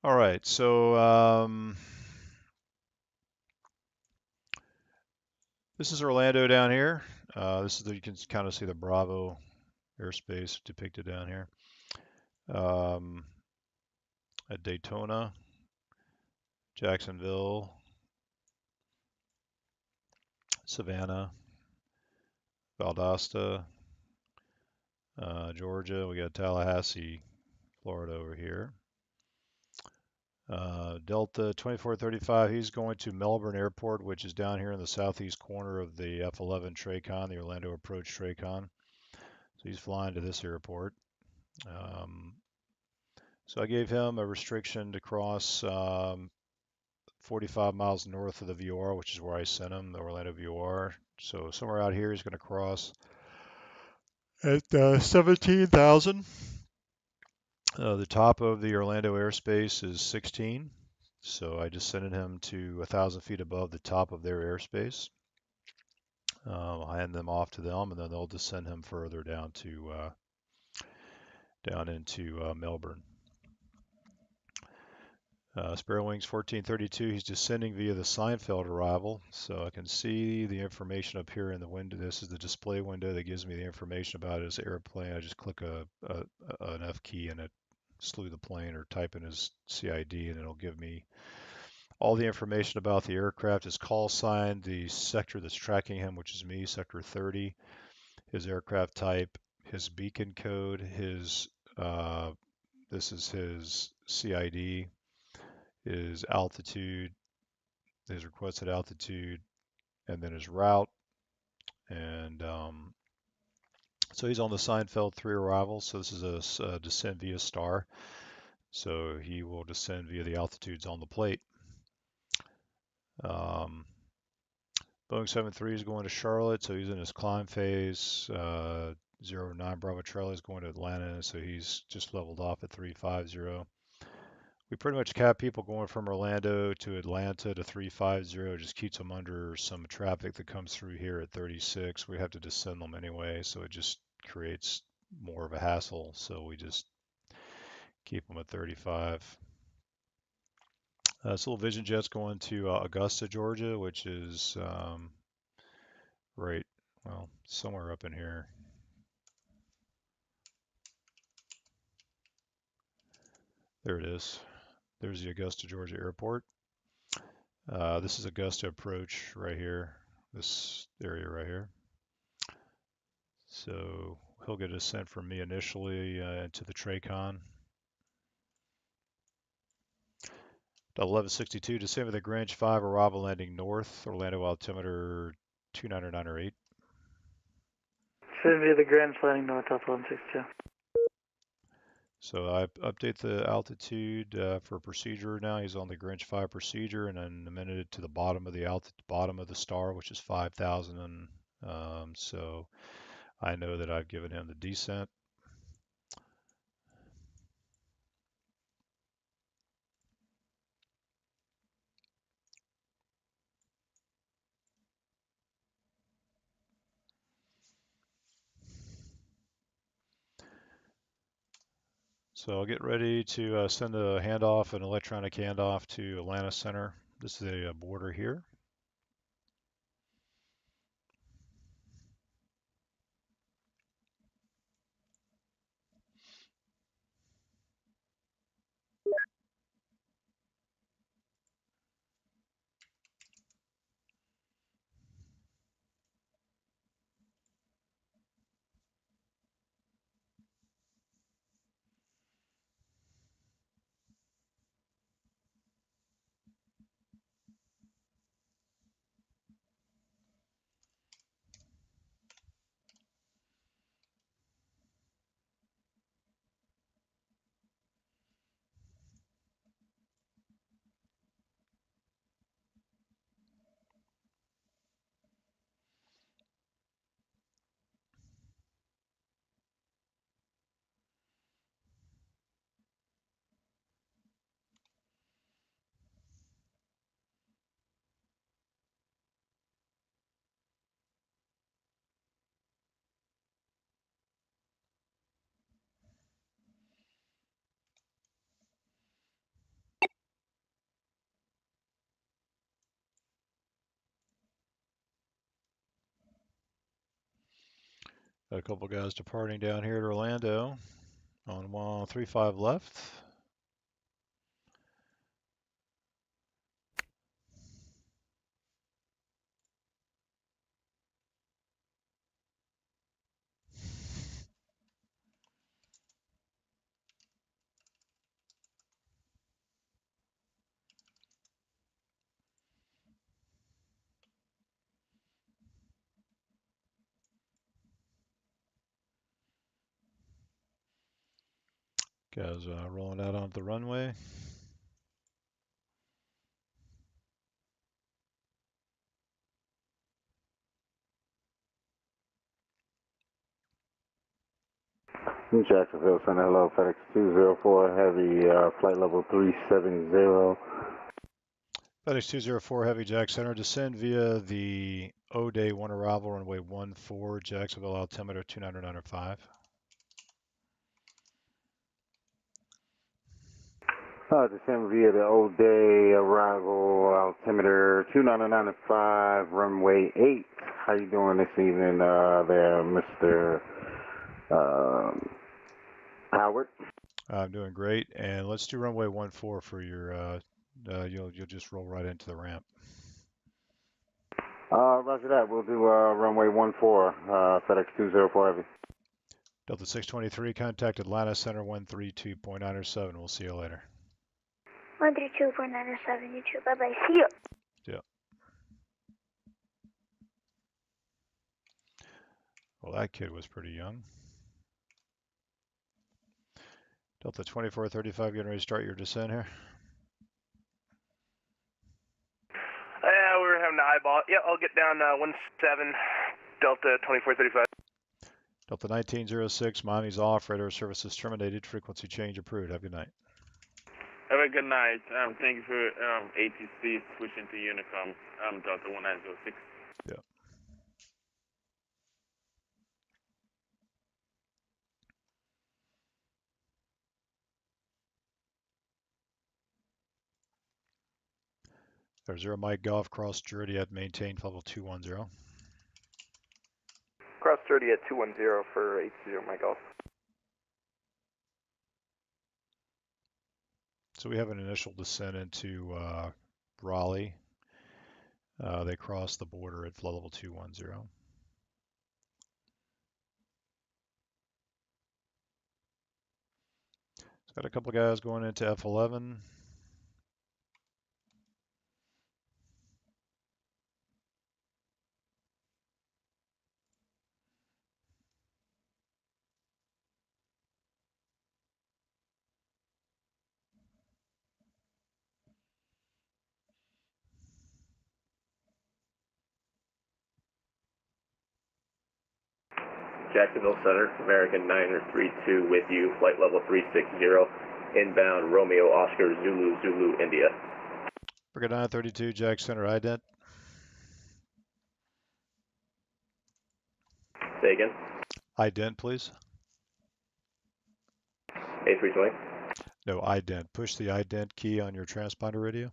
All right, so this is Orlando down here. This is you can kind of see the Bravo airspace depicted down here. At Daytona, Jacksonville, Savannah, Valdosta, Georgia. We got Tallahassee, Florida over here. Delta 2435, he's going to Melbourne Airport, which is down here in the southeast corner of the F-11 TRACON, the Orlando Approach TRACON. So he's flying to this airport. So I gave him a restriction to cross 45 miles north of the VOR, which is where I sent him, the Orlando VOR. So somewhere out here he's going to cross at 17,000. The top of the Orlando airspace is 16. So I just sent him to 1,000 feet above the top of their airspace. I'll hand them off to them, and then they'll descend him further down to down into Melbourne. Spare Wings 1432, he's descending via the Seinfeld arrival. So I can see the information up here in the window. This is the display window that gives me the information about his airplane. I just click an F key and it slew the plane, or type in his CID and it'll give me all the information about the aircraft, his call sign, the sector that's tracking him, which is me, sector 30, his aircraft type, his beacon code, his this is his CID, his altitude, his requested altitude, and then his route. And so he's on the Seinfeld 3 arrival. So this is a descent via star. So he will descend via the altitudes on the plate. Boeing 73 is going to Charlotte, so he's in his climb phase. 09 Bravo Charlie is going to Atlanta, so he's just leveled off at 350. We pretty much cap people going from Orlando to Atlanta to 350. Just keeps them under some traffic that comes through here at 36. We have to descend them anyway, so it just creates more of a hassle. So we just keep them at 35. This little Vision Jet's going to Augusta, Georgia, which is right, well, somewhere up in here. There it is. There's the Augusta, Georgia airport. This is Augusta approach right here, this area right here. So he'll get a descent from me initially into the TRACON. 1162, descend with the Greenwich 5, arrival landing north, Orlando altimeter 29908. Descend via the Greenwich landing north, Alpha 162. So I update the altitude for procedure now. He's on the Greenwich 5 procedure, and then amended it to the bottom of the bottom of the star, which is 5,000. So I know that I've given him the descent. So I'll get ready to send a handoff, an electronic handoff to Atlanta Center. This is a border here. Got a couple guys departing down here at Orlando on 135 left. Guys rolling out onto the runway. Jacksonville Center, hello, FedEx 204 Heavy, flight level 370. FedEx 204 Heavy Jack Center, descend via the O-Day 1 arrival, runway 14, Jacksonville altimeter 299.5. Descend via the O-Day arrival, altimeter 299.5, runway 8. How you doing this evening there, Mr. Howard? I'm doing great, and let's do runway 14 for your, you'll just roll right into the ramp. Roger that, we'll do runway 14, FedEx 204 Heavy. Delta 623, contact Atlanta Center 132.907. We'll see you later. 132.907, you too. Bye-bye. See you. Yeah. Well, that kid was pretty young. Delta 2435, getting ready to start your descent here. Yeah, we were having to eyeball. Yeah, I'll get down 17, Delta 2435. Delta 1906, Miami's off, radar services terminated, frequency change approved. Have a good night. Have a good night. Thank you for ATC switching to Unicom. Delta 1906. Yeah. There's 0 Mike Golf, cross Jury at maintain level 210. Cross 30 at 210 for 80 Mike Golf. So we have an initial descent into Raleigh. They cross the border at flow level 210. Got a couple guys going into F11. Jacksonville Center, American 932 with you, flight level 360, inbound Romeo Oscar Zulu Zulu India. Brigade 932, Jack Center, ident. Say again. Ident, please. A320. No, ident. Push the ident key on your transponder radio.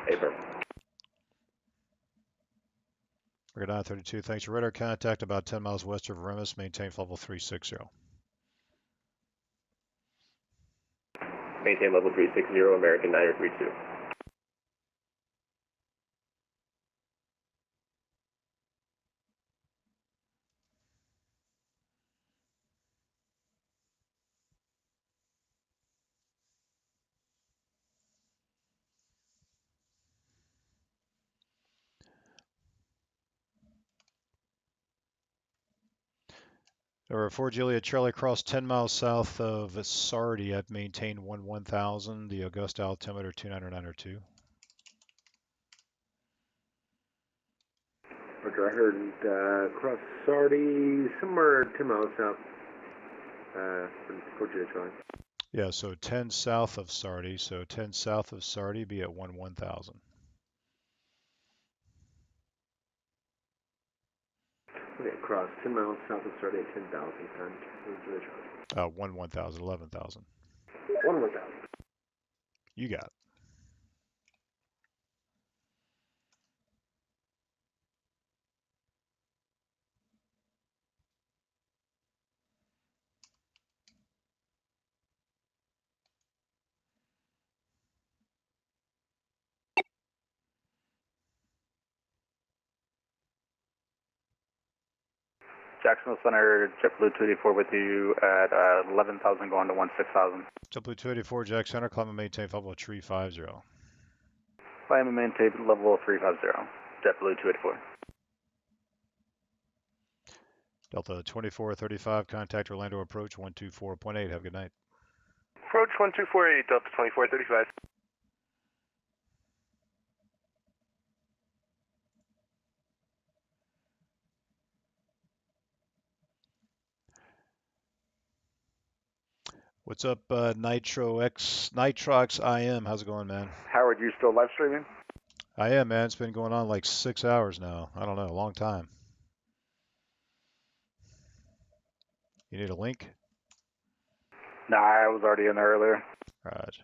Paper. Brigade 932, thanks for radar contact about 10 miles west of Remus, maintain level 360. Maintain level 360, American 932. Number 4 Juliet Charlie, cross 10 miles south of Sardi at maintain 1000, the Augusta altimeter 29902. Roger, I heard cross Sardi, somewhere 10 miles south from 4 Juliet Charlie. Yeah, so 10 south of Sardi, so 10 south of Sardi, be at 1000. Okay, cross 10 miles south of Sardi at 10,000 times 4 Juliet Charlie. 1000, 11,000. 1,000. You got it. Jacksonville Center, JetBlue 284 with you at 11,000 going to 16,000. JetBlue 284, Jack Center, climb and maintain level 350. Climb and maintain level 350, JetBlue 284. Delta 2435, contact Orlando approach 124.8. Have a good night. Approach 1248, Delta 2435. What's up, Nitrox IM? How's it going, man? Howard, you still live streaming? I am, man. It's been going on like 6 hours now. I don't know, a long time. You need a link? Nah, I was already in there earlier. Right.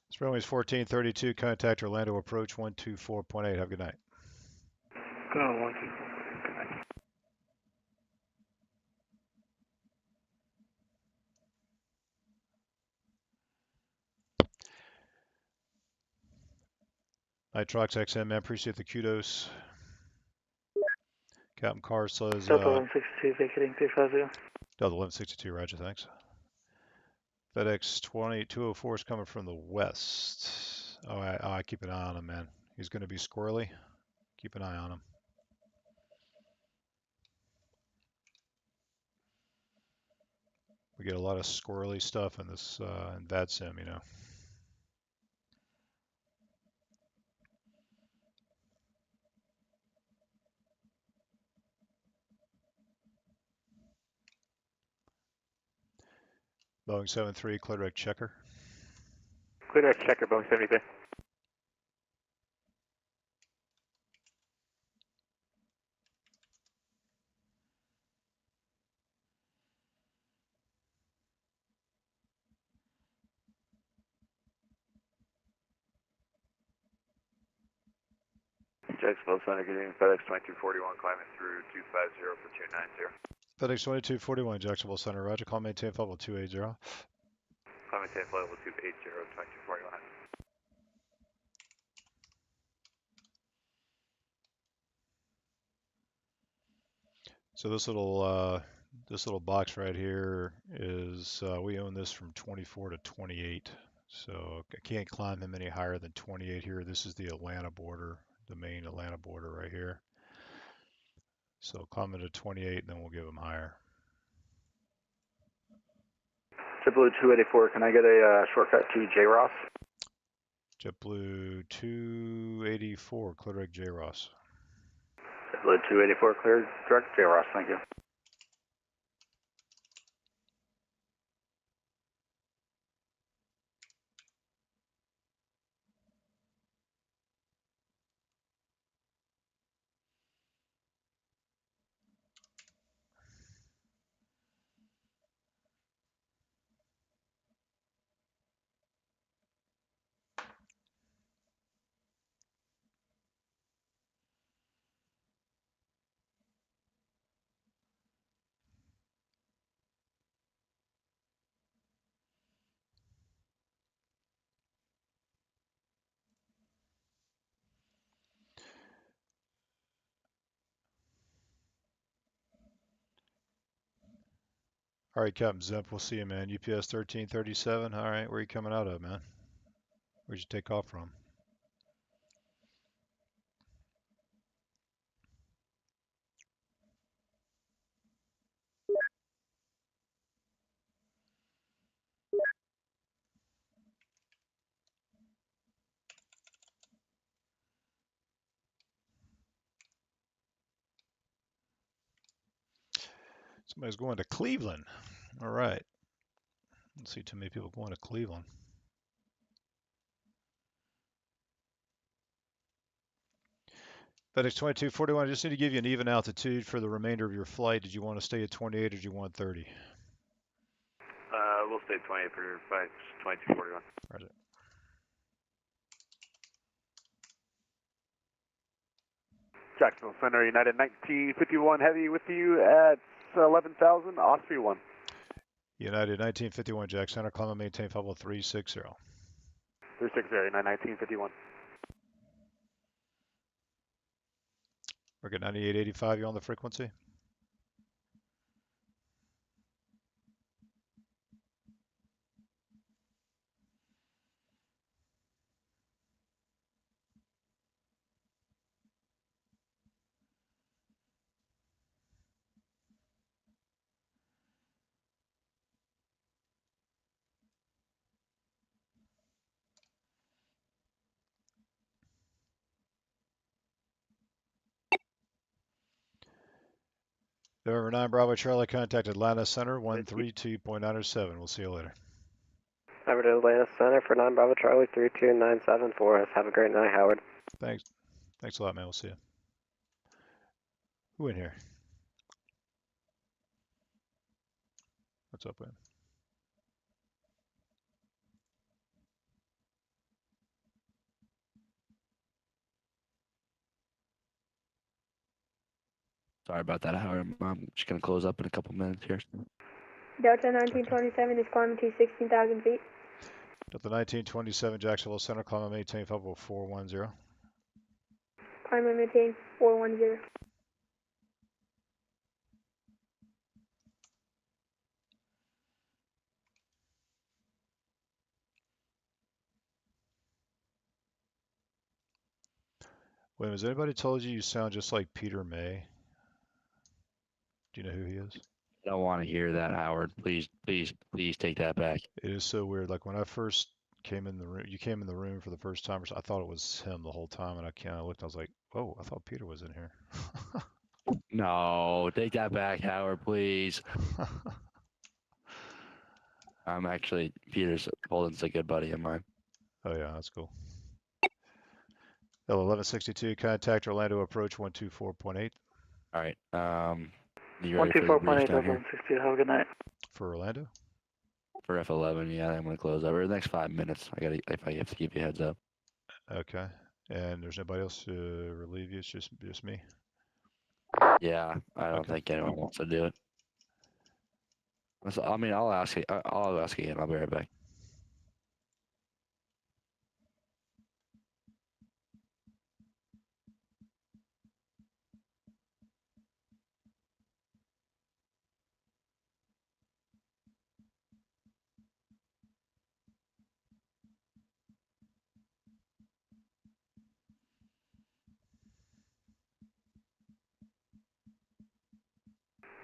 It's runways 1432, contact Orlando approach 124.8. Have a good night. Go 124. Good night. Nitrox XM, man. Appreciate the kudos. Captain Carr says Delta 1162 vacating 350. Delta 1162, roger, thanks. FedEx 204 is coming from the west. Oh, I keep an eye on him, man. He's going to be squirrely. Keep an eye on him. We get a lot of squirrely stuff in this in VATSIM, you know. Boeing 73, clear direct checker. Clear direct checker, Boeing 73. Jacksonville Center, getting FedEx 2241, climbing through 250 for 290. FedEx 2241, Jacksonville Center, roger. Call maintain level 280. Climb maintain level 280, 2241. So this little box right here is we own this from 24 to 28. So I can't climb him any higher than 28 here. This is the Atlanta border, the main Atlanta border right here. So climb it to 28 and then we'll give him higher. JetBlue 284, can I get a shortcut to JROS? JetBlue 284, clear direct JROS. JetBlue 284, clear direct JROS, thank you. All right, Captain Zemp, we'll see you, man. UPS 1337. All right, where are you coming out of, man? Where'd you take off from? Somebody's going to Cleveland. All right. Don't see too many people going to Cleveland. FedEx 2241, I just need to give you an even altitude for the remainder of your flight. Did you want to stay at 28 or did you want 30? We'll stay 28 for FedEx 2241. Roger. Jacksonville Center, United 1951 Heavy with you at 11,000, Osprey 1. United 1951, Jack Center, climb and maintain flight level 360. 360, United 1951. We're good, 9885, you're on the frequency. November 9, Bravo Charlie, contact Atlanta Center, 132.907. We'll see you later. Over to Atlanta Center for 9 Bravo Charlie 3297 for us. Have a great night, Howard. Thanks. Thanks a lot, man. We'll see you. Who in here? What's up, man? Sorry about that, Howard. I'm just going to close up in a couple minutes here. Delta 1927 is climbing to 16,000 feet. Delta 1927, Jacksonville Center, climb and maintain flight level 410. Climb and maintain 410. Wait, has anybody told you sound just like Peter May? Do you know who he is? I don't want to hear that, Howard. Please take that back. It is so weird. Like when I first came in the room, you came in the room for the first time, I thought it was him the whole time, and I looked, I was like, oh, I thought Peter was in here. No, take that back, Howard, please. I'm actually, Holden's a good buddy of mine. Oh yeah, that's cool. L1162, contact Orlando approach 124.8. All right. You ready for the breach 124.8, down here? 1162, have a good night. For Orlando? For F11, yeah, I'm going to close over the next 5 minutes. I have to give you a heads up. Okay. And there's nobody else to relieve you? It's just me? Yeah, I don't think anyone wants to do it. I mean, I'll ask again. I'll be right back.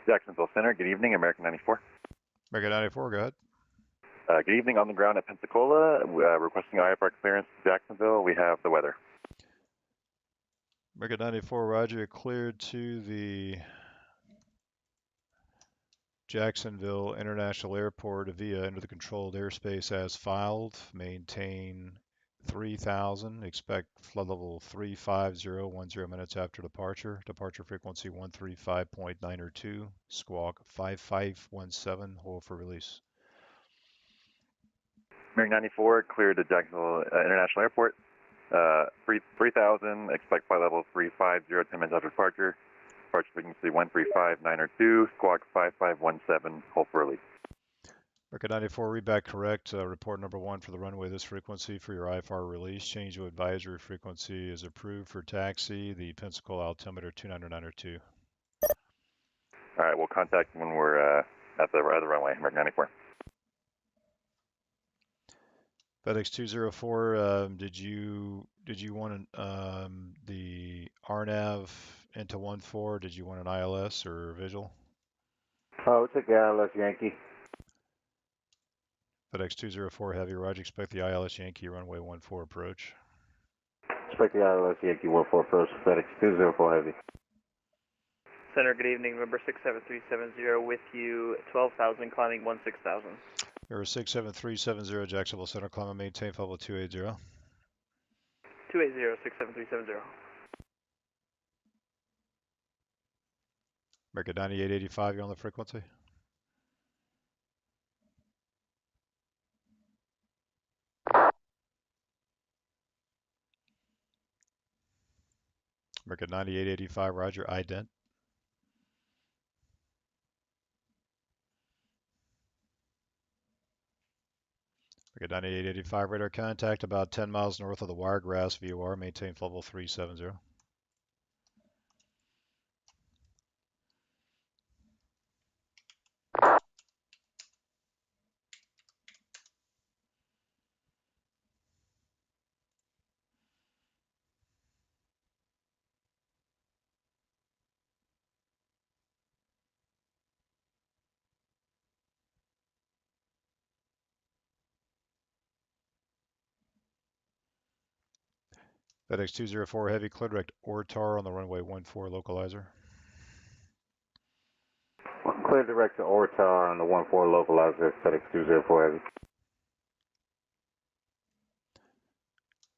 Jacksonville Center, good evening, American 94. American 94, go ahead. Good evening, on the ground at Pensacola, requesting IFR clearance to Jacksonville. We have the weather. American 94, roger, cleared to the Jacksonville International Airport via into the controlled airspace as filed. Maintain 3,000. Expect flood level 350 10 minutes after departure. Departure frequency 135.902. Squawk 5517. Hold for release. American 94, cleared to Jacksonville International Airport. 3,000. Expect flight level 350 10 minutes after departure. Departure frequency 135.902. Squawk 5517. Hold for release. American 94, read back correct. Report number 1 for the runway, this frequency for your IFR release. Change to advisory frequency is approved for taxi. The Pensacola altimeter 29902. All right, we'll contact when we're at the runway, American 94. FedEx 204, did you want the RNAV into 14? Did you want an ILS or visual? Oh, we'll take the ILS Yankee. FedEx 204 Heavy, roger, expect the ILS Yankee runway 14 approach. Expect the ILS Yankee 14 approach, FedEx 204 Heavy. Center, good evening, November 67370 with you, 12,000, climbing 16,000. Number 67370, Jacksonville Center, climb and maintain level 280. 280, 67370. American 9885, you're on the frequency. American 9885, roger, ident. American 9885 radar contact about 10 miles north of the Wiregrass VOR. Maintain flight level 370. FedEx 204 Heavy, clear direct ORTAR on the runway 14 localizer. Clear direct to ORTAR on the 14 localizer, FedEx 204 Heavy.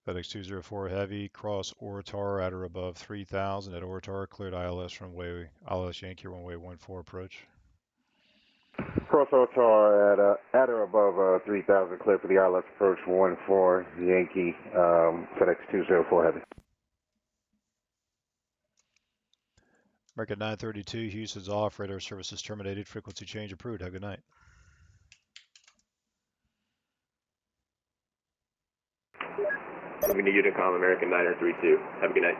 FedEx 204 Heavy, cross ORTAR at or above 3000 at ORTAR, cleared ILS runway, ILS Yankee runway 14 approach. Cross ORTAR at or above 3000, clear for the ILS approach 14 Yankee, FedEx 204 Heavy. American 932, Houston's off, radar services terminated, frequency change approved. Have a good night. Moving to Unicom, American 932. Have a good night.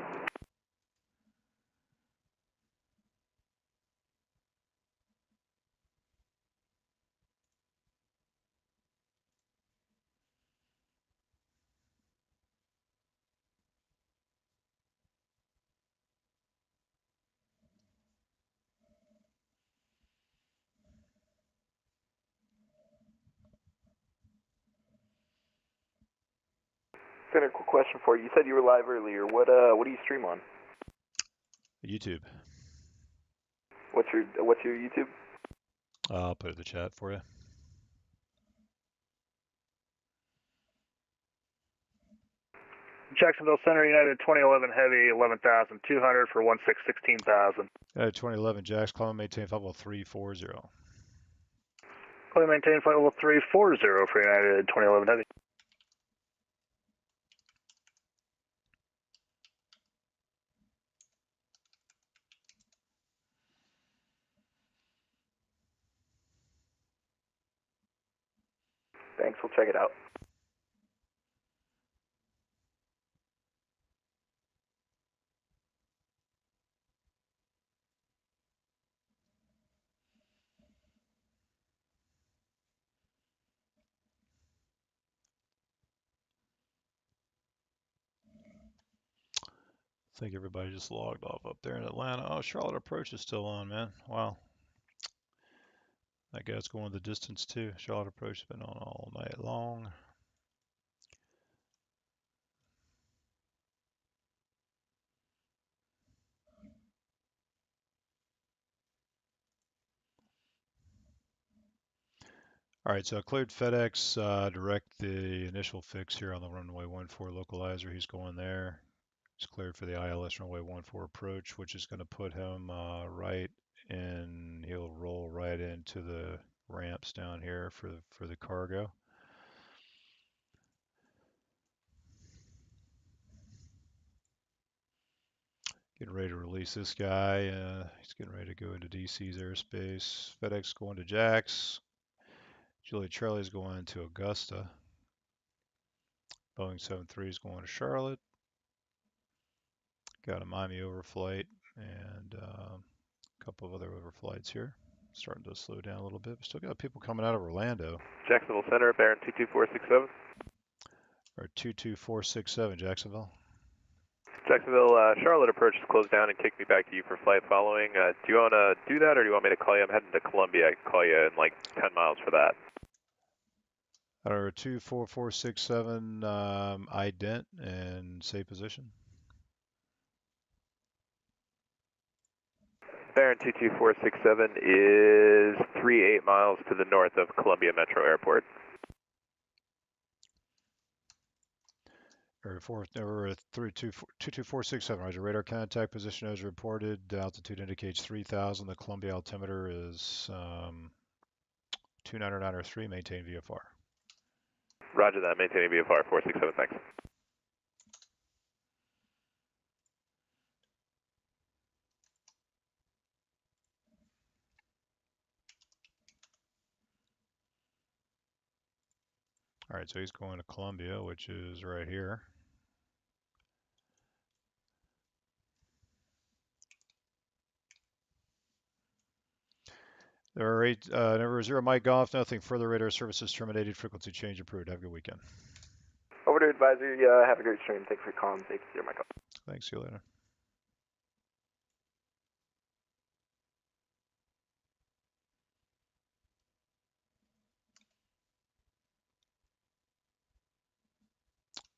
Center, quick question for you. You said you were live earlier. What do you stream on? YouTube. What's your YouTube? I'll put it in the chat for you. Jacksonville Center, United 2011 Heavy, 11,200 for 16,000. 2011 Jax, climb maintain flight level 340. Climb maintain flight level 340 for United 2011 Heavy. Thanks, we'll check it out. I think everybody just logged off up there in Atlanta. Oh, Charlotte approach is still on, man. Wow. That guy's going the distance too. Charlotte approach has been on all night long. All right, so I cleared FedEx direct the initial fix here on the runway 14 localizer. He's going there. He's cleared for the ILS runway 14 approach, which is going to put him right in. He'll roll right into the ramps down here for the cargo. Getting ready to release this guy. He's getting ready to go into DC's airspace. FedEx going to Jax. Juliet Charlie's going to Augusta. Boeing 73 is going to Charlotte. Got a Miami overflight and a couple of other overflights here. Starting to slow down a little bit. We still got people coming out of Orlando. Jacksonville Center, Baron 22467. Or 22467, Jacksonville. Jacksonville, Charlotte approach is closed down and kicked me back to you for flight following. Do you want to do that or do you want me to call you? I'm heading to Columbia. I can call you in like 10 miles for that. Or 24467, ident and say position. Baron 22467 is 38 miles to the north of Columbia Metro Airport. Or 22467, Roger. Radar contact position as reported. Altitude indicates 3000. The Columbia altimeter is 29903. Maintain VFR. Roger that. Maintaining VFR 467. Thanks. All right, so he's going to Columbia, which is right here. There are number 0 Mike Golf, nothing further, radar services terminated, frequency change approved. Have a good weekend. Over to advisory, have a great stream. Thanks for calling. Thanks, Mike Golf. Thanks, see you later.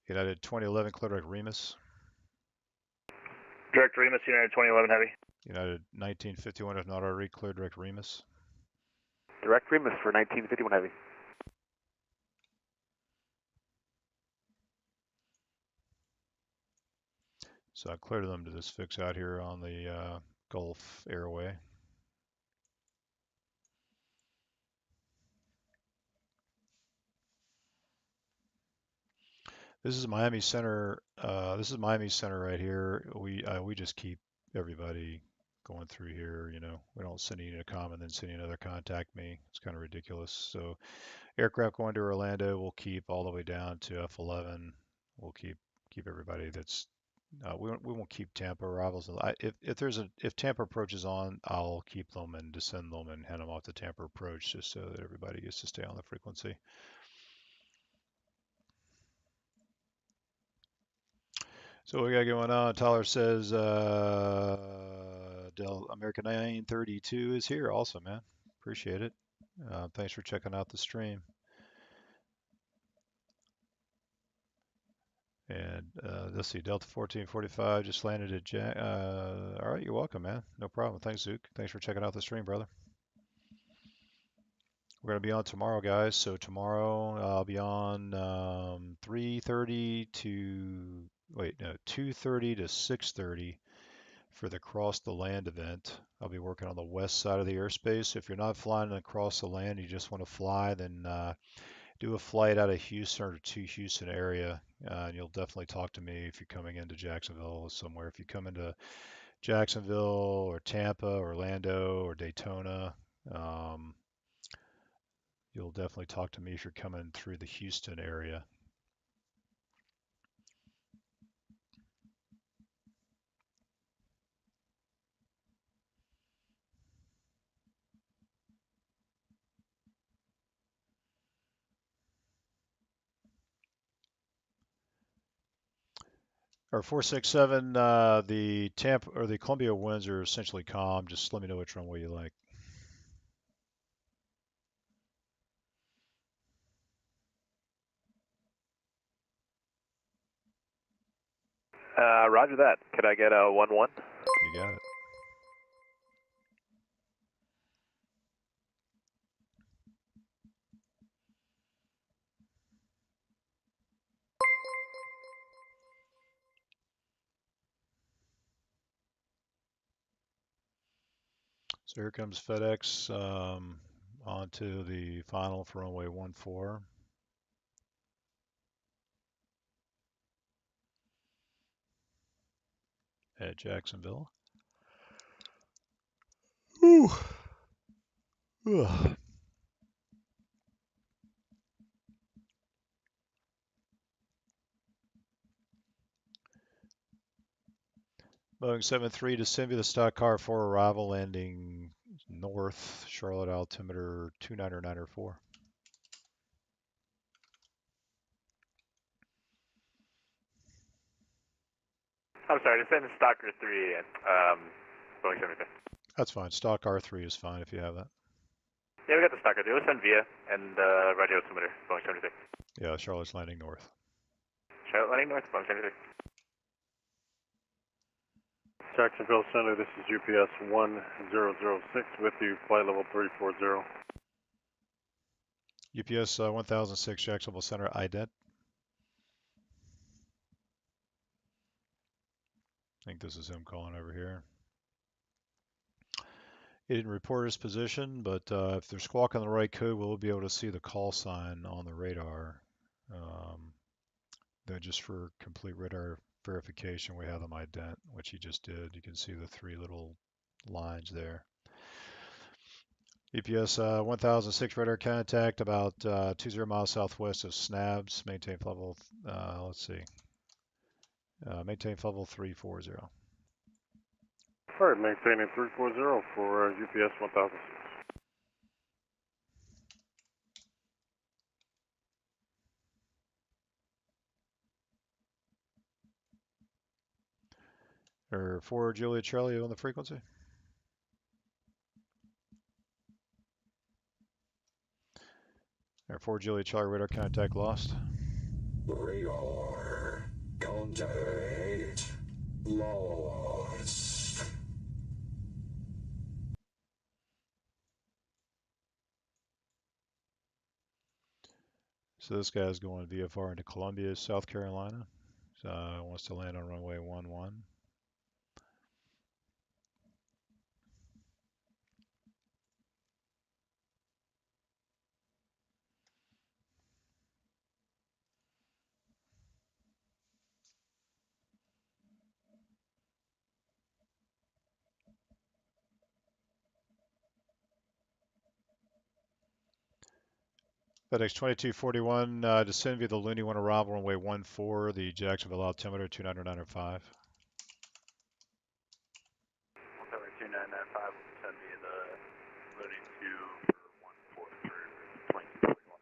United 2011, clear direct Remus. Direct Remus, United 2011 Heavy. United 1951, if not already, clear direct Remus. Direct Remus for 1951 Heavy. So I cleared them to this fix out here on the Gulf Airway. This is Miami Center. This is Miami Center right here. We just keep everybody going through here. You know, we don't send you a comm and then send you another contact me. It's kind of ridiculous. So aircraft going to Orlando, we'll keep all the way down to F11. We'll keep everybody that's. We won't keep Tampa arrivals. If Tampa approach is on, I'll keep them and descend them and hand them off the Tampa approach just so that everybody gets to stay on the frequency. So what we got going on? Tyler says American 932 is here. Awesome, man. Appreciate it. Thanks for checking out the stream. And let's see, Delta 1445 just landed at Jack. All right, you're welcome, man. No problem. Thanks, Zook. Thanks for checking out the stream, brother. We're going to be on tomorrow, guys. So tomorrow I'll be on 2:30 to 6:30 for the Cross the Land event. I'll be working on the west side of the airspace. If you're not flying across the land, you just want to fly, then do a flight out of Houston or to Houston area. And you'll definitely talk to me if you're coming into Jacksonville or somewhere. If you come into Jacksonville or Tampa, Orlando or Daytona, you'll definitely talk to me if you're coming through the Houston area. Or 467, the Tampa or the Columbia winds are essentially calm. Just let me know which runway you like. Roger that. Could I get a 1-1? You got it. So here comes FedEx onto the final for runway 14 at Jacksonville. Ooh. Ugh. Boeing 73 to Simba, the stock car for arrival, landing north, Charlotte altimeter 29904. I'm sorry, to send Stalker 3 in. Boeing 73. That's fine. Stock R3 is fine if you have that. Yeah, we got the Stalker 3. We'll send via and radio altimeter, Boeing 73. Yeah, Charlotte's landing north. Charlotte landing north, Boeing 73. Jacksonville Center, this is UPS 1006 with you, flight level 340. UPS 1006, Jacksonville Center, ident. I think this is him calling over here. He didn't report his position, but if they're squawking the right code, we'll be able to see the call sign on the radar. Then just for complete radar verification, we have them ident, which he just did. You can see the three little lines there. EPS 1006 radar contact about 20 miles southwest of Snabs. Maintain level, let's see, maintain level 340. All right, maintaining 340 for UPS 1006. Or 4 Juliet Charlie on the frequency. Or 4 Juliet Charlie radar contact lost. Radar contact lost. So this guy's going VFR into Columbia, South Carolina. So wants to land on runway 11. FedEx 2241, descend via the Looney 1 arrival runway 14, the Jacksonville altimeter 29905. Altimeter 2995 will send me the loading 2 for 143, 2241.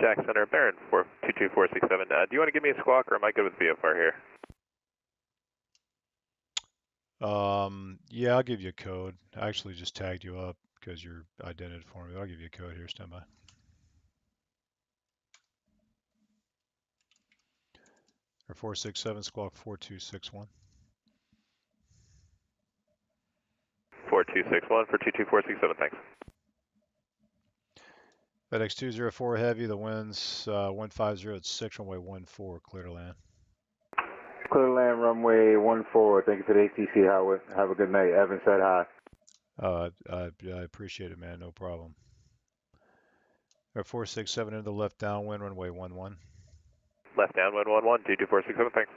Jack Center, Baron 22467. Do you want to give me a squawk or am I good with VFR here? Yeah, I'll give you a code. I actually just tagged you up because you're identified for me. I'll give you a code here. Stand by. Or 467 squawk 4261. 4261 for 22467, thanks. FedEx 204 heavy, the wind's 150 at 6, runway 14, clear to land. Clear to land, runway 14. Thank you for the ATC, Howard. Have a good night. Evan said hi. I appreciate it, man. No problem. Or 467 into the left downwind, runway 11. Left downwind 11, 22467, thanks.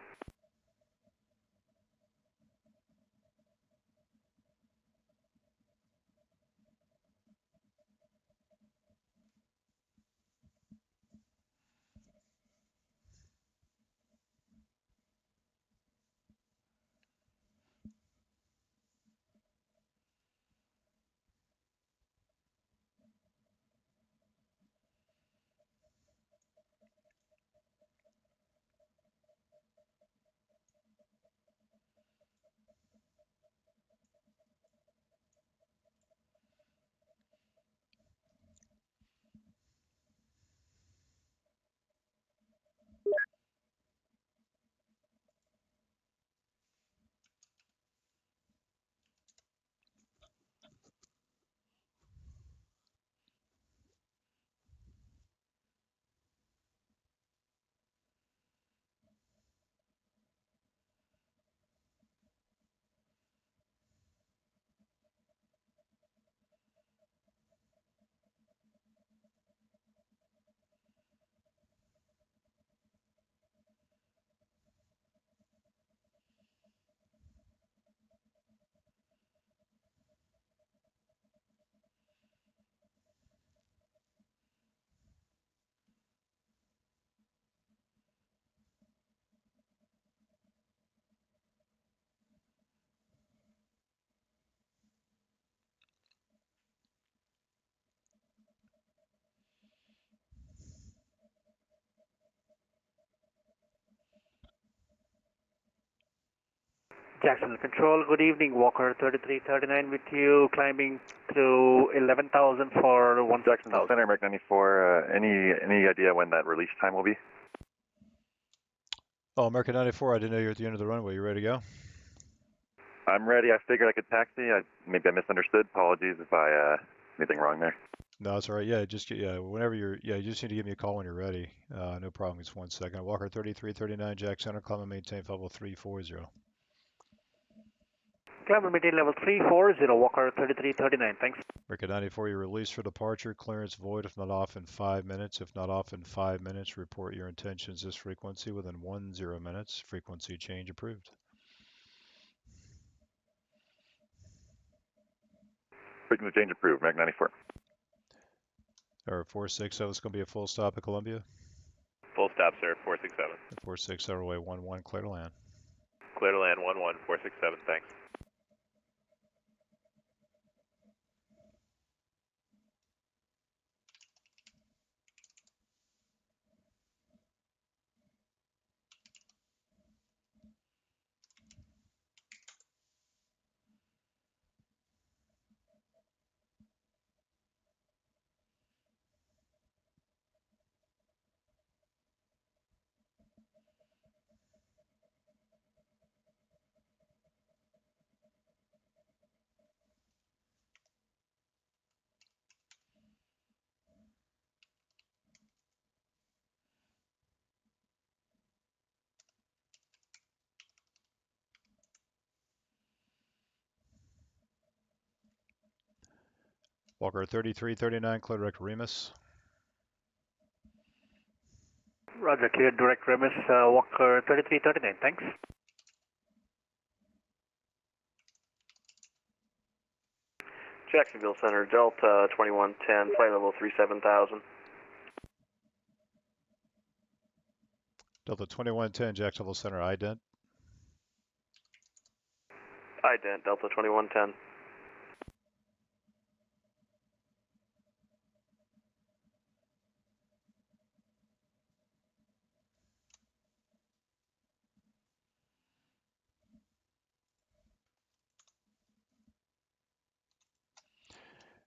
Jacksonville Control, good evening. Walker 3339 with you, climbing to 11,000 for 1,000. Jacksonville Center, American 94. Any idea when that release time will be? Oh, American 94, I didn't know you were at the end of the runway. You ready to go? I'm ready. I figured I could taxi. Maybe I misunderstood. Apologies if I anything wrong there. No, it's all right. Yeah, whenever you just need to give me a call when you're ready. No problem. Just 1 second. Walker 3339, Jack Center, climb and maintain level 340. Climb and maintain level 340, Walker 3339, thanks. American 94, you're released for departure. Clearance void if not off in 5 minutes. If not off in 5 minutes, report your intentions this frequency within 10 minutes. Frequency change approved. Frequency change approved, American 94. Or 460, it's going to be a full stop at Columbia. Full stop, sir, 467. 460, runway 11, clear to land. Clear to land, 11, 467, thanks. Walker 3339, clear direct Remus. Roger, clear direct Remus, Walker 3339, thanks. Jacksonville Center, Delta 2110, flight level 37,000. Delta 2110, Jacksonville Center, ident. Ident, Delta 2110.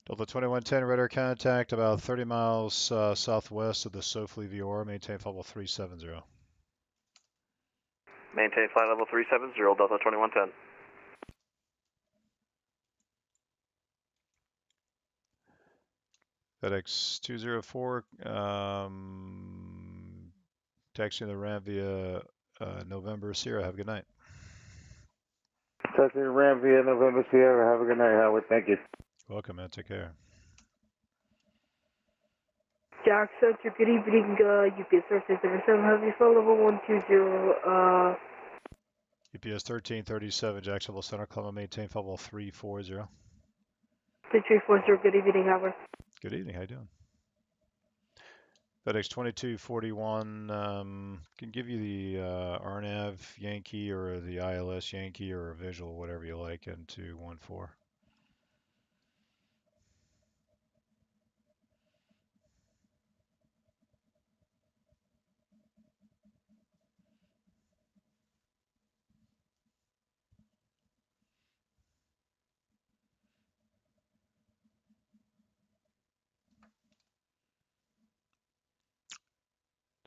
Delta 2110, radar contact about 30 miles southwest of the Sofley VR. Maintain level 370. Maintain flight level 370, Delta 2110. FedEx 204, taxiing the ramp via November Sierra. Have a good night. Taxi ramp via November Sierra. Have a good night, Howard. Thank you. Welcome, man. Take care. Jack Center, good evening. UPS 1337, have you flight level 120, UPS 1337, Jacksonville Center, climb and maintain level 340. 340, good evening, Howard. Good evening. How you doing? FedEx 2241 can give you the RNAV Yankee or the ILS Yankee or a visual, whatever you like, into 14.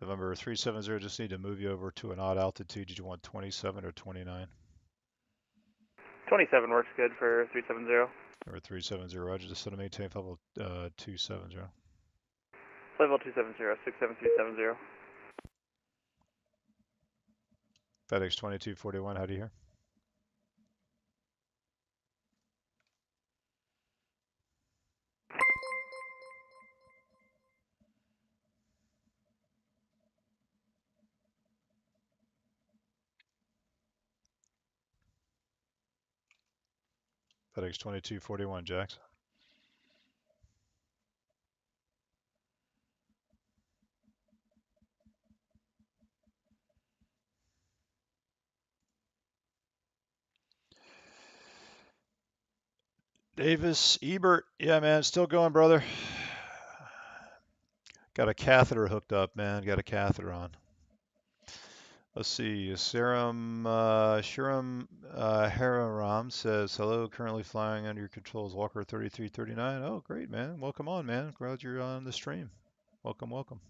November 370, just need to move you over to an odd altitude. Did you want 27 or 29? 27 works good for 370. Or 370, roger. Just set a maintain level 270. Level 270, 67370. FedEx 2241, how do you hear? FedEx 2241, Jackson. Davis, Ebert, yeah, man, still going, brother. Got a catheter hooked up, man. Got a catheter on. Let's see. Shram Hararam says, hello, currently flying under your controls, Walker 3339. Oh, great, man. Welcome on, man. Glad you're on the stream. Welcome, welcome.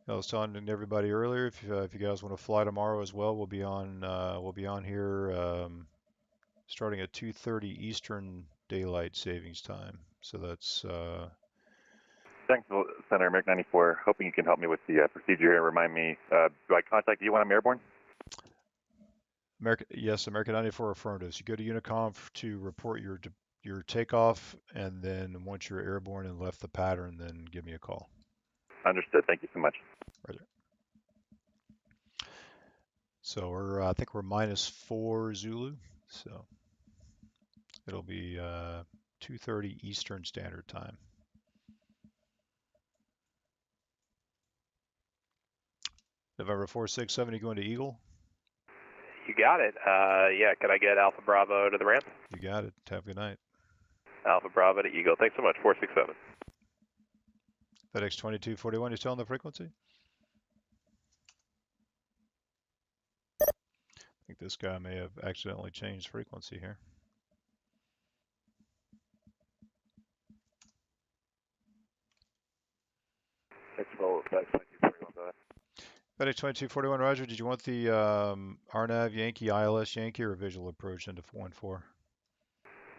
I was telling everybody earlier, if you guys want to fly tomorrow as well, we'll be on here starting at 2:30 Eastern Daylight Savings Time. So that's Thanks, Center American 94. Hoping you can help me with the procedure here. Remind me, do I contact you when I'm airborne? Yes, American 94 affirmatives. You go to Unicom to report your takeoff, and then once you're airborne and left the pattern, then give me a call. Understood. Thank you so much. Right there. So I think we're -4 Zulu, so it'll be 2:30 Eastern Standard Time. November 467, you going to Eagle? You got it. Yeah, could I get Alpha Bravo to the ramp? You got it. Have a good night. Alpha Bravo to Eagle. Thanks so much. 467. FedEx 2241, you still on the frequency? I think this guy may have accidentally changed frequency here. Thanks, FedEx 2241, go ahead. FedEx 2241, Roger, did you want the RNAV Yankee, ILS Yankee, or visual approach into 14?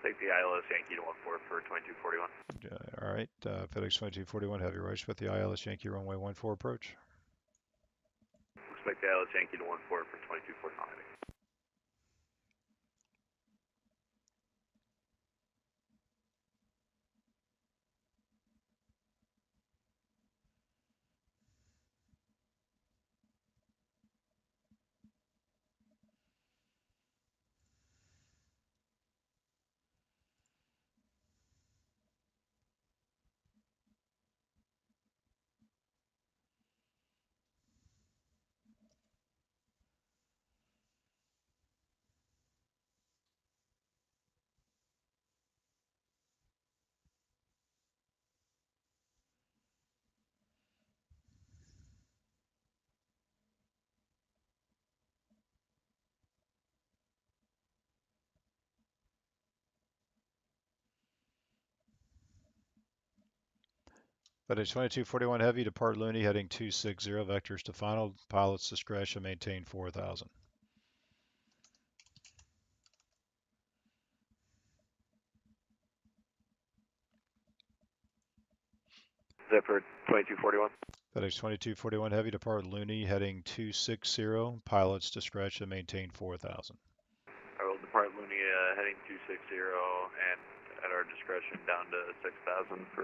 Take the ILS Yankee to 14 for 2241. All right, FedEx 2241, have your right with the ILS Yankee runway 14 approach. Expect the ILS Yankee to 14 for 2241. FedEx 2241 Heavy, depart Looney, heading 260, vectors to final, pilot's discretion, maintain 4000. Zipper 2241. FedEx 2241 Heavy, depart Looney, heading 260, pilot's discretion, maintain 4000. I will depart Looney heading 260 and at our discretion down to 6000 for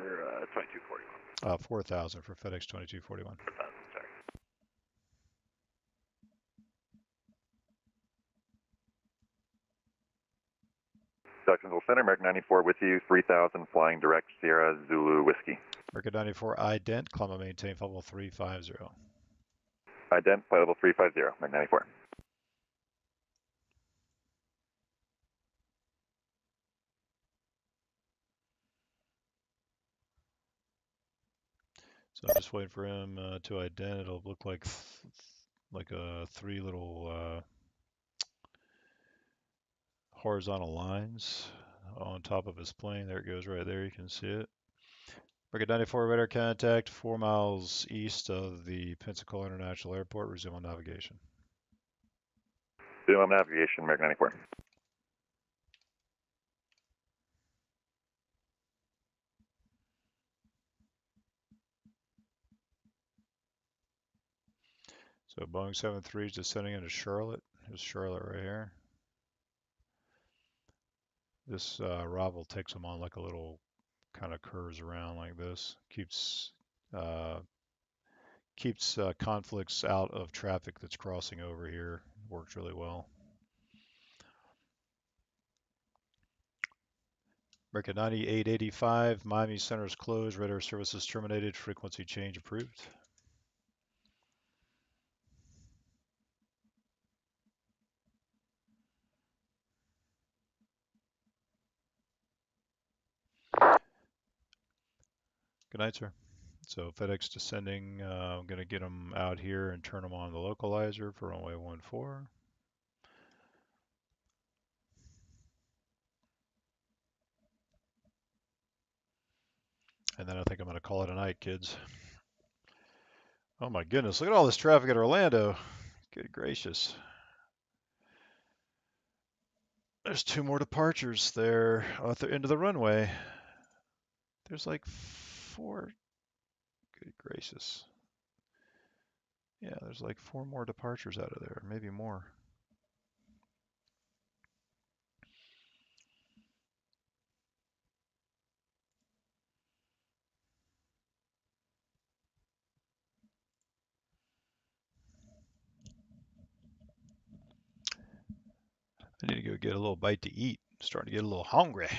2241. 4000 for FedEx 2241. 4000, sorry. Jacksonville Center, American 94 with you, 3000, flying direct Sierra Zulu Whiskey. American 94 ident, climb and maintain flight level 350. Ident, flight level 350, American 94. So I'm just waiting for him to ident. It'll look like three little horizontal lines on top of his plane. There it goes right there. You can see it. American 94 radar contact 4 miles east of the Pensacola International Airport. Resume on navigation. Resume on navigation, American 94. So Boeing 73 is descending into Charlotte. Here's Charlotte right here. This Ravel takes them on like a little kind of curves around like this. Keeps conflicts out of traffic that's crossing over here. Works really well. American 9885, Miami Center is closed. Radar services terminated. Frequency change approved. Good night, sir. So FedEx descending, I'm going to get them out here and turn them on the localizer for runway 14. And then I think I'm going to call it a night, kids. Oh my goodness, look at all this traffic at Orlando. Good gracious. There's 2 more departures there at the end of the runway. There's like 4. Good gracious. Yeah, there's like 4 more departures out of there, maybe more. I need to go get a little bite to eat. I'm starting to get a little hungry.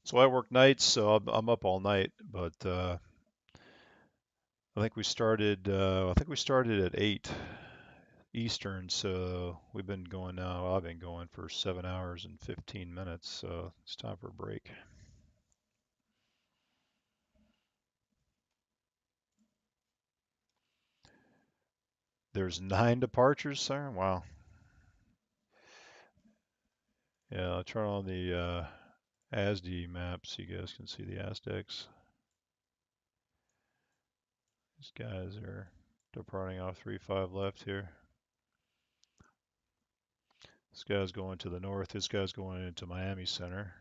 So I work nights, so I'm up all night. But I think we started. At 8 Eastern. So we've been going now. I've been going for 7 hours and 15 minutes. So it's time for a break. There's 9 departures, sir. Wow. Yeah, I'll turn on the ASD map so you guys can see the Aztecs. These guys are departing off 35 left here. This guy's going to the north. This guy's going into Miami Center.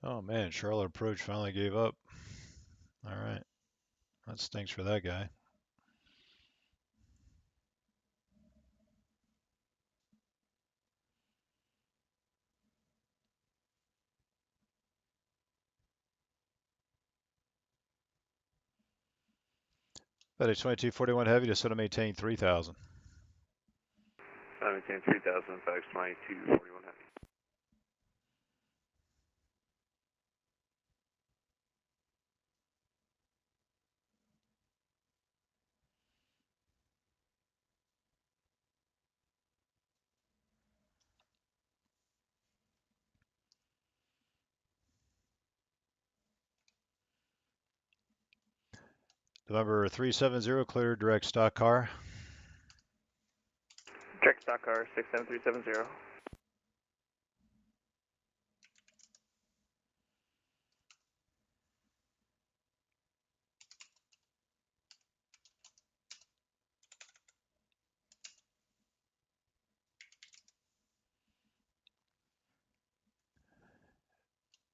Oh man, Charlotte Approach finally gave up. All right. That stinks for that guy. FedEx 2241 Heavy to set to maintain 3,000. Maintain 3,000, FedEx 2241 Heavy. November 370 clear direct stock car. Direct stock car 67370.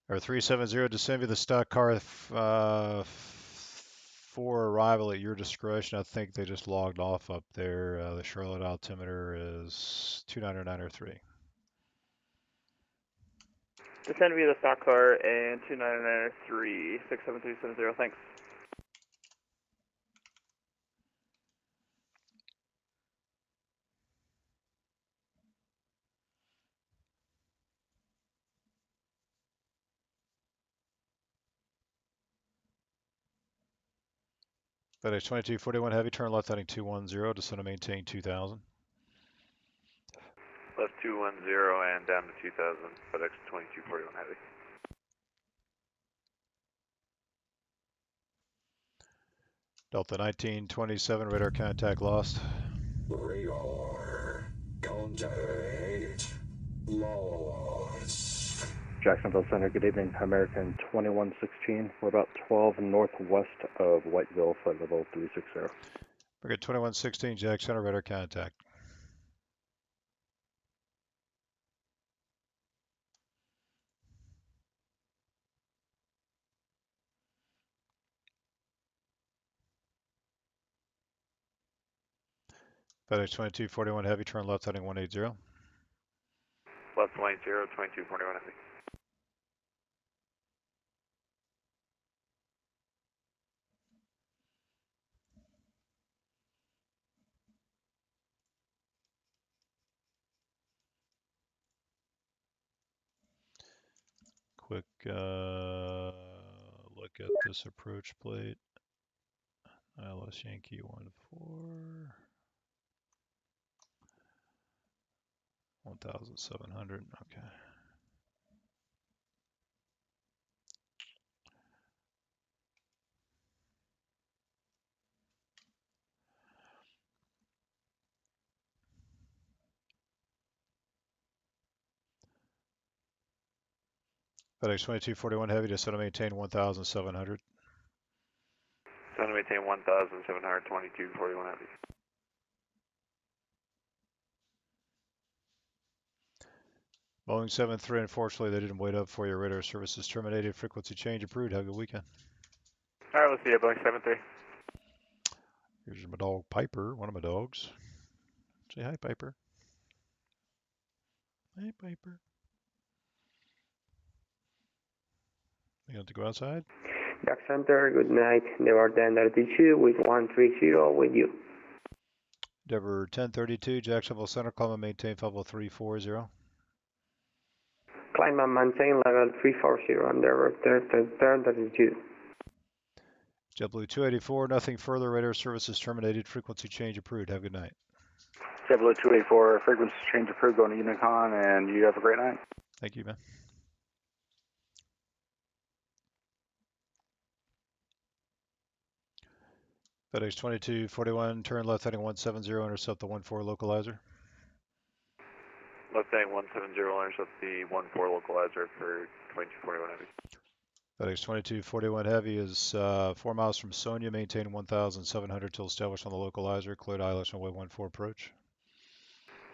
Or 370 descend via the stock car for arrival at your discretion. I think they just logged off up there. The Charlotte altimeter is 29903. Descend via the stock car and 29903 67370. Thanks. FedEx 2241 Heavy, turn left heading 210, descend and maintain 2000. Left 210 and down to 2000, FedEx 2241 Heavy. Delta 1927, radar contact lost. Radar contact lost. Jacksonville Center, good evening. American 2116. We're about 12 northwest of Whiteville, flight level 360. American 2116, Jack Center, radar contact. FedEx 2241 Heavy, turn left heading 180. Left 180, 2241 Heavy. Quick look at this approach plate. ILS Yankee 14. 1700, okay. FedEx 2241 Heavy, descend and maintain 1700. Descend and maintain 1700, 2241 Heavy. Boeing 73, unfortunately, they didn't wait up for your radar services terminated. Frequency change approved. Have a good weekend. All right, we'll see you, Boeing 73. Here's my dog, Piper, one of my dogs. Say hi, Piper. Hey, Piper. You have to go outside? Jack Center, good night. Never 1032 with 130 with you. Endeavor 1032, Jacksonville Center, climb and maintain level 340. Climb and maintain level 340, Endeavor 1032. JetBlue 284, nothing further, radar services terminated, frequency change approved. Have a good night. JetBlue 284, frequency change approved, going to Unicon, and you have a great night. Thank you, man. FedEx 2241, turn left heading 170, intercept the 14 localizer. Left heading 170, intercept the 14 localizer for 2241 Heavy. FedEx 2241 Heavy is 4 miles from Sonia, maintain 1700 till established on the localizer, cleared ILS runway 14 approach.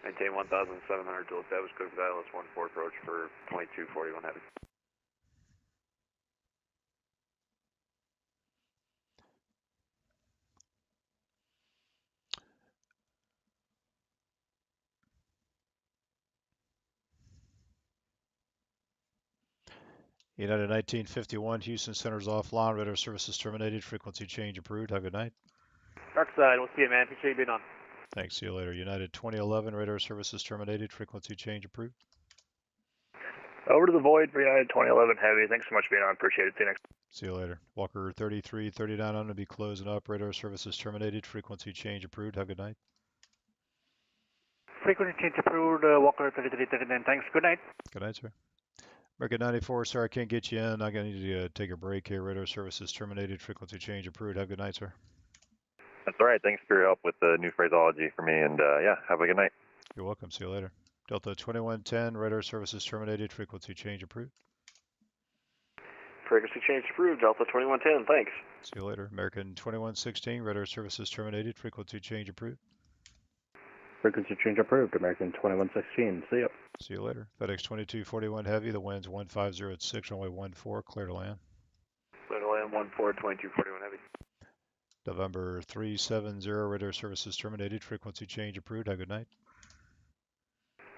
Maintain 1700 till established, cleared for the ILS 14 approach for 2241 Heavy. United 1951, Houston Center's offline, radar services terminated, frequency change approved. Have a good night. Dark side, we'll see you, man. Appreciate you being on. Thanks, see you later. United 2011, radar services terminated, frequency change approved. Over to the void for United 2011 Heavy. Thanks so much for being on. Appreciate it. See you next. See you later. Walker 3339 on to be closing up, radar services terminated, frequency change approved. Have a good night. Frequency change approved, Walker 3339. Thanks. Good night. Good night, sir. American 94, sir, I can't get you in. I'm going to need you to take a break here. Radar services terminated, frequency change approved. Have a good night, sir. That's all right. Thanks for your help with the new phraseology for me, and yeah, have a good night. You're welcome. See you later. Delta 2110, radar services terminated, frequency change approved. Frequency change approved, Delta 2110. Thanks. See you later. American 2116, radar services terminated, frequency change approved. Frequency change approved, American 2116. See you. See you later. FedEx 2241 Heavy, the wind's 150 at 6, runway 14, clear to land. Clear to land 14, 2241 Heavy. November 370, radar services terminated, frequency change approved. Have a good night.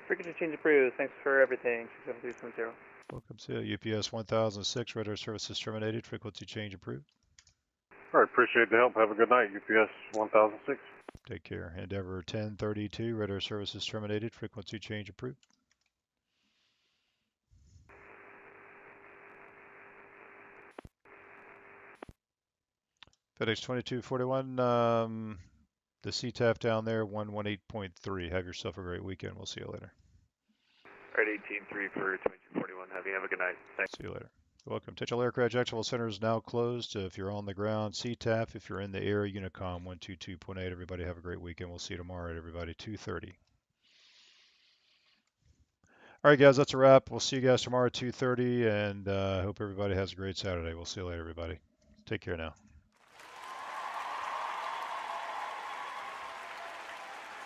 Frequency change approved. Thanks for everything. 67370. Welcome to UPS 1006, radar services terminated, frequency change approved. All right, appreciate the help. Have a good night, UPS 1006. Take care. Endeavor 1032, radar services terminated, frequency change approved. FedEx 2241, the CTAF down there, 118.3. Have yourself a great weekend. We'll see you later. Alright, 18-3 for 2241 Heavy. Have a good night. Thanks. See you later. Welcome. Potential aircraft ejection center is now closed. If you're on the ground, CTAF. If you're in the air, Unicom 122.8. Everybody have a great weekend. We'll see you tomorrow at everybody 2:30. All right, guys, that's a wrap. We'll see you guys tomorrow at 2:30, and I hope everybody has a great Saturday. We'll see you later, everybody. Take care now.